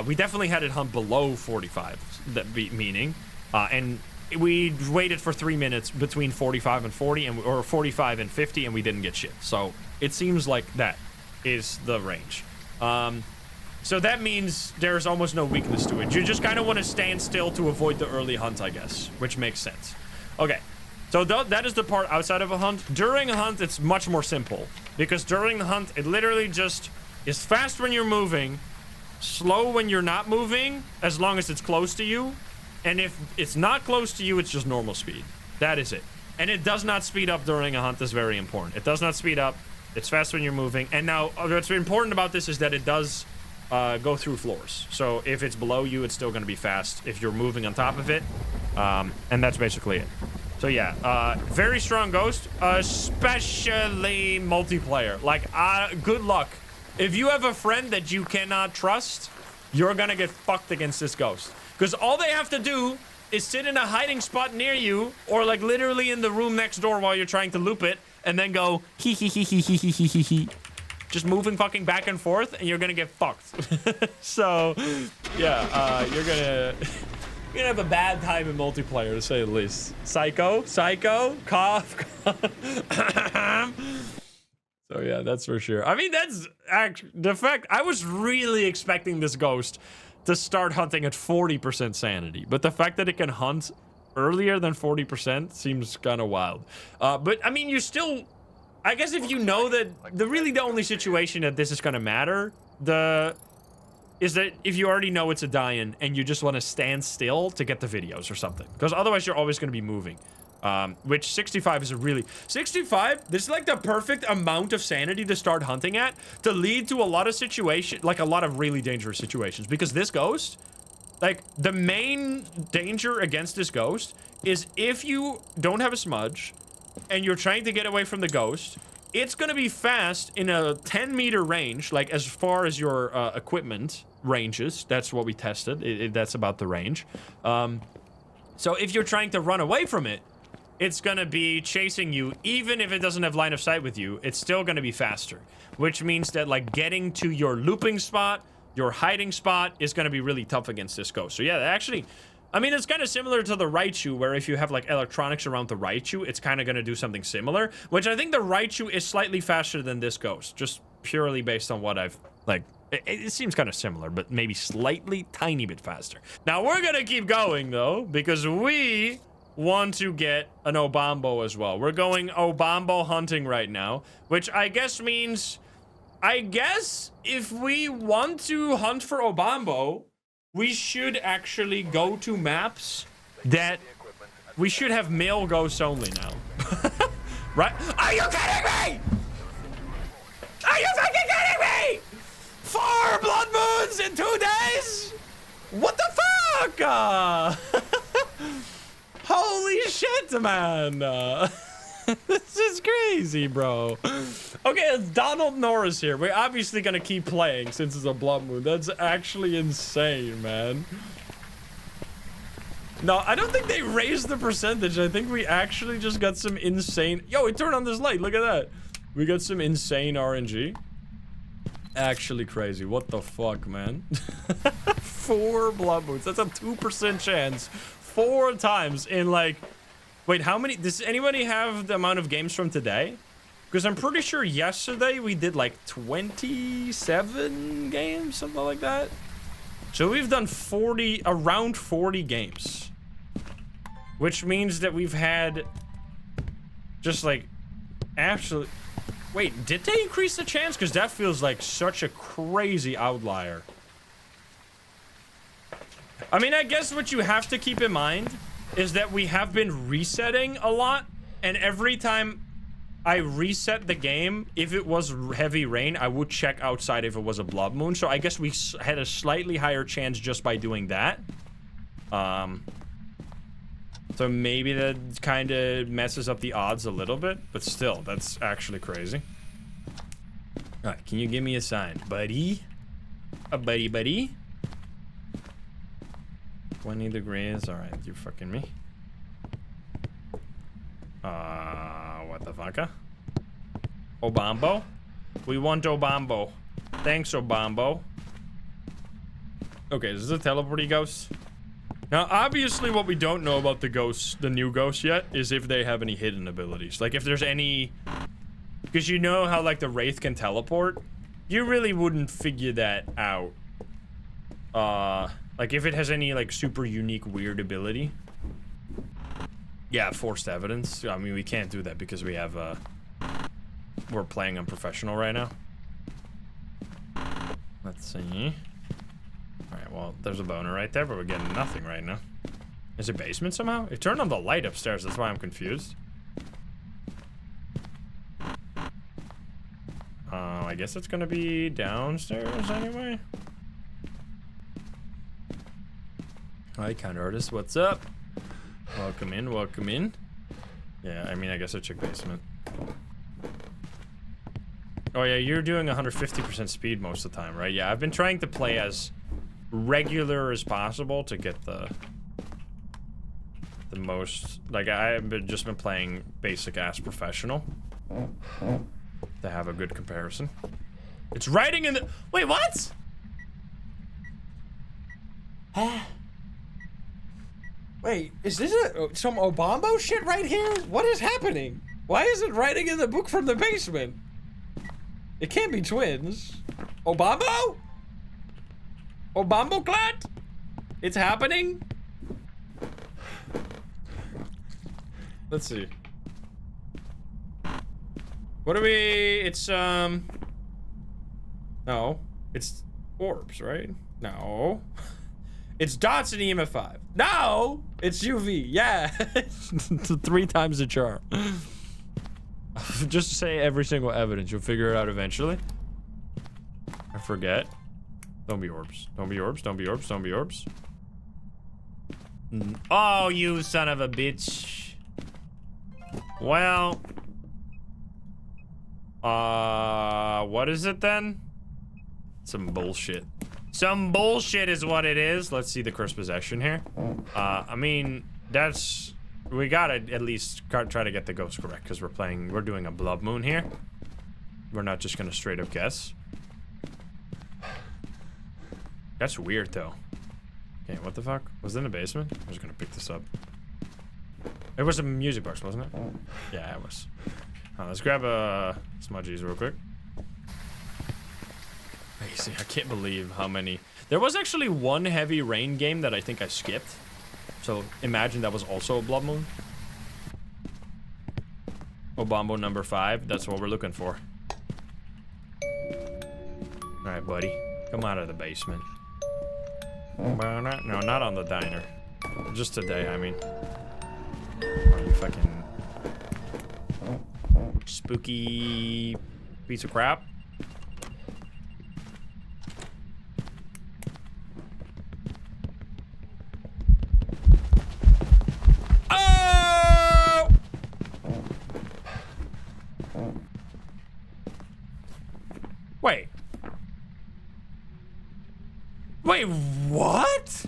We definitely had it hunt below 45, meaning, and we waited for 3 minutes between 45 and 40, or 45 and 50, and we didn't get shit. So it seems like that is the range. So that means there's almost no weakness to it. You just kind of want to stand still to avoid the early hunt, I guess, which makes sense. Okay. So that is the part outside of a hunt. During a hunt, it's much more simple. Because during the hunt, it literally just is fast when you're moving, slow when you're not moving, as long as it's close to you. And if it's not close to you, it's just normal speed. That is it. And it does not speed up during a hunt. That's very important. It does not speed up. It's fast when you're moving. And now, what's important about this is that it does go through floors. So if it's below you, it's still going to be fast. If you're moving on top of it, And that's basically it. So yeah, very strong ghost, especially multiplayer. Like, good luck. If you have a friend that you cannot trust, you're gonna get fucked against this ghost. Because all they have to do is sit in a hiding spot near you, or like literally in the room next door while you're trying to loop it, and then go hee hee hee hee hee hee hee hee. Just moving fucking back and forth, and you're gonna get fucked. So, yeah, you're gonna have a bad time in multiplayer, to say the least. Psycho, cough. So yeah, that's for sure. I mean, that's actually the fact. I was really expecting this ghost to start hunting at 40% sanity, but the fact that it can hunt earlier than 40% seems kind of wild. But I mean, you still, I guess if you know that the only situation that this is gonna matter, is that if you already know it's a die-in and you just want to stand still to get the videos or something, because otherwise you're always gonna be moving. Which 65 is a 65, this is like the perfect amount of sanity to start hunting at to lead to a lot of situations, like a lot of really dangerous situations, because this ghost, like the main danger against this ghost is if you don't have a smudge and you're trying to get away from the ghost, it's gonna be fast in a 10-meter range, like as far as your equipment ranges. That's what we tested. That's about the range. So if you're trying to run away from it, it's gonna be chasing you. Even if it doesn't have line of sight with you, it's still gonna be faster, which means that like getting to your looping spot, your hiding spot is gonna be really tough against this ghost. So yeah, actually, I mean, it's kind of similar to the Raichu, where if you have like electronics around the Raichu, it's kind of gonna do something similar, which I think the Raichu is slightly faster than this ghost, just purely based on what I've like. It seems kind of similar, but maybe slightly tiny bit faster. Now we're gonna keep going though, because we want to get an Obambo as well. We're going Obambo hunting right now, which I guess means, if we want to hunt for Obambo, we should actually go to maps that we should have male ghosts only now. Right? Are you kidding me? Are you fucking kidding me? 4 blood moons in 2 days? What the fuck? Holy shit, man. This is crazy, bro. Okay, it's Donald Norris here. We're obviously gonna keep playing since it's a blood moon. That's actually insane, man. No, I don't think they raised the percentage. I think we actually just got some insane... Yo, it turned on this light. Look at that. We got some insane RNG. Actually crazy. What the fuck, man? 4 blood moons. That's a 2% chance. 4 times in like... Wait, how many... Does anybody have the amount of games from today? Because I'm pretty sure yesterday we did like 27 games, something like that. So we've done around 40 games. Which means that we've had just like absolute... Wait, did they increase the chance? Because that feels like such a crazy outlier. I mean, I guess what you have to keep in mind is that we have been resetting a lot, and every time I reset the game, if it was heavy rain, I would check outside if it was a blood moon. So I guess we had a slightly higher chance just by doing that. So maybe that kind of messes up the odds a little bit, but still, that's actually crazy. All right, can you give me a sign, buddy? A buddy? 20 degrees. All right, you fucking me. What the fuck? Obambo? We want Obambo. Thanks, Obambo. Okay, this is a teleporty ghost. Now, obviously, what we don't know about the ghosts, the new ghosts yet, is if they have any hidden abilities. Like, if there's any... Because you know how, like, the Wraith can teleport? You really wouldn't figure that out. Like, if it has any, like, super unique, weird ability. Yeah, forced evidence. I mean, we can't do that because we have, we're playing on professional right now. Let's see. Alright, well, there's a boner right there, but we're getting nothing right now. Is it basement somehow? It turned on the light upstairs, that's why I'm confused. I guess it's gonna be downstairs anyway. Hi, counter artist, what's up? Welcome in, welcome in. Yeah, I mean, I guess I check basement. Oh yeah, you're doing 150% speed most of the time, right? Yeah, I've been trying to play as regular as possible to get the most, like, I've just been playing basic ass professional to have a good comparison. It's writing in the, wait, what? Wait, is this some Obambo shit right here? What is happening? Why is it writing in the book from the basement? It can't be twins. Obambo? Obambo clat? It's happening? Let's see. What do we, it's, no. It's orbs, right? No. It's dots in EMF5. No! It's UV, yeah. 3 times the charm. Just say every single evidence. You'll figure it out eventually. I forget. Don't be orbs. Don't be orbs. Don't be orbs. Don't be orbs. Oh, you son of a bitch. Well. What is it then? Some bullshit. Some bullshit is what it is. Let's see the cursed possession here. I mean, that's... We gotta at least try to get the ghost correct, because we're doing a blood moon here. We're not just gonna straight up guess. That's weird, though. Okay, what the fuck? Was it in the basement? I was gonna pick this up. It was a music box, wasn't it? Yeah, it was. Let's grab smudgies real quick. Crazy. I can't believe how many. There was actually one heavy rain game that I think I skipped. So imagine that was also a blood moon. Obambo number 5. That's what we're looking for. Alright, buddy. Come out of the basement. No, not on the diner. Just today, I mean. Oh, you fucking spooky piece of crap. Oh! Wait. Wait, what?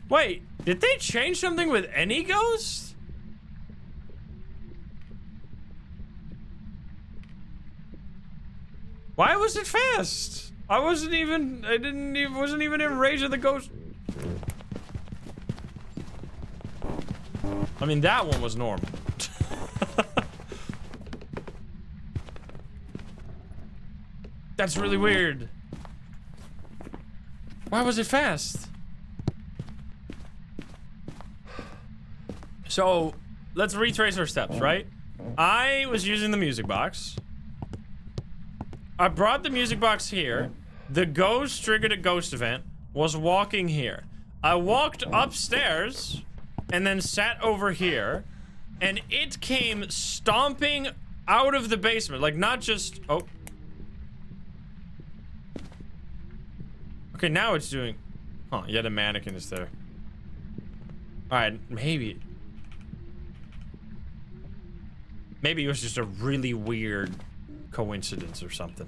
Wait, did they change something with any ghost? Why was it fast? wasn't even in range of the ghost. I mean, that one was normal. That's really weird. Why was it fast? So, let's retrace our steps, right? I was using the music box. I brought the music box here. The ghost triggered a ghost event. Was walking here. I walked upstairs and then sat over here. And it came stomping out of the basement. Like, not just... Oh. Okay, now it's doing... Huh, yeah, the mannequin is there. Alright, maybe... Maybe it was just a really weird coincidence or something.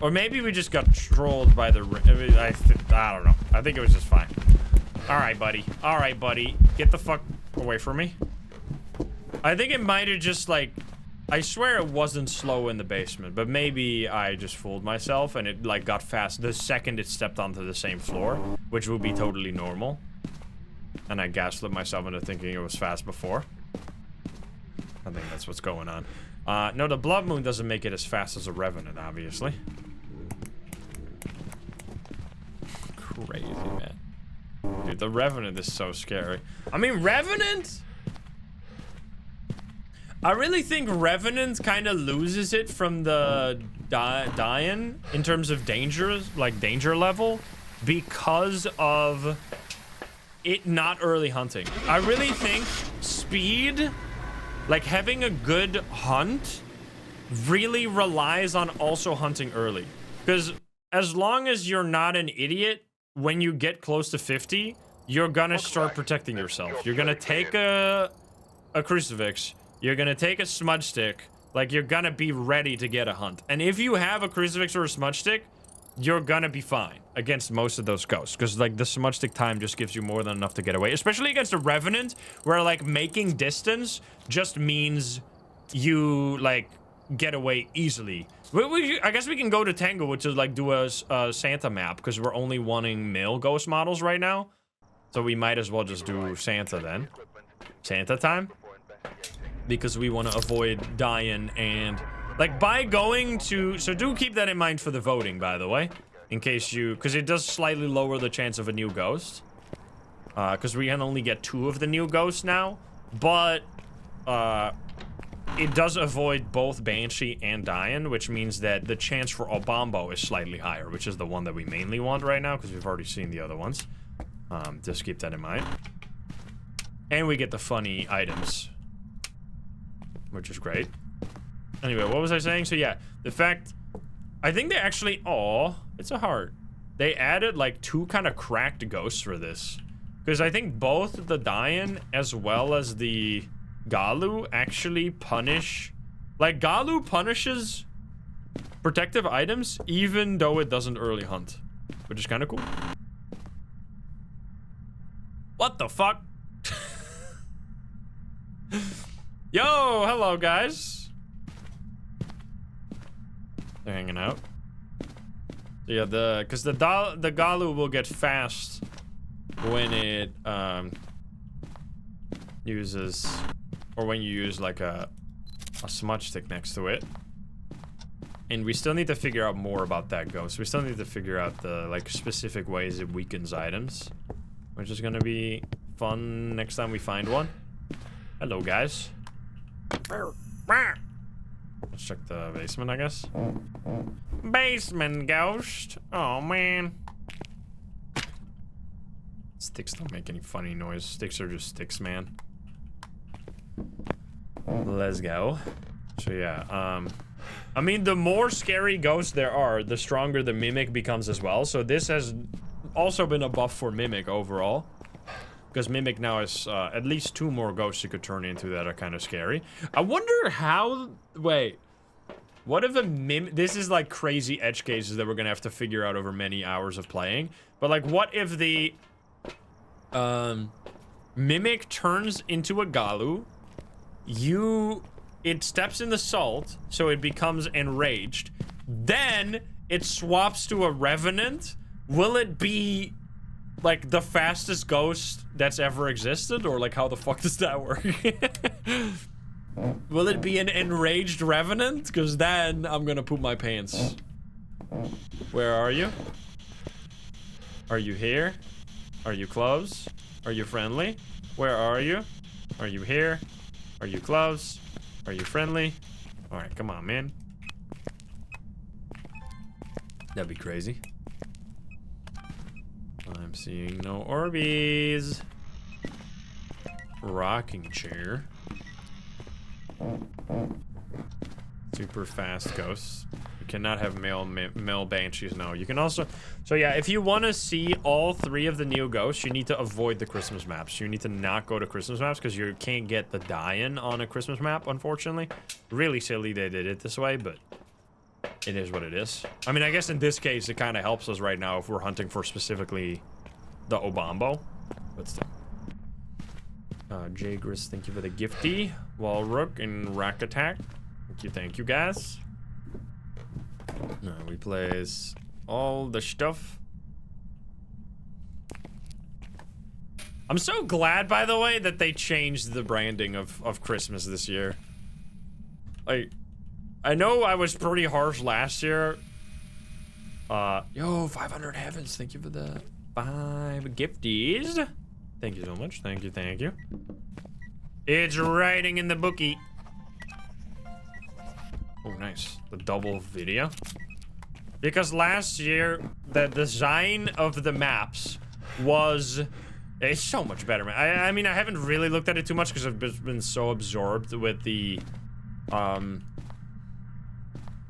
Or maybe we just got trolled by the... I don't know. I think it was just fine. Alright, buddy. Alright, buddy. Get the fuck away from me. I think it might have just, like... I swear it wasn't slow in the basement, but maybe I just fooled myself and it, like, got fast the second it stepped onto the same floor, which would be totally normal. And I gaslit myself into thinking it was fast before. I think that's what's going on. No, the blood moon doesn't make it as fast as a revenant, obviously. Crazy, man. Dude, the revenant is so scary. I mean, revenant? I really think revenant kind of loses it from the dying in terms of danger, like danger level, because of it not early hunting. I really think speed, like having a good hunt, really relies on also hunting early. Because as long as you're not an idiot, when you get close to 50, you're gonna start protecting yourself. You're gonna take a crucifix. You're gonna take a smudge stick. Like, you're gonna be ready to get a hunt. And if you have a crucifix or a smudge stick, you're gonna be fine against most of those ghosts. Because, like, the smudge stick time just gives you more than enough to get away. Especially against a Revenant, where, like, making distance just means you, like, get away easily. I guess we can go to Tanglewood to, like, do a Santa map. Because we're only wanting male ghost models right now. So we might as well just do Santa then. Santa time. Because we want to avoid dying and... Like, by going to... So do keep that in mind for the voting, by the way. In case you... Because it does slightly lower the chance of a new ghost. Because we can only get 2 of the new ghosts now. But... it does avoid both Banshee and Dian, which means that the chance for Obambo is slightly higher, which is the one that we mainly want right now, because we've already seen the other ones. Just keep that in mind. And we get the funny items. Which is great. Anyway, what was I saying? So yeah, the fact... I think they actually... Aw, it's a heart. They added like 2 kind of cracked ghosts for this. Because I think both the Dian as well as the Gallu actually punish... Like, Gallu punishes protective items even though it doesn't early hunt. Which is kind of cool. What the fuck? Yo, hello guys. They're hanging out. Yeah, because the Gallu will get fast when it uses, or when you use like a smudge stick next to it. And we still need to figure out more about that ghost. We still need to figure out the like specific ways it weakens items, which is gonna be fun next time we find one. Hello guys. Let's check the basement, I guess. Basement ghost. Oh man. Sticks don't make any funny noise. Sticks are just sticks, man. Let's go. So yeah, I mean, the more scary ghosts there are, the stronger the Mimic becomes as well. So this has also been a buff for Mimic overall. Because Mimic now has at least 2 more ghosts you could turn into that are kind of scary. I wonder how... Wait. What if a Mimic... This is like crazy edge cases that we're going to have to figure out over many hours of playing. But like, what if the... Mimic turns into a Gallu. It steps in the salt, so it becomes enraged. Then, it swaps to a Revenant. Will it be... like the fastest ghost that's ever existed, or like how the fuck does that work? Will it be an enraged Revenant? Because then I'm gonna poop my pants. Where are you? Are you here? Are you close? Are you friendly? Where are you? Are you here? Are you close? Are you friendly? All right, come on, man. That'd be crazy. I'm seeing no Orbeez. Rocking chair. Super fast ghosts. You cannot have male banshees. No, you can also... So yeah, if you want to see all 3 of the new ghosts, you need to avoid the Christmas maps. You need to not go to Christmas maps because you can't get the Dian on a Christmas map, unfortunately. Really silly they did it this way, but... it is what it is. I mean, I guess in this case, it kind of helps us right now if we're hunting for specifically the Obambo. But still. Jagris, thank you for the gifty. Walrook and Rack Attack. Thank you, guys. We plays all the stuff. I'm so glad, by the way, that they changed the branding of Christmas this year. Like... I know I was pretty harsh last year. Yo, 500 heavens. Thank you for the 5 gifties. Thank you so much. Thank you, thank you. It's writing in the bookie. Oh, nice. The double video. Because last year, the design of the maps was... It's so much better, man. I mean, I haven't really looked at it too much because I've been so absorbed with the...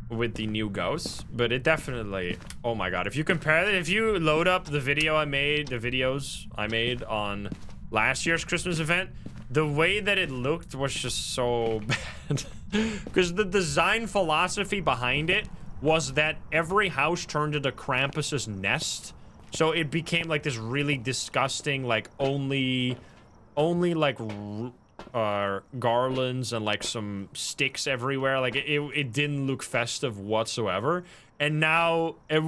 with the new ghosts, but it definitely, oh my god, if you compare it, if you load up the videos I made on last year's Christmas event, the way that it looked was just so bad. Because the design philosophy behind it was that every house turned into Krampus's nest. So it became like this really disgusting, like only like garlands and like some sticks everywhere. Like it didn't look festive whatsoever. And now I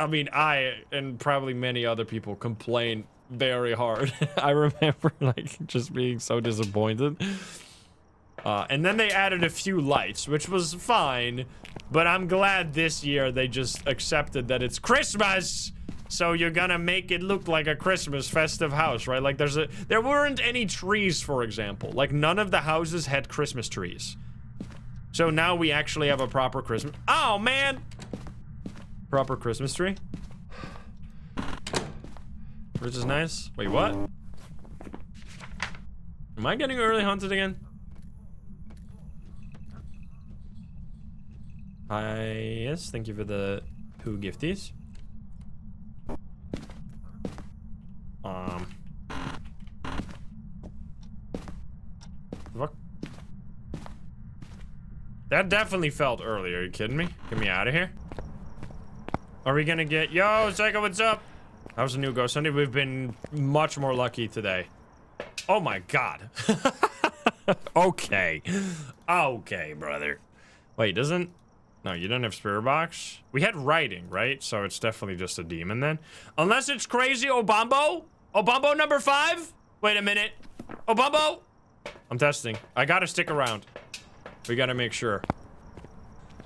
mean, I and probably many other people complain very hard. I remember like just being so disappointed. And then they added a few lights, which was fine, but I'm glad this year they just accepted that it's Christmas, so you're gonna make it look like a Christmas festive house, right? Like there weren't any trees, for example. Like none of the houses had Christmas trees. So now we actually have a proper Christmas. Oh man! Proper Christmas tree. Which is nice. Wait, what? Am I getting early hunted again? Hi, yes, thank you for the 2 gifties. Fuck. That definitely felt early. Are you kidding me? Get me out of here. Are we gonna get, yo, Psycho, what's up? How's the new Ghost Sunday? We've been much more lucky today. Oh my god. Okay. Okay, brother. Wait, doesn't... No, you don't have Spirit Box? We had writing, right? So it's definitely just a demon then. Unless it's crazy Obambo? Obambo number 5? Wait a minute. Obambo? I'm testing. I gotta stick around. We gotta make sure.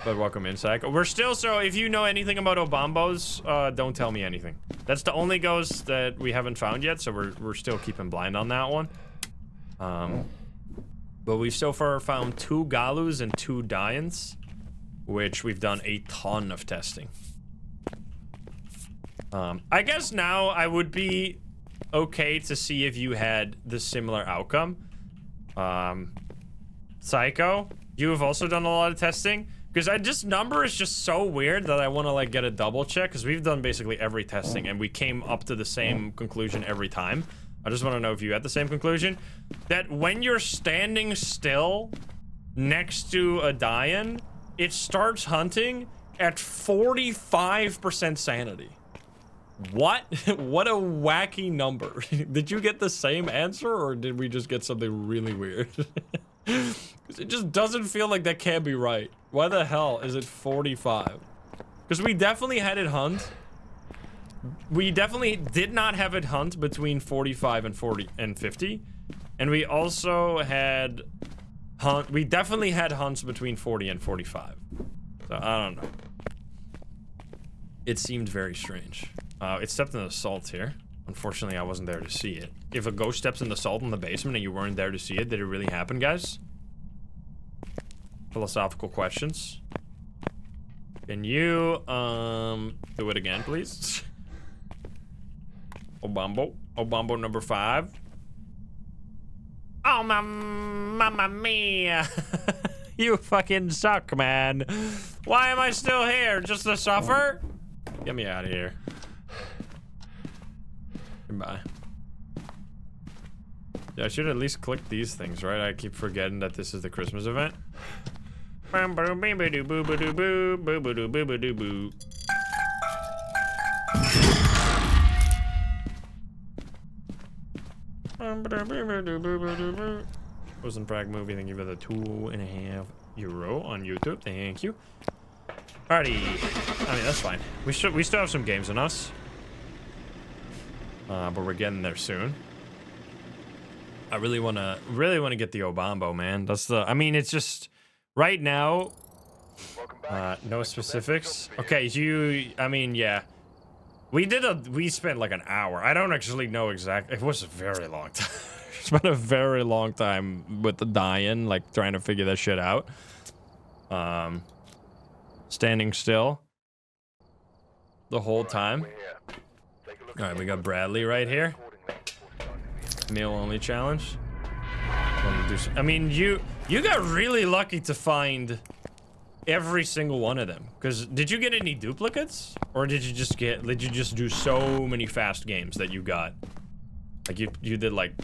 But welcome in, Psycho. We're still, so if you know anything about Obambos, don't tell me anything. That's the only ghost that we haven't found yet, so we're still keeping blind on that one. But we've so far found 2 Gallus and 2 Dians, which we've done a ton of testing. I guess now I would be okay to see if you had the similar outcome. Psycho, you have also done a lot of testing. Because this number is just so weird that I want to like get a double check, because we've done basically every testing and we came up to the same conclusion every time. I just want to know if you had the same conclusion. That when you're standing still next to a Dian, it starts hunting at 45% sanity. What? What a wacky number. Did you get the same answer, or did we just get something really weird? Because it just doesn't feel like that can be right. Why the hell is it 45? Because we definitely had it hunt. We definitely did not have it hunt between 45 and 40 and 50. And we also had we definitely had hunts between 40 and 45. So I don't know. It seemed very strange. It stepped in the salt here. Unfortunately, I wasn't there to see it. If a ghost steps in the salt in the basement and you weren't there to see it, did it really happen, guys? Philosophical questions. Can you, do it again, please? Obambo. Obambo number 5. Oh, mamma mia. You fucking suck, man. Why am I still here? Just to suffer? Get me out of here. Goodbye. Yeah, I should at least click these things, right? I keep forgetting that this is the Christmas event. Wasn't Bragg movie. Thank you for the €2.5 on YouTube. Thank you. Alrighty. I mean, that's fine. We still have some games in us. But we're getting there soon. I really wanna get the Obambo, man. That's the, I mean, it's just right now, no specifics. Okay, I mean, yeah. We spent like an hour. I don't actually know exactly. It was a very long time. It's been a very long time with the Dian, like trying to figure that shit out. Standing still the whole time. All right, we got Bradley right here. Meal only challenge. I mean, you got really lucky to find every single one of them. Because did you get any duplicates? Or did you just do so many fast games that you got? Like you did like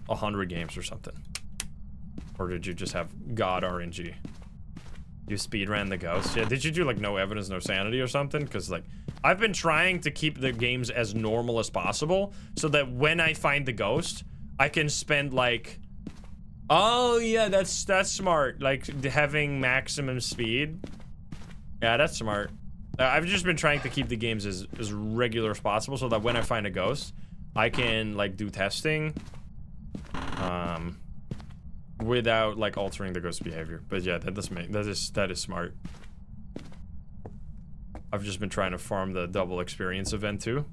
100 games or something. Or did you just have God RNG? You speedran the ghost? Yeah, did you do like no evidence, no sanity or something? Because like, I've been trying to keep the games as normal as possible so that when I find the ghost, I can spend like, oh yeah, that's smart. Like having maximum speed. Yeah, that's smart. I've just been trying to keep the games as regular as possible so that when I find a ghost, I can like do testing. Without like altering the ghost behavior. But yeah, that is smart. I've just been trying to farm the double experience event too.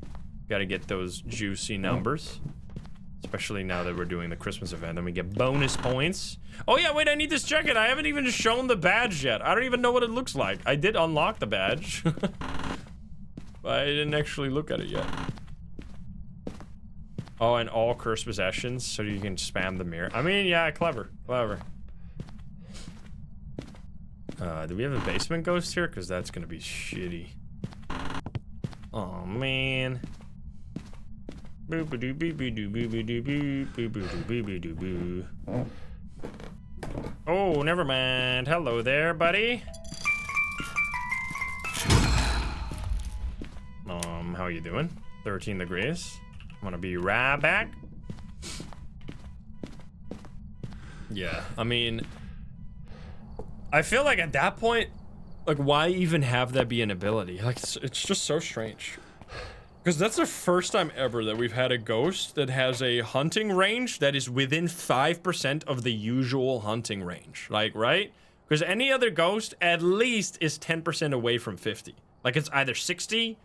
Gotta get those juicy numbers. Especially now that we're doing the Christmas event, then we get bonus points. Oh yeah, wait, I need this jacket. I haven't even shown the badge yet. I don't even know what it looks like. I did unlock the badge. But I didn't actually look at it yet. Oh, and all cursed possessions, so you can spam the mirror. I mean, yeah, clever. Do we have a basement ghost here? Because that's gonna be shitty. Oh, man. Oh, never mind. Hello there, buddy. How are you doing? 13 degrees. Wanna be right back? Yeah, I mean, I feel like at that point, like, why even have that be an ability? Like, it's just so strange. Because that's the first time ever that we've had a ghost that has a hunting range that is within 5% of the usual hunting range. Like, right? Because any other ghost at least is 10% away from 50. Like, it's either 60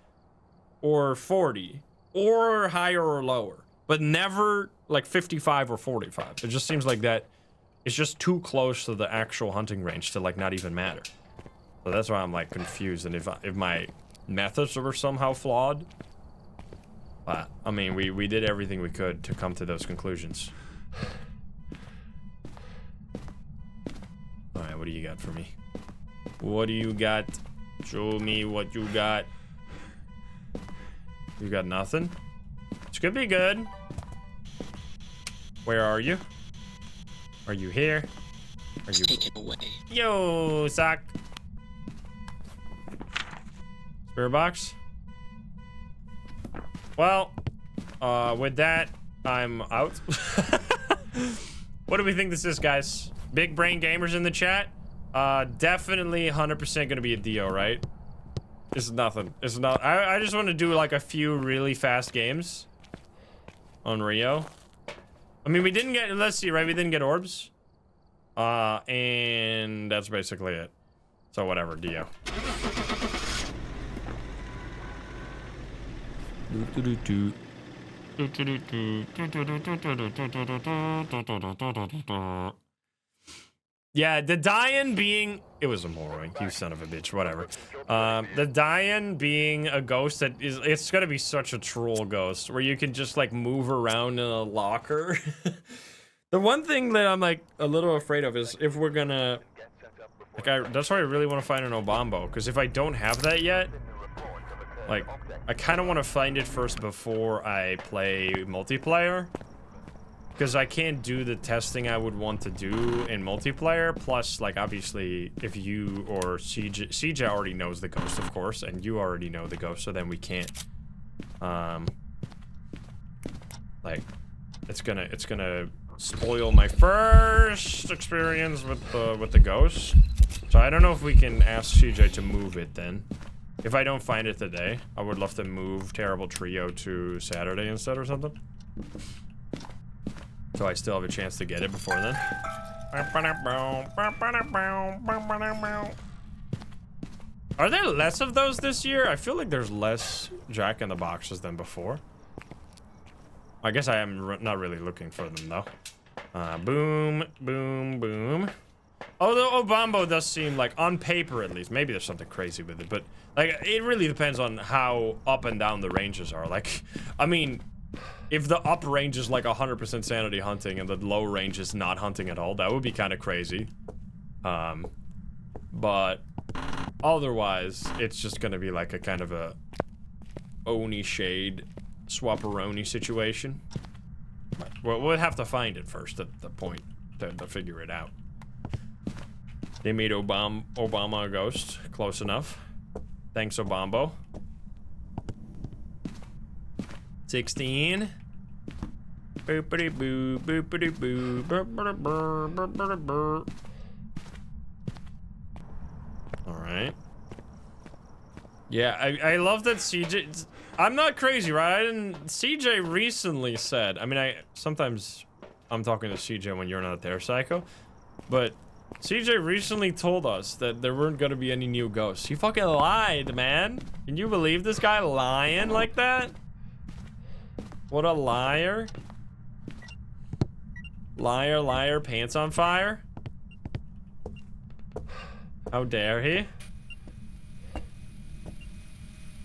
or 40. Or higher or lower, but never like 55 or 45. It just seems like that it's just too close to the actual hunting range to like not even matter. So that's why I'm like confused, and if my methods were somehow flawed. But I mean, we did everything we could to come to those conclusions. All right, what do you got for me? What do you got? Show me what you got. You got nothing? This could be good. Where are you? Are you here? Are you... Take it away. Yo, sock. Spirit box? Well, with that, I'm out. What do we think this is, guys? Big brain gamers in the chat? Definitely 100% gonna be a Dio, right? It's nothing. It's not. I just want to do like a few really fast games on Rio. I mean, we didn't get. Let's see, right? We didn't get orbs. And that's basically it. So whatever, Dio. Yeah, the Dian being... It was a Morrowind, you son of a bitch, whatever. The Dian being a ghost that is... It's gonna be such a troll ghost, where you can just, like, move around in a locker. The one thing that I'm, like, a little afraid of is if we're gonna... Like, that's why I really want to find an Obambo, because if I don't have that yet... Like, I kind of want to find it first before I play multiplayer. Because I can't do the testing I would want to do in multiplayer. Plus, like, obviously, if you or CJ already knows the ghost, of course, and you already know the ghost, so then we can't, like, it's gonna spoil my first experience with the ghost. So I don't know if we can ask CJ to move it then. If I don't find it today, I would love to move Terrible Trio to Saturday instead or something. So I still have a chance to get it before then. Are there less of those this year? I feel like there's less Jack in the Boxes than before. I guess I am not really looking for them though. Boom, boom, boom. Although Obambo does seem like, on paper at least, maybe there's something crazy with it, but like it really depends on how up and down the ranges are. Like, I mean, if the up range is like 100% sanity hunting and the low range is not hunting at all, that would be kind of crazy. But otherwise, it's just gonna be like a kind of a Oni shade swapperoni situation. Well, we'll have to find it first at the point to figure it out. They made Obama a ghost. Close enough. Thanks, Obambo. 16. Boopity boo, boopity boo, boopity boo. Alright. Yeah, I love that CJ... I'm not crazy, right? CJ recently said... I mean, sometimes I'm talking to CJ when you're not there, Psycho. But CJ recently told us that there weren't gonna be any new ghosts. He fucking lied, man. Can you believe this guy lying like that? What a liar. Liar, liar, pants on fire. How dare he?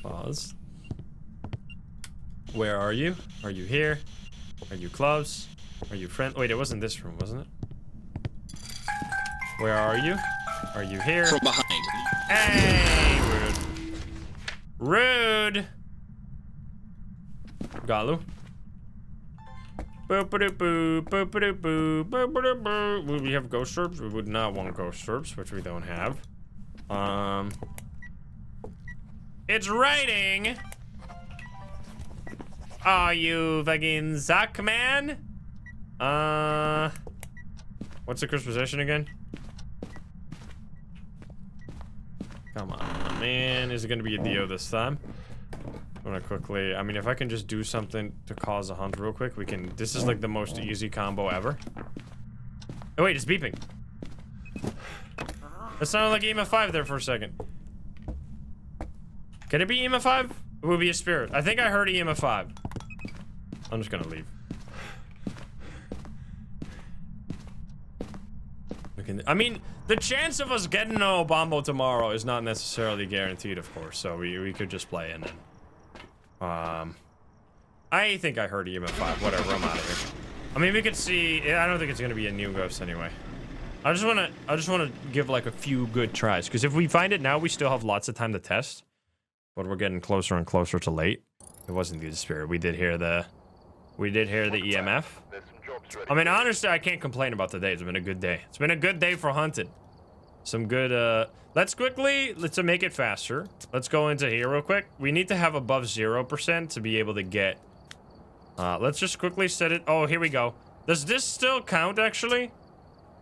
Pause. Where are you? Are you here? Are you close? Are you friend? Wait, it wasn't this room, wasn't it? Where are you? Are you here? From behind. Hey, rude. Rude. Gallu. Boop-a-doop-boo, boop-a-doop-boo, boop-a-doop-boo. Would we have ghost orbs? We would not want ghost orbs, which we don't have. It's raining. Oh, you fucking suck, man. What's the Christmas position again? Come on, man. Is it gonna be a Dio this time? I'm gonna quickly, I mean, if I can just do something to cause a hunt real quick, we can. This is like the most easy combo ever. Oh wait, it's beeping. It sounded like EMF 5 there for a second. Can it be EMF 5? It would be a spirit. I think I heard EMF 5. I'm just gonna leave. I mean, the chance of us getting an Obambo tomorrow is not necessarily guaranteed, of course, so we could just play and then. I think I heard EMF 5. Whatever, I'm out of here. I mean, we could see. I don't think it's gonna be a new ghost anyway. I just wanna give like a few good tries, because if we find it now, we still have lots of time to test. But we're getting closer and closer to late. It wasn't the spirit. We did hear the EMF. I mean, honestly, I can't complain about the day. It's been a good day. It's been a good day for hunting. Some good, let's make it faster. Let's go into here real quick. We need to have above 0% to be able to get, let's just quickly set it. Oh, here we go. Does this still count, actually?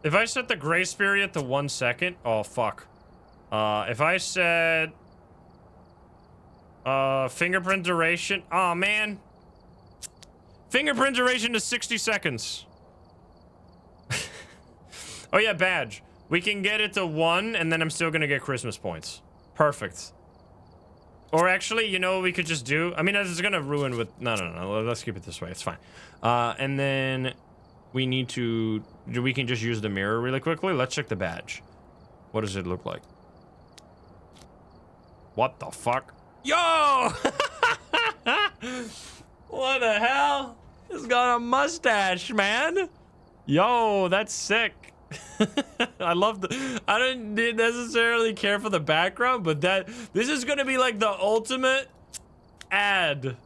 If I set the grace period to 1 second, oh, fuck. If I said, fingerprint duration, oh, man. Fingerprint duration is 60 seconds. Oh, yeah, badge. We can get it to 1, and then I'm still gonna get Christmas points. Perfect. Or actually, you know what we could just do? I mean, this is gonna ruin with... No. Let's keep it this way. It's fine. And then we need to... We can just use the mirror really quickly. Let's check the badge. What does it look like? What the fuck? Yo! What the hell? He's got a mustache, man. Yo, that's sick. I love the... I don't necessarily care for the background, but this is gonna be like the ultimate ad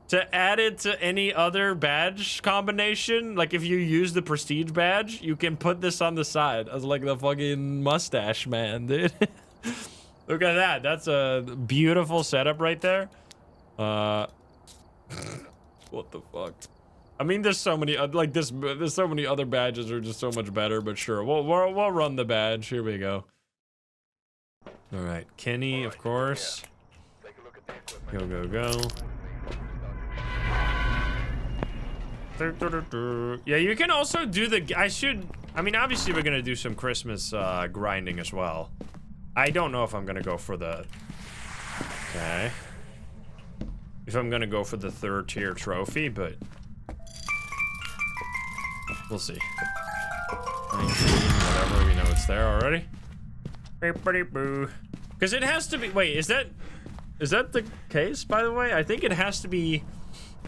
to add it to any other badge combination. Like if you use the prestige badge, you can put this on the side as like the fucking mustache man, dude. Look at that. That's a beautiful setup right there. What the fuck? I mean, there's so many like this. There's so many other badges are just so much better. But sure, we'll run the badge. Here we go. All right, Kenny, of course. Go. Yeah, you can also do the. I mean, obviously we're gonna do some Christmas grinding as well. I don't know if I'm gonna go for the. Okay. If I'm gonna go for the 3rd tier trophy, but. We'll see. 19, whatever, we know it's there already. Because it has to be, wait, is that the case, by the way? I think it has to be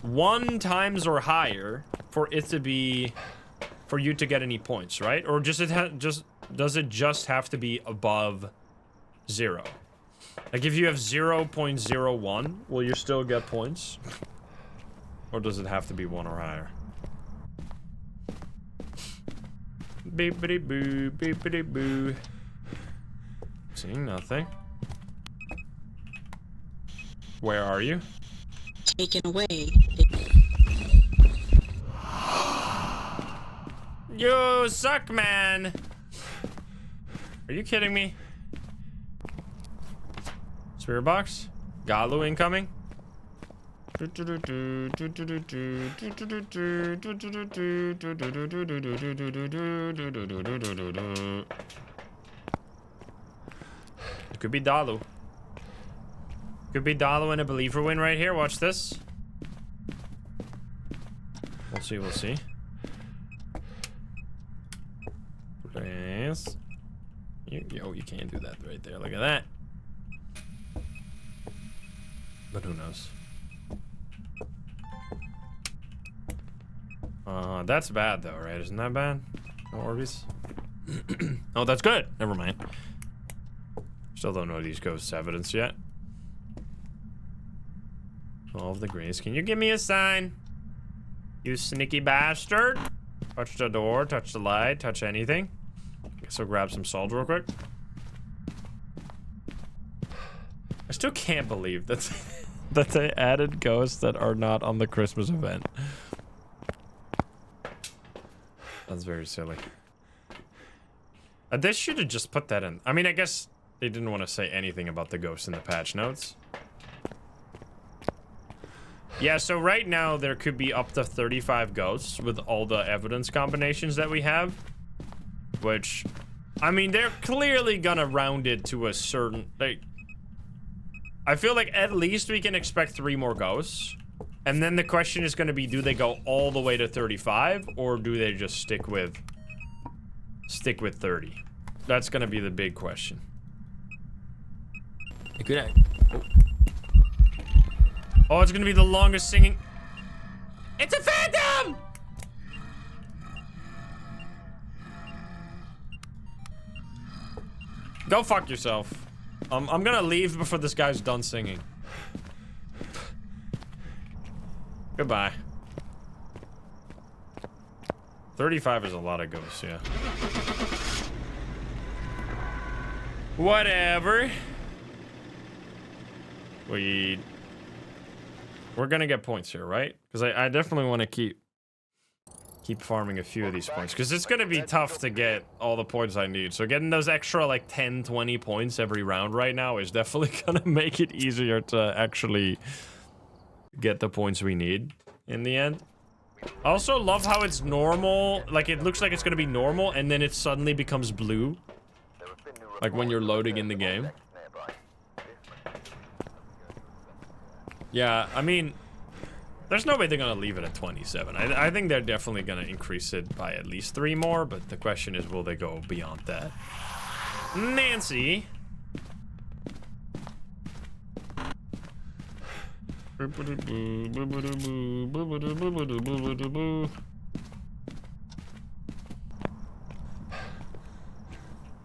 1 times or higher for it to be, for you to get any points, right? Or does it just have to be above 0. Like, if you have 0.01, will you still get points? Or does it have to be 1 or higher? Beepity boo, beepity boo. Seeing nothing. Where are you? Taken away. You suck, man. Are you kidding me? Spirit box? Gallu incoming? It could be Dalu. Could be Dalu and a believer win right here. Watch this. We'll see, we'll see. Please. Yo, you can't do that right there. Look at that. But who knows? That's bad though, right? Isn't that bad? No Orbeez? Oh, that's good. Never mind. Still don't know these ghosts' evidence yet. All of the greens. Can you give me a sign? You sneaky bastard. Touch the door, touch the light, touch anything. Guess I'll grab some salt real quick. I still can't believe that that they added ghosts that are not on the Christmas event. That's very silly. They should have just put that in. I mean, I guess they didn't want to say anything about the ghosts in the patch notes. Yeah, so right now there could be up to 35 ghosts with all the evidence combinations that we have. Which, I mean, they're clearly gonna round it to a certain, like, I feel like at least we can expect 3 more ghosts. And then the question is gonna be, do they go all the way to 35 or do they just stick with 30? That's gonna be the big question. Good night. Oh, it's gonna be the longest singing. It's a phantom! Go fuck yourself. I'm gonna leave before this guy's done singing. Goodbye. 35 is a lot of ghosts, yeah. Whatever. We're gonna get points here, right? Because I definitely want to keep farming a few of these points, because it's gonna be tough to get all the points I need. So getting those extra like 10, 20 points every round right now is definitely gonna make it easier to actually get the points we need in the end. I also love how it's normal, like it looks like it's gonna be normal and then it suddenly becomes blue, like when you're loading in the game. Yeah, I mean, there's no way they're gonna leave it at 27. I think they're definitely gonna increase it by at least 3 more, but the question is, will they go beyond that? Nancy.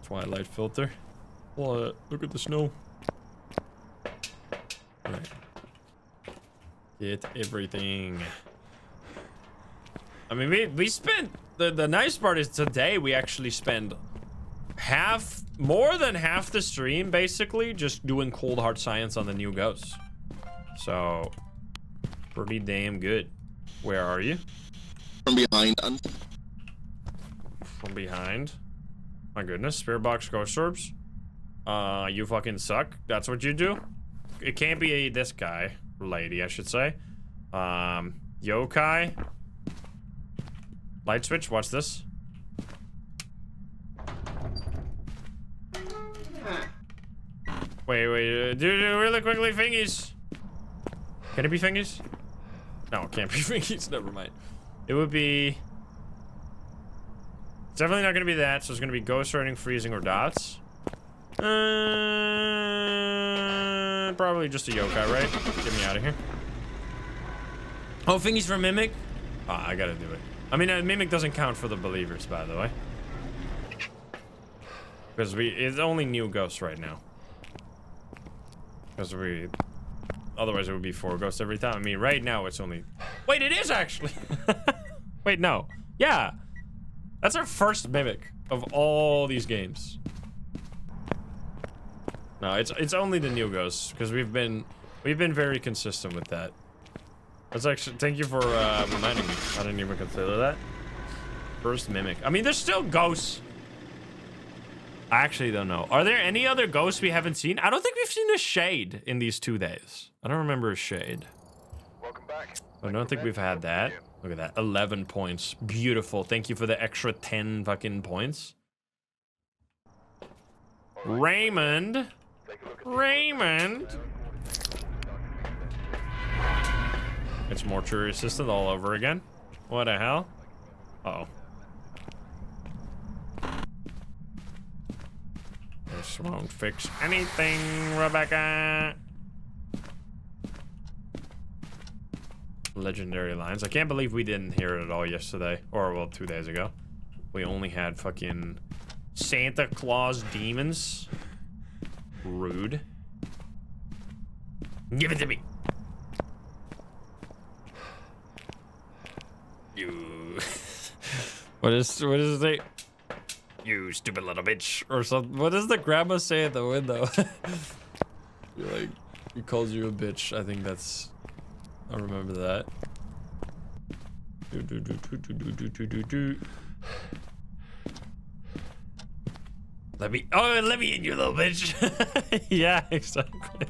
Twilight filter. What? Look at the snow. Right. Get everything. I mean, we spent the nice part is today we actually spend more than half the stream basically just doing cold hard science on the new ghosts. So pretty damn good. Where are you? From behind. From behind. My goodness, spirit box ghost orbs. You fucking suck. That's what you do. It can't be this guy. Lady, I should say. Yokai. Light switch, watch this. Wait, do really quickly, fingies. Can it be fingies? No, it can't be fingies, never mind. It would be... It's definitely not gonna be that, so it's gonna be ghost writing, freezing, or dots. Probably just a yokai, right? Get me out of here. Oh, fingies for Mimic? Ah, I gotta do it. I mean, Mimic doesn't count for the believers, by the way. Because it's only new ghosts right now. Because otherwise it would be 4 ghosts every time. I mean, right now it's only... Wait, it is actually! Wait, no. Yeah. That's our first mimic of all these games. No, it's only the new ghosts, because we've been very consistent with that. That's actually... Thank you for reminding me. I didn't even consider that. First mimic. I mean, there's still ghosts. I actually don't know. Are there any other ghosts we haven't seen? I don't think we've seen a shade in these 2 days. I don't remember a shade. Welcome back. I don't think we've had that. Look at that. 11 points. Beautiful. Thank you for the extra 10 fucking points. Raymond. Raymond. It's mortuary assistant all over again. What the hell? Uh-oh. This won't fix anything, Rebecca. Legendary lines. I can't believe we didn't hear it at all yesterday. Or, well, 2 days ago. We only had fucking Santa Claus demons. Rude. Give it to me. You. What is it? You stupid little bitch, or something. What does the grandma say at the window? Like, he calls you a bitch. I think that's... I remember that. Let me in, you little bitch. Yeah, exactly.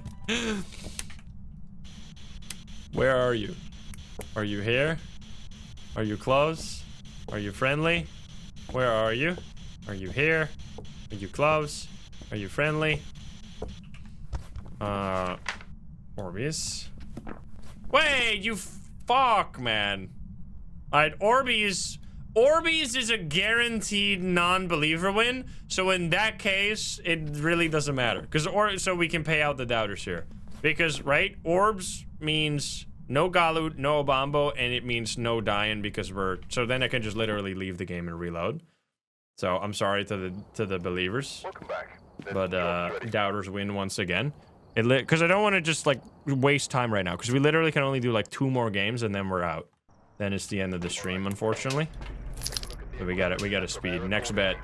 Where are you? Are you here? Are you close? Are you friendly? Where are you? Are you here? Are you close? Are you friendly? Orbeez. Wait, you fuck, man. Alright, Orbeez is a guaranteed non-believer win, so in that case, it really doesn't matter. So we can pay out the doubters here. Because, right, Orbs means no Gallu, no Obambo, and it means no dying because so then I can just literally leave the game and reload. So I'm sorry to the believers. Welcome back. But doubters win once again. Because I don't want to just like waste time right now, because we literally can only do like 2 more games and then we're out. Then it's the end of the stream, unfortunately. So we got to speed. Next bet.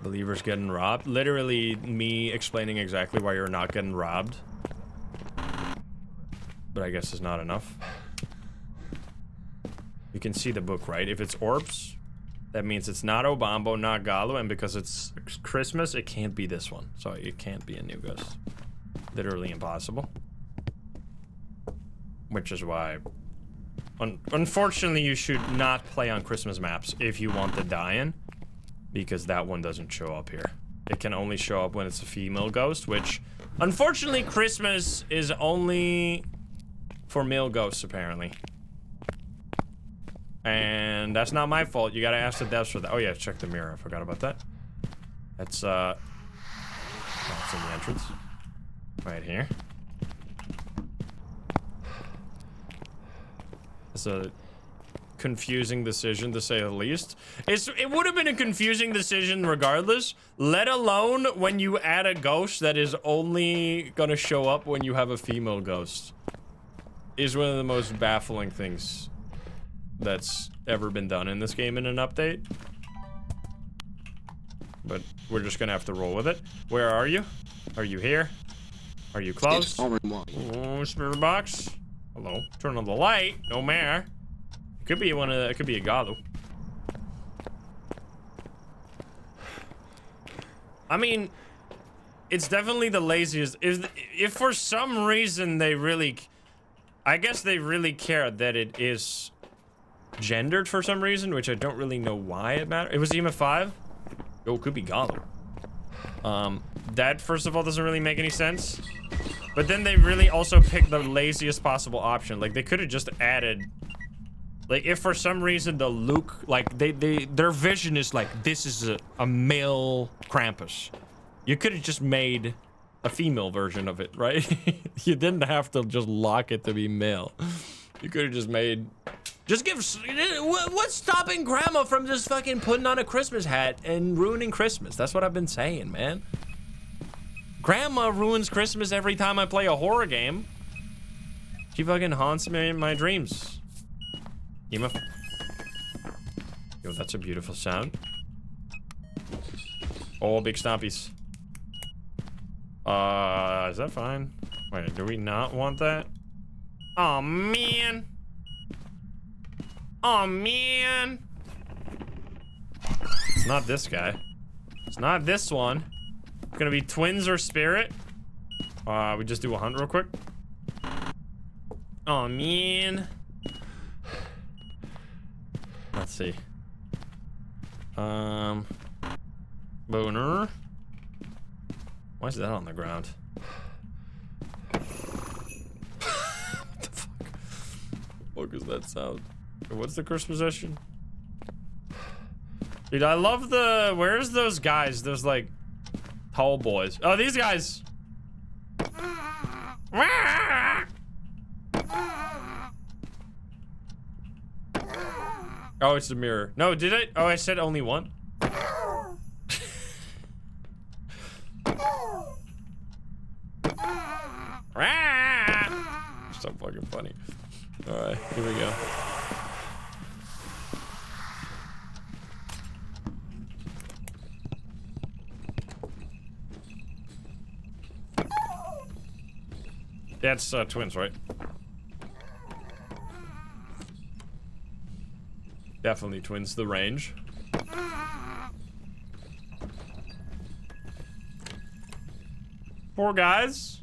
Believers getting robbed. Literally me explaining exactly why you're not getting robbed. But I guess it's not enough. You can see the book, right? If it's orbs, that means it's not Obambo, not Gallu, and because it's Christmas, it can't be this one. So it can't be a new ghost. Literally impossible. Which is why, unfortunately, you should not play on Christmas maps if you want the die-in, because that one doesn't show up here. It can only show up when it's a female ghost, which, unfortunately, Christmas is only for male ghosts, apparently. And that's not my fault. You gotta ask the devs for that. Oh yeah, check the mirror. I forgot about that. That's that's in the entrance. Right here. It's a confusing decision, to say the least. It would have been a confusing decision regardless, let alone when you add a ghost that is only gonna show up when you have a female ghost. Is one of the most baffling things that's ever been done in this game in an update. But we're just gonna have to roll with it. Where are you? Are you here? Are you close? Oh, spirit box. Hello. Turn on the light. No mare. Could be one of the, it could be a Gallu. I mean, it's definitely the laziest. If for some reason they really, I guess they really care that it is gendered for some reason, which I don't really know why it matters. It was EMF 5. Oh, it could be Gallu. That first of all doesn't really make any sense. But then they really also picked the laziest possible option. Like they could have just added, like if for some reason the Luke, like their vision is like this is a male Krampus. You could have just made a female version of it, right? You didn't have to just lock it to be male. You could have just made. Just give. What's stopping Grandma from just fucking putting on a Christmas hat and ruining Christmas? That's what I've been saying, man. Grandma ruins Christmas every time I play a horror game. She fucking haunts me in my dreams. Ema. Yo, that's a beautiful sound. Oh, big stompies. Is that fine? Wait, do we not want that? Oh man. Oh man. It's not this guy. It's not this one. It's gonna be twins or spirit. We just do a hunt real quick. Oh man. Let's see. Boner. Why is that on the ground? What the fuck? What is that sound? What's the cursed possession? Dude, I love the... Where's those guys? Those, like, tall boys. Oh, these guys! Oh, it's the mirror. No, did I? Oh, I said only one. So fucking funny. All right, here we go. That's twins, right? Definitely twins. The range. Poor guys.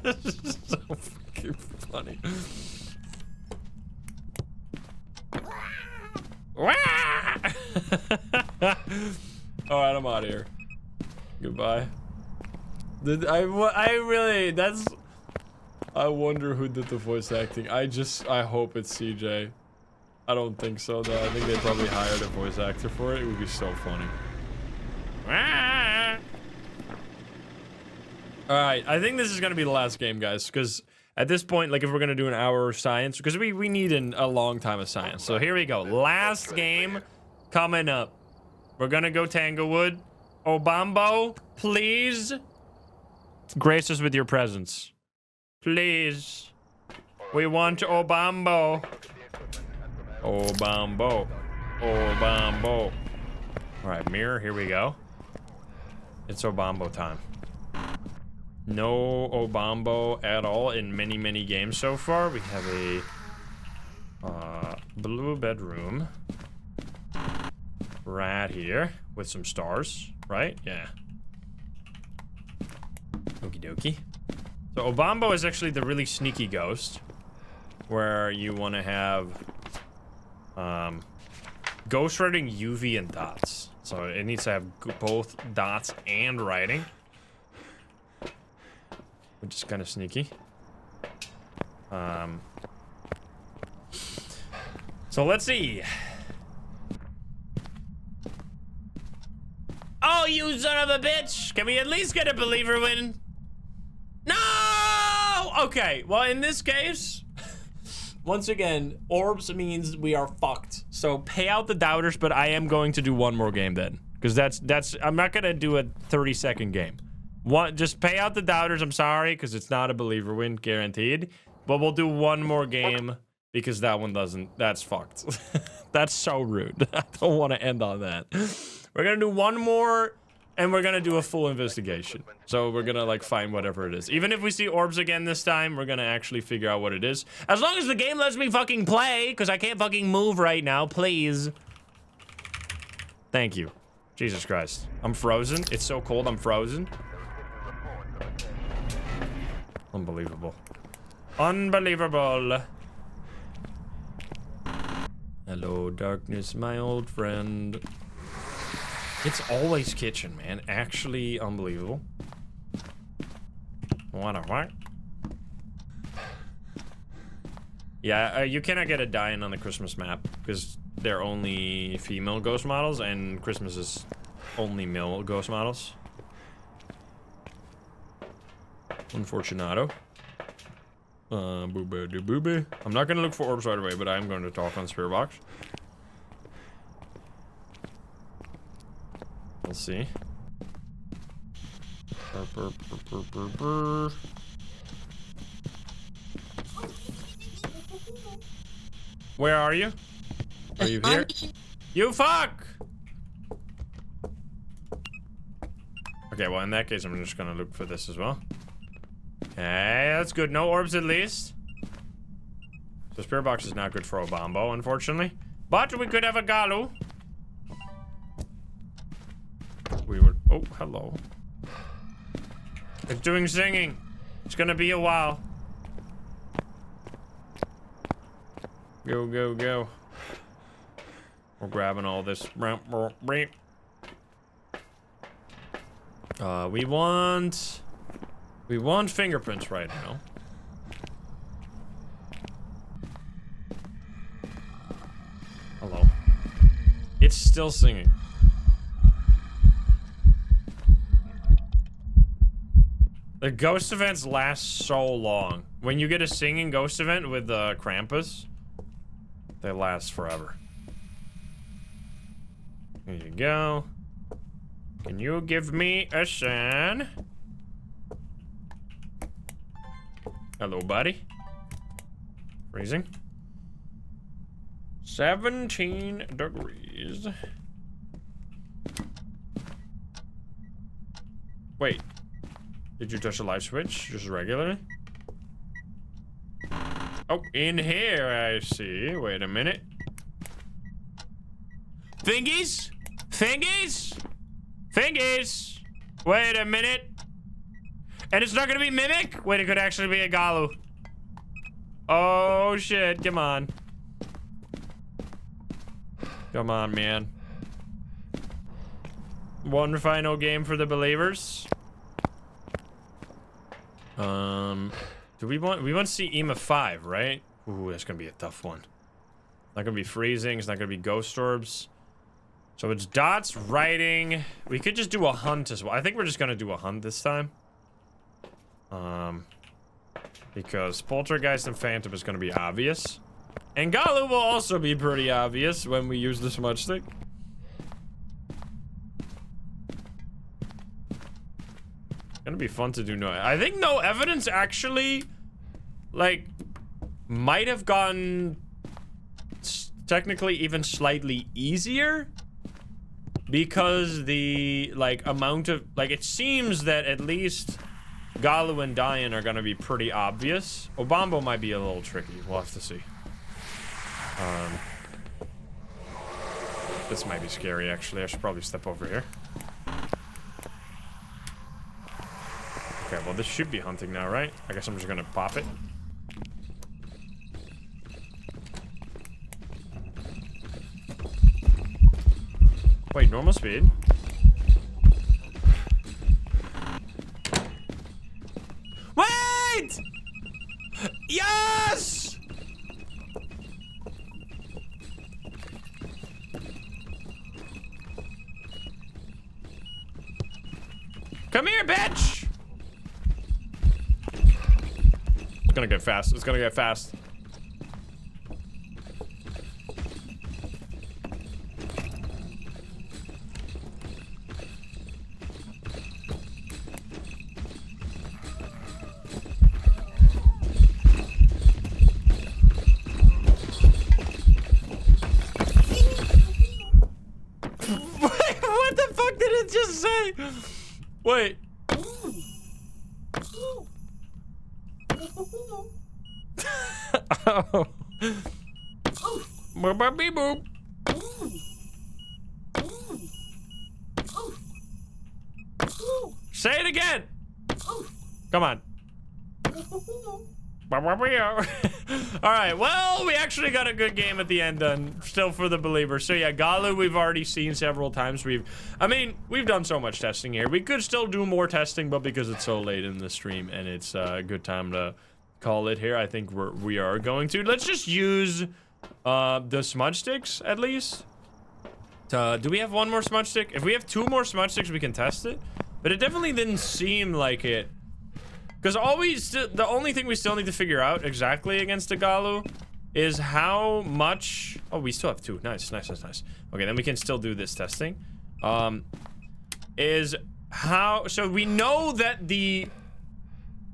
This is so fucking funny. Alright, I'm out of here. Goodbye. I wonder who did the voice acting. I hope it's CJ. I don't think so though. I think they probably hired a voice actor for it. It would be so funny. Alright, I think this is gonna be the last game, guys, because at this point, like, if we're gonna do an hour of science, because we need a long time of science. So here we go. Last game coming up. We're gonna go Tanglewood. Obambo, please grace us with your presence. Please. We want Obambo. Obambo. Obambo. Alright, mirror, here we go. It's Obambo time. No Obambo at all in many, many games so far. We have a blue bedroom right here with some stars, right? Yeah. Okie dokie. So Obambo is actually the really sneaky ghost where you want to have ghost writing, UV, and dots. So it needs to have both dots and writing, which is kind of sneaky. So let's see. Oh, you son of a bitch! Can we at least get a believer win? No! Okay, well, in this case, once again, orbs means we are fucked. So pay out the doubters, but I am going to do one more game then. Because that's I'm not gonna do a 30-second game. Just pay out the doubters, I'm sorry, because it's not a believer win, guaranteed. But we'll do one more game, because that one doesn't, that's fucked. That's so rude. I don't want to end on that. We're gonna do one more, and we're gonna do a full investigation. So we're gonna, like, find whatever it is. Even if we see orbs again this time, we're gonna actually figure out what it is. As long as the game lets me fucking play, because I can't fucking move right now, please. Thank you. Jesus Christ. I'm frozen. It's so cold, I'm frozen. Unbelievable. Unbelievable. Hello, darkness, my old friend. It's always kitchen, man. Actually unbelievable. What a what? Yeah, you cannot get a die-in on the Christmas map because they're only female ghost models, and Christmas is only male ghost models. Unfortunato. Boobie de boobie. I'm not gonna look for orbs right away, but I'm going to talk on Spirit Box. We'll see. Where are you? Are you here? You fuck! Okay, well in that case I'm just gonna look for this as well. Okay, that's good. No orbs at least. The Spirit Box is not good for a Bombo, unfortunately. But we could have a Gallu. We would. Oh, hello. It's doing singing. It's gonna be a while. Go, go, go. We're grabbing all this. We want fingerprints right now. Hello. It's still singing. The ghost events last so long. When you get a singing ghost event with Krampus, they last forever. Here you go. Can you give me a sign? Hello, buddy. Freezing. 17 degrees. Wait. Did you touch the light switch just regularly? Oh, in here, I see. Wait a minute. Fingies? Fingies? Fingies? Wait a minute. And it's not gonna be Mimic? Wait, it could actually be a Gallu. Oh, shit. Come on. Come on, man. One final game for the believers. Do we want to see EMA 5, right? Ooh, that's gonna be a tough one. Not gonna be freezing, it's not gonna be ghost orbs. So it's dots, writing. We could just do a hunt as well. I think we're just gonna do a hunt this time. Because Poltergeist and Phantom is gonna be obvious. And Gallu will also be pretty obvious when we use the smudge stick. Gonna be fun to do. No, I think no evidence actually, like, might have gone technically even slightly easier because the like amount of like it seems that at least Gallu and Diane are gonna be pretty obvious. Obambo might be a little tricky. We'll have to see. This might be scary actually. I should probably step over here. Okay, well this should be hunting now, right? I guess I'm just gonna pop it. Wait, normal speed? Wait! Yes! Come here, bitch! It's gonna get fast. It's gonna get fast. What the fuck did it just say? Wait. Oh. Boop, beep, boop. Say it again. Come on. Alright, well, we actually got a good game at the end done, still for the believers. So yeah, Gallu we've already seen several times. We've done so much testing here. We could still do more testing, but because it's so late in the stream and it's a good time to call it here. I think we are going to. Let's just use the smudge sticks at least. Do we have one more smudge stick? If we have 2 more smudge sticks, we can test it. But it definitely didn't seem like it. Because the only thing we still need to figure out exactly against the Gallu is how much... Oh, we still have 2. Nice. Okay, then we can still do this testing. Is how... So we know that the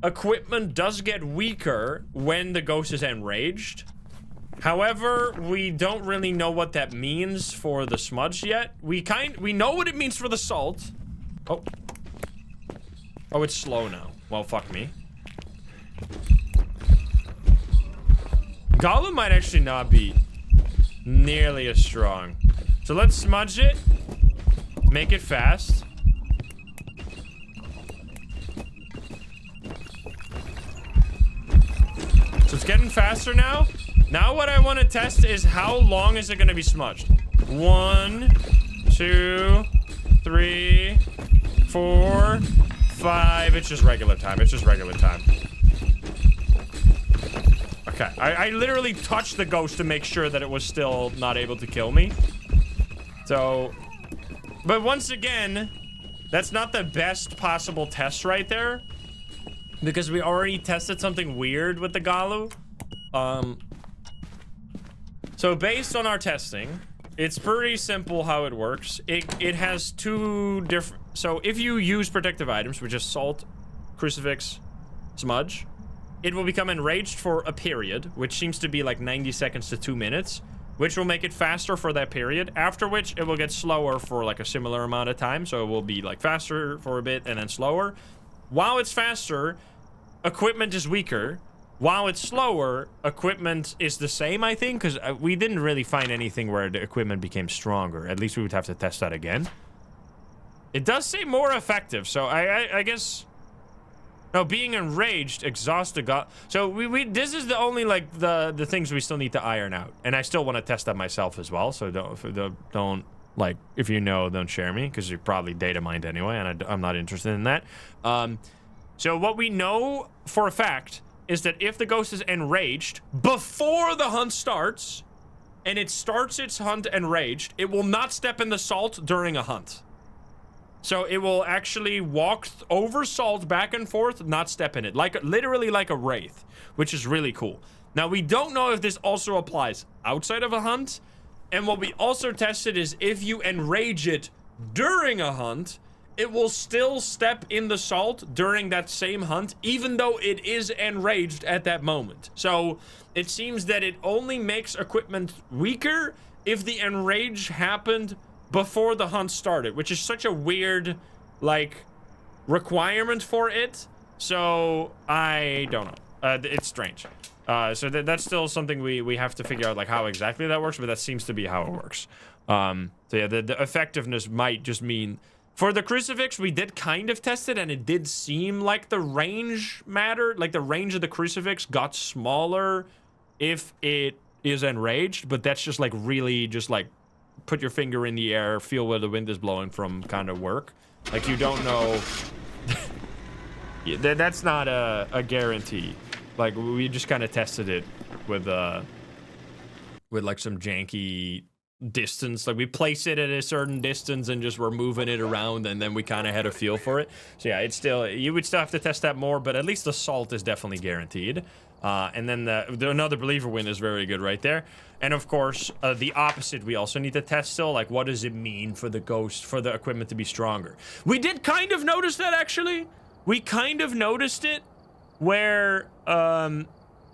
equipment does get weaker when the ghost is enraged. However, we don't really know what that means for the smudge yet. We know what it means for the salt. Oh, it's slow now. Well, fuck me. Gallu might actually not be nearly as strong. So let's smudge it. Make it fast. So it's getting faster now. Now what I want to test is how long is it going to be smudged? 1, 2, 3, 4, 5. It's just regular time. Okay. I literally touched the ghost to make sure that it was still not able to kill me. So, but once again, that's not the best possible test right there. Because we already tested something weird with the Gallu. So based on our testing, it's pretty simple how it works. It has 2 different... So if you use protective items, which is salt, crucifix, smudge, it will become enraged for a period, which seems to be like 90 seconds to 2 minutes, which will make it faster for that period, after which it will get slower for like a similar amount of time. So it will be like faster for a bit and then slower. While it's faster, equipment is weaker. While it's slower, equipment is the same, I think, because we didn't really find anything where the equipment became stronger. At least we would have to test that again. It does say more effective, so I guess... No, being enraged, exhaust the god. So this is the only, like, the things we still need to iron out. And I still want to test that myself as well, so don't like, if you know, don't share me, because you're probably data mined anyway, and I'm not interested in that. So what we know for a fact is that if the ghost is enraged before the hunt starts, and it starts its hunt enraged, it will not step in the salt during a hunt. So it will actually walk over salt back and forth, not step in it, literally like a wraith, which is really cool. Now, we don't know if this also applies outside of a hunt, and what we also tested is if you enrage it during a hunt, it will still step in the salt during that same hunt, even though it is enraged at that moment. So it seems that it only makes equipment weaker if the enrage happened before the hunt started, which is such a weird, like, requirement for it. So I don't know. It's strange. So that's still something we have to figure out, like, how exactly that works, but that seems to be how it works. So yeah, the effectiveness might just mean... For the crucifix, we did kind of test it, and it did seem like the range mattered. Like, the range of the crucifix got smaller if it is enraged, but that's just, like, really just, like, put your finger in the air, feel where the wind is blowing from kind of work. Like, you don't know... Yeah, that's not a guarantee. Like, we just kind of tested it with like, some janky... distance. Like, we place it at a certain distance and just were moving it around, and then we kind of had a feel for it. So yeah, it's still, you would still have to test that more, but at least the salt is definitely guaranteed. And then the another believer win is very good right there. And of course, the opposite we also need to test still. Like, what does it mean for the ghost, for the equipment to be stronger? We did kind of notice that, actually. We kind of noticed it where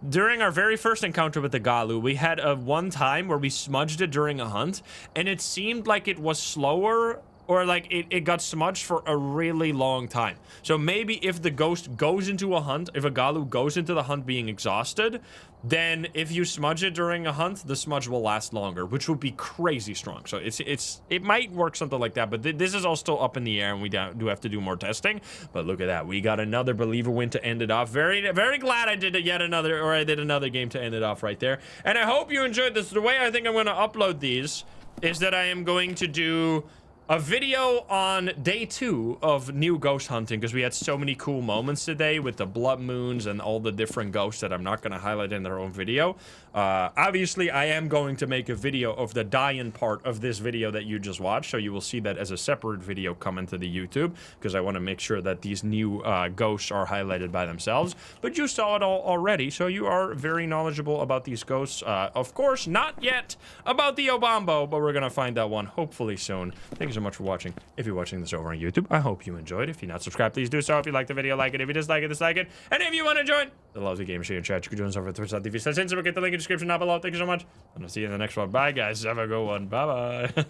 during our very first encounter with the Gallu, we had one time where we smudged it during a hunt, and it seemed like it was slower, or like it got smudged for a really long time. So maybe if the ghost goes into a hunt, if a Gallu goes into the hunt being exhausted, then if you smudge it during a hunt, the smudge will last longer, which would be crazy strong. So it might work something like that, but this is all still up in the air, and we do have to do more testing. But look at that, we got another believer win to end it off. Very, very glad I did another game to end it off right there. And I hope you enjoyed this. The way I think I'm going to upload these is that I am going to do a video on day 2 of new ghost hunting, because we had so many cool moments today with the blood moons and all the different ghosts that I'm not going to highlight in their own video. Obviously, I am going to make a video of the die-in part of this video that you just watched, so you will see that as a separate video coming to the YouTube, because I want to make sure that these new ghosts are highlighted by themselves. But you saw it all already, so you are very knowledgeable about these ghosts. Of course, not yet about the Obambo, but we're going to find that one hopefully soon. Thank you so much for watching. If you're watching this over on YouTube, I hope you enjoyed. If you're not subscribed, please do so. If you like the video, like it. If you dislike it, dislike it. And if you want to join the Lovely Game Share chat, you can join us over at twitch.tv/Instagram. Get the link in the description down below. Thank you so much. And I'll see you in the next one. Bye, guys. Have a good one. Bye-bye.